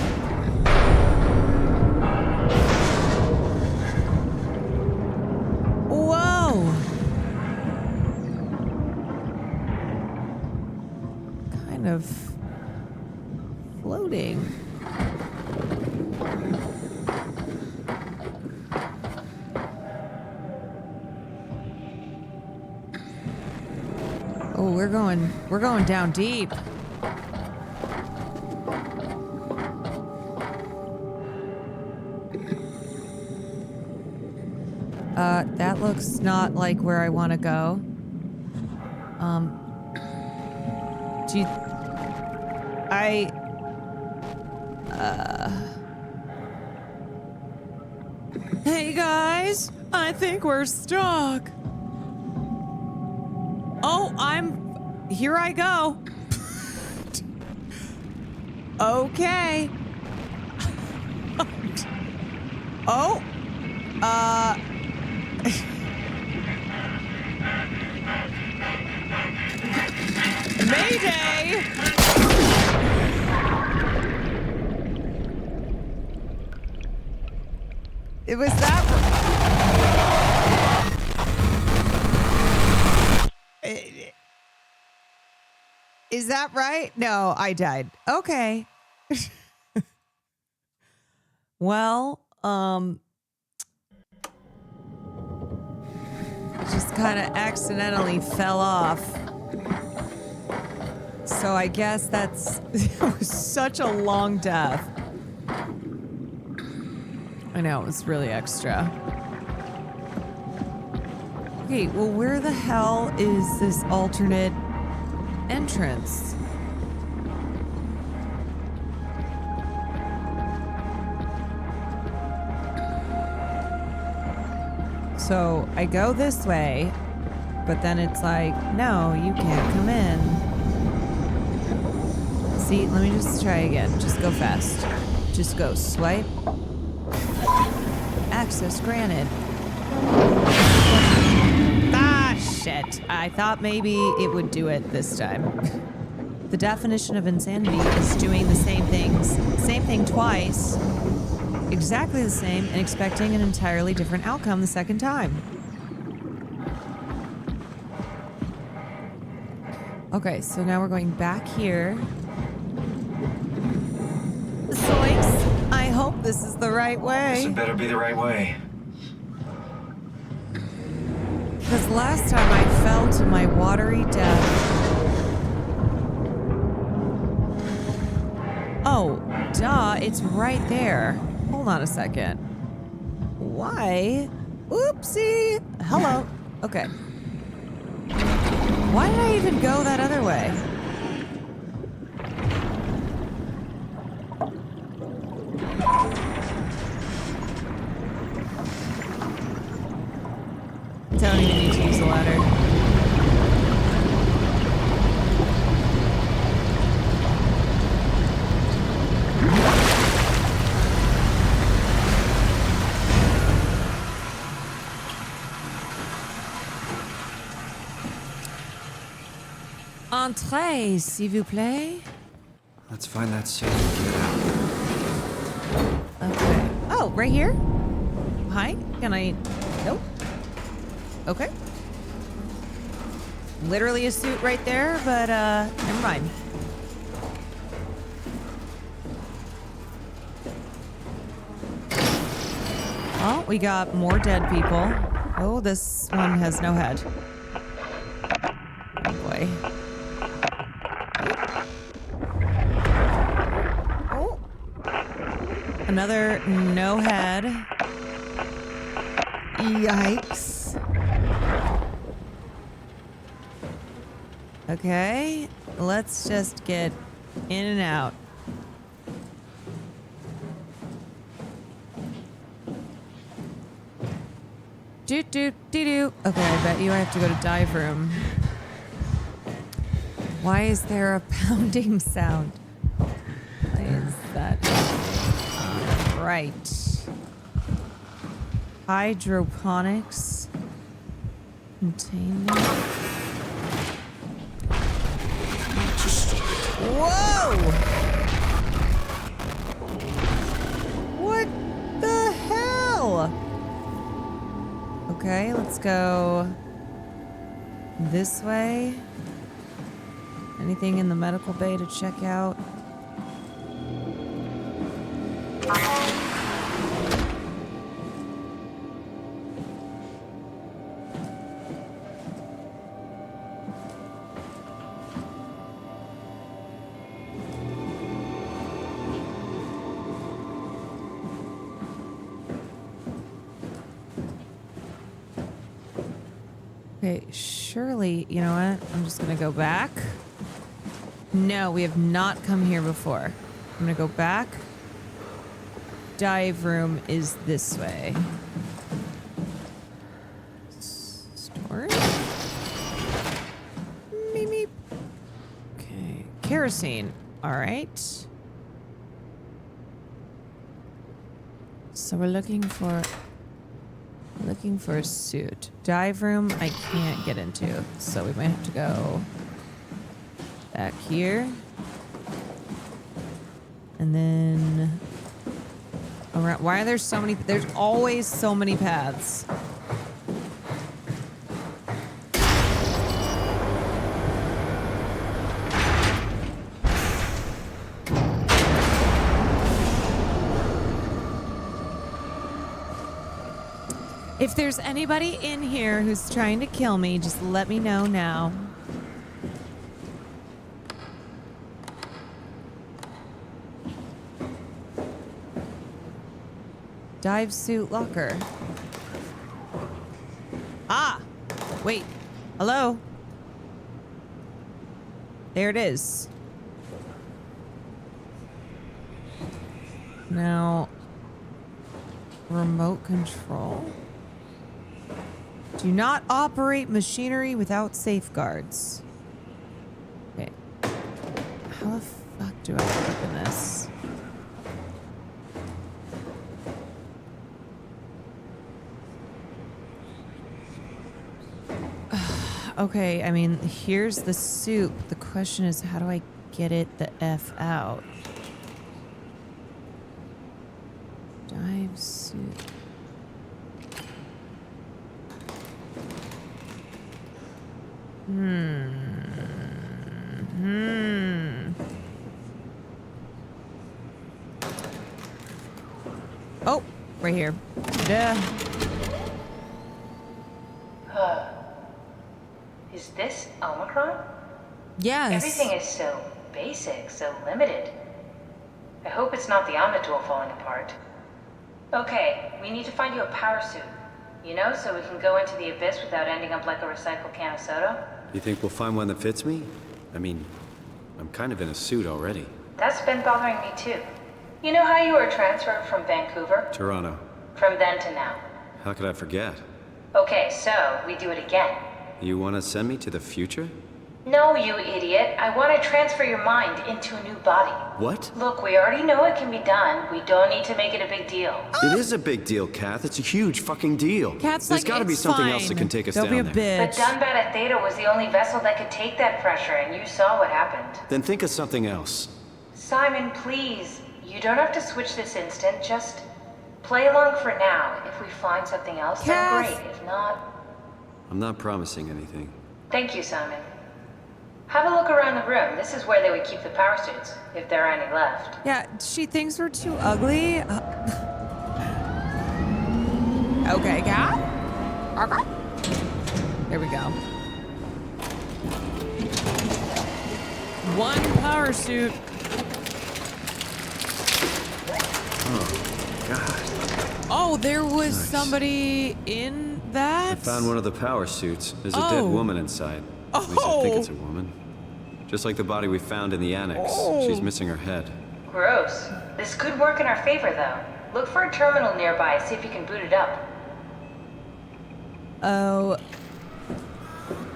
S2: Whoa! Kind of floating. Oh, we're going down deep. That looks not like where I want to go. Do you... Hey guys, I think we're stuck. Oh, here I go. Okay. Oh, Mayday! It was that. Is that right? No, I died. Okay. Well, just kind of accidentally fell off. So I guess that was such a long death. I know, it was really extra. Okay, well, where the hell is this alternate entrance? So I go this way, but then it's like, no, you can't come in. See, let me just try again. Just go fast. Just go swipe. Access granted. Ah, shit. I thought maybe it would do it this time. The definition of insanity is doing the same thing twice, exactly the same, and expecting an entirely different outcome the second time. Okay, so now we're going back here. Zoinks! I hope this is the right way.
S6: This had better be the right way.
S2: Because last time I fell to my watery death. Oh, duh, it's right there. Hold on a second. Why? Oopsie. Hello. Okay. Why did I even go that other way? Don't even need to use the ladder. Entrez, s'il vous plaît.
S11: Let's find that safe and get out.
S2: Okay. Oh, right here? Hi? Can I... Nope. Okay. Literally a suit right there, but never mind. Oh, we got more dead people. Oh, this one has no head. Oh boy. Oh. Another no head. Yikes. Okay, let's just get in and out. Do. Okay, I bet you I have to go to dive room. Why is there a pounding sound? Why is that? Right. Hydroponics. Containment. Whoa! What the hell? Okay, let's go this way. Anything in the medical bay to check out? Okay, surely, you know what? I'm just gonna go back. No, we have not come here before. I'm gonna go back. Dive room is this way. Storage? Meep, meep. Okay, kerosene. All right. So we're looking for a suit. Dive room I can't get into, so we might have to go back here. And then around. Why are there so many? There's always so many paths. If there's anybody in here who's trying to kill me, just let me know now. Dive suit locker. Ah! Wait. Hello? There it is. Now, remote control. Do not operate machinery without safeguards. Okay. How the fuck do I open this? Okay, I mean, here's the suit. The question is, how do I get it the F out? Dive suit. Oh, right here. Duh.
S12: Is this Omicron?
S2: Yes.
S12: Everything is so basic, so limited. I hope it's not the Omnitool falling apart. Okay, we need to find you a power suit. You know, so we can go into the abyss without ending up like a recycled can of soda.
S11: You think we'll find one that fits me? I mean, I'm kind of in a suit already.
S12: That's been bothering me too. You know how you were transferred from Vancouver?
S11: Toronto.
S12: From then to now.
S11: How could I forget?
S12: Okay, so we do it again.
S11: You want to send me to the future?
S12: No, you idiot. I want to transfer your mind into a new body.
S11: What?
S12: Look, we already know it can be done. We don't need to make it a big deal.
S11: It is a big deal, Kath. It's a huge fucking deal.
S2: Kath's
S11: There's
S2: like,
S11: got to be
S2: "It's
S11: something else that
S2: fine.
S11: can take us
S2: Don't be
S11: down
S2: a
S11: there.
S12: But Dunbat at Theta was the only vessel that could take that pressure, and you saw what happened.
S11: Then think of something else.
S12: Simon, please. You don't have to switch this instant. Just play along for now. If we find something else, then great. If not...
S11: I'm not promising anything.
S12: Thank you, Simon. Have a look around the room. This is where they would keep the power suits, if there are any left.
S2: Yeah, she thinks we're too ugly. Okay, Kat. Okay. There we go. One power suit.
S11: Oh, God.
S2: Oh, there was
S11: Nice.
S2: somebody in that?
S11: I found one of the power suits. There's a dead woman inside. At least I think it's a woman. Just like the body we found in the annex. She's missing her head.
S12: Gross. This could work in our favor, though. Look for a terminal nearby, see if you can boot it up.
S2: Oh.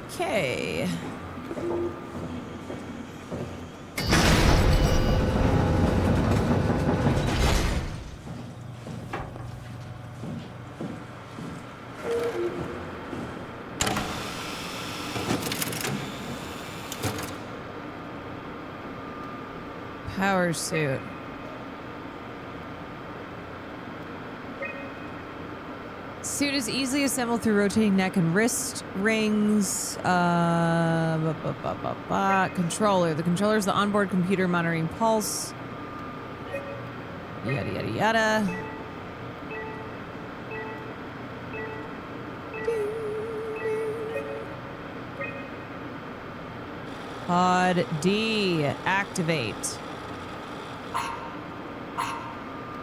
S2: Okay. Power suit. Suit is easily assembled through rotating neck and wrist rings. Controller. The controller is the onboard computer monitoring pulse. Yada, yada, yada. Pod D. Activate.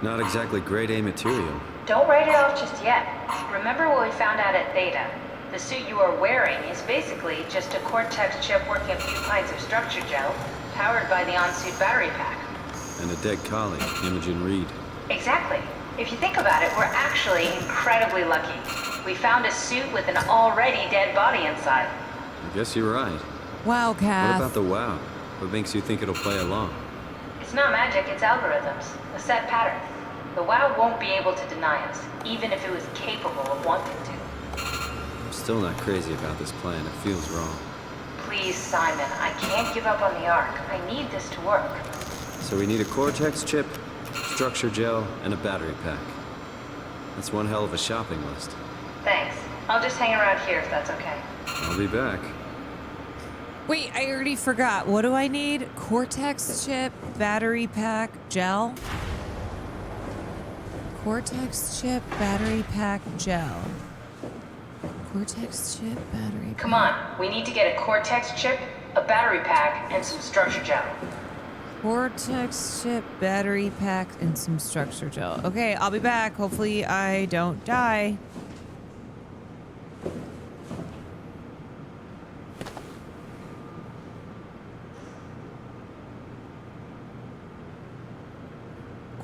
S11: Not exactly grade A material.
S12: Don't write it off just yet. Remember what we found out at Theta. The suit you are wearing is basically just a Cortex chip working a few pints of structure gel, powered by the on-suit battery pack.
S11: And a dead colleague, Imogen Reed.
S12: Exactly. If you think about it, we're actually incredibly lucky. We found a suit with an already dead body inside.
S11: I guess you're right.
S2: Wow, Kath.
S11: What about the WoW? What makes you think it'll play along?
S12: It's not magic, it's algorithms. A set pattern. The WoW won't be able to deny us, even if it was capable of wanting to.
S11: I'm still not crazy about this plan. It feels wrong.
S12: Please, Simon, I can't give up on the Ark. I need this to work.
S11: So we need a Cortex chip, structure gel, and a battery pack. That's one hell of a shopping list.
S12: Thanks. I'll just hang around here if that's okay.
S11: I'll be back.
S2: Wait, I already forgot. What do I need? Cortex chip, battery pack, gel. Cortex chip, battery pack, gel. Cortex chip, battery pack.
S12: Come on, we need to get a Cortex chip, a battery pack, and some structure gel.
S2: Cortex chip, battery pack, and some structure gel. Okay, I'll be back. Hopefully I don't die.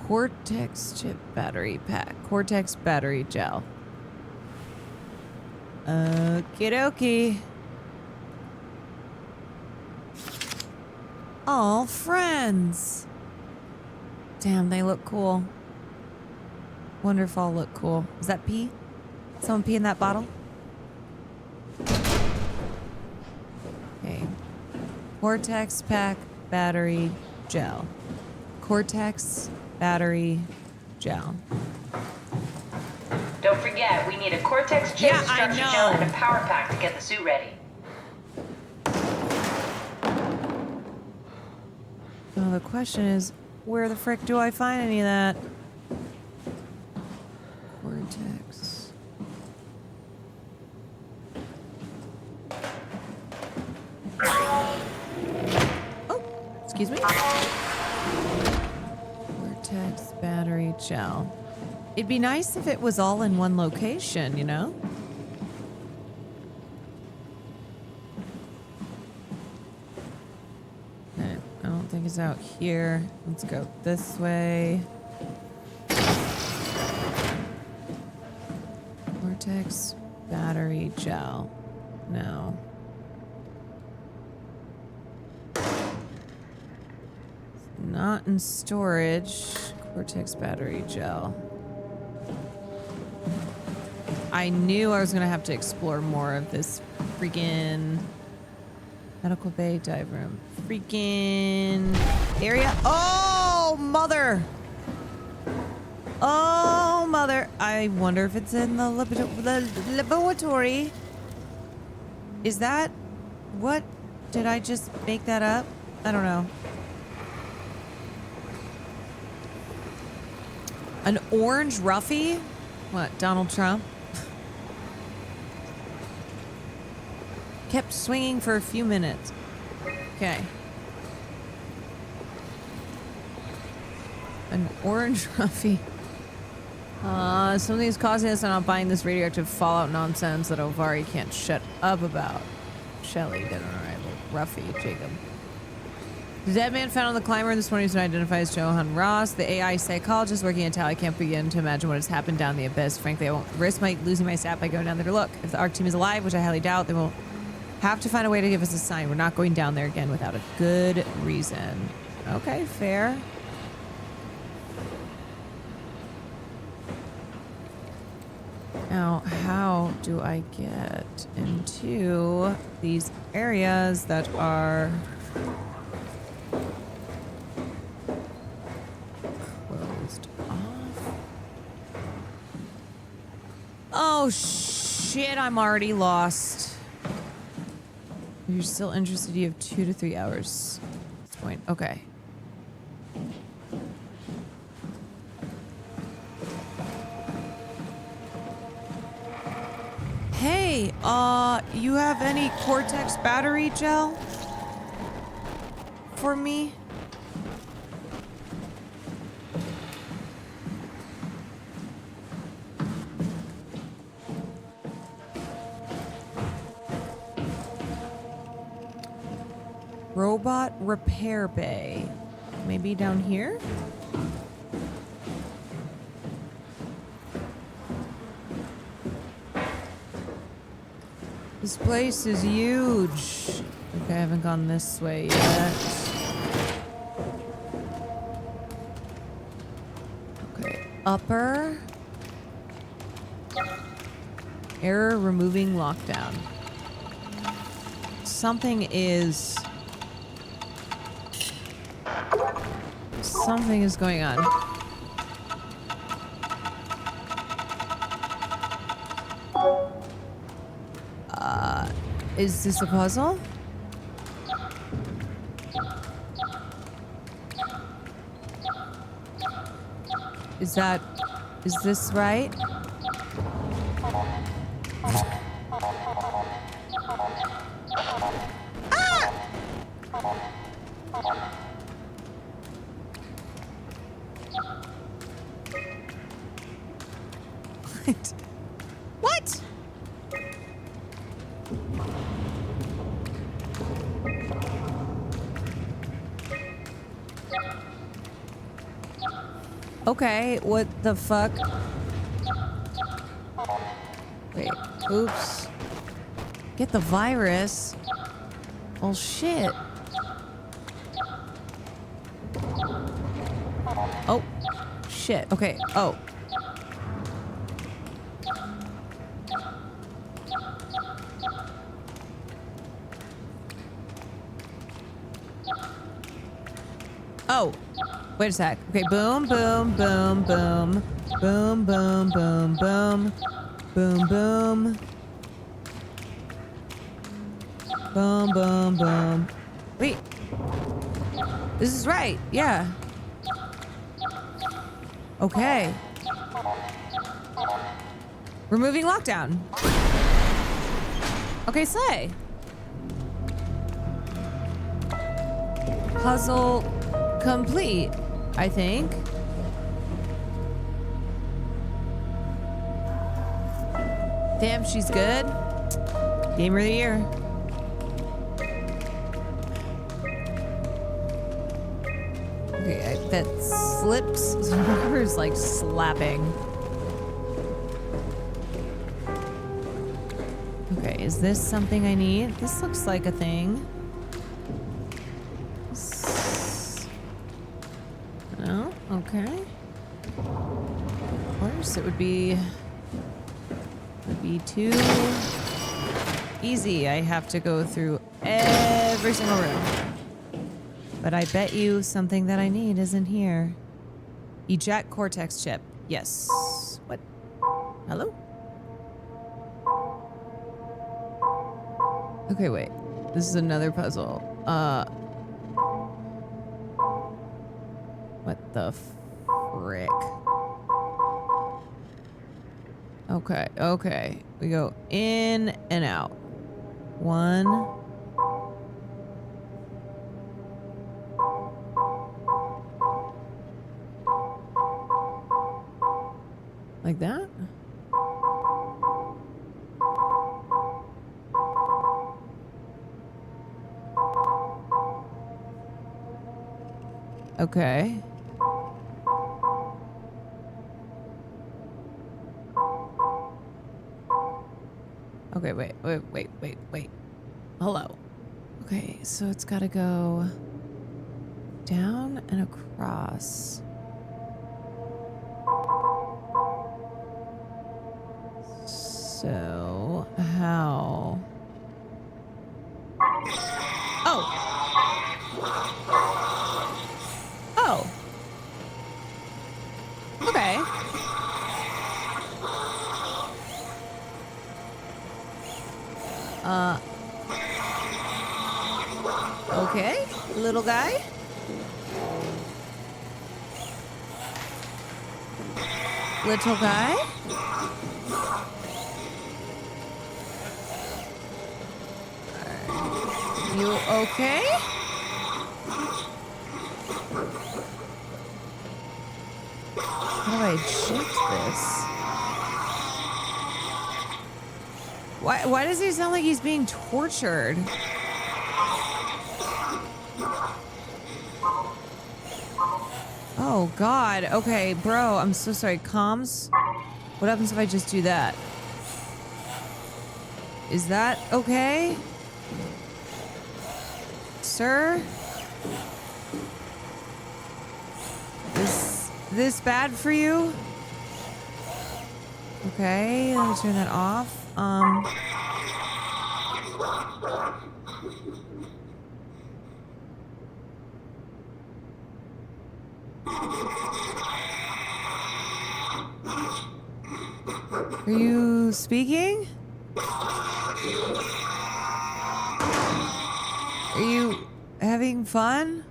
S2: Cortex chip battery pack. Cortex battery gel. Okie dokie. All friends. Damn, they look cool. Wonder if I'll look cool. Is that pee? Someone pee in that bottle? Okay. Cortex pack battery gel. Cortex battery gel.
S12: Don't forget, we need a Cortex chip,
S2: Yeah, I
S12: structure gel,
S2: know.
S12: and a power pack to get the suit ready.
S2: Well, the question is, where the frick do I find any of that? Cortex. Oh, excuse me. Cortex battery gel. It'd be nice if it was all in one location, you know? Okay, I don't think it's out here. Let's go this way. Cortex battery gel. No. Not in storage. Cortex battery gel. I knew I was gonna have to explore more of this freaking medical bay, dive room, freaking area. Oh, mother! Oh, mother! I wonder if it's in the laboratory. Is that what? Did I just make that up? I don't know. An orange Ruffy? What, Donald Trump? Kept swinging for a few minutes. Okay. An orange Ruffy. Something is causing us. I'm not buying this radioactive fallout nonsense that Ovari can't shut up about. Shelly, dead on arrival. Ruffy, Jacob. The dead man found on the climber this morning has been identified as Johan Ross, the AI psychologist working at TAL. I can't begin to imagine what has happened down the abyss. Frankly, I won't risk losing my sap by going down there to look. If the ARC team is alive, which I highly doubt, they will have to find a way to give us a sign. We're not going down there again without a good reason. Okay, fair. Now, how do I get into these areas that are closed off? Oh, shit, I'm already lost. If you're still interested, you have 2 to 3 hours at this point. Okay. Hey, you have any Cortex battery gel for me? Robot repair bay. Maybe down here? This place is huge. Okay, I haven't gone this way yet. Okay, upper. Error removing lockdown. Something is going on. Is this a puzzle? Is this right? What? Okay, what the fuck? Wait, oops. Get the virus. Well, shit. Oh, shit. Okay, oh. Oh, wait a sec. Okay, boom, boom, boom, boom. Boom, boom, boom, boom. Boom, boom. Boom, boom, boom. Wait. This is right, yeah. Okay. Removing lockdown. Okay, slay. Puzzle complete, I think. Damn, she's good. Gamer of the year. Okay, I bet slips. Whoever's like slapping. Okay, is this something I need? This looks like a thing. No? Okay. Of course, it would be too easy. I have to go through every single room. But I bet you something that I need isn't here. Eject cortex chip. Yes. What? Hello? Okay, wait. This is another puzzle. What the frick? Okay, okay. We go in and out. One. Like that? Okay. Okay, wait. Hello. Okay, so it's gotta go down and across. So, how? Oh! Oh! Okay. Okay, little guy. Little guy. You okay? How do I shift this? Why does he sound like he's being tortured? Oh God. Okay, bro, I'm so sorry. Comms? What happens if I just do that? Is that okay? Sir? Is this bad for you? Okay, let me turn that off. Are you speaking? Are you having fun?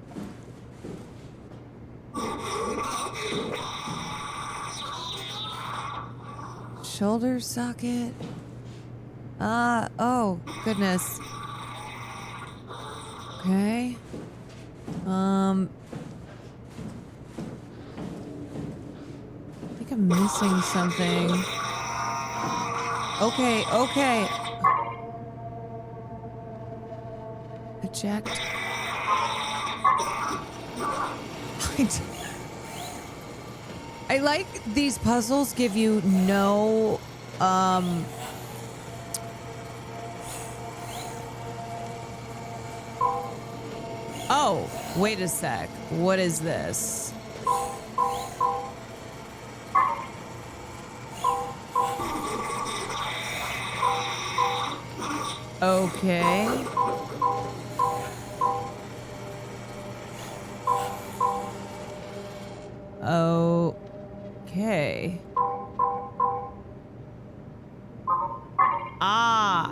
S2: Shoulder socket? Oh, goodness. Okay. I think I'm missing something. Okay, okay. Eject. I like these puzzles give you no, Oh, wait a sec. What is this? Okay. Okay. Ah.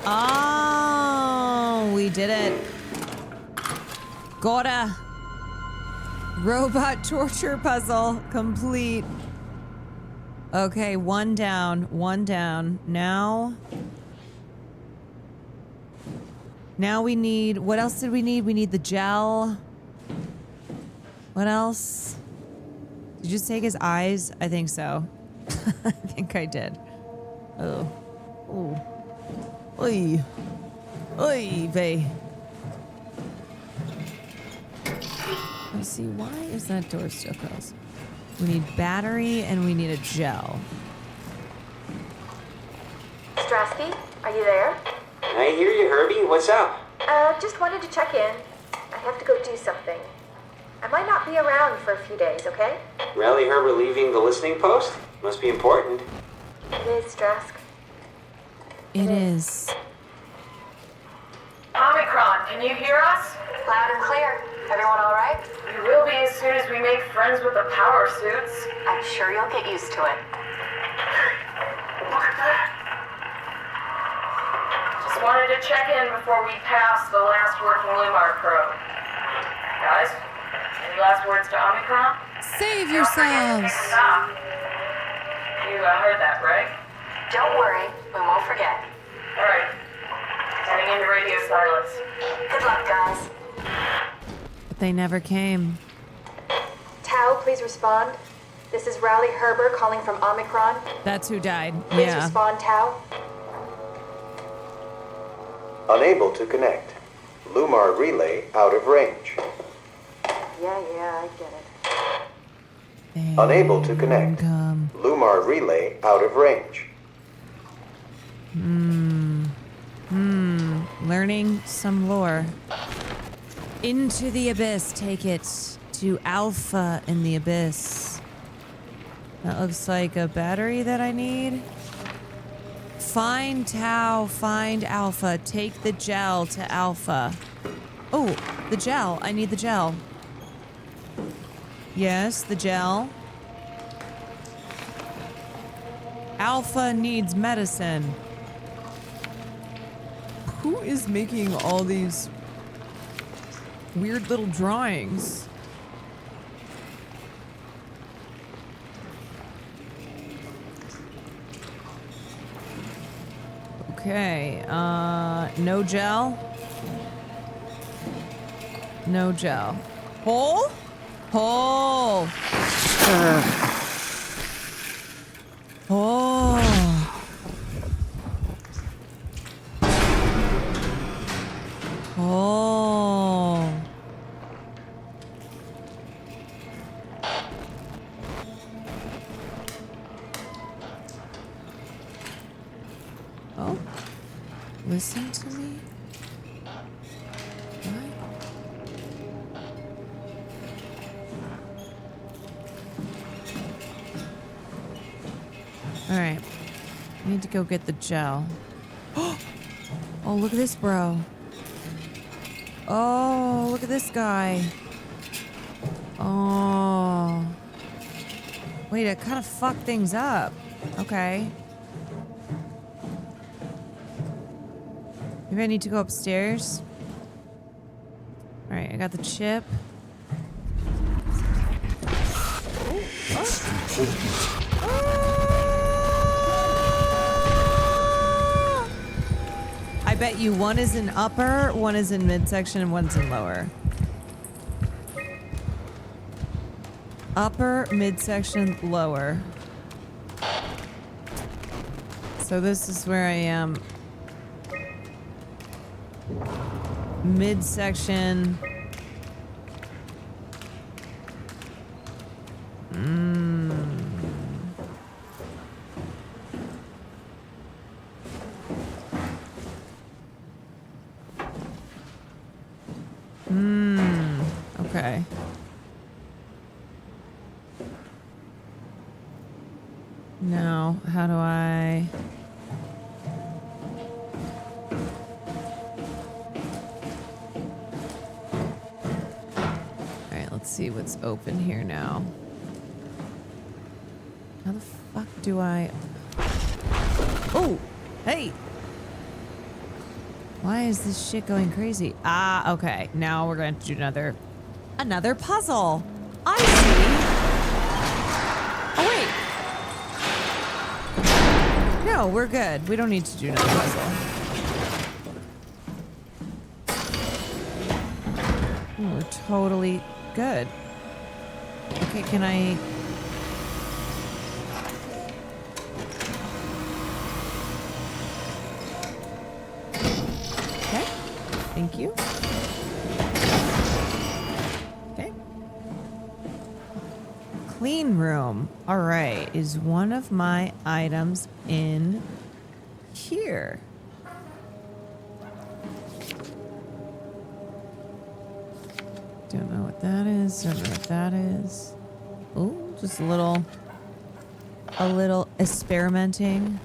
S2: Oh, we did it. Gotta. Robot torture puzzle complete. Okay, one down, one down. Now we need, what else did we need? We need the gel. What else? Did you just take his eyes? I think so. I think I did. Oh. Oh. Oy. Oy vey. Let's see, why is that door still closed? We need battery and we need a gel.
S13: Strasky, are you there?
S6: I hear you, Herbie. What's up?
S13: Just wanted to check in. I have to go do something. I might not be around for a few days, okay?
S6: Rally Herbert leaving the listening post? Must be important.
S13: It is, Strask.
S2: It is.
S12: Omicron, can you hear us?
S13: Loud and clear. Everyone all right?
S12: We will be as soon as we make friends with the power suits.
S13: I'm sure you'll get used to it.
S12: Look at that. Just wanted to check in before we pass the last working Lumar probe. Guys, any last words to Omicron?
S2: Save yourselves.
S12: You heard that, right?
S13: Don't worry, we won't forget.
S12: All right. Heading into radio silence.
S13: Good luck, guys.
S2: But they never came.
S13: Tau, please respond. This is Rowley Herber calling from Omicron.
S2: That's who died.
S13: Please
S2: Yeah.
S13: respond, Tau.
S14: Unable to connect. Lumar relay out of range.
S13: Yeah, I get it.
S14: Unable to connect. Lumar relay out of range.
S2: Learning some lore. Into the abyss. Take it to Alpha in the abyss. That looks like a battery that I need. Find Tau, find Alpha. Take the gel to Alpha. Oh, the gel. I need the gel. Yes, the gel. Alpha needs medicine. Who is making all these weird little drawings? Okay, no gel. No gel. Hole? Hole. Oh. Oh. Oh. Listen to me. All right. I need to go get the gel. Oh, look at this, bro. Oh, look at this guy. Oh. Wait, I kind of fucked things up. Okay. Maybe I need to go upstairs. All right, I got the chip. I bet you one is in upper, one is in midsection, and one's in lower. Upper, midsection, lower. So this is where I am. Midsection. Okay. Now, how do I... Alright, let's see what's open here now. How the fuck do I... Oh! Hey! Why is this shit going crazy? Ah, okay. Now we're going to do another puzzle. I see. Oh, wait. No, we're good. We don't need to do another puzzle. Ooh, we're totally good. Okay, can I... Thank you. Okay. Clean room. All right. Is one of my items in here? Don't know what that is. Don't know what that is. Oh, just a little experimenting.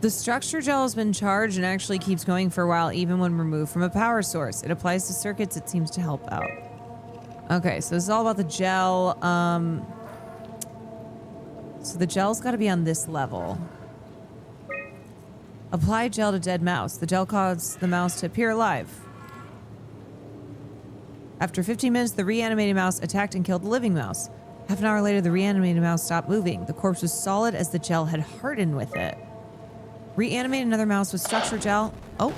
S2: The structure gel has been charged and actually keeps going for a while, even when removed from a power source. It applies to circuits. It seems to help out. Okay, so this is all about the gel. So the gel's got to be on this level. Apply gel to dead mouse. The gel caused the mouse to appear alive. After 15 minutes, the reanimated mouse attacked and killed the living mouse. Half an hour later, the reanimated mouse stopped moving. The corpse was solid as the gel had hardened with it. Reanimate another mouse with structure gel. Oh,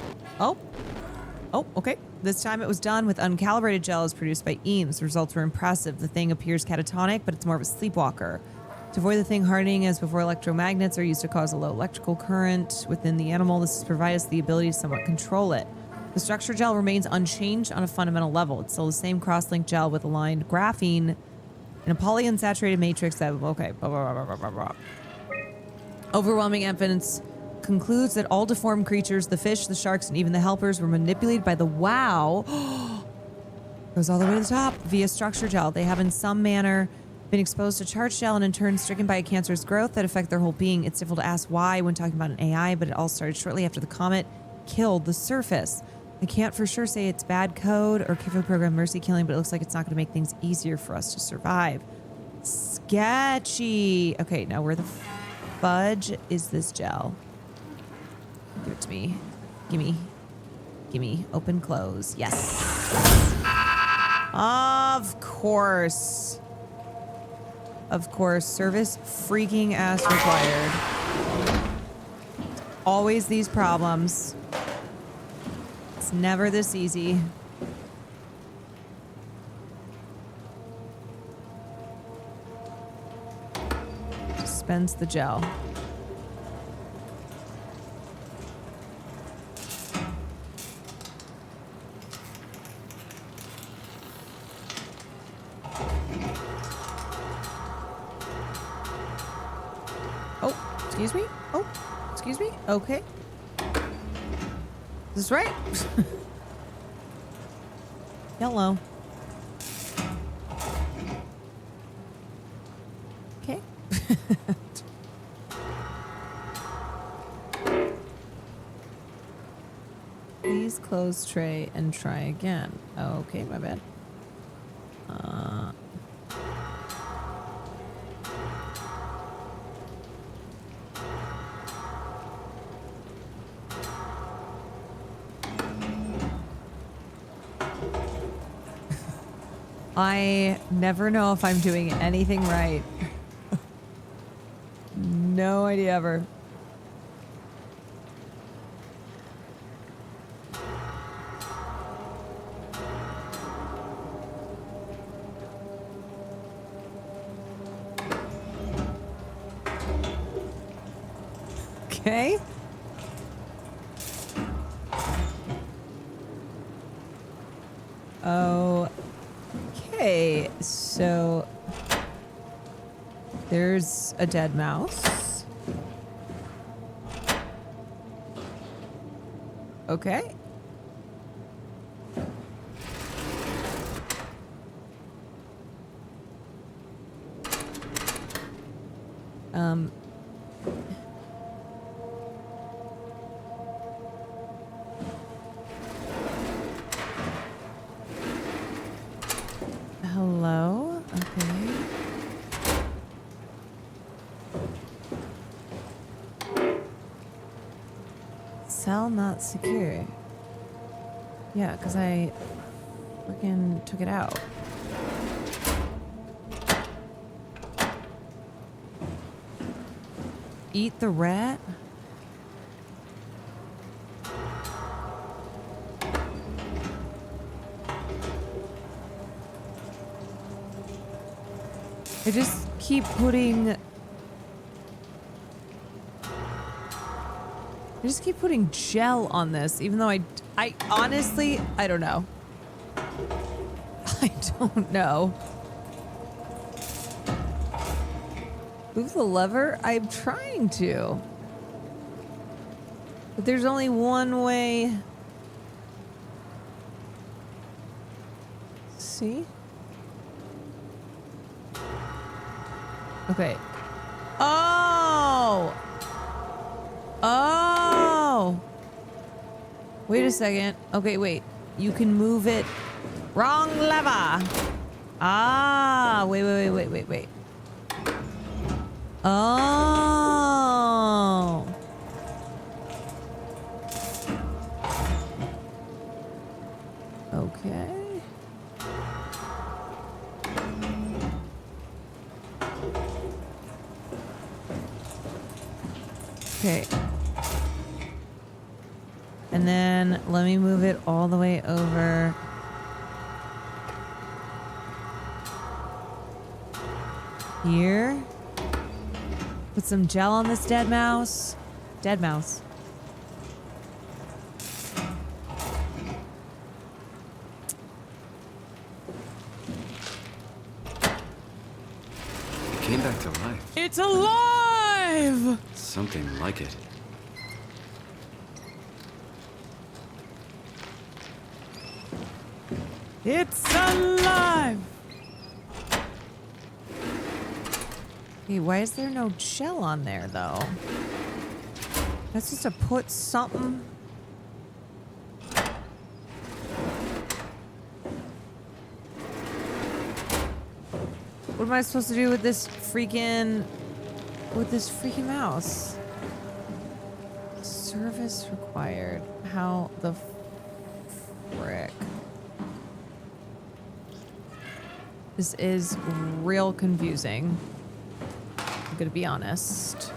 S2: okay. This time it was done with uncalibrated gel as produced by Eames. The results were impressive. The thing appears catatonic, but it's more of a sleepwalker. To avoid the thing hardening as before, electromagnets are used to cause a low electrical current within the animal. This has provided us the ability to somewhat control it. The structure gel remains unchanged on a fundamental level. It's still the same cross-linked gel with aligned graphene in a polyunsaturated matrix that, okay, blah, blah, blah, blah, blah, blah. Overwhelming evidence concludes that all deformed creatures, the fish, the sharks, and even the helpers were manipulated by the WOW. Goes all the way to the top via structure gel. They have in some manner been exposed to charged gel and in turn stricken by a cancerous growth that affect their whole being. It's difficult to ask why when talking about an AI, but it all started shortly after the comet killed the surface. I can't for sure say it's bad code or Kifo program mercy killing, but it looks like it's not going to make things easier for us to survive. Sketchy. Okay, now where the fudge is this gel? Give it to me. Gimme. Gimme. Open, close. Yes. Of course. Of course. Service freaking ass required. Always these problems. It's never this easy. Dispense the gel. Excuse me? Oh, excuse me? Okay. Is this right? Yellow. Okay. Please close tray and try again. Okay, my bad. I never know if I'm doing anything right. No idea ever. Okay. Okay, so there's a dead mouse. Okay. Hello? Okay. Cell not secure. Yeah, because I freaking took it out. Eat the rat? I just keep putting... gel on this, even though I honestly, I don't know. I don't know. Move the lever? I'm trying to. But there's only one way. See? Okay. Oh! Oh! Wait a second. Okay, wait. You can move it. Wrong lever. Ah, wait. Oh. Okay. Okay. And then let me move it all the way over. Here. Put some gel on this dead mouse. Dead mouse.
S11: It came back to life.
S2: It's alive!
S11: Something like it.
S2: It's alive! Hey, why is there no gel on there, though? That's just to put something... What am I supposed to do with this freaking... mouse? Service required. How the frick? This is real confusing. I'm gonna be honest.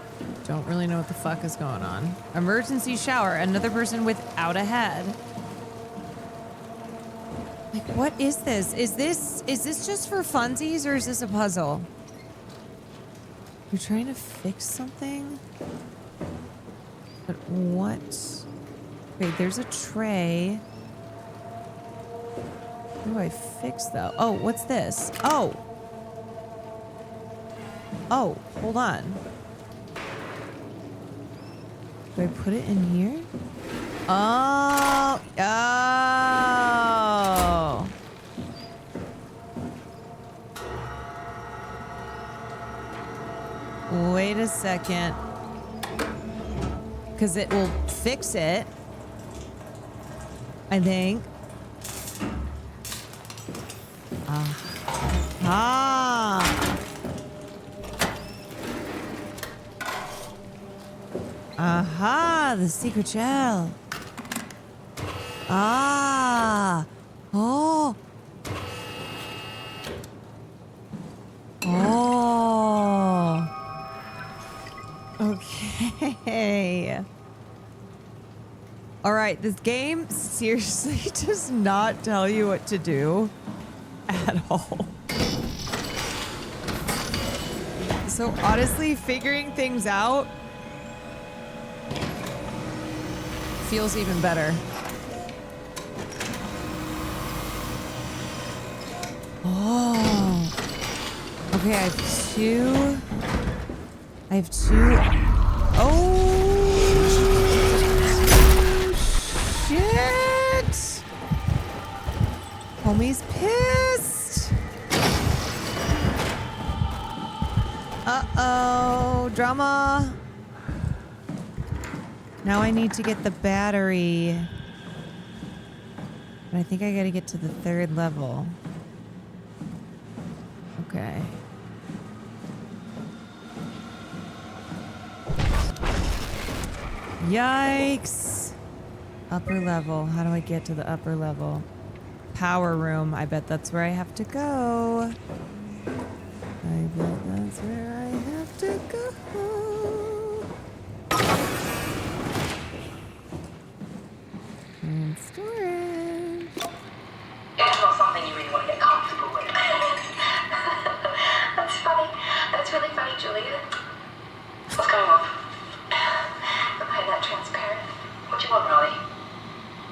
S2: Don't really know what the fuck is going on. Emergency shower. Another person without a head. Like, what is this? Is this just for funsies or is this a puzzle? You're trying to fix something? But what? Wait, there's a tray. What do I fix though? Oh, what's this? Oh. Oh, hold on. Do I put it in here? Oh. Oh. Wait a second. Because it will fix it. I think. Ah. Aha, the secret shell. Ah. Oh. Oh. Okay. All right, this game seriously does not tell you what to do at all. So honestly, figuring things out feels even better. Oh. Okay, I have two. Oh. Shit. Homie's pissed. Uh-oh. Drama. Now I need to get the battery. But I think I gotta get to the 3rd level. Okay. Yikes. Upper level. How do I get to the upper level? Power room. I bet that's where I have to go. I bet that's where I have to go. And storage.
S12: It's not something you really want to get comfortable with. That's funny. That's really funny, Julia. What's going on? Am I that transparent? What do you want, Rolly?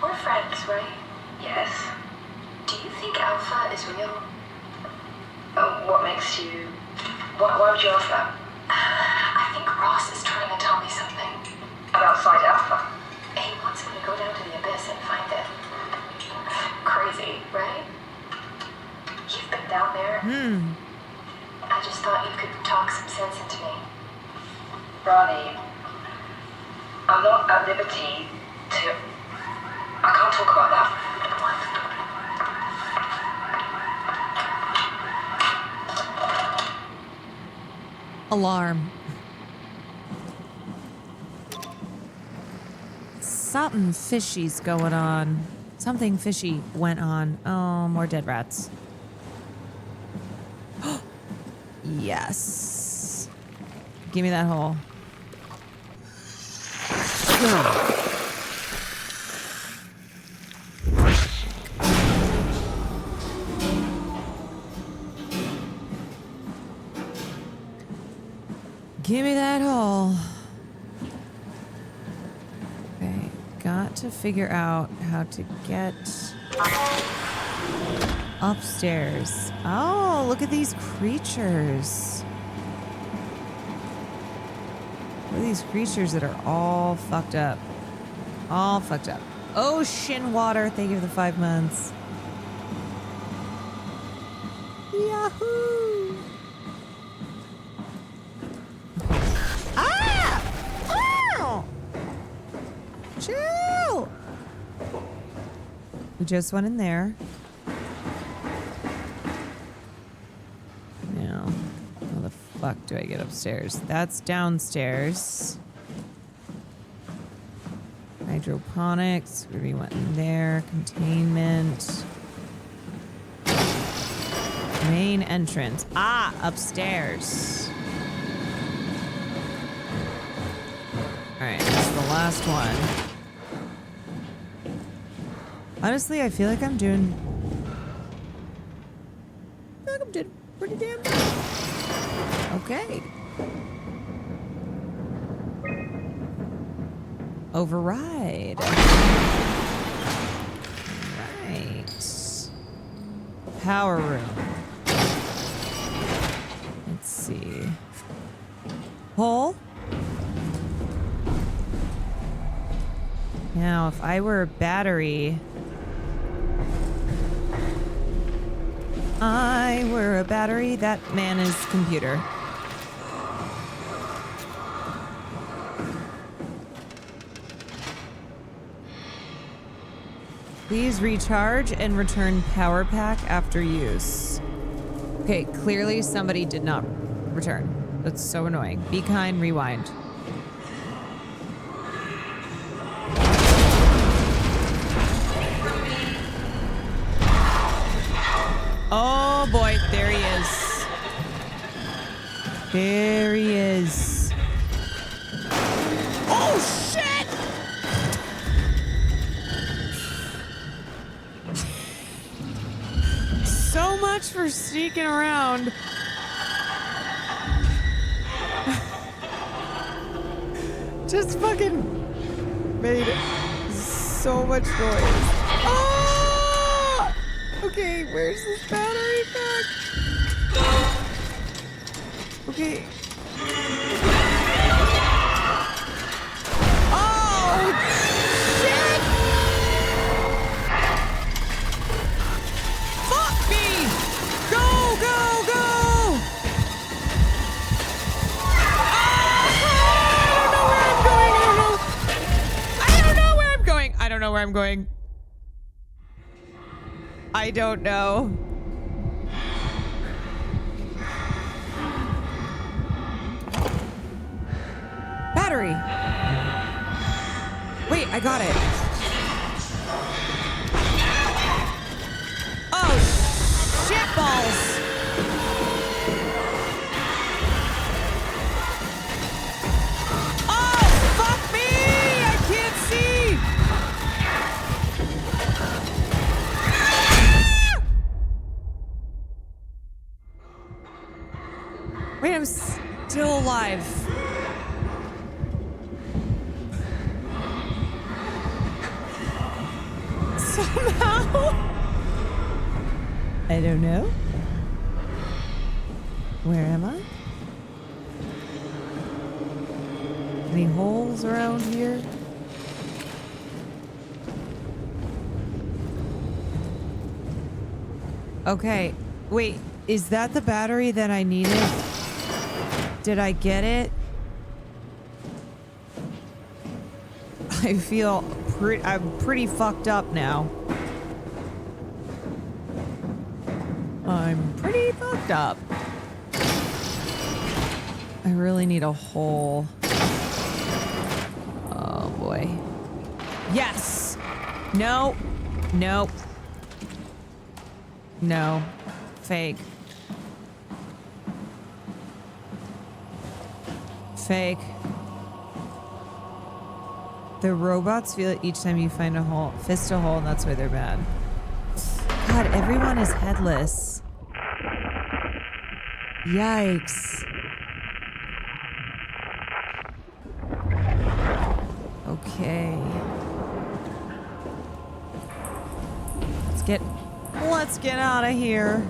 S12: We're friends, right? Yes. Do you think Alpha is real? What makes you... Why would you ask that? Ronnie, I'm not at liberty to... I can't talk about that.
S2: Alarm. Something fishy's going on. Something fishy went on. Oh, more dead rats. Yes. Give me that hole. Give me that hole. Okay, got to figure out how to get upstairs. Oh, look at these creatures. Look at these creatures that are all fucked up. All fucked up. Ocean water, thank you for the 5 months. Yahoo! Chill! We just went in there. Now, how the fuck do I get upstairs? That's downstairs. Hydroponics. We went in there. Containment. Main entrance. Ah, upstairs. Alright, this is the last one. Honestly, I feel like I'm doing pretty damn good. Okay. Override. Right. Power room. Let's see. Hole. Now, if I were a battery... that man is computer. Please recharge and return power pack after use. Okay, clearly somebody did not return. That's so annoying. Be kind, rewind. Oh boy, there he is. There he is. Oh shit! So much for sneaking around. Just fucking made so much noise. Oh! Okay, where's this battery pack? Okay. Oh, shit! Fuck me! Go, go, go! I don't know where I'm going. I don't know where I'm going. I don't know. Battery. Wait, I got it. Oh, shit balls. Oh, fuck me! I can't see. Wait, I'm still alive. Somehow. I don't know. Where am I? Any holes around here? Okay, wait, is that the battery that I needed? Did I get it? I feel I'm pretty fucked up now. I'm pretty fucked up. I really need a hole. Oh boy. Yes! No. Nope. No. Fake. Fake. The robots feel it each time you find a hole. Fist a hole, and that's why they're bad. God, everyone is headless. Yikes. Okay. Let's get out of here.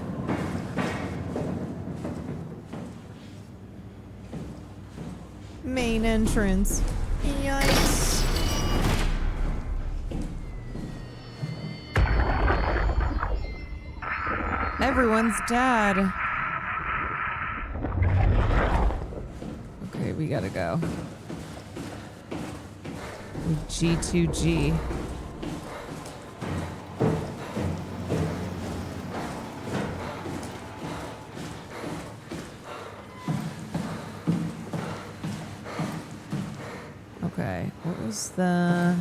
S2: Main entrance. Yikes. Everyone's dead. Okay, we gotta go. G2G. Okay, what was the...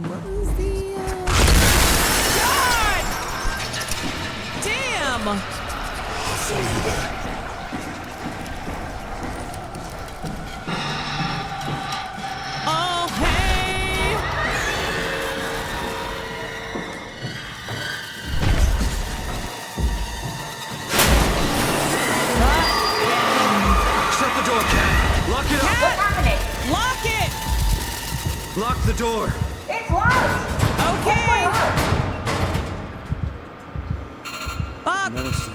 S2: what was the... God! Damn! Oh, hey!
S11: Shut the door, Cat. Lock it up.
S12: What's happening?
S2: Lock it!
S11: Lock the door.
S12: It's locked!
S2: Okay! Fuck!
S11: Managed to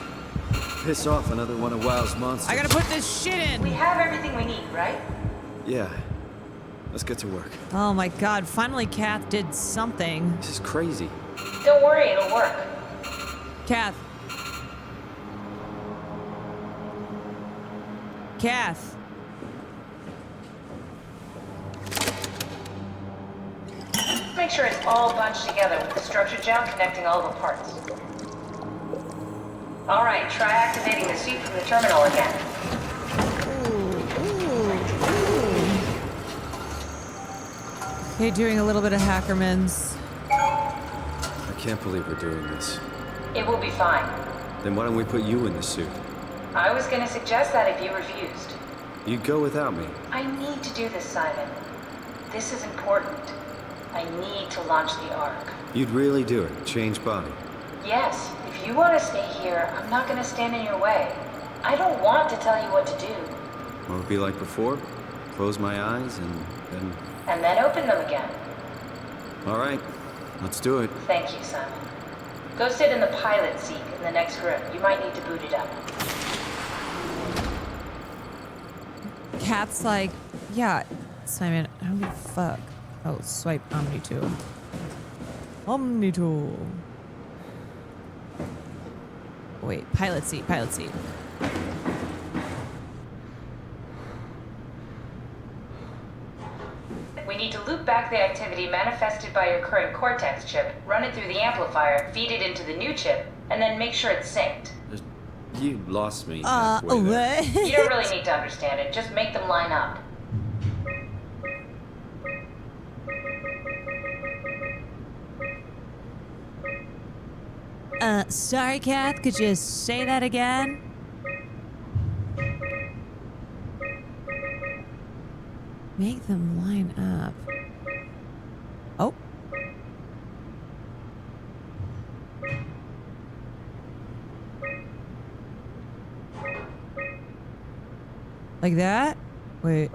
S11: piss off another one of WoW's monsters.
S2: I gotta put this shit in!
S12: We have everything we need, right?
S11: Yeah. Let's get to work.
S2: Oh my god, finally Kath did something.
S11: This is crazy.
S12: Don't worry, it'll work.
S2: Kath. Kath.
S12: Make sure it's all bunched together with the structure gel connecting all the parts. All right, try activating the suit from the terminal again.
S2: Okay, doing a little bit of Hackerman's.
S11: I can't believe we're doing this.
S12: It will be fine.
S11: Then why don't we put you in the suit?
S12: I was gonna suggest that if you refused.
S11: You'd go without me.
S12: I need to do this, Simon. This is important. I need to launch the Ark.
S11: You'd really do it. Change body.
S12: Yes, if you want to stay here, I'm not gonna stand in your way. I don't want to tell you what to do.
S11: Won't it be like before? Close my eyes and then...
S12: And then open them again.
S11: All right. Let's do it.
S12: Thank you, Simon. Go sit in the pilot seat in the next room. You might need to boot it up.
S2: Kath's like, yeah, Simon, I don't give a fuck. Oh, swipe Omni-tool. Omni-tool. Wait, pilot seat, pilot seat.
S12: We need to loop back the activity manifested by your current Cortex chip, run it through the amplifier, feed it into the new chip, and then make sure it's synced.
S11: You lost me halfway there.
S12: You don't really need to understand it, just make them line up.
S2: Sorry, Kath, could you say that again? Make them line up. Oh. Like that? Wait.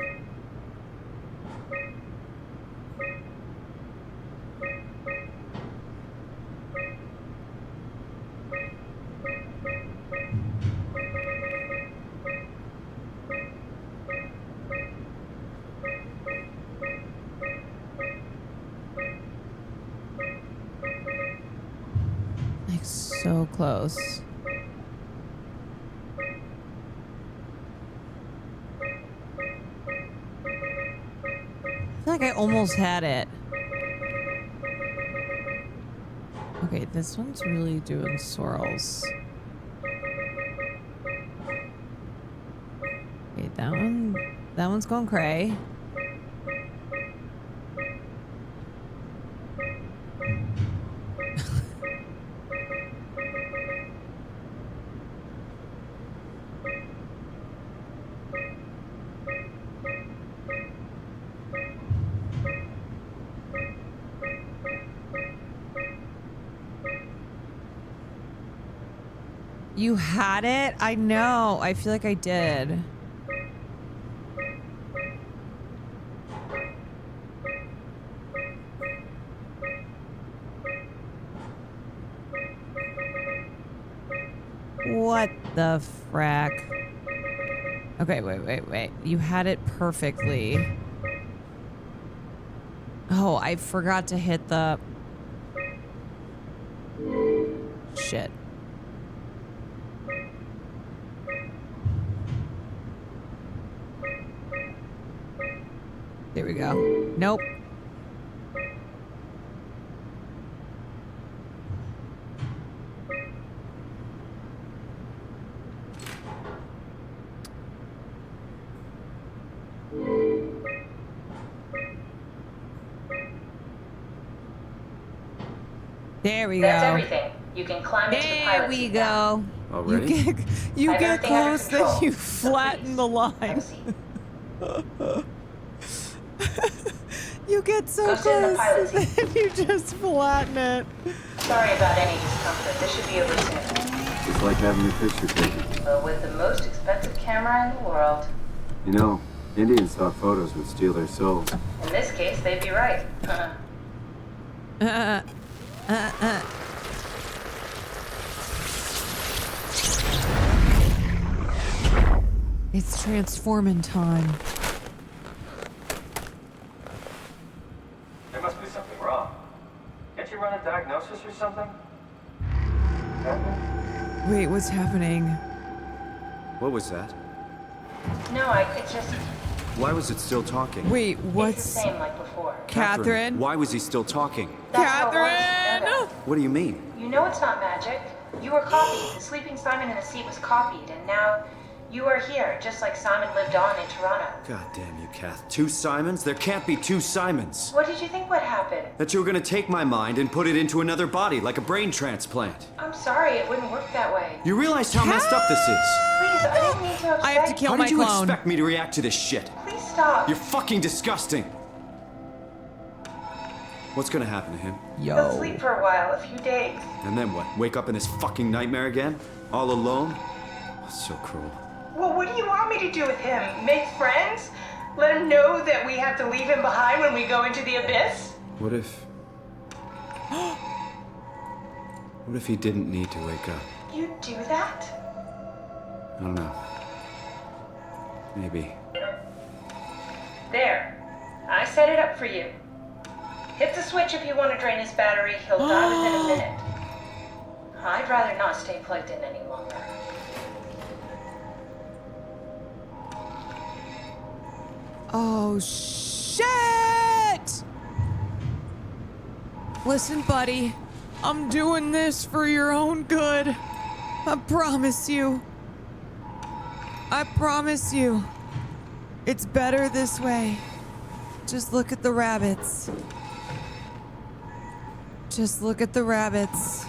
S2: Like so close. like I almost had it. Okay, this one's really doing swirls. Okay, that one's going cray. You had it? I know. I feel like I did. What the frack? Okay, wait. You had it perfectly. Oh, I forgot to hit the... Shit. There we go. Nope. There we go.
S12: That's everything. You can climb into the pilot seat now.
S11: Already?
S2: You
S12: I have
S2: get
S12: everything under
S2: close, then
S12: control.
S2: you flatten the line. You get so
S12: Go sit in the pilot
S2: close,
S12: seat.
S2: and you just flatten it.
S12: Sorry about any discomfort. This should be over soon.
S11: It's like having your picture taken.
S12: But with the most expensive camera in the world,
S11: You know, Indian stock photos would steal their souls.
S12: in this case, they'd be right.
S2: It's transforming time.
S4: There must be something wrong. Can't you run a diagnosis or something?
S2: Wait, what's happening?
S11: What was that?
S12: No, it just...
S11: Why was it still talking?
S2: Wait,
S12: It's the
S2: what's...
S12: same like before.
S2: Catherine?
S11: Why was he still talking?
S12: That's how it works. You know that.
S11: What do you mean?
S12: You know it's not magic. You were copied. The sleeping Simon in the seat was copied, and now you are here, just like Simon lived on in Toronto.
S11: God damn you, Kath. 2 Simons? There can't be 2 Simons.
S12: What did you think would happen?
S11: That you were gonna take my mind and put it into another body, like a brain transplant.
S12: I'm sorry, it wouldn't work that way.
S11: You realize how messed up this is?
S12: Please, I didn't mean to upset
S2: I have to kill
S11: How
S2: my
S11: did you
S2: clone.
S11: expect me to react to this shit?
S12: Please stop.
S11: You're fucking disgusting. What's gonna happen to him?
S12: He'll sleep for a while, a few days.
S11: And then what? Wake up in this fucking nightmare again? All alone? That's so cruel.
S12: Well, what do you want me to do with him? Make friends? Let him know that we have to leave him behind when we go into the abyss?
S11: What if... What if he didn't need to wake up?
S12: You do that?
S11: I don't know. Maybe.
S12: There. I set it up for you. Hit the switch if you want to drain his battery. He'll die within a minute. I'd rather not stay plugged in any longer.
S2: Oh, shit! Listen, buddy. I'm doing this for your own good. I promise you. I promise you. It's better this way. Just look at the rabbits. Just look at the rabbits.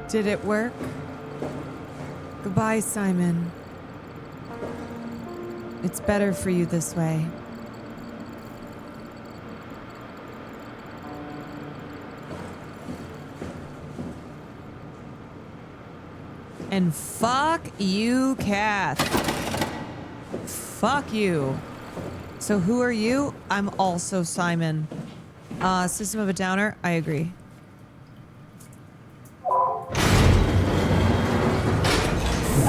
S2: Did it work? Goodbye, Simon. It's better for you this way. And fuck you, Kath. Fuck you. So who are you? I'm also Simon. System of a Downer, I agree.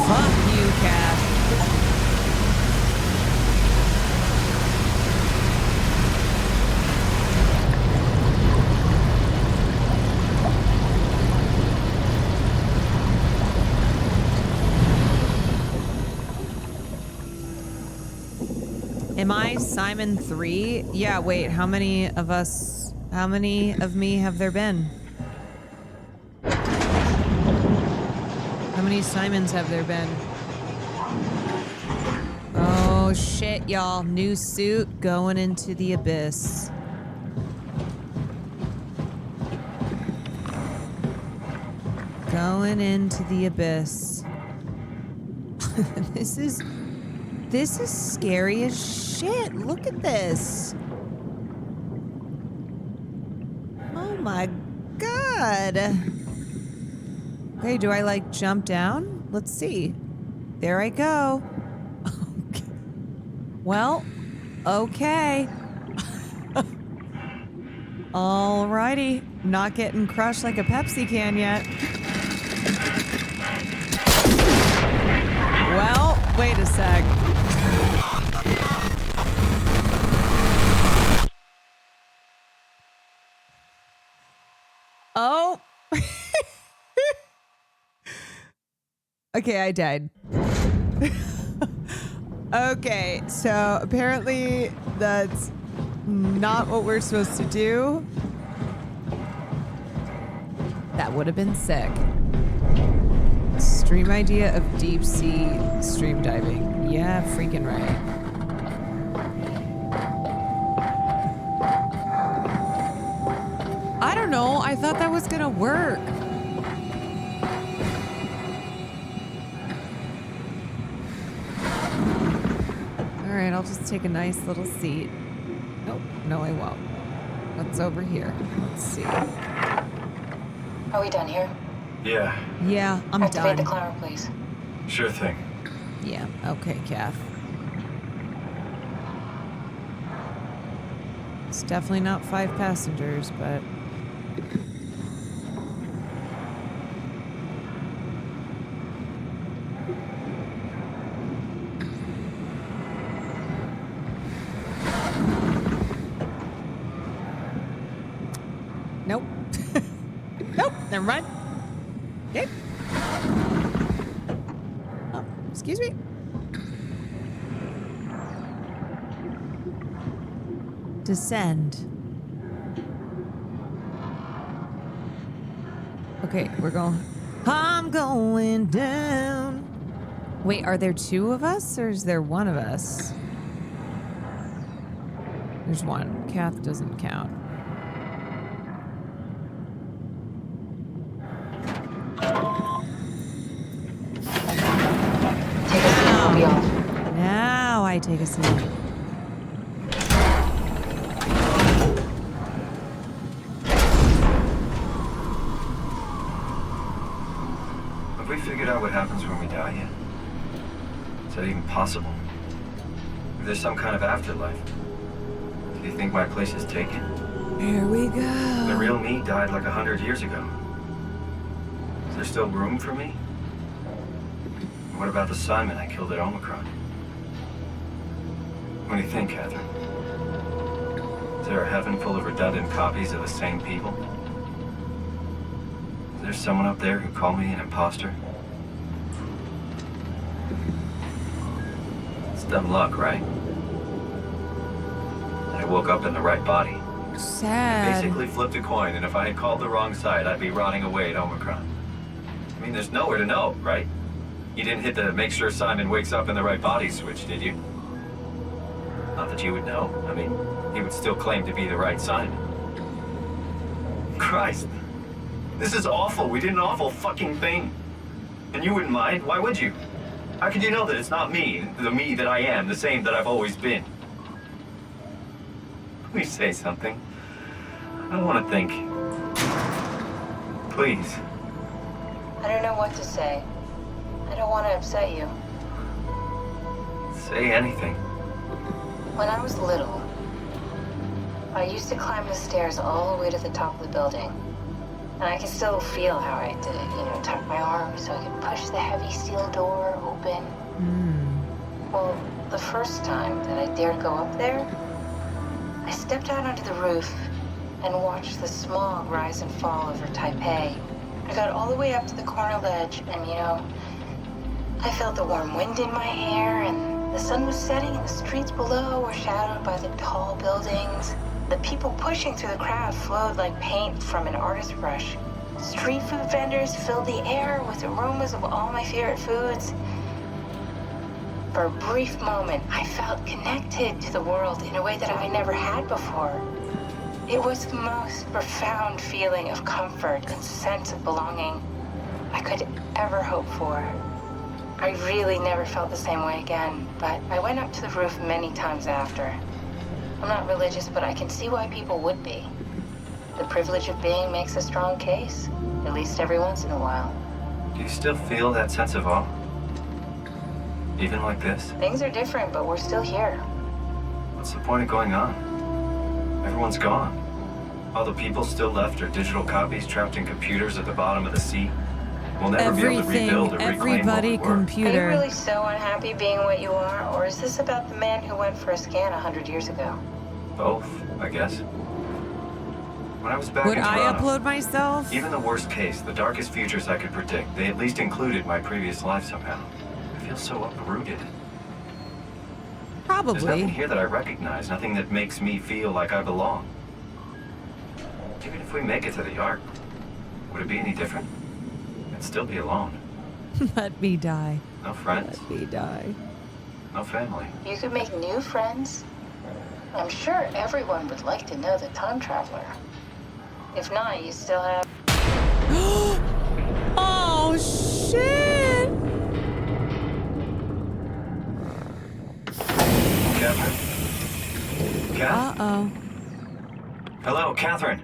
S2: Fuck you, Cat. Am I Simon 3? Yeah, wait, how many of me have there been? How many Simons have there been? Oh shit, y'all. New suit going into the abyss. Going into the abyss. This is scary as shit. Look at this. Oh my god. Okay, do I like jump down? Let's see. There I go. Okay. Well, okay. Alrighty. Not getting crushed like a Pepsi can yet. Well, wait a sec. Oh. Okay, I died. Okay, so apparently that's not what we're supposed to do. That would have been sick. Stream idea of deep sea stream diving. Yeah, freaking right. I don't know. I thought that was gonna work. All right, I'll just take a nice little seat. Nope, no, I won't. What's over here? Let's see.
S12: Are we done here?
S11: Yeah.
S2: Yeah, I'm
S12: Activate
S2: done.
S12: the climber, please.
S11: Sure thing.
S2: Yeah, okay, Kath. It's definitely not 5 passengers, but... Nope. Nope, never mind. Okay. Oh, excuse me. Descend. Okay, we're going. I'm going down. Wait, are there 2 of us or is there 1 of us? There's 1. Kath doesn't count. Now I take a seat.
S11: Have we figured out what happens when we die yet? Is that even possible? If there's some kind of afterlife, do you think my place is taken?
S2: Here we go.
S11: The real me died like 100 years ago. Is there still room for me? What about the Simon I killed at Omicron? What do you think, Catherine? Is there a heaven full of redundant copies of the same people? Is there someone up there who called me an imposter? It's dumb luck, right? I woke up in the right body.
S2: Sad.
S11: I basically flipped a coin, and if I had called the wrong side, I'd be rotting away at Omicron. I mean, there's nowhere to know, right? You didn't hit the make sure Simon wakes up in the right body switch, did you? Not that you would know. I mean, he would still claim to be the right Simon. Christ. This is awful. We did an awful fucking thing. And you wouldn't mind? Why would you? How could you know that it's not me, the me that I am, the same that I've always been? Please say something. I don't want to think. Please.
S12: I don't know what to say. I don't want to upset you.
S11: Say anything.
S12: When I was little, I used to climb the stairs all the way to the top of the building. And I can still feel how I had to, tuck my arms so I could push the heavy steel door open. Well, the first time that I dared go up there, I stepped out onto the roof and watched the smog rise and fall over Taipei. I got all the way up to the corner ledge and, I felt the warm wind in my hair and the sun was setting and the streets below were shadowed by the tall buildings. The people pushing through the crowd flowed like paint from an artist's brush. Street food vendors filled the air with aromas of all my favorite foods. For a brief moment, I felt connected to the world in a way that I never had before. It was the most profound feeling of comfort and sense of belonging I could ever hope for. I really never felt the same way again, but I went up to the roof many times after. I'm not religious, but I can see why people would be. The privilege of being makes a strong case, at least every once in a while.
S11: Do you still feel that sense of awe? Even like this?
S12: Things are different, but we're still here.
S11: What's the point of going on? Everyone's gone. All the people still left are digital copies trapped in computers at the bottom of the sea. We'll never be able to rebuild or reclaim
S2: everybody,
S11: what we were.
S2: computer.
S12: Are you really so unhappy being what you are, or is this about the man who went for a scan 100 years ago?
S11: Both, I guess. When I was back
S2: Would
S11: in
S2: I
S11: Toronto,
S2: upload myself?
S11: even the worst case, the darkest futures I could predict, they at least included my previous life somehow. I feel so uprooted. There's nothing
S2: Probably.
S11: here that I recognize, nothing that makes me feel like I belong. Even if we make it to the Ark, would it be any different? I'd still be alone.
S2: Let me die.
S11: No friends.
S2: Let me die.
S11: No family.
S12: You could make new friends. I'm sure everyone would like to know the time traveler. If not, you still have...
S2: Oh, shit!
S11: Catherine? Kath?
S2: Uh-oh.
S11: Hello, Catherine.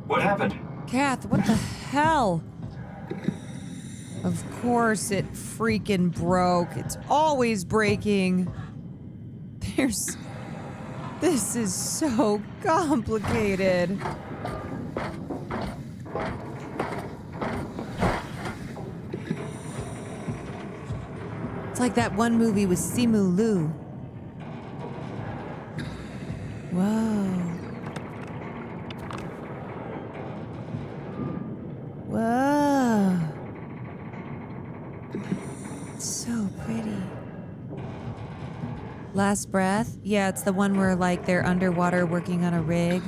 S11: What happened?
S2: Kath, what the hell? Of course it freaking broke. It's always breaking. This is so complicated. It's like that one movie with Simu Liu. Whoa. Whoa. It's so pretty. Last Breath? Yeah, it's the one where like they're underwater working on a rig.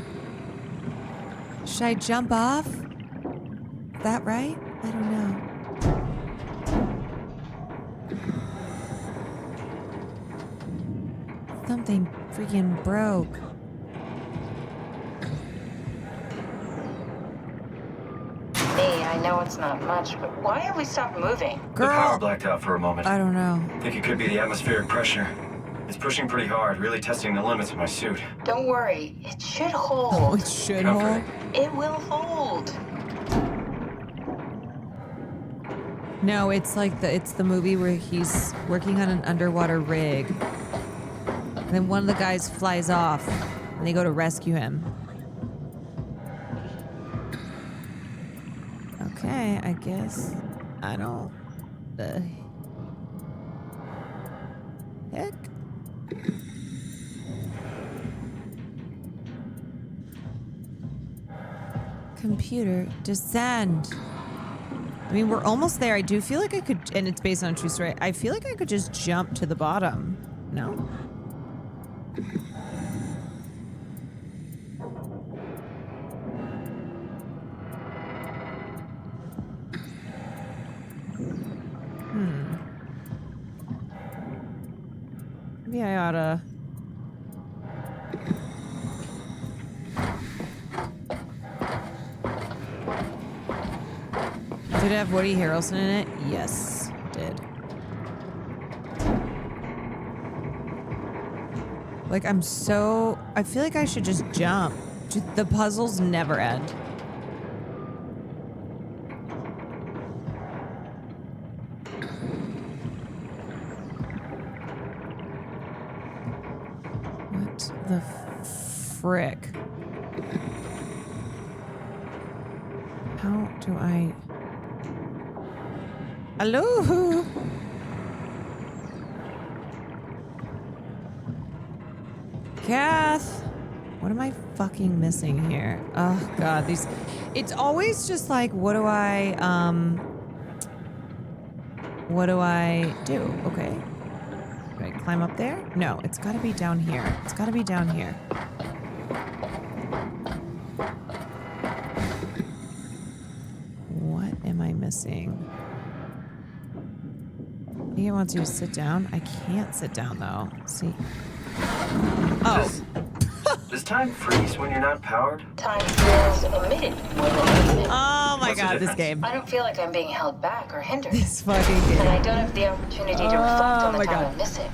S2: Should I jump off? Is that right? I don't know. Something freaking broke.
S12: I know it's not much, but why have we stopped moving?
S11: The power blacked out for a moment.
S2: I don't know.
S11: Think it could be the atmospheric pressure. It's pushing pretty hard, really testing the limits of my suit.
S12: Don't worry, it should hold.
S2: Oh, it should hold?
S12: It will hold.
S2: No, it's like it's the movie where he's working on an underwater rig. And then one of the guys flies off and they go to rescue him. Okay, I guess. I don't. The heck? Computer, descend. I mean, we're almost there. I do feel like I could, and it's based on a true story. I feel like I could just jump to the bottom. No? Maybe I oughta. Did it have Woody Harrelson in it? Yes, it did. Like, I feel like I should just jump. The puzzles never end. What the frick? How do I... Hello? Kath? What am I fucking missing here? Oh god, these... It's always just like, what do I do? Okay. Do I climb up there? No, it's gotta be down here. It's gotta be down here. What am I missing? I think it wants you to sit down. I can't sit down though. See? Oh.
S11: Does time freeze when you're not powered?
S12: Time feels omitted more than omitted.
S2: Oh my god, this game.
S12: I don't feel like I'm being held back or hindered.
S2: This fucking game.
S12: And I don't have the opportunity to reflect on the
S2: my
S12: time
S2: God.
S12: I'm missing.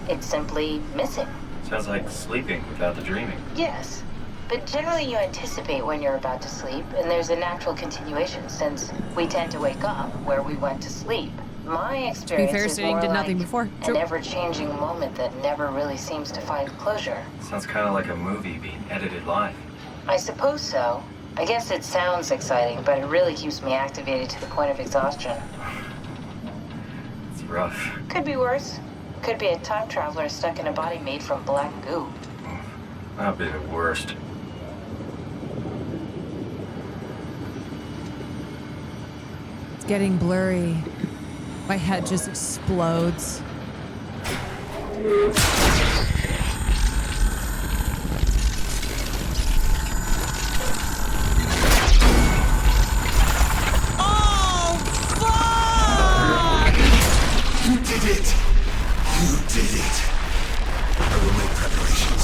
S12: It's simply missing.
S11: Sounds like sleeping without the dreaming.
S12: Yes. But generally you anticipate when you're about to sleep, and there's a natural continuation since we tend to wake up where we went to sleep. My experience
S2: fair,
S12: is
S2: sitting
S12: more
S2: did
S12: like
S2: nothing before.
S12: an ever-changing moment that never really seems to find closure.
S11: Sounds kind of like a movie being edited live.
S12: I suppose so. I guess it sounds exciting, but it really keeps me activated to the point of exhaustion.
S11: It's rough.
S12: Could be worse. Could be a time traveler stuck in a body made from black goo.
S11: That'd be the worst.
S2: It's getting blurry. My head just explodes. Oh, fuck!
S15: You did it! You did it! I will make preparations.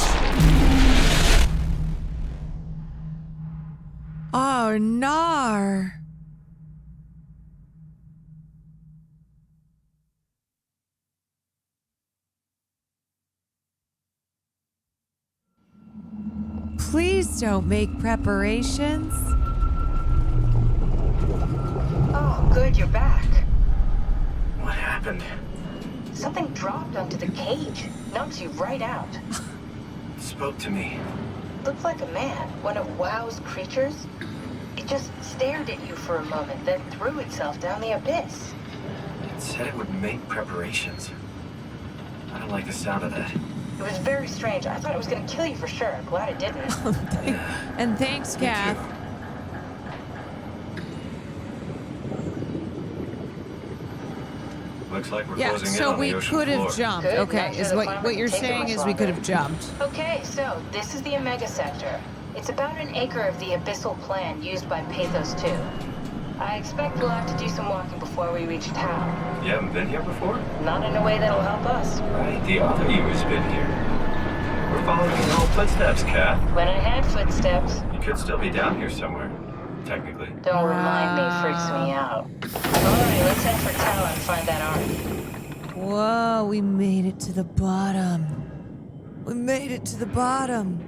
S2: Oh, nar. Please don't make preparations.
S12: Oh, good, you're back.
S11: What happened?
S12: Something dropped onto the cage. Knocks you right out.
S11: Spoke to me.
S12: Looked like a man, one of WoW's creatures. It just stared at you for a moment, then threw itself down the abyss.
S11: It said it would make preparations. I don't like the sound of that.
S12: It was very strange. I thought it was going to kill you for sure. Glad it didn't.
S2: And thanks, Kath.
S11: Looks like we're
S2: Yeah,
S11: closing in
S2: so
S11: on
S2: we
S11: the ocean
S2: could have
S11: floor.
S2: jumped.
S12: Good,
S2: Okay,
S12: not
S2: is
S12: sure the
S2: what
S12: climate
S2: what you're
S12: can take it
S2: saying
S12: much
S2: is we could have
S12: longer.
S2: jumped.
S12: Okay, so this is the Omega Sector. It's about an acre of the abyssal plan used by Pathos 2. I expect we'll have to do some walking before we reach town.
S11: You haven't been here before?
S12: Not in a way that'll help us.
S11: Right, the other you has been here. We're following your old footsteps, Kath.
S12: When I had footsteps.
S11: You could still be down here somewhere, technically.
S12: Don't remind me, freaks me out. Alright, let's head for town and find that arm.
S2: Whoa, we made it to the bottom. We made it to the bottom.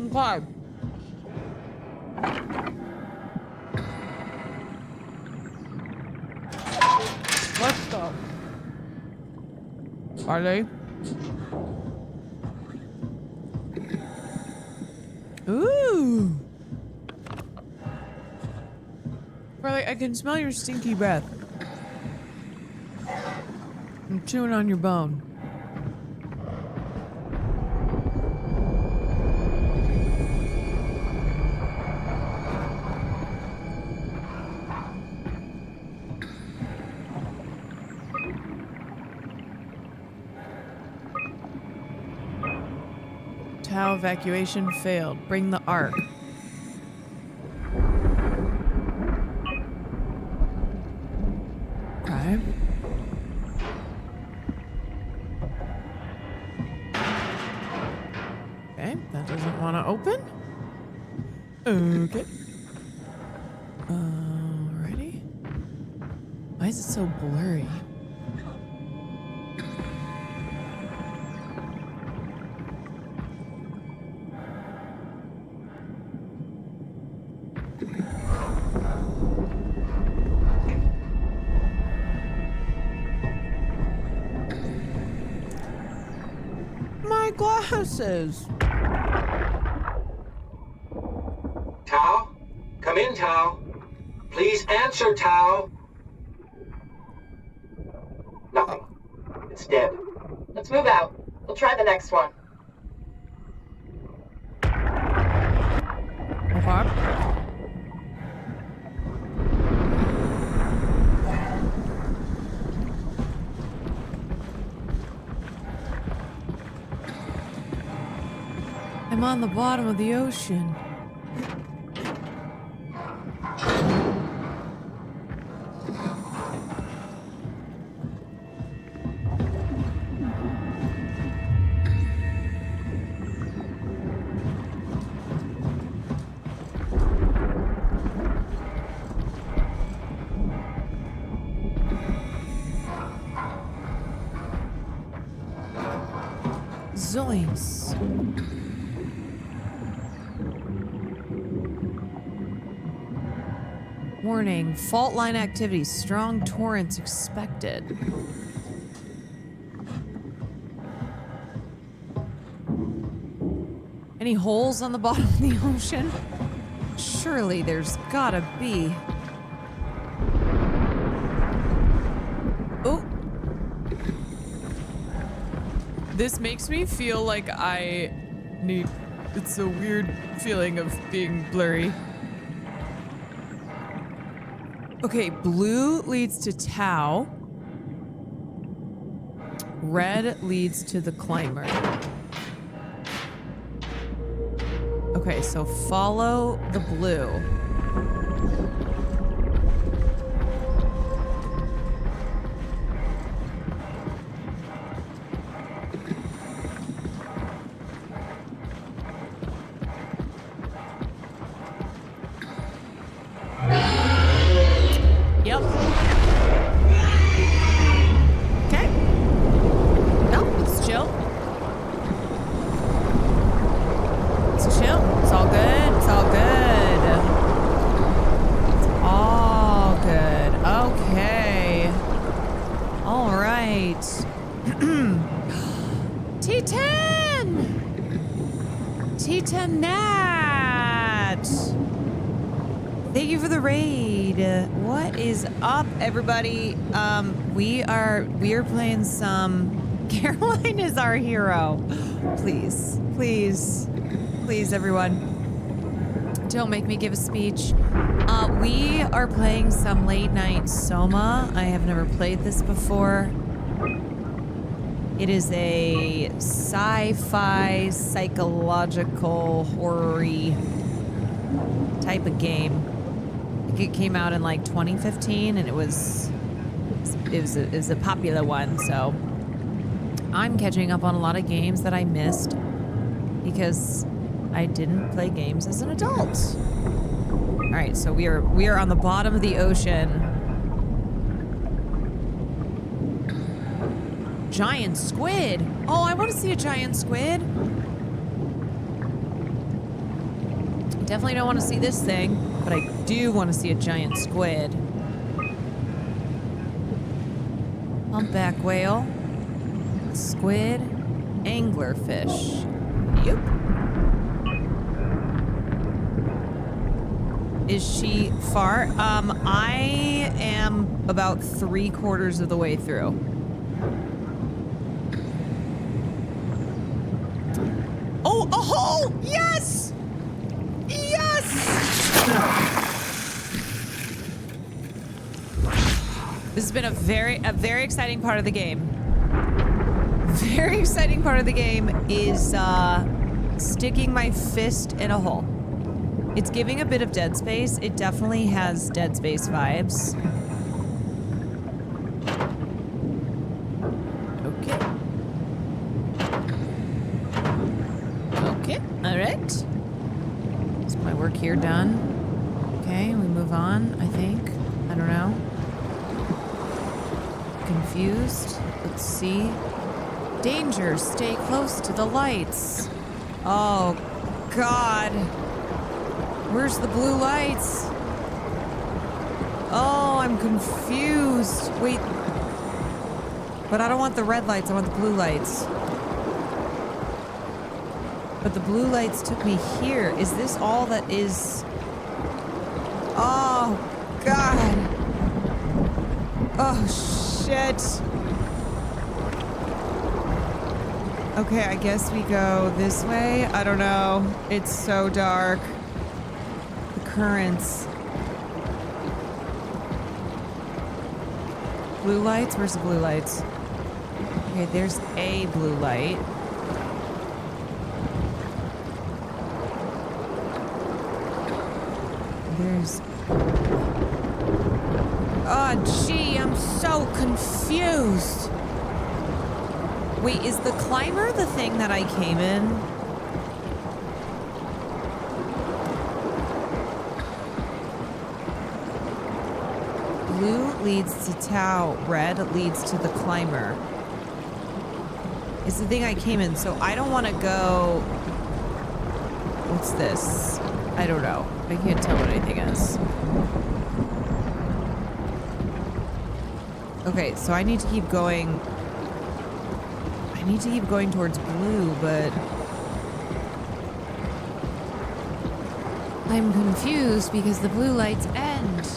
S2: Okay. Let's go. Are they? Ooh. Riley, I can smell your stinky breath. I'm chewing on your bone. Tau evacuation failed. Bring the Ark. Okay. Okay, that doesn't want to open. Okay. Alrighty. Why is it so blurry? My glasses.
S6: Tau? Come in, Tau. Please answer, Tau. Nothing. It's dead.
S16: Let's move out. We'll try the next one.
S2: Okay. I'm on the bottom of the ocean. Zoinks. Warning, fault line activity, strong torrents expected. Any holes on the bottom of the ocean? Surely there's gotta be. Oh. This makes me feel like I need... It's a weird feeling of being blurry. Okay, blue leads to Tau. Red leads to the climber. Okay, so follow the blue. Yep. Okay. No, it's chill. It's chill. It's all good. It's all good. It's all good. Okay. All right. T10! T10 Nat! Thank you for the raid. What is up, everybody? We are playing some... Caroline is our hero. Please, please, please, everyone. Don't make me give a speech. We are playing some late night SOMA. I have never played this before. It is a sci-fi, psychological, horror-y type of game. It came out in like 2015, and it was a popular one. So I'm catching up on a lot of games that I missed because I didn't play games as an adult. All right, so we are on the bottom of the ocean. Giant squid. Oh, I want to see a giant squid. Definitely don't want to see this thing, but I do want to see a giant squid. Humpback whale, squid, anglerfish. Yep. Is she far? I am about 3/4 of the way through. Oh, a hole! Yes! Yes! This has been a very exciting part of the game. Very exciting part of the game is sticking my fist in a hole. It's giving a bit of Dead Space. It definitely has Dead Space vibes. Okay. Okay, all right. Is my work here done? Okay, we move on, I think. I don't know. Confused. Let's see. Danger, stay close to the lights. Oh, God. Where's the blue lights? Oh, I'm confused. Wait. But I don't want the red lights, I want the blue lights. But the blue lights took me here. Is this all that is... Oh, God. Oh, shit. Okay, I guess we go this way. I don't know. It's so dark. The currents. Blue lights? Where's the blue lights? Okay, there's a blue light. There's... Oh, gee, I'm so confused. Wait, is the climber the thing that I came in? Blue leads to Zeteo, red leads to the climber. It's the thing I came in, so I don't want to go... What's this? I don't know. I can't tell what anything is. Okay, so I need to keep going... I need to keep going towards blue, but... I'm confused because the blue lights end.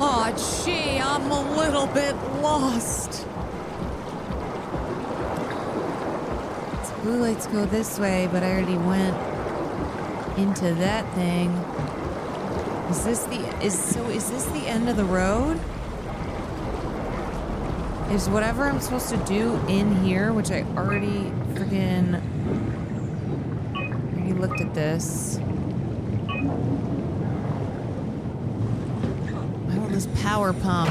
S2: Oh, gee, I'm a little bit lost. These blue lights go this way, but I already went into that thing. Is this the end of the road? Is whatever I'm supposed to do in here, which I already looked at this. I want this power pump.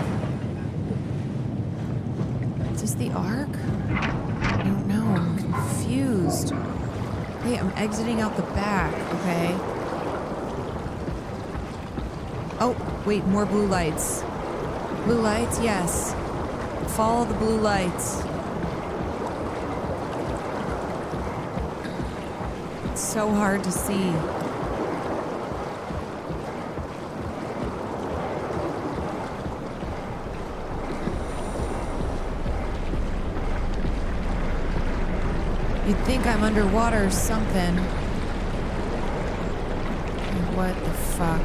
S2: Is this the arc? I don't know. I'm confused. Hey, I'm exiting out the back, okay? Oh, wait, more blue lights. Blue lights, yes. Follow the blue lights. It's so hard to see. You'd think I'm underwater or something. What the fuck?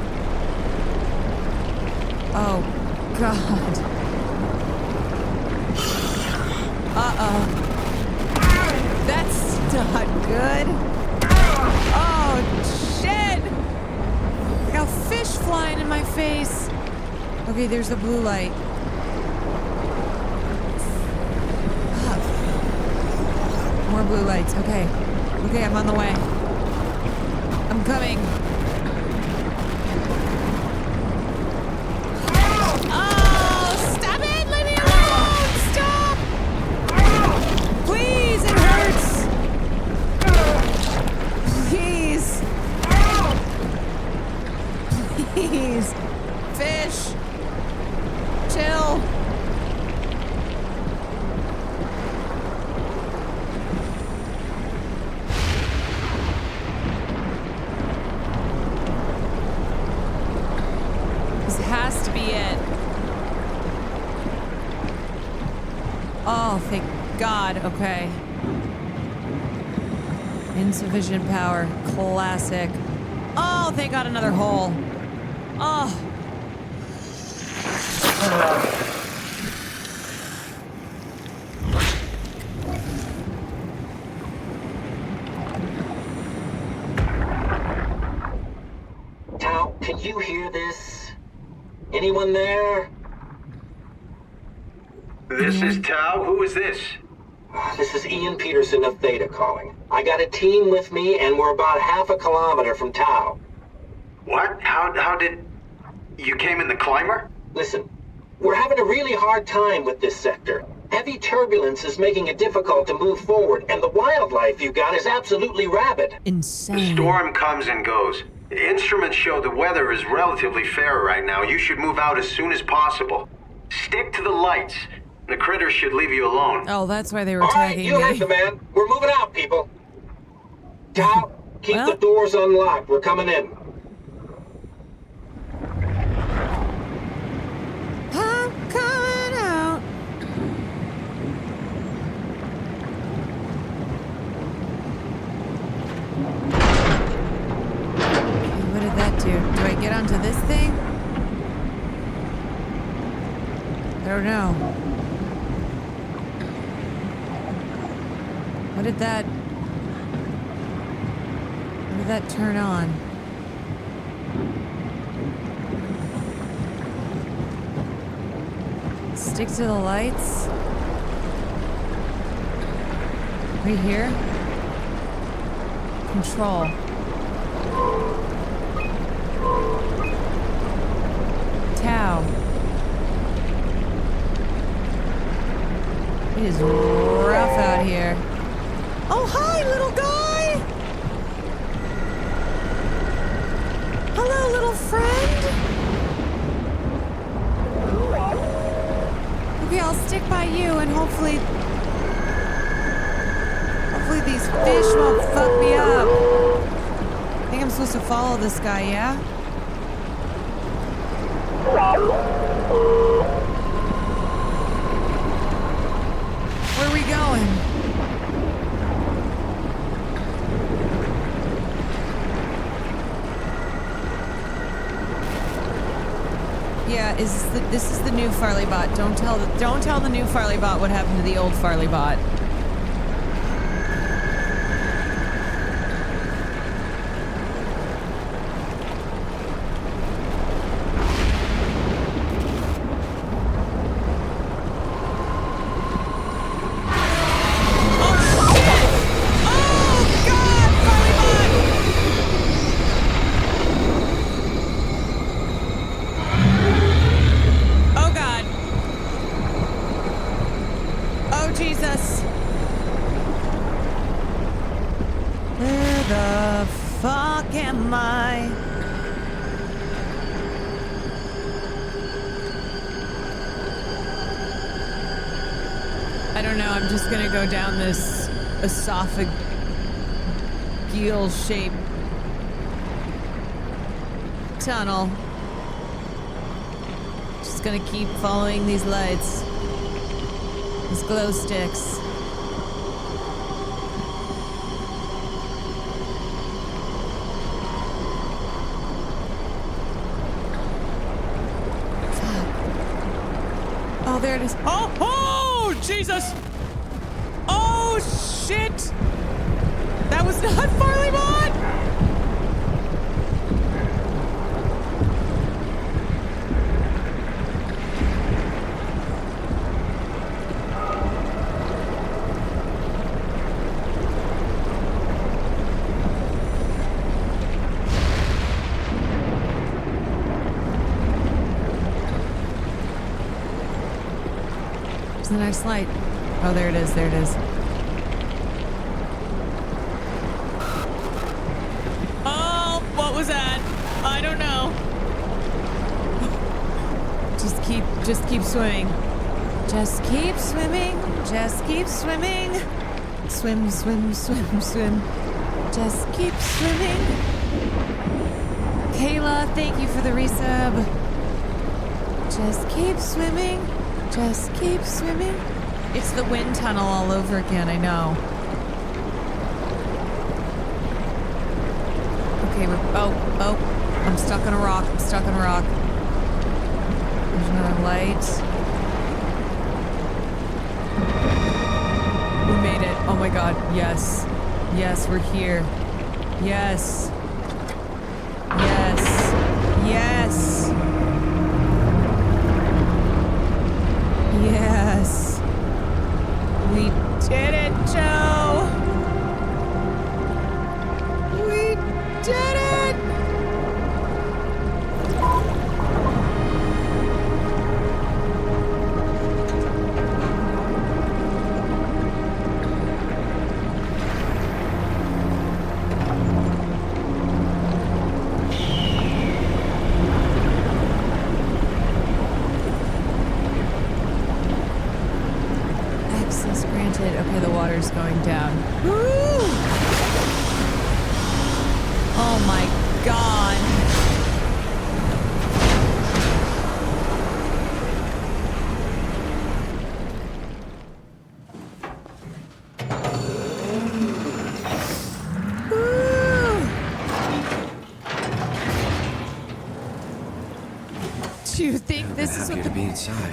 S2: Oh, God. Uh-oh. That's not good. Oh, shit! I got fish flying in my face. Okay, there's the blue light. More blue lights. Okay. Okay, I'm on the way. I'm coming. Oh, stop it! Leave me alone! Stop! Please, it hurts! Please. Please. Fish. Chill. Oh, thank God. Okay. Insufficient power. Classic. Oh, thank God, another hole. Oh.
S6: Tao, can you hear this? Anyone there?
S14: This is Tau. Who is this?
S6: This is Ian Peterson of Theta calling. I got a team with me, and we're about half a kilometer from Tau.
S14: What? How did... You came in the climber?
S6: Listen, we're having a really hard time with this sector. Heavy turbulence is making it difficult to move forward, and the wildlife you got is absolutely rabid.
S2: Insane.
S14: The storm comes and goes. Instruments show the weather is relatively fair right now. You should move out as soon as possible. Stick to the lights. The critters should leave you alone.
S2: Oh, that's why they were
S6: All right,
S2: tagging
S6: you
S2: me.
S6: heard the man. We're moving out, people. Tau, keep the doors unlocked. We're coming in.
S2: I'm coming out. Okay, what did that do? Do I get onto this thing? I don't know. What did that turn on? Stick to the lights. Right here. Control. Tau. It is rough out here. Oh, hi, little guy! Hello, little friend! Okay, I'll stick by you and hopefully these fish won't fuck me up. I think I'm supposed to follow this guy, yeah? Where are we going? Yeah, this is the new Farley bot. Don't tell the new Farley bot what happened to the old Farley bot. Go down this esophageal shaped tunnel. Just gonna keep following these lights, these glow sticks. Fuck. Oh, there it is. Oh, Jesus! Oh, shit! That was not Farley Bot! Where's the next light? Oh, there it is, there it is. Oh, what was that? I don't know. Just keep swimming. Just keep swimming. Just keep swimming. Swim, swim, swim, swim. Just keep swimming. Kayla, thank you for the resub. Just keep swimming. Just keep swimming. It's the wind tunnel all over again, I know. Okay, oh, I'm stuck on a rock. I'm stuck on a rock. There's another light. We made it. Oh my god, yes. Yes, we're here. Yes. Yes. Yes. Yes. We did it, Joe. We did it. Access granted. Okay, the water's going down. Woo! Oh my God. Woo! Do you think this is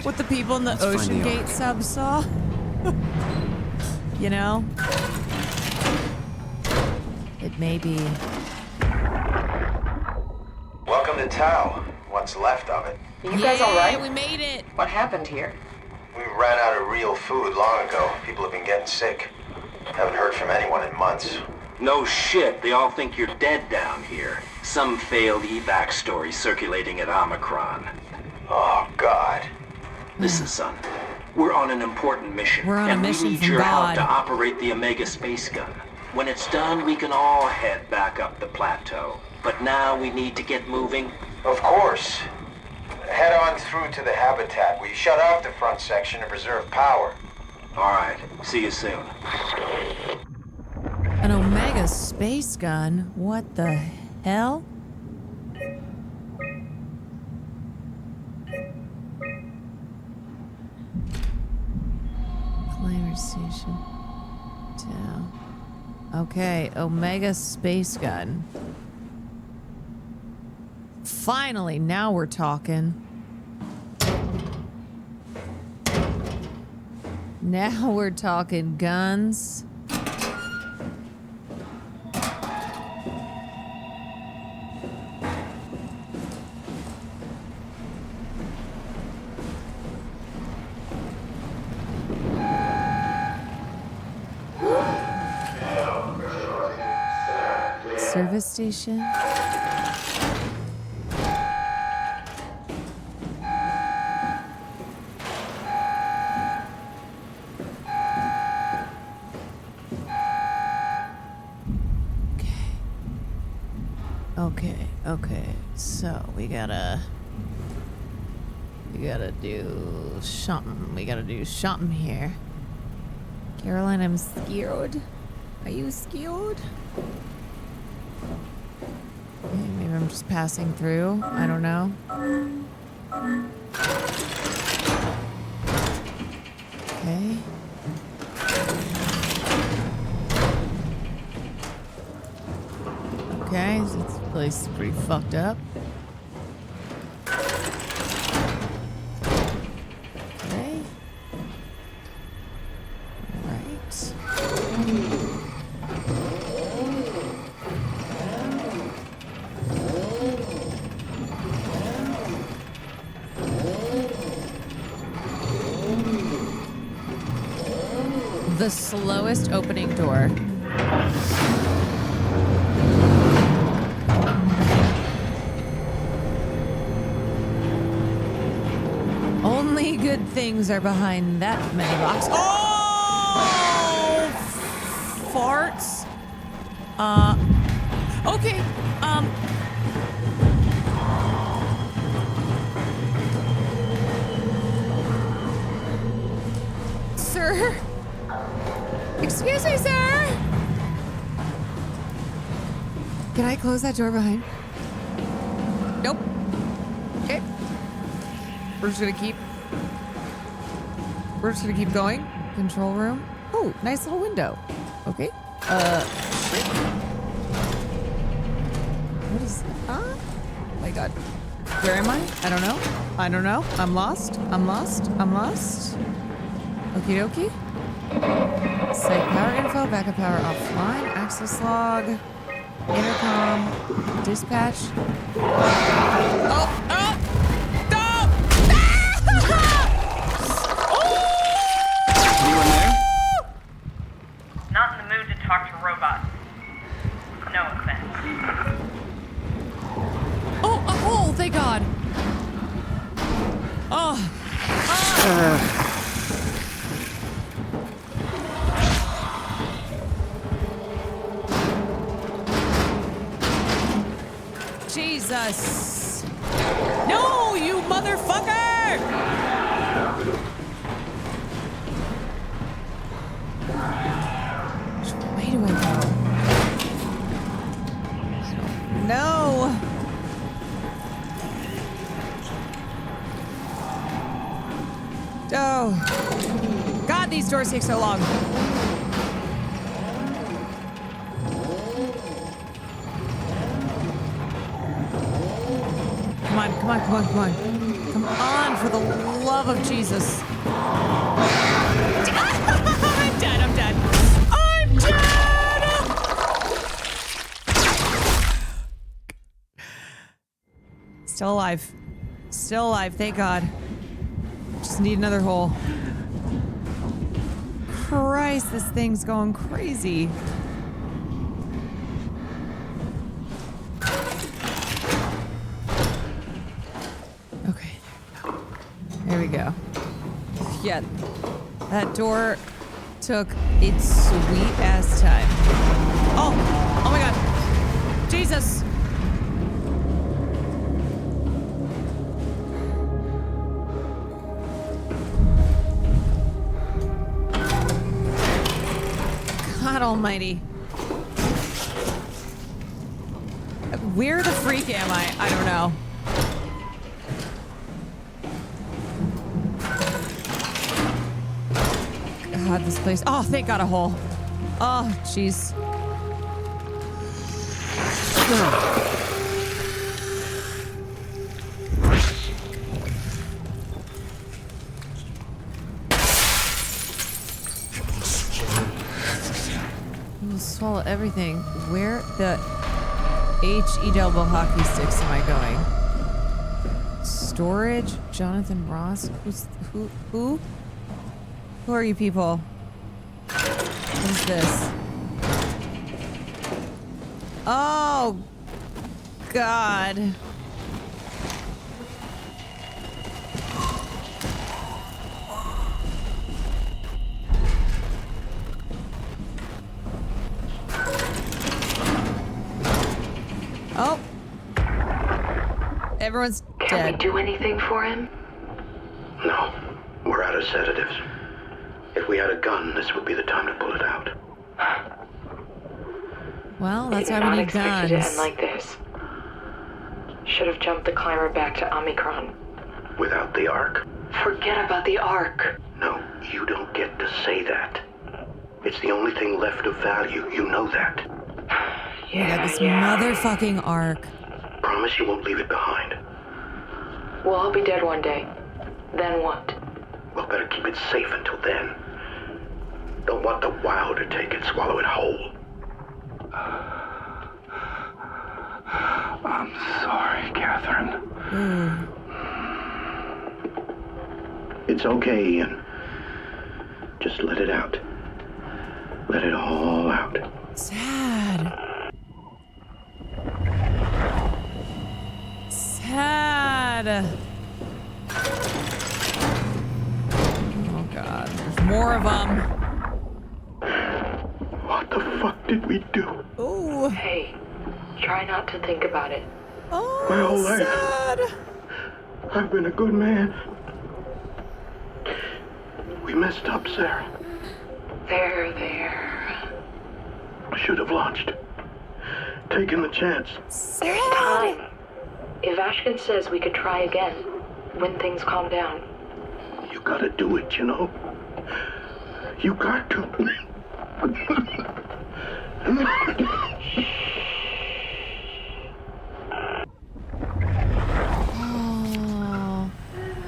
S2: what the people in the Ocean Gate sub saw? You know? It may be.
S14: Welcome to Tao. What's left of it.
S16: You guys all right?
S2: We made it.
S16: What happened here?
S14: We ran out of real food long ago. People have been getting sick. Haven't heard from anyone in months.
S6: No shit, they all think you're dead down here. Some failed evac story circulating at Omicron.
S14: Oh, God.
S6: Listen, son. We're on an important mission.
S2: We're on a
S6: and
S2: mission
S6: we need
S2: from
S6: your
S2: God.
S6: help to operate the Omega space gun. When it's done, we can all head back up the plateau. But now we need to get moving.
S14: Of course. Head on through to the habitat. We shut off the front section to preserve power.
S6: All right. See you soon.
S2: An Omega space gun? What the hell? Climber station. Down. Okay, Omega space gun. Finally, now we're talking. Now we're talking guns. Service station. Okay. So we gotta do something. We gotta do something here. Caroline, I'm scared. Are you scared? Okay, maybe I'm just passing through. I don't know. Okay. Okay, this place is pretty fucked up. Okay. Right. The slowest opening door. Only good things are behind that many boxes. Oh! Farts. Okay. Sir? Excuse me, sir? Can I close that door behind? Nope. Okay. We're just gonna keep going. Control room. Oh, nice little window. Okay. What is that? Oh my God. Where am I? I don't know. I'm lost. Okie dokie. Site power info, backup power offline, access log. Intercom. Dispatch. Oh! Oh!
S1: Anyone there?
S17: Not in the mood to talk to robots. No offense.
S2: Oh, a hole! Thank God. Oh. Jesus. No, you motherfucker! Which way do I go? No. Oh. God, these doors take so long. Come on, come on, come on, come on. Come on, for the love of Jesus. I'm dead, I'm dead. I'm dead! Still alive. Still alive, thank God. Just need another hole. Christ, this thing's going crazy. Okay. There we go. Yeah. That door took its sweet ass time. Oh! Oh my God! Jesus! God almighty. Where the freak am I? I don't know. God, this place. Oh, thank God, a hole. Oh, jeez. We'll swallow everything. Where the H-E double hockey sticks am I going? Storage? Jonathan Ross? Who? Who are you people? What is this? Oh, God. Oh. Everyone's dead.
S18: Can we do anything for him?
S14: No. We're out of sedatives. If we had a gun, this would be the time to pull it out.
S2: Well, that's why we need guns.
S18: Did not expect it to end like this. Should have jumped the climber back to Omicron.
S14: Without the Ark?
S18: Forget about the Ark.
S14: No, you don't get to say that. It's the only thing left of value. You know that.
S2: Yeah, this motherfucking Ark.
S14: Promise you won't leave it behind.
S18: We'll all be dead one day. Then what?
S14: Well, better keep it safe until then. Don't want the Wild to take it, swallow it whole.
S15: I'm sorry, Catherine.
S14: It's okay, Ian. Just let it out. Let it all out.
S2: Sad. Sad. Oh, God. There's more of them.
S14: What the fuck did we do?
S2: Ooh.
S18: Hey, try not to think about it.
S2: Oh,
S14: my whole life.
S2: Sad.
S14: I've been a good man. We messed up, Sarah.
S18: There.
S14: I should have launched. Taken the chance.
S18: There's time. If Ashkin says we could try again, when things calm down.
S14: You gotta do it, you know? You got to.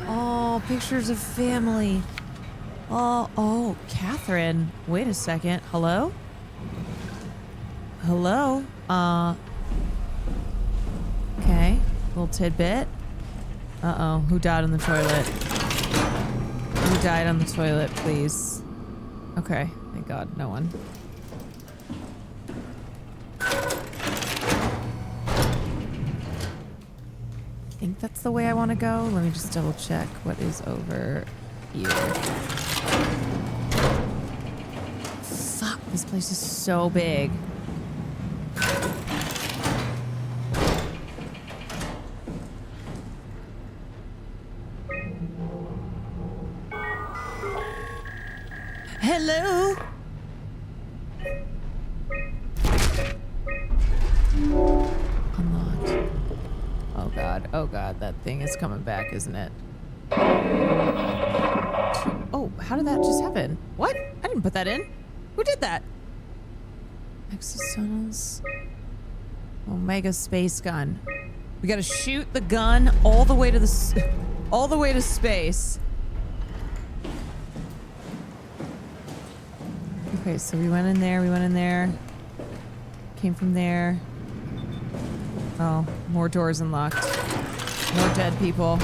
S2: Oh, pictures of family. Oh, Catherine. Wait a second. Hello? Hello? Okay. Little tidbit. Uh-oh. Who died on the toilet? Who died on the toilet, please? Okay. Thank God. No one. I think that's the way I want to go. Let me just double check what is over here. Fuck, this place is so big. Hello? Unlocked. Oh god, oh god, that thing is coming back, isn't it? Oh, how did that just happen? What? I didn't put that in. Who did that? Exosols. Omega space gun. We gotta shoot the gun all the way to all the way to space. Okay, so we went in there, came from there. Oh, more doors unlocked. More dead people.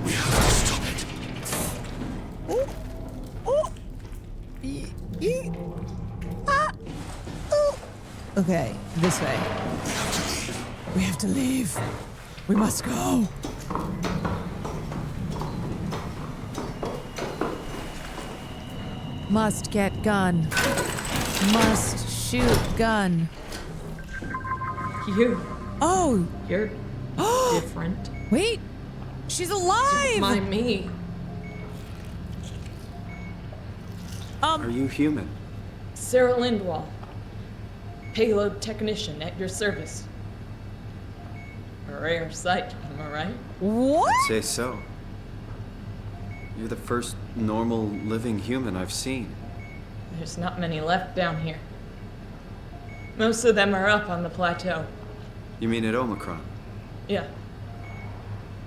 S15: We have to stop it.
S2: Okay, this way. We have to leave. We must go. Must get gun. Must shoot gun.
S5: You.
S2: Oh.
S5: You're different.
S2: Wait. She's alive.
S5: Don't mind me.
S1: Are you human?
S5: Sarah Lindwall. Payload technician at your service. A rare sight, am I right?
S2: What?
S1: I'd say so. You're the first normal living human I've seen.
S5: There's not many left down here. Most of them are up on the plateau.
S1: You mean at Omicron?
S5: Yeah.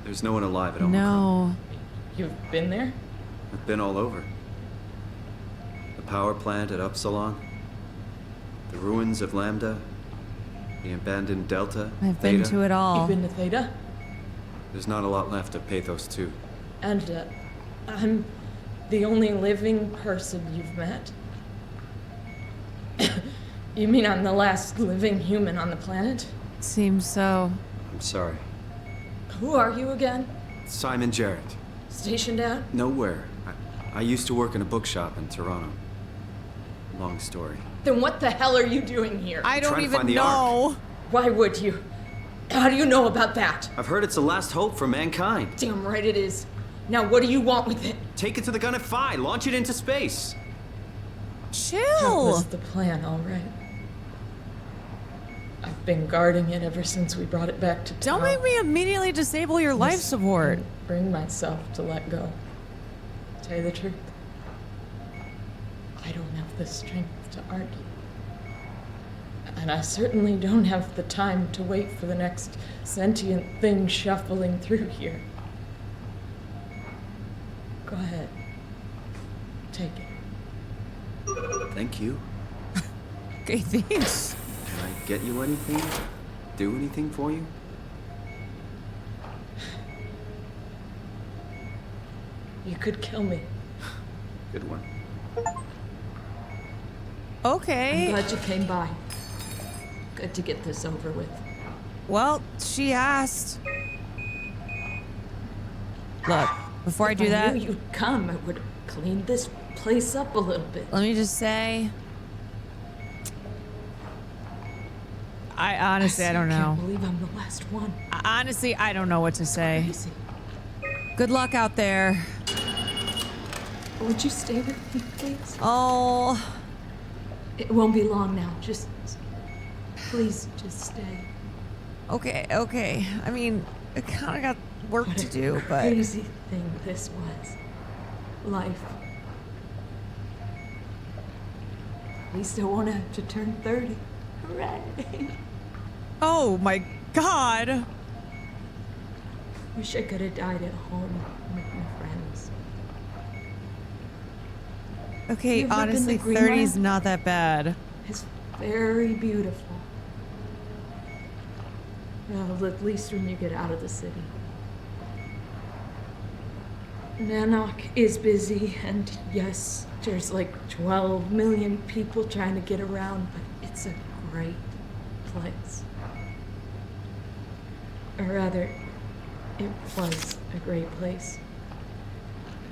S1: There's no one alive at Omicron.
S2: No.
S5: You've been there?
S1: I've been all over. The power plant at Upsilon. The ruins of Lambda. The abandoned Delta.
S2: I've been to it all.
S5: You've been to Theta?
S1: There's not a lot left of Pathos 2.
S5: And, I'm the only living person you've met? You mean I'm the last living human on the planet?
S2: Seems so.
S1: I'm sorry.
S5: Who are you again?
S1: Simon Jarrett.
S5: Stationed out?
S1: Nowhere. I used to work in a bookshop in Toronto. Long story.
S5: Then what the hell are you doing here?
S2: I don't
S1: Trying to
S2: even
S1: find the
S2: know.
S1: Ark.
S5: Why would you? How do you know about that?
S1: I've heard it's the last hope for mankind.
S5: Damn right it is. Now what do you want with it?
S1: Take it to the gun at Phi. Launch it into space.
S2: Chill.
S5: That was the plan, all right. I've been guarding it ever since we brought it back to town.
S2: Don't make me immediately disable your life support.
S5: Bring myself to let go. Tell you the truth, I don't have the strength to argue. And I certainly don't have the time to wait for the next sentient thing shuffling through here. Go ahead. Take it.
S1: Thank you.
S2: Okay, thanks.
S1: Can I get you anything? Do anything for you?
S5: You could kill me.
S1: Good one.
S2: Okay.
S5: I'm glad you came by. Good to get this over with.
S2: Well, she asked. Look, before I do that,
S5: If I knew you'd come, I would have cleaned this place up a little bit.
S2: let me just say, I honestly, I don't know.
S5: I can't believe I'm the last one.
S2: Honestly, I don't know what to say.
S5: Crazy.
S2: Good luck out there.
S5: Would you stay with me, please?
S2: Oh.
S5: It won't be long now. Just, please, just stay.
S2: Okay, okay. I mean, I kind of got work to do, but
S5: Crazy thing this was. Life. At least I won't have to turn 30. Hooray!
S2: oh my God.
S5: Wish I could have died at home with my friends.
S2: Okay,
S5: You ever been to
S2: honestly,
S5: Greenland?
S2: 30's not that bad.
S5: It's very beautiful. Well, at least when you get out of the city. Nanook is busy, and yes, there's like 12 million people trying to get around, but it's a great place. Or rather, it was a great place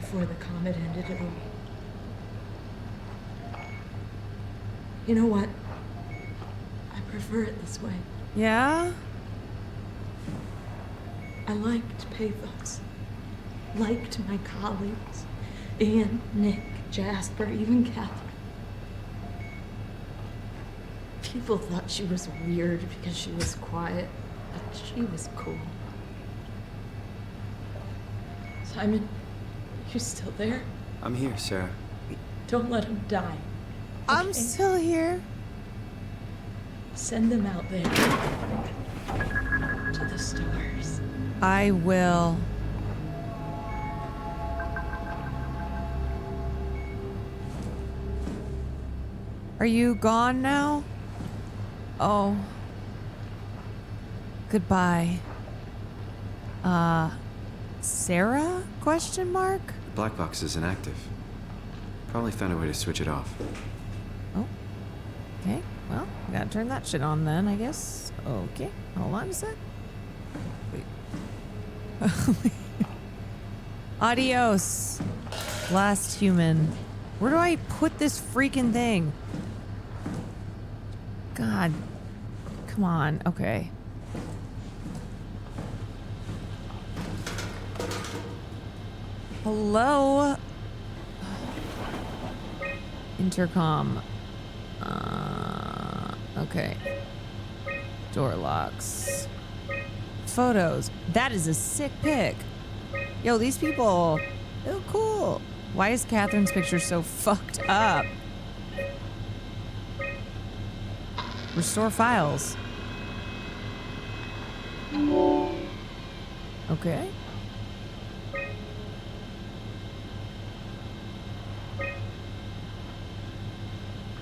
S5: before the comet ended it all. You know what? I prefer it this way.
S2: Yeah?
S5: I liked Pathos. Liked my colleagues. Ian, Nick, Jasper, even Catherine. People thought she was weird because she was quiet, but she was cool. Simon, you still there?
S1: I'm here, Sarah.
S5: Don't let him die.
S2: I'm
S5: okay?
S2: still here.
S5: Send them out there. To the stars.
S2: I will. Are you gone now? Oh. Goodbye. Sarah? Question mark?
S1: The black box is inactive. Probably found a way to switch it off.
S2: Oh. Okay. Well, we gotta turn that shit on then, I guess. Okay. Hold on a sec. Wait. Adios. Last human. Where do I put this freaking thing? God. Come on. Okay. Hello? Intercom. Okay. Door locks. Photos. That is a sick pic. Yo, these people, they look cool. Why is Catherine's picture so fucked up? Restore files. Okay.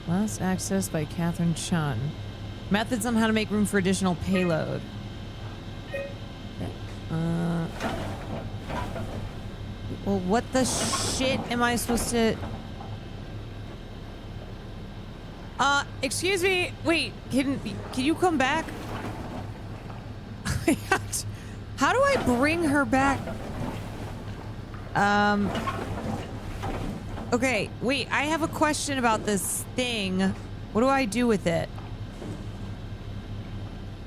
S2: Last accessed by Catherine Chun. Methods on how to make room for additional payload. Okay. Well, what the shit am I supposed to... excuse me. Wait, can you come back? How do I bring her back? Okay, wait, I have a question about this thing. What do I do with it?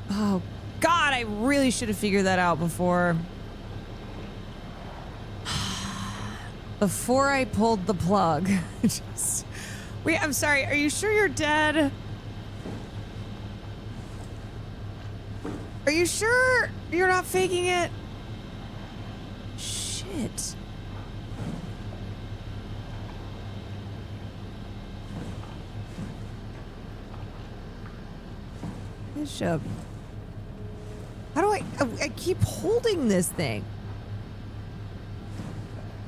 S2: Oh, God, I really should have figured that out before I pulled the plug. Wait, I'm sorry. Are you sure you're dead? Are you sure you're not faking it? Shit. Bishop. How do I keep holding this thing?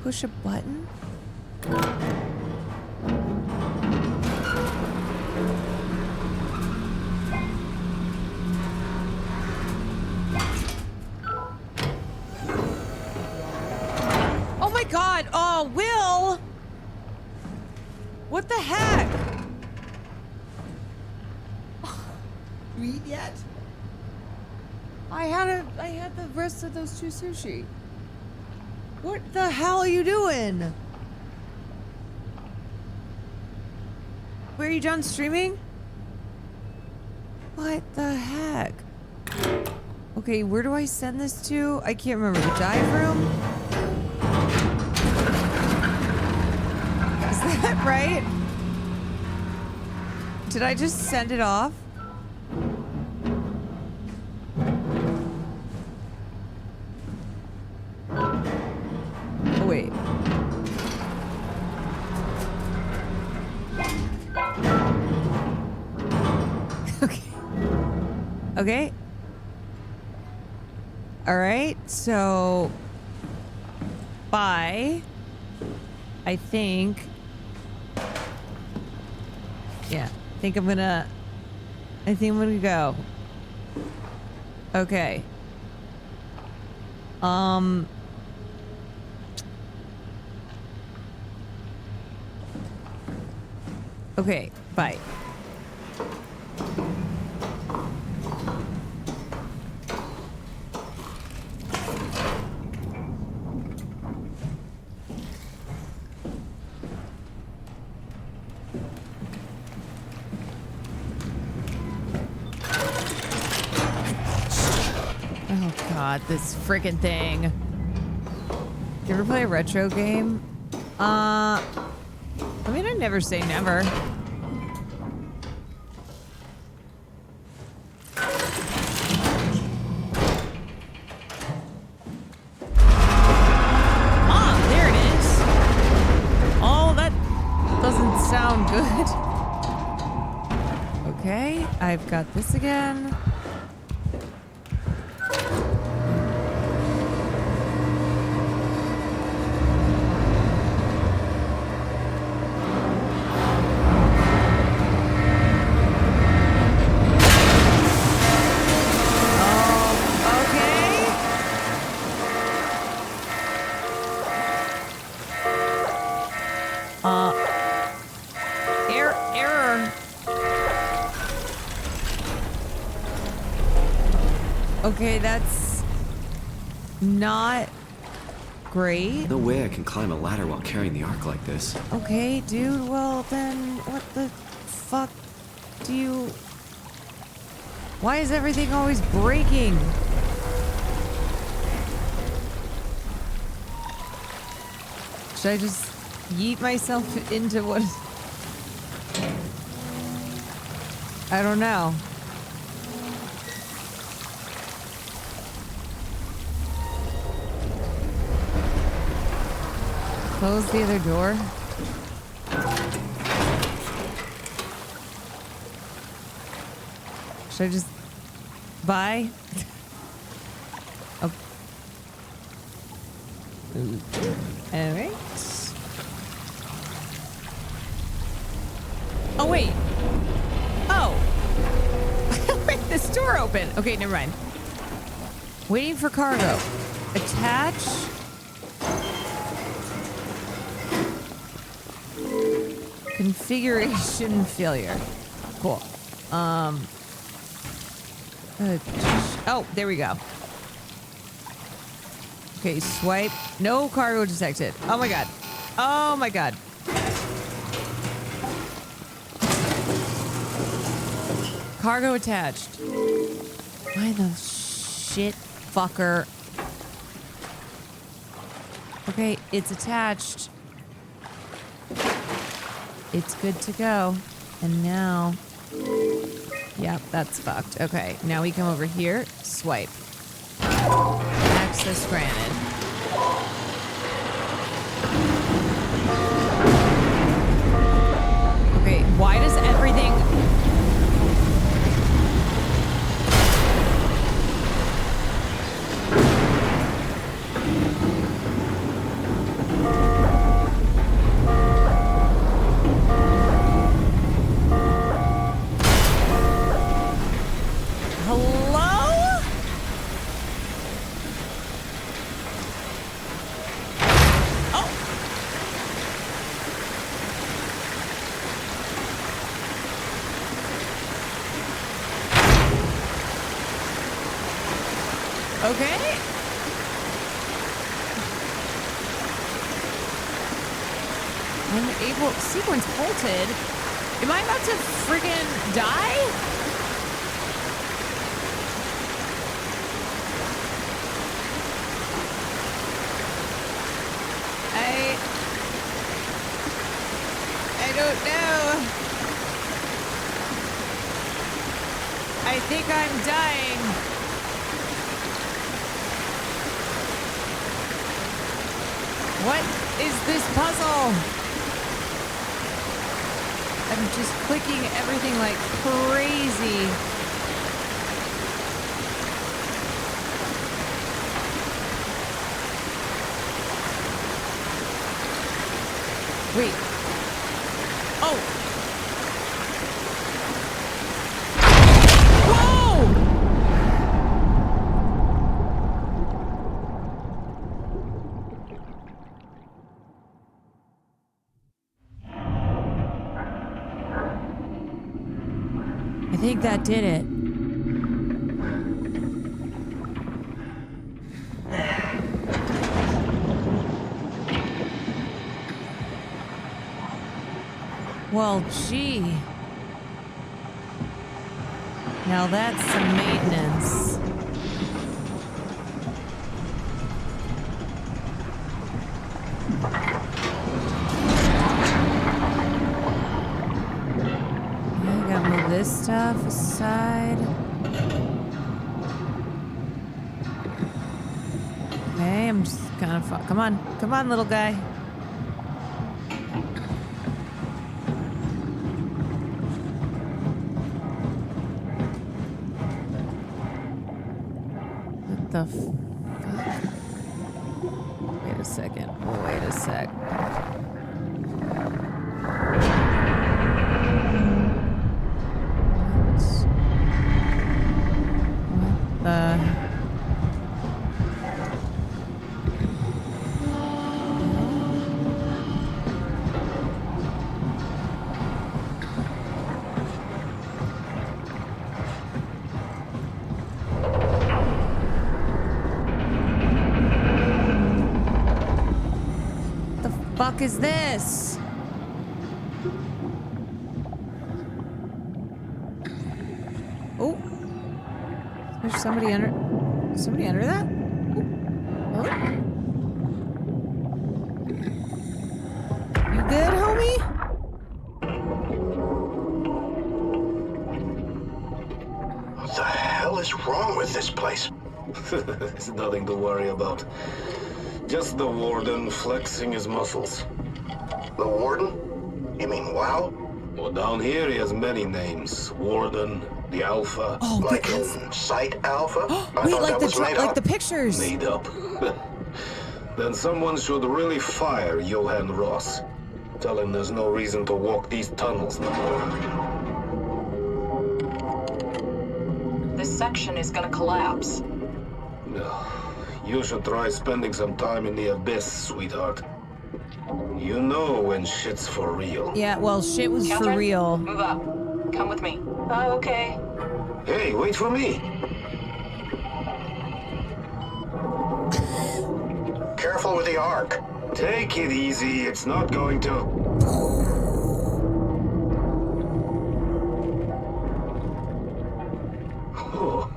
S2: Push a button? Oh my God! Oh, Will! What the heck? Read yet? I had the rest of those two sushi. What the hell are you doing? Were you done streaming? What the heck? Okay, where do I send this to? I can't remember. The dive room? Is that right? Did I just send it off? Oh, wait. Okay. Okay. All right, so bye. I think. Yeah, I think I'm gonna go. Okay. Okay, bye. Oh god, this freaking thing. You ever play a retro game? I mean, I never say never. Ah, there it is. Oh, that doesn't sound good. Okay, I've got this again. Error. Okay, that's not great.
S1: No way I can climb a ladder while carrying the ark like this.
S2: Okay, dude, well then, what the fuck do you... Why is everything always breaking? Should I just yeet myself into what... I don't know. Close the other door. Should I just... Bye? Oh. Alright. Oh, wait. Oh. Wait, this door open. Okay, never mind. Waiting for cargo. Attach. Configuration failure. Cool. Oh, there we go. Okay, swipe. No cargo detected. Oh my god. Oh my god. Cargo attached. Why the shit fucker? Okay, it's attached. It's good to go. And now... Yep, that's fucked. Okay, now we come over here. Swipe. Access granted. Okay, why does everything... Okay. Unable... Sequence halted? Am I about to friggin' die? I don't know. I think I'm dying. What is this puzzle? I'm just clicking everything like crazy. Wait. Oh. Whoa! I think that did it. Well, gee. Now that's some maintenance. I gotta move this stuff aside. Okay, I'm just kind of... Come on, little guy. What the fuck? Wait a second. Wait a sec. What the... fuck is this? Oh, there's somebody under that? Oh. You good, homie?
S6: What the hell is wrong with this place?
S7: It's nothing to worry about. Just the warden flexing his muscles.
S6: The warden? You mean WoW?
S7: Well, down here he has many names. Warden, the Alpha.
S2: Oh,
S6: like in Site Alpha? I
S2: Wait,
S6: thought
S2: like
S6: that was made up.
S2: the pictures.
S7: Made up. Then someone should really fire Johan Ross. Tell him there's no reason to walk these tunnels no more.
S16: This section is gonna collapse.
S7: You should try spending some time in the abyss, sweetheart. You know when shit's for real.
S2: Yeah, well, shit was
S16: Catherine,
S2: for real.
S16: Move up. Come with me. Oh, okay.
S7: Hey, wait for me.
S6: Careful with the arc.
S7: Take it easy. It's not going to. Oh.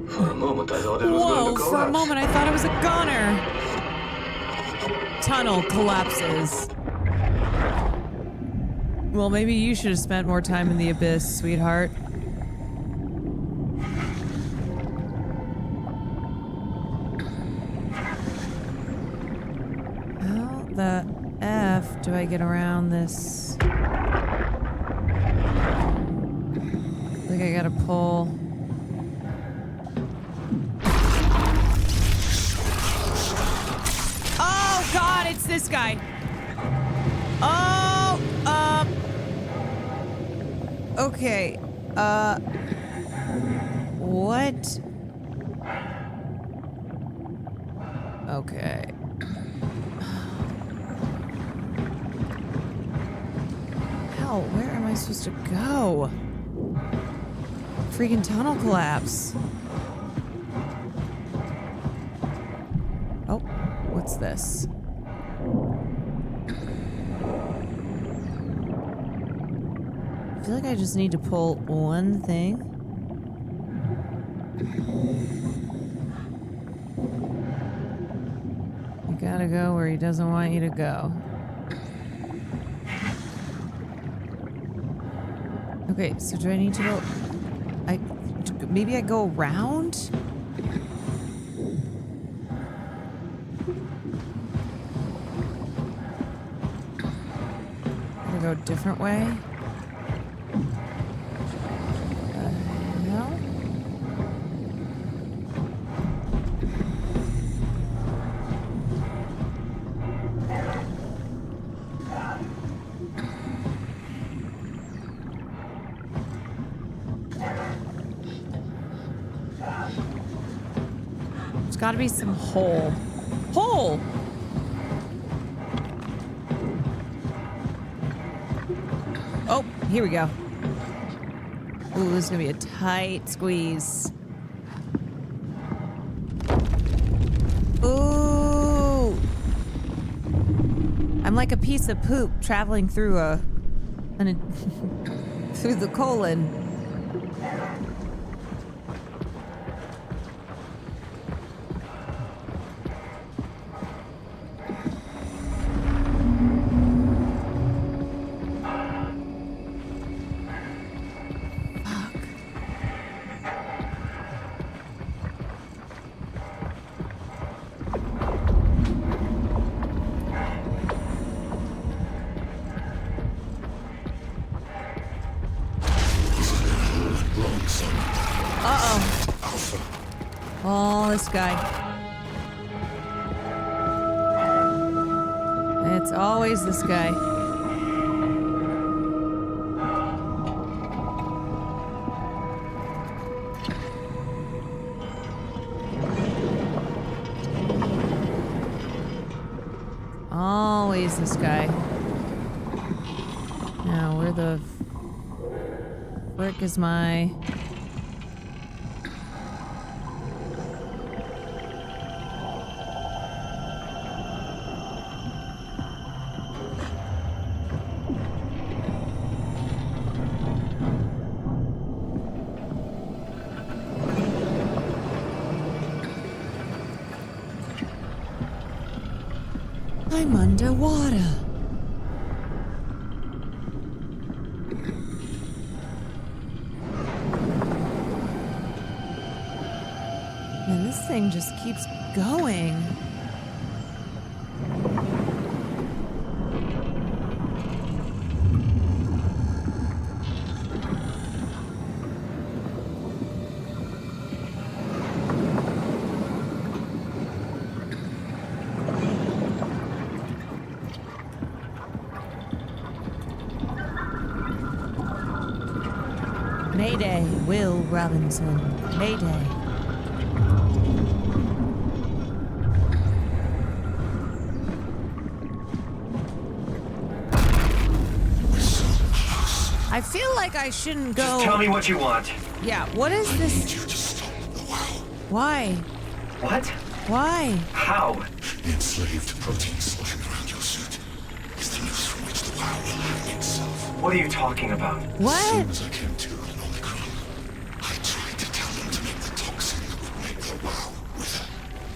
S7: For a moment, I thought it was going to collapse.
S2: For a moment, I thought it was a goner. Tunnel collapses. Well, maybe you should have spent more time in the abyss, sweetheart. How the F do I get around this? I think I gotta pull. Oh God, it's this guy. Oh, okay. What? Okay. Hell, where am I supposed to go? Freaking tunnel collapse. Oh, what's this? I feel like I just need to pull one thing. You gotta go where he doesn't want you to go. Okay, so do I need to go... maybe I go around? Gotta go a different way? No? gotta be some hole. Hole! Oh, here we go. Ooh, this is gonna be a tight squeeze. Ooh! I'm like a piece of poop traveling through through the colon. Oh, this guy. It's always this guy. Always this guy. Now, where the frick is my... I'm underwater. And this thing just keeps going. Mayday, Will Robinson. Mayday. I feel like I shouldn't go.
S11: Just tell me what you want.
S2: Yeah, what is this?
S15: I need you to stop the wow.
S2: Why?
S11: What?
S2: Why?
S11: How?
S15: The enslaved protein sloshing around your suit is the noose from which the wow will hang itself.
S11: What are you talking about?
S2: What?
S15: As soon as I came to in Omicron, I tried to tell them to make the toxin that would make the wow wither,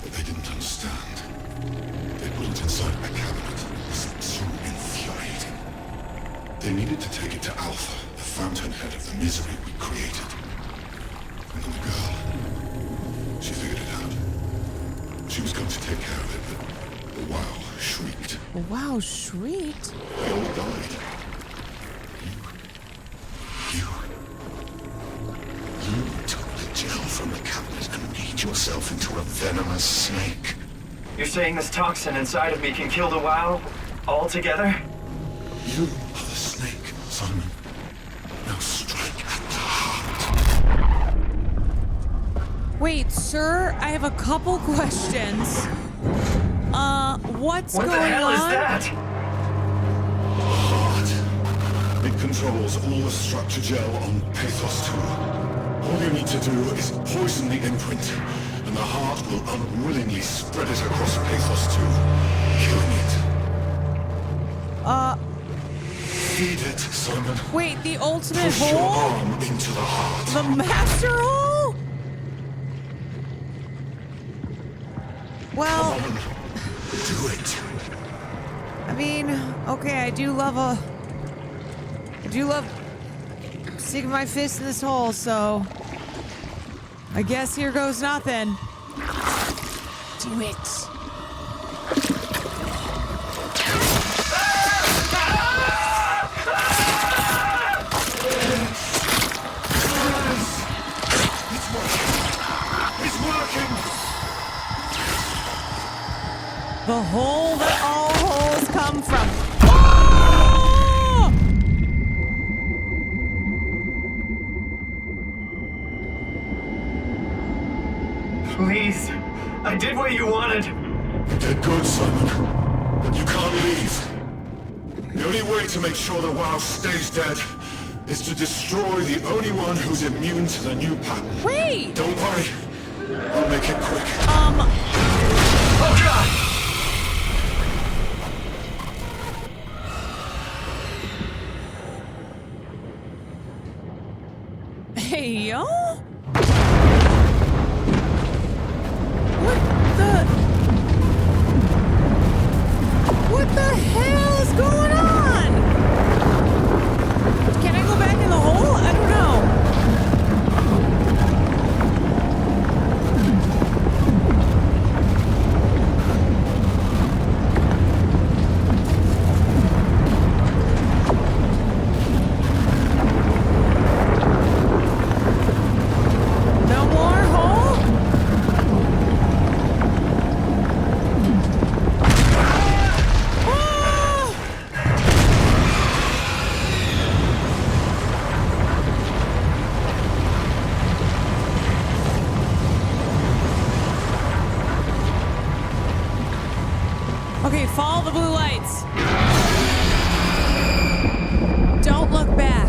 S15: but they didn't understand. They put it inside my cabinet. It's so infuriating. They needed to take it to Alpha, the fountainhead of the misery we created. And then the girl, she figured it out. She was going to take care of it, but the wow shrieked.
S2: Wow, shrieked?
S15: They all died. You took the gel from the cabinet and made yourself into a venomous snake.
S11: You're saying this toxin inside of me can kill the WoW altogether?
S15: You are the snake, Simon. Now strike at the heart.
S2: Wait, sir, I have a couple questions. What's
S11: what
S2: going on?
S11: What the hell is that?
S15: Heart. It controls all the structure gel on Pathos 2. All you need to do is poison the imprint, and the heart will unwillingly spread it across Pathos 2, killing it. Feed it, Simon.
S2: Wait, the ultimate
S15: Push your
S2: hole?
S15: arm into the heart.
S2: The master hole? Well,
S15: Come on. Do it.
S2: I mean, okay, I do love sticking my fist in this hole, so I guess here goes nothing. Do it.
S15: It's working.
S2: The hole that all holes come from. Oh!
S11: Please, I what you wanted.
S15: You did good, Simon. But you can't leave. The only way to make sure the WoW stays dead is to destroy the only one who's immune to the new pattern.
S2: Wait!
S15: Don't worry. I'll make it quick.
S11: Oh God!
S2: Hey, yo? What the hell is going on? Can I go back in the hole? I don't know. No more hole? Okay, follow the blue lights. Don't look back.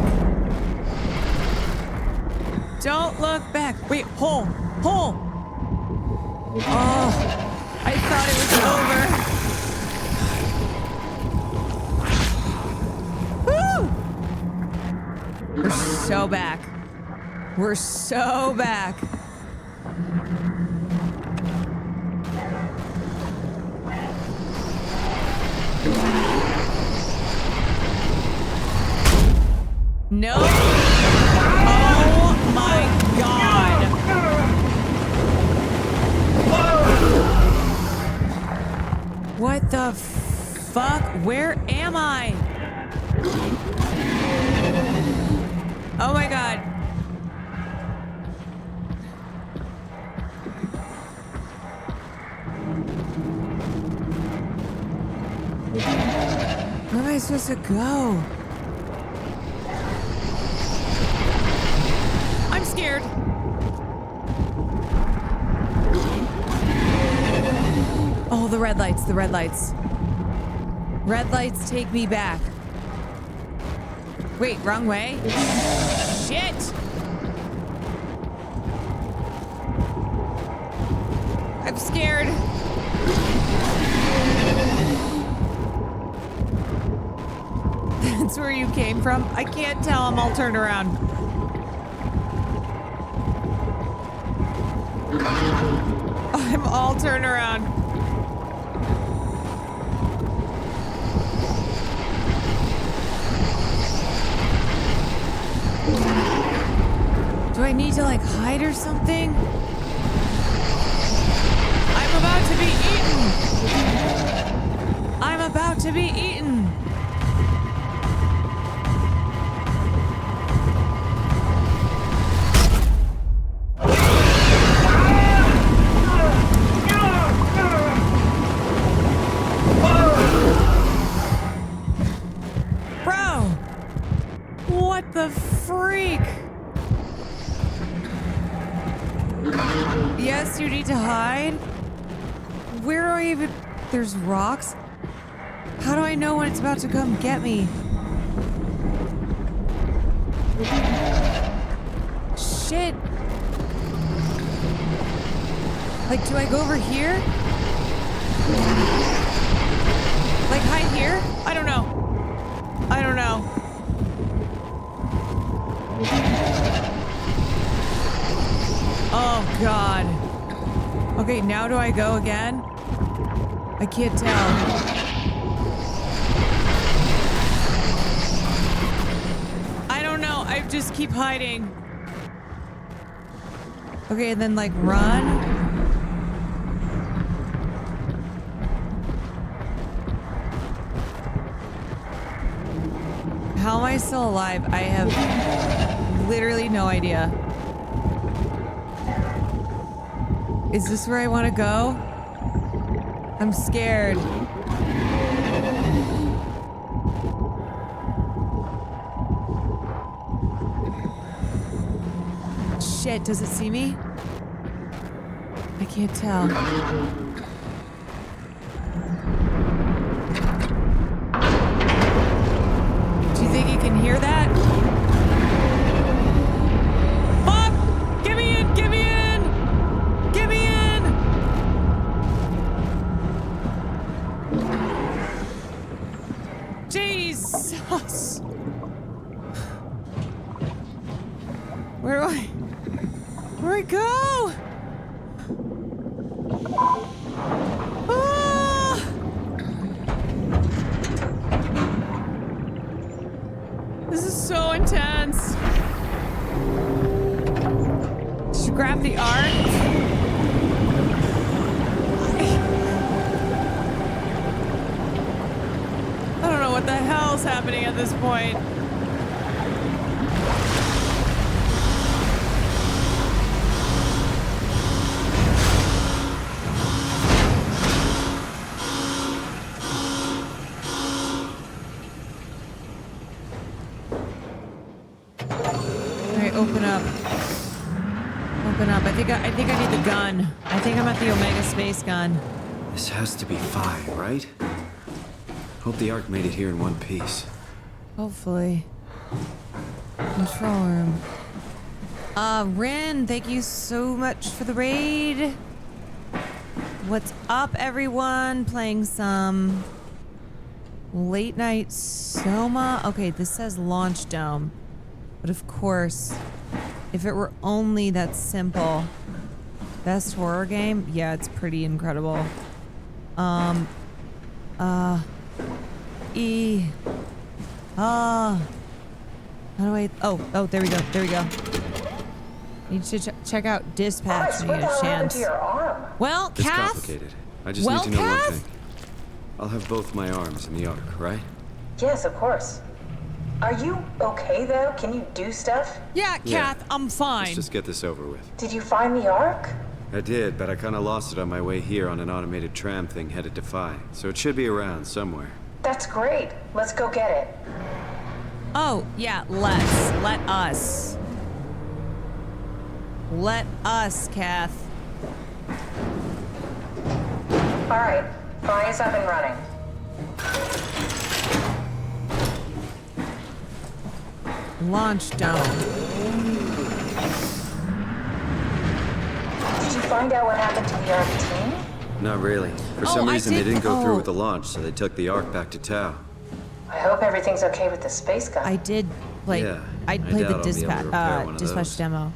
S2: Don't look back. Wait, hole. Hole. Oh, I thought it was over. Woo! We're so back. We're so back. No. Oh my God. What the fuck? Where am I? Oh my God. Where am I supposed to go? I'm scared. Oh, the red lights, the red lights. Red lights take me back. Wait, wrong way? Shit! I'm scared. That's where you came from? I can't tell. I'm all turned around. I'm all turned around. Do I need to like hide or something? I'm about to be eaten. I'm about to be eaten. What the freak? Yes, you need to hide. Where do I even... There's rocks? How do I know when it's about to come get me? Shit. Like, do I go over here? Like, hide here? I don't know. I don't know. Oh, God. Okay, now do I go again? I can't tell. I don't know. I just keep hiding. Okay, and then, like, run. How am I still alive? I have literally no idea. Is this where I want to go? I'm scared. Shit, does it see me? I can't tell. Jesus! Where do I go? Ah! This is so intense. Did you grab the arc? I don't know what the hell's happening at this point. Alright, open up. Open up. I think I need the gun. I think I'm at the Omega space gun.
S1: This has to be Phi, right? Hope the Ark made it here in one piece.
S2: Hopefully. Control room. Rin, thank you so much for the raid. What's up, everyone? Playing some late night Soma. Okay, this says Launch Dome. But of course, if it were only that simple. Best horror game? Yeah, it's pretty incredible. How do I... Oh, there we go. There we go. Need to check out Dispatch when you get a chance. Well,
S1: It's
S2: Kath?
S1: complicated. I just need to know one thing. I'll have both my arms in the Ark, right?
S12: Yes, of course. Are you okay, though? Can you do stuff?
S2: Yeah, Kath, I'm fine.
S1: Let's just get this over with.
S12: Did you find the Ark?
S1: I did, but I kind of lost it on my way here on an automated tram thing headed to Phi. So it should be around somewhere.
S12: That's great. Let's go get it.
S2: Oh, yeah, let's. Let us. Let us, Kath.
S12: All right. Phi is up and running.
S2: Launch Dome.
S12: Did you find out what happened to the Ark team?
S1: Not really. For some reason, they didn't go through with the launch, so they took the Ark back to Tau.
S12: I hope everything's okay with the space gun.
S2: I did play.
S1: Yeah,
S2: I played
S1: doubt
S2: the
S1: I'll be able to repair one of
S2: dispatch
S1: those.
S2: demo.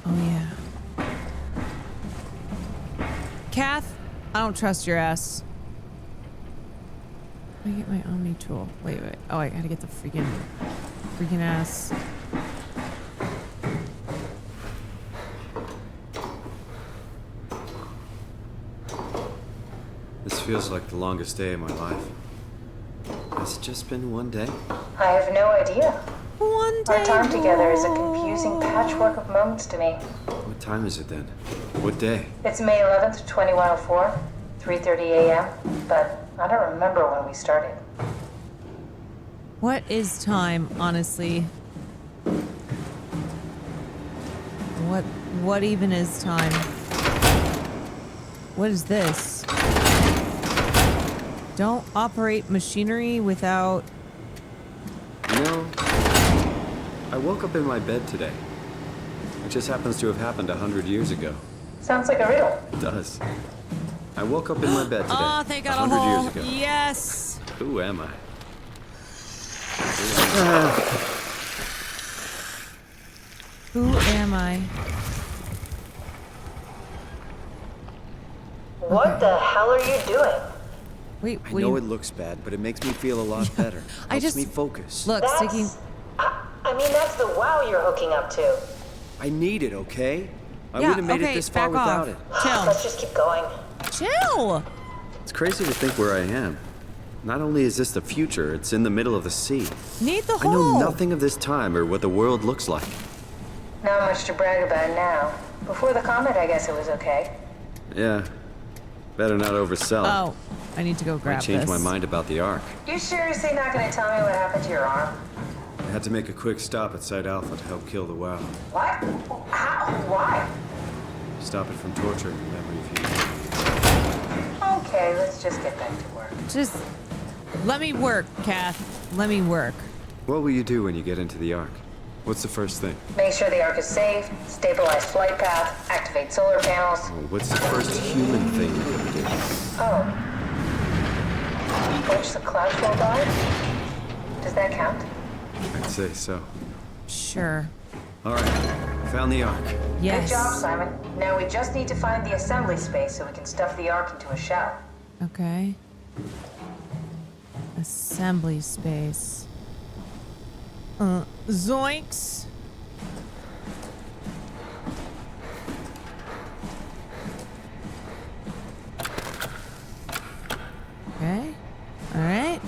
S2: Oh yeah. Kath, I don't trust your ass. Let me get my Omni tool. Wait. Oh, I gotta get the freaking ass.
S1: This feels like the longest day of my life. Has it just been one day?
S12: I have no idea.
S2: One day.
S12: Our time together is a confusing patchwork of moments to me.
S1: What time is it then? What day?
S12: It's May 11th, 2104, 3:30 a.m., but I don't remember when we started.
S2: What is time, honestly? What even is time? What is this? Don't operate machinery without...
S1: You know, I woke up in my bed today. It just happens to have happened 100 years ago.
S12: Sounds like a riddle.
S1: It does. I woke up in my bed today.
S2: Oh, they got a
S1: 100
S2: hole.
S1: years ago.
S2: Yes.
S1: Who am I?
S2: Who am I?
S12: What the hell are you doing?
S2: Wait,
S1: I know it looks bad, but it makes me feel a lot better. Helps me focus.
S2: Look, sticking...
S12: I mean, that's the wow you're hooking up to.
S1: I need it, okay? I
S2: Yeah,
S1: wouldn't have made
S2: okay,
S1: it this far
S2: back off.
S1: without it.
S2: Chill.
S12: Let's just keep going.
S2: Chill!
S1: It's crazy to think where I am. Not only is this the future, it's in the middle of the sea.
S2: Need the
S1: I know
S2: hole.
S1: nothing of this time or what the world looks like.
S12: Not much to brag about now. Before the comet, I guess it was okay.
S1: Yeah. Better not oversell it.
S2: Oh, I need to go grab
S1: Might change
S2: this.
S1: my mind about the Ark.
S12: You seriously not gonna tell me what happened to your arm?
S1: I had to make a quick stop at Site Alpha to help kill the WoW.
S12: What? How? Why?
S1: Stop it from torturing the memory of you.
S12: Okay, let's just get back to work.
S2: Just let me work, Kath. Let me work.
S1: What will you do when you get into the Ark? What's the first thing?
S12: Make sure the Ark is safe, stabilize flight path, activate solar panels.
S1: Oh, what's the first human thing you're gonna do?
S12: Oh. watch the clouds roll by? Does that count?
S1: I'd say so.
S2: Sure.
S1: All right, found the Ark.
S2: Yes.
S12: Good job, Simon. Now we just need to find the assembly space so we can stuff the Ark into a shell.
S2: Okay. Assembly space. Zoinks. Okay. All right.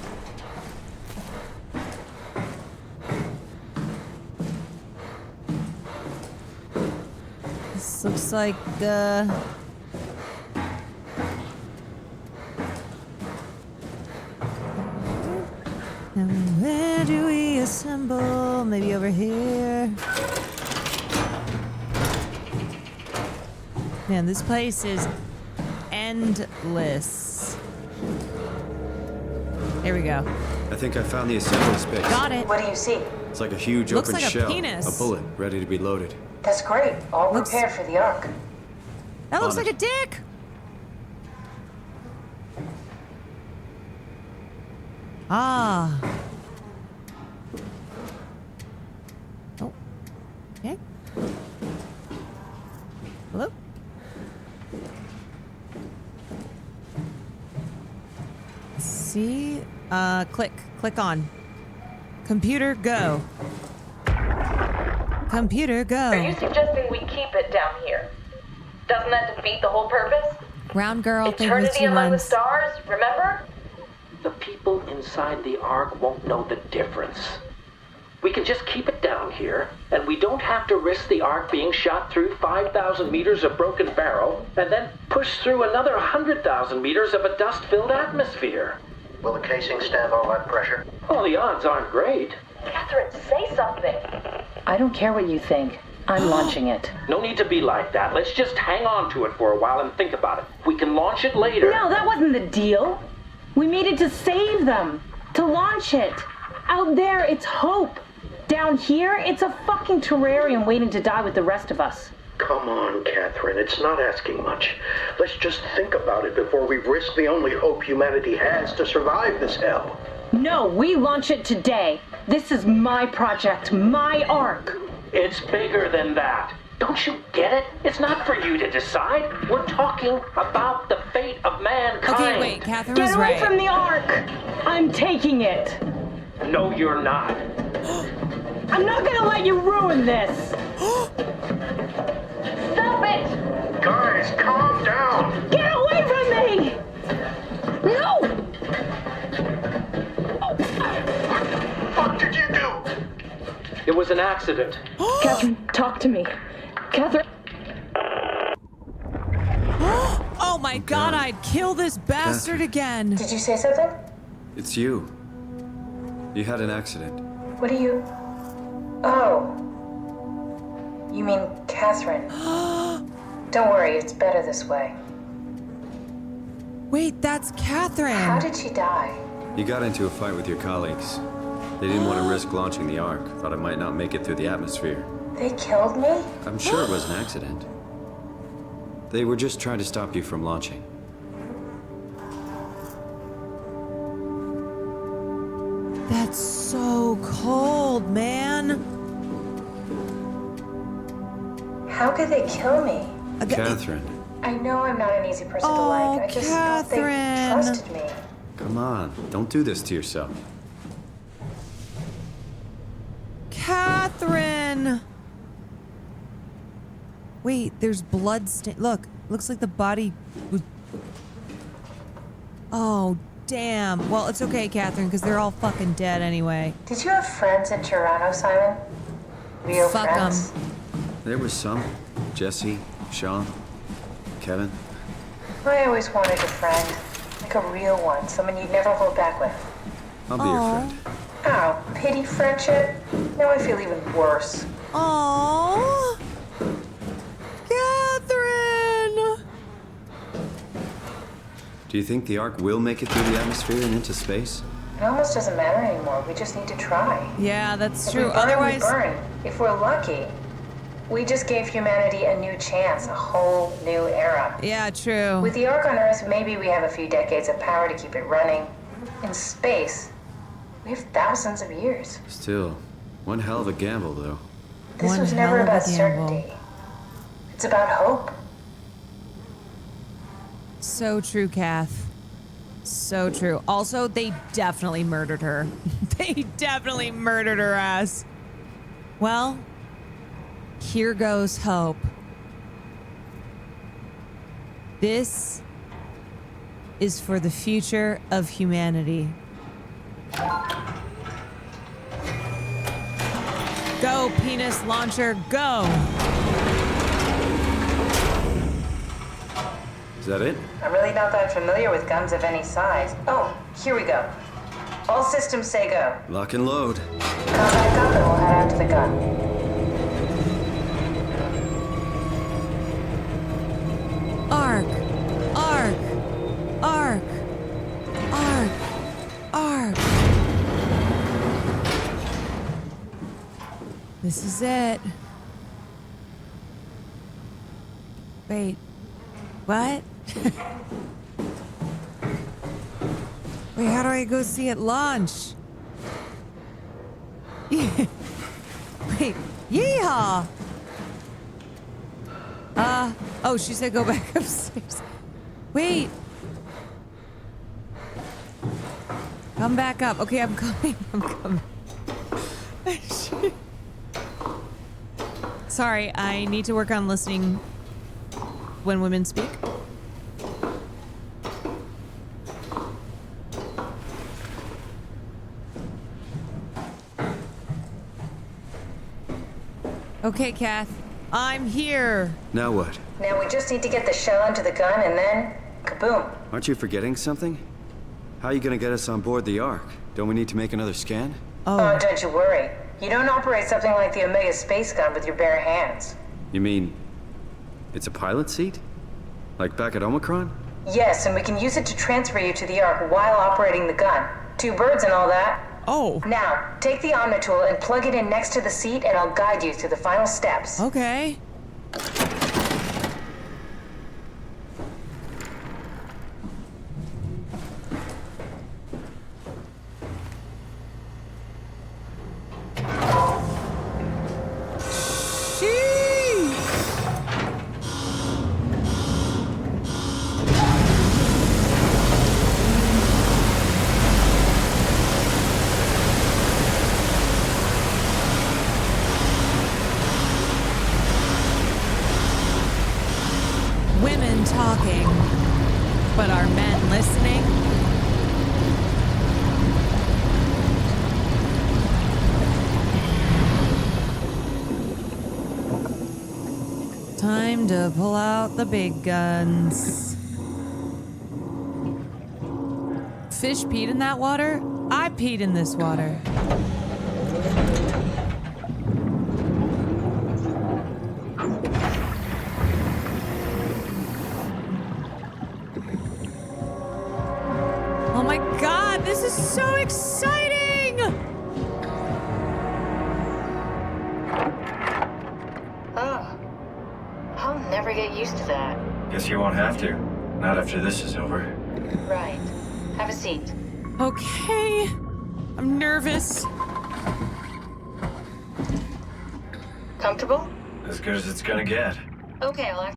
S2: This looks like and where do we assemble? Maybe over here. Man, this place is endless. Here we go.
S1: I think I found the assembly space.
S2: Got it.
S12: What do you see?
S1: It's like a huge
S2: Looks
S1: open
S2: like a
S1: shell.
S2: penis.
S1: A bullet ready to be loaded.
S12: That's great. All prepared for the Ark.
S2: That looks
S1: On
S2: like a dick. Ah. Oh. Okay. Hello? See? Click on. Computer, go. Computer, go.
S16: Are you suggesting we keep it down here? Doesn't that defeat the whole purpose?
S2: Round girl, thank you
S16: Eternity
S2: 2
S16: among the
S2: months.
S16: stars, remember?
S6: The people inside the Ark won't know the difference. We can just keep it down here, and we don't have to risk the Ark being shot through 5,000 meters of broken barrel, and then push through another 100,000 meters of a dust-filled atmosphere.
S4: Will the casing stand all that pressure?
S6: Well, the odds aren't great.
S16: Catherine, say something.
S20: I don't care what you think. I'm launching it.
S6: No need to be like that. Let's just hang on to it for a while and think about it. We can launch it later.
S20: No, that wasn't the deal. We made it to save them. To launch it. Out there, it's hope. Down here, it's a fucking terrarium waiting to die with the rest of us.
S6: Come on, Catherine. It's not asking much. Let's just think about it before we risk the only hope humanity has to survive this hell.
S20: No, we launch it today. This is my project, my Ark.
S6: It's bigger than that. Don't you get it? It's not for you to decide. We're talking about the fate of mankind.
S2: Okay, wait, Catherine
S20: Get
S2: was
S20: away
S2: right.
S20: from the Ark. I'm taking it.
S6: No, you're not.
S20: I'm not gonna let you ruin this.
S16: Stop it!
S7: Guys, calm down!
S20: Get away from me! No!
S7: What did you do?
S6: It was an accident.
S20: Catherine, talk to me. Catherine.
S2: Oh my god, I'd kill this bastard again.
S12: Did you say something?
S1: It's you. You had an accident.
S12: What are you... Oh. You mean Catherine. Don't worry, it's better this way.
S2: Wait, that's Catherine.
S12: How did she die?
S1: You got into a fight with your colleagues. They didn't want to risk launching the Ark. Thought it might not make it through the atmosphere.
S12: They killed me?
S1: I'm sure it was an accident. They were just trying to stop you from launching.
S2: That's so cold, man.
S12: How could they kill me?
S1: Catherine,
S12: I know I'm not an easy person to like. I just don't think they trusted me.
S1: come on. Don't do this to yourself.
S2: Catherine! Wait, there's blood Look, looks like the body was... Oh, damn. Well, it's okay, Catherine, because they're all fucking dead anyway.
S12: Did you have friends in Toronto, Simon? Real
S2: Fuck
S12: friends?
S1: There was some. Jesse, Sean, Kevin.
S12: I always wanted a friend. Like a real one. Someone you'd never hold back with.
S1: I'll be your friend.
S12: Oh, pity friendship? Now I feel even worse.
S2: Aww. Catherine!
S1: Do you think the Ark will make it through the atmosphere and into space?
S12: It almost doesn't matter anymore. We just need to try.
S2: Yeah, that's
S12: If
S2: true.
S12: we burn,
S2: Otherwise...
S12: we burn. If we're lucky, we just gave humanity a new chance, a whole new era.
S2: Yeah, true.
S12: With the Ark on Earth, maybe we have a few decades of power to keep it running. In space, we have thousands of years.
S1: Still, one hell of a gamble, though.
S12: This was never about certainty. It's about hope.
S2: So true, Kath. So true. Also, they definitely murdered her. They definitely murdered her ass. Well, here goes hope. This is for the future of humanity. Go, penis launcher, go!
S1: Is that it?
S12: I'm really not that familiar with guns of any size. Oh, here we go. All systems say go.
S1: Lock and load.
S12: Contact up and we'll head out to the gun.
S2: Arc! Arc! Arc! Arc! Arc! This is it. Wait. What? Wait, how do I go see it launch? Wait, yeehaw! Oh, she said go back upstairs. Wait. Come back up. Okay, I'm coming. I'm coming. Sorry, I need to work on listening when women speak. Okay, Kath. I'm here.
S1: Now what?
S12: Now we just need to get the shell into the gun and then kaboom.
S1: Aren't you forgetting something? How are you gonna get us on board the Ark? Don't we need to make another scan?
S12: Oh, don't you worry. You don't operate something like the Omega space gun with your bare hands.
S1: You mean it's a pilot seat? Like back at Omicron?
S12: Yes, and we can use it to transfer you to the Ark while operating the gun. 2 birds and all that.
S2: Oh.
S12: Now, take the Omnitool and plug it in next to the seat and I'll guide you through the final steps.
S2: Okay. Women talking, but are men listening? Time to pull out the big guns. Fish peed in that water? I peed in this water. Oh my god, this is so exciting!
S12: Oh, I'll never get used to that.
S11: Guess you won't have to. Not after this is over.
S12: Right. Have a seat.
S2: Okay. I'm nervous.
S12: Comfortable?
S11: As good as it's gonna get.
S12: Okay, I'll act.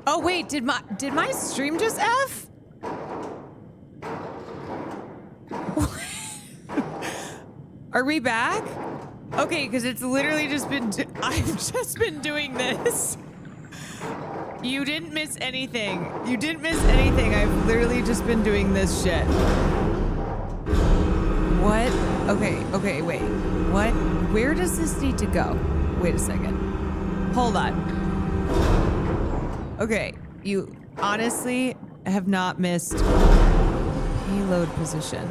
S2: Oh wait, did my stream just F? Are we back? Okay, because it's literally just been I've just been doing this. You didn't miss anything. You didn't miss anything. I've literally just been doing this shit. What? Okay, wait. What? Where does this need to go? Wait a second. Hold on. Okay, you honestly have not missed payload position.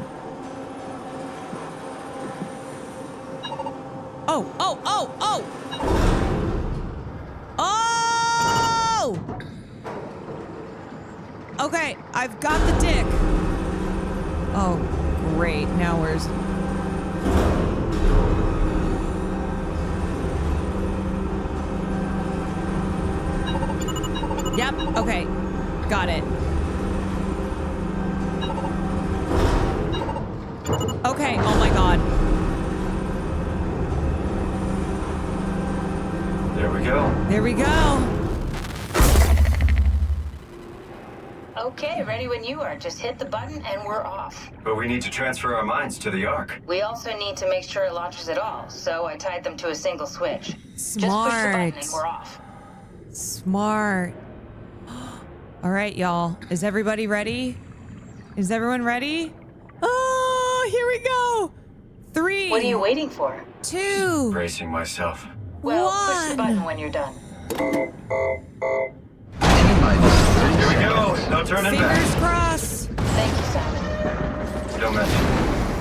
S2: Oh! Okay, I've got the dick. Oh, great. Now where's... Yep, okay. Got it. Okay, oh my god.
S11: There we go.
S2: There we go.
S12: Okay, ready when you are. Just hit the button and we're off.
S11: But we need to transfer our minds to the Ark.
S12: We also need to make sure it launches at all, so I tied them to a single switch. Just push the
S2: Smart.
S12: button and we're off.
S2: Smart. All right, y'all. Is everybody ready? Is everyone ready? Oh, here we go. 3.
S12: What are you waiting for?
S2: 2.
S11: Bracing myself.
S12: Well, push the button when you're done.
S11: Here we go. No turning back.
S2: Fingers crossed.
S12: Thank you, Simon.
S11: Don't mention it.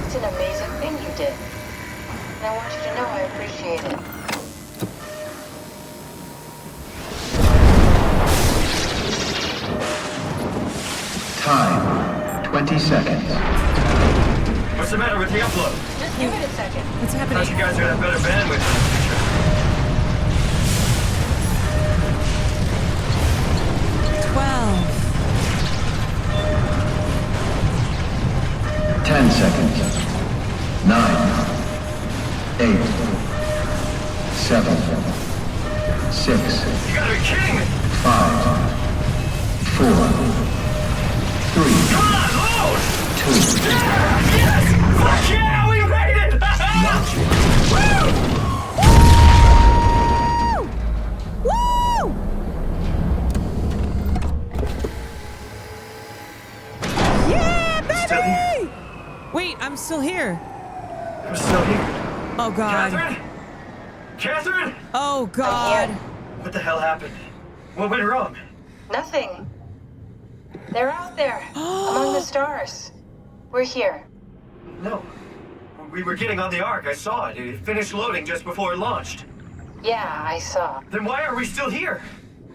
S12: It's an amazing thing you did. And I want you to know I appreciate it.
S21: Time, 20 seconds.
S11: What's the matter with the upload?
S12: Just give it a second.
S2: What's happening?
S11: Thought you guys would have better bandwidth in the future.
S2: 12.
S21: 10 seconds. 9, 8, 7, 6.
S11: You gotta be kidding me!
S21: 5, 4, 3,
S11: Come on, load!
S21: 2.
S11: Yes! Fuck yeah, we made it!
S2: Woo! Yeah, baby!
S11: Still here.
S2: Wait, I'm still here.
S11: I'm still here.
S2: Oh god.
S11: Catherine? Catherine?
S2: Oh god.
S11: What the hell happened? What went wrong?
S12: Nothing. They're out there, among the stars. We're here.
S11: No. We were getting on the Ark. I saw it. It finished loading just before it launched.
S12: Yeah, I saw.
S11: Then why are we still here?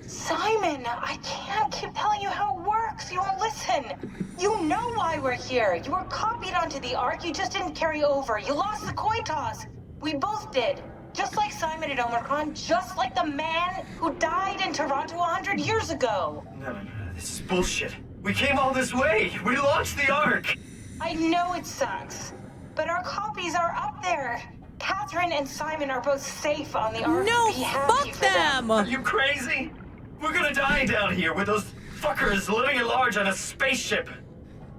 S12: Simon, I can't keep telling you how it works. You won't listen. You know why we're here. You were copied onto the Ark. You just didn't carry over. You lost the coin toss. We both did. Just like Simon at Omicron, just like the man who died in Toronto 100 years ago.
S11: No. This is bullshit. We came all this way. We launched the Ark.
S12: I know it sucks, but our copies are up there. Catherine and Simon are both safe on the Ark.
S2: No,
S12: Be happy
S2: fuck
S12: for
S2: them!
S11: Are you crazy? We're gonna die down here with those fuckers living at large on a spaceship.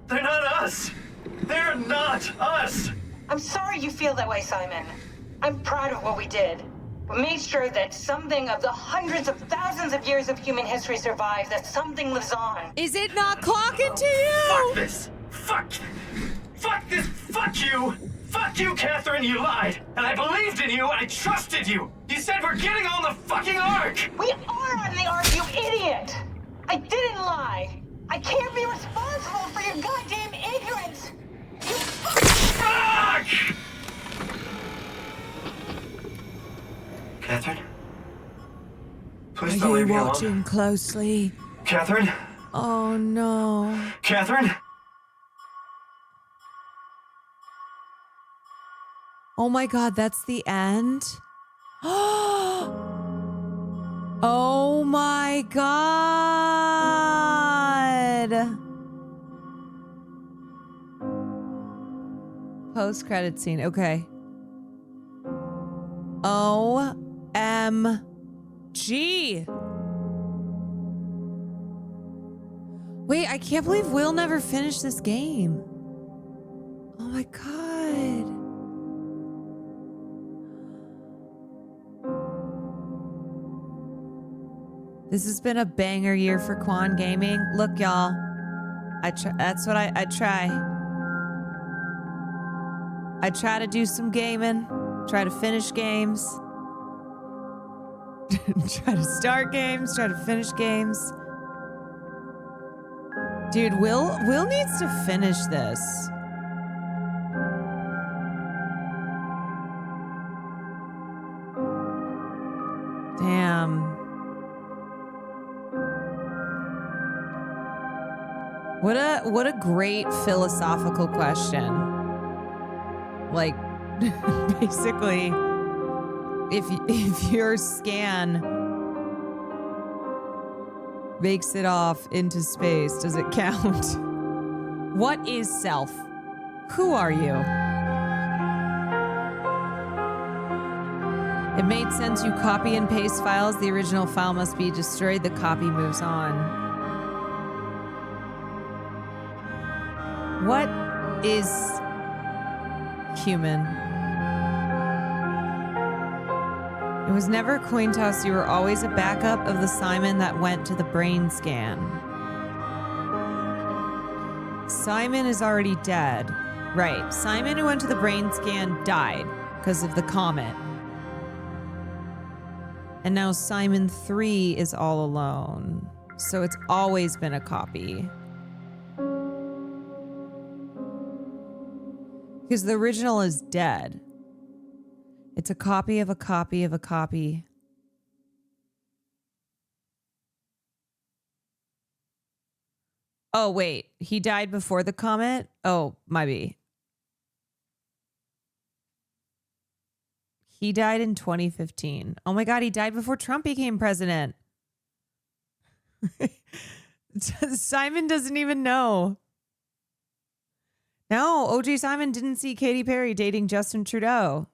S11: They're not us. They're not us.
S12: I'm sorry you feel that way, Simon. I'm proud of what we did. We made sure that something of the hundreds of thousands of years of human history survives, that something lives on.
S2: Is it not clocking to you?
S11: Fuck this. Fuck this. Fuck you. Fuck you, Catherine. You lied. And I believed in you. I trusted you. You said we're getting on the fucking Ark.
S12: We are on the Ark, you idiot. I didn't lie. I can't be responsible for your goddamn ignorance. You
S11: Fuck! Catherine? Please don't
S2: Are
S11: leave
S2: you
S11: me
S2: watching
S11: alone.
S2: closely?
S11: Catherine?
S2: Oh no.
S11: Catherine?
S2: Oh my god, that's the end? Oh my god. Post-credit scene. Okay. OMG. Wait, I can't believe we'll never finish this game. Oh my god. This has been a banger year for Quan Gaming. Look, y'all. That's what I try. I try to do some gaming. Try to finish games. Try to start games. Try to finish games. Dude, Will needs to finish this. Damn. What a great philosophical question. Like, basically, if your scan makes it off into space, does it count? What is self? Who are you? It made sense you copy and paste files. The original file must be destroyed. The copy moves on. What is human? It was never a coin toss. You were always a backup of the Simon that went to the brain scan. Simon is already dead. Right. Simon who went to the brain scan died because of the comet. And now Simon 3 is all alone. So it's always been a copy. Because the original is dead. It's a copy of a copy of a copy. Oh, wait. He died before the comet? Oh, might be. He died in 2015. Oh my God, he died before Trump became president. Simon doesn't even know. No, O.J. Simon didn't see Katy Perry dating Justin Trudeau.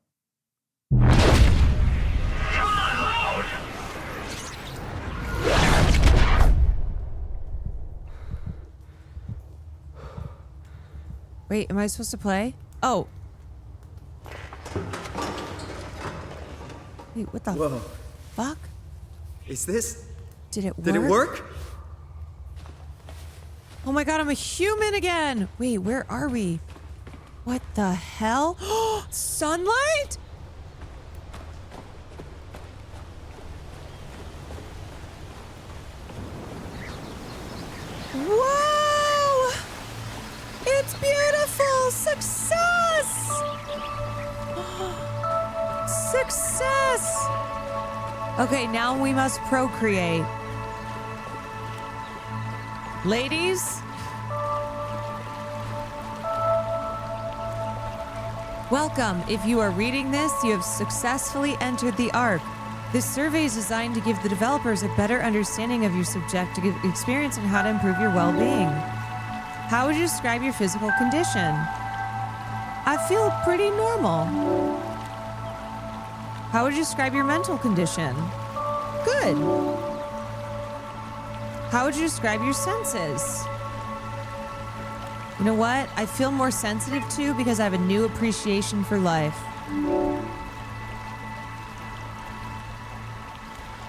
S2: Wait, am I supposed to play? Oh. Wait, what the fuck?
S1: Is this...
S2: Did it work?
S1: Did it work?
S2: Oh my God, I'm a human again. Wait, where are we? What the hell? Sunlight? Whoa! It's beautiful! Success! Success! Okay, now we must procreate. Ladies? Welcome. If you are reading this, you have successfully entered the Ark. This survey is designed to give the developers a better understanding of your subjective experience and how to improve your well-being. How would you describe your physical condition? I feel pretty normal. How would you describe your mental condition? Good. How would you describe your senses? You know what? I feel more sensitive too because I have a new appreciation for life.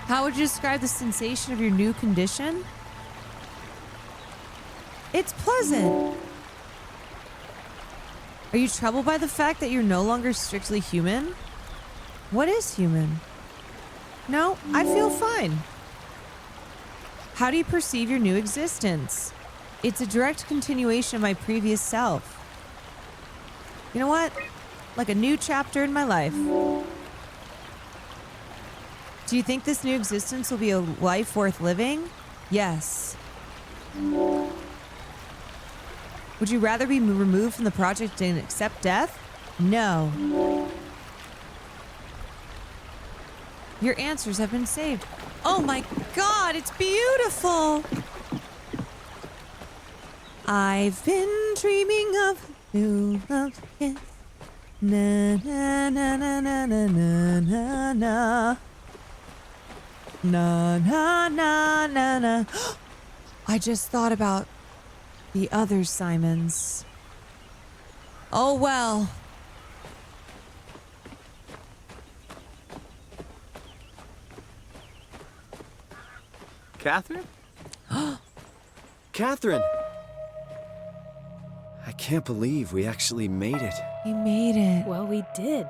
S2: How would you describe the sensation of your new condition? It's pleasant. Are you troubled by the fact that you're no longer strictly human? What is human? No, I feel fine. How do you perceive your new existence? It's a direct continuation of my previous self. You know what? Like a new chapter in my life. Do you think this new existence will be a life worth living? Yes. Would you rather be removed from the project and accept death? No. Your answers have been saved. Oh my God, it's beautiful. I've been dreaming of new love, yes. Na na na na na na na na na. Na na na na na. I just thought about the other Simons. Oh well.
S1: Catherine? Catherine! I can't believe we actually made it.
S2: We made it.
S3: Well, we did.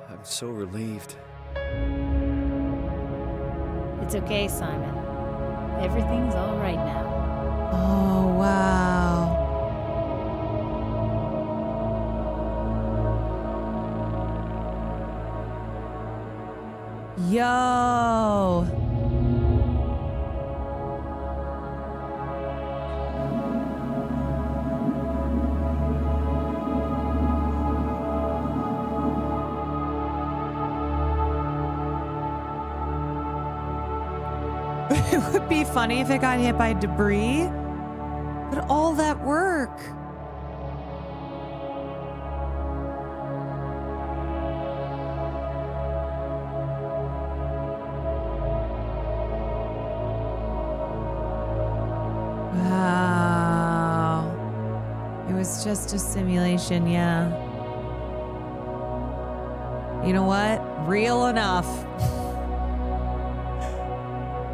S1: I'm so relieved.
S3: It's okay, Simon. Everything's all right now.
S2: Oh, wow. Yo. It would be funny if it got hit by debris, but all that work. Wow. It was just a simulation, yeah. You know what? Real enough.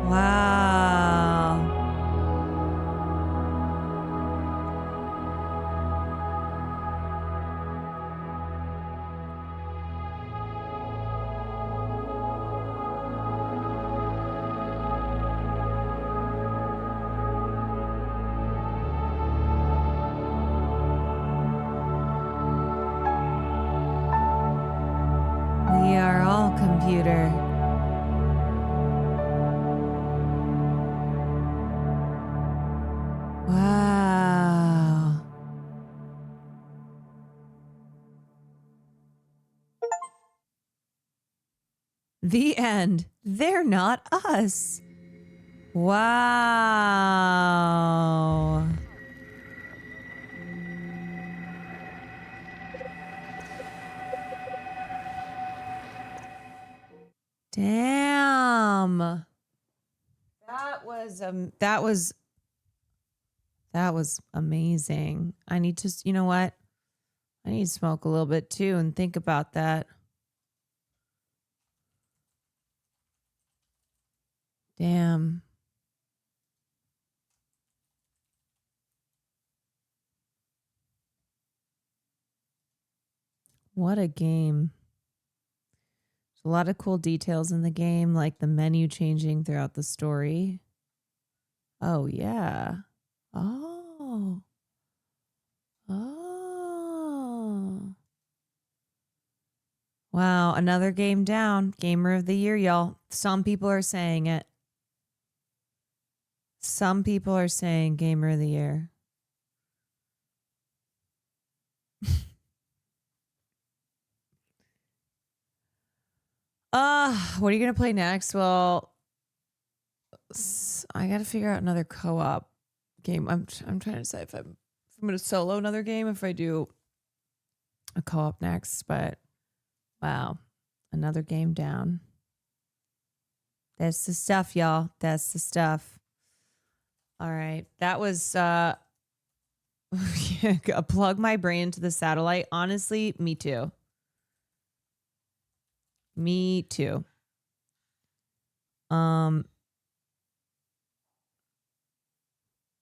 S2: Wow. We are all computer. Wow. The end. They're not us. Wow. Damn. That was amazing. I need to, you know what? I need to smoke a little bit too and think about that. Damn. What a game. There's a lot of cool details in the game, like the menu changing throughout the story. Oh, yeah. Oh. Oh. Wow, another game down. Gamer of the year, y'all. Some people are saying it. Some people are saying Gamer of the Year. What are you going to play next? Well, I got to figure out another co-op game. I'm trying to decide if I'm going to solo another game, if I do a co-op next, but wow, another game down. That's the stuff, y'all. That's the stuff. All right. That was plug my brain into the satellite. Honestly, me too. Me too.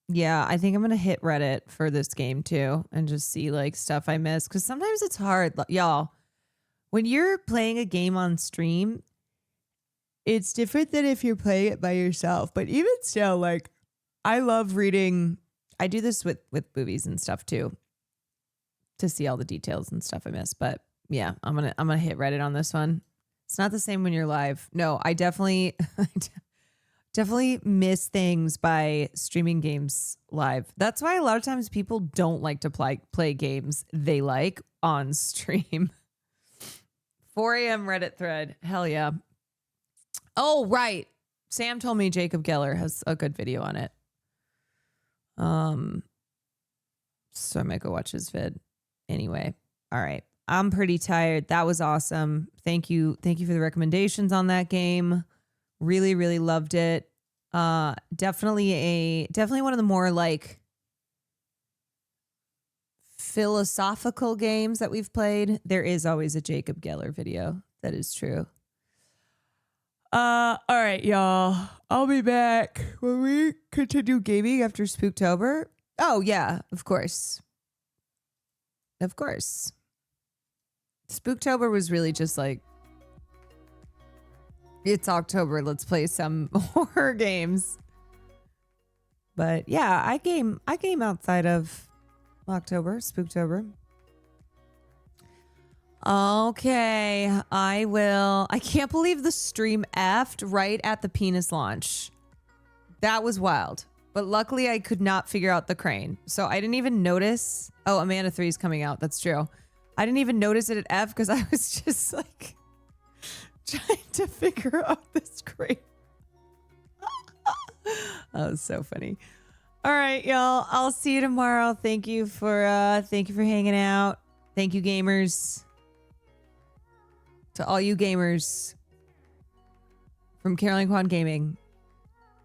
S2: Yeah, I think I'm gonna hit Reddit for this game too and just see like stuff I missed, because sometimes it's hard, y'all. When you're playing a game on stream, it's different than if you're playing it by yourself. But even still, like, I love reading. I do this with movies and stuff too, to see all the details and stuff I miss. But yeah, I'm gonna hit Reddit on this one. It's not the same when you're live. No, I definitely miss things by streaming games live. That's why a lot of times people don't like to play games they like on stream. 4 a.m. Reddit thread. Hell yeah. Oh, right. Sam told me Jacob Geller has a good video on it. So I might go watch his vid. Anyway. All right. I'm pretty tired. That was awesome. Thank you. Thank you for the recommendations on that game. Really, really loved it. Definitely one of the more like philosophical games that we've played. There is always a Jacob Geller video. That is true. All right, y'all. I'll be back when we continue gaming after Spooktober. Oh yeah, of course. Of course. Spooktober was really just like, it's October. Let's play some horror games. But yeah, I game outside of October, Spooktober. Okay, I can't believe the stream effed right at the penis launch. That was wild. But luckily I could not figure out the crane. So I didn't even notice. Oh, Amanda 3 is coming out. That's true. I didn't even notice it at F because I was just like trying to figure out this crane. That was so funny. All right, y'all. I'll see you tomorrow. Thank you for hanging out. Thank you, gamers. To all you gamers from Caroline Kwan Gaming.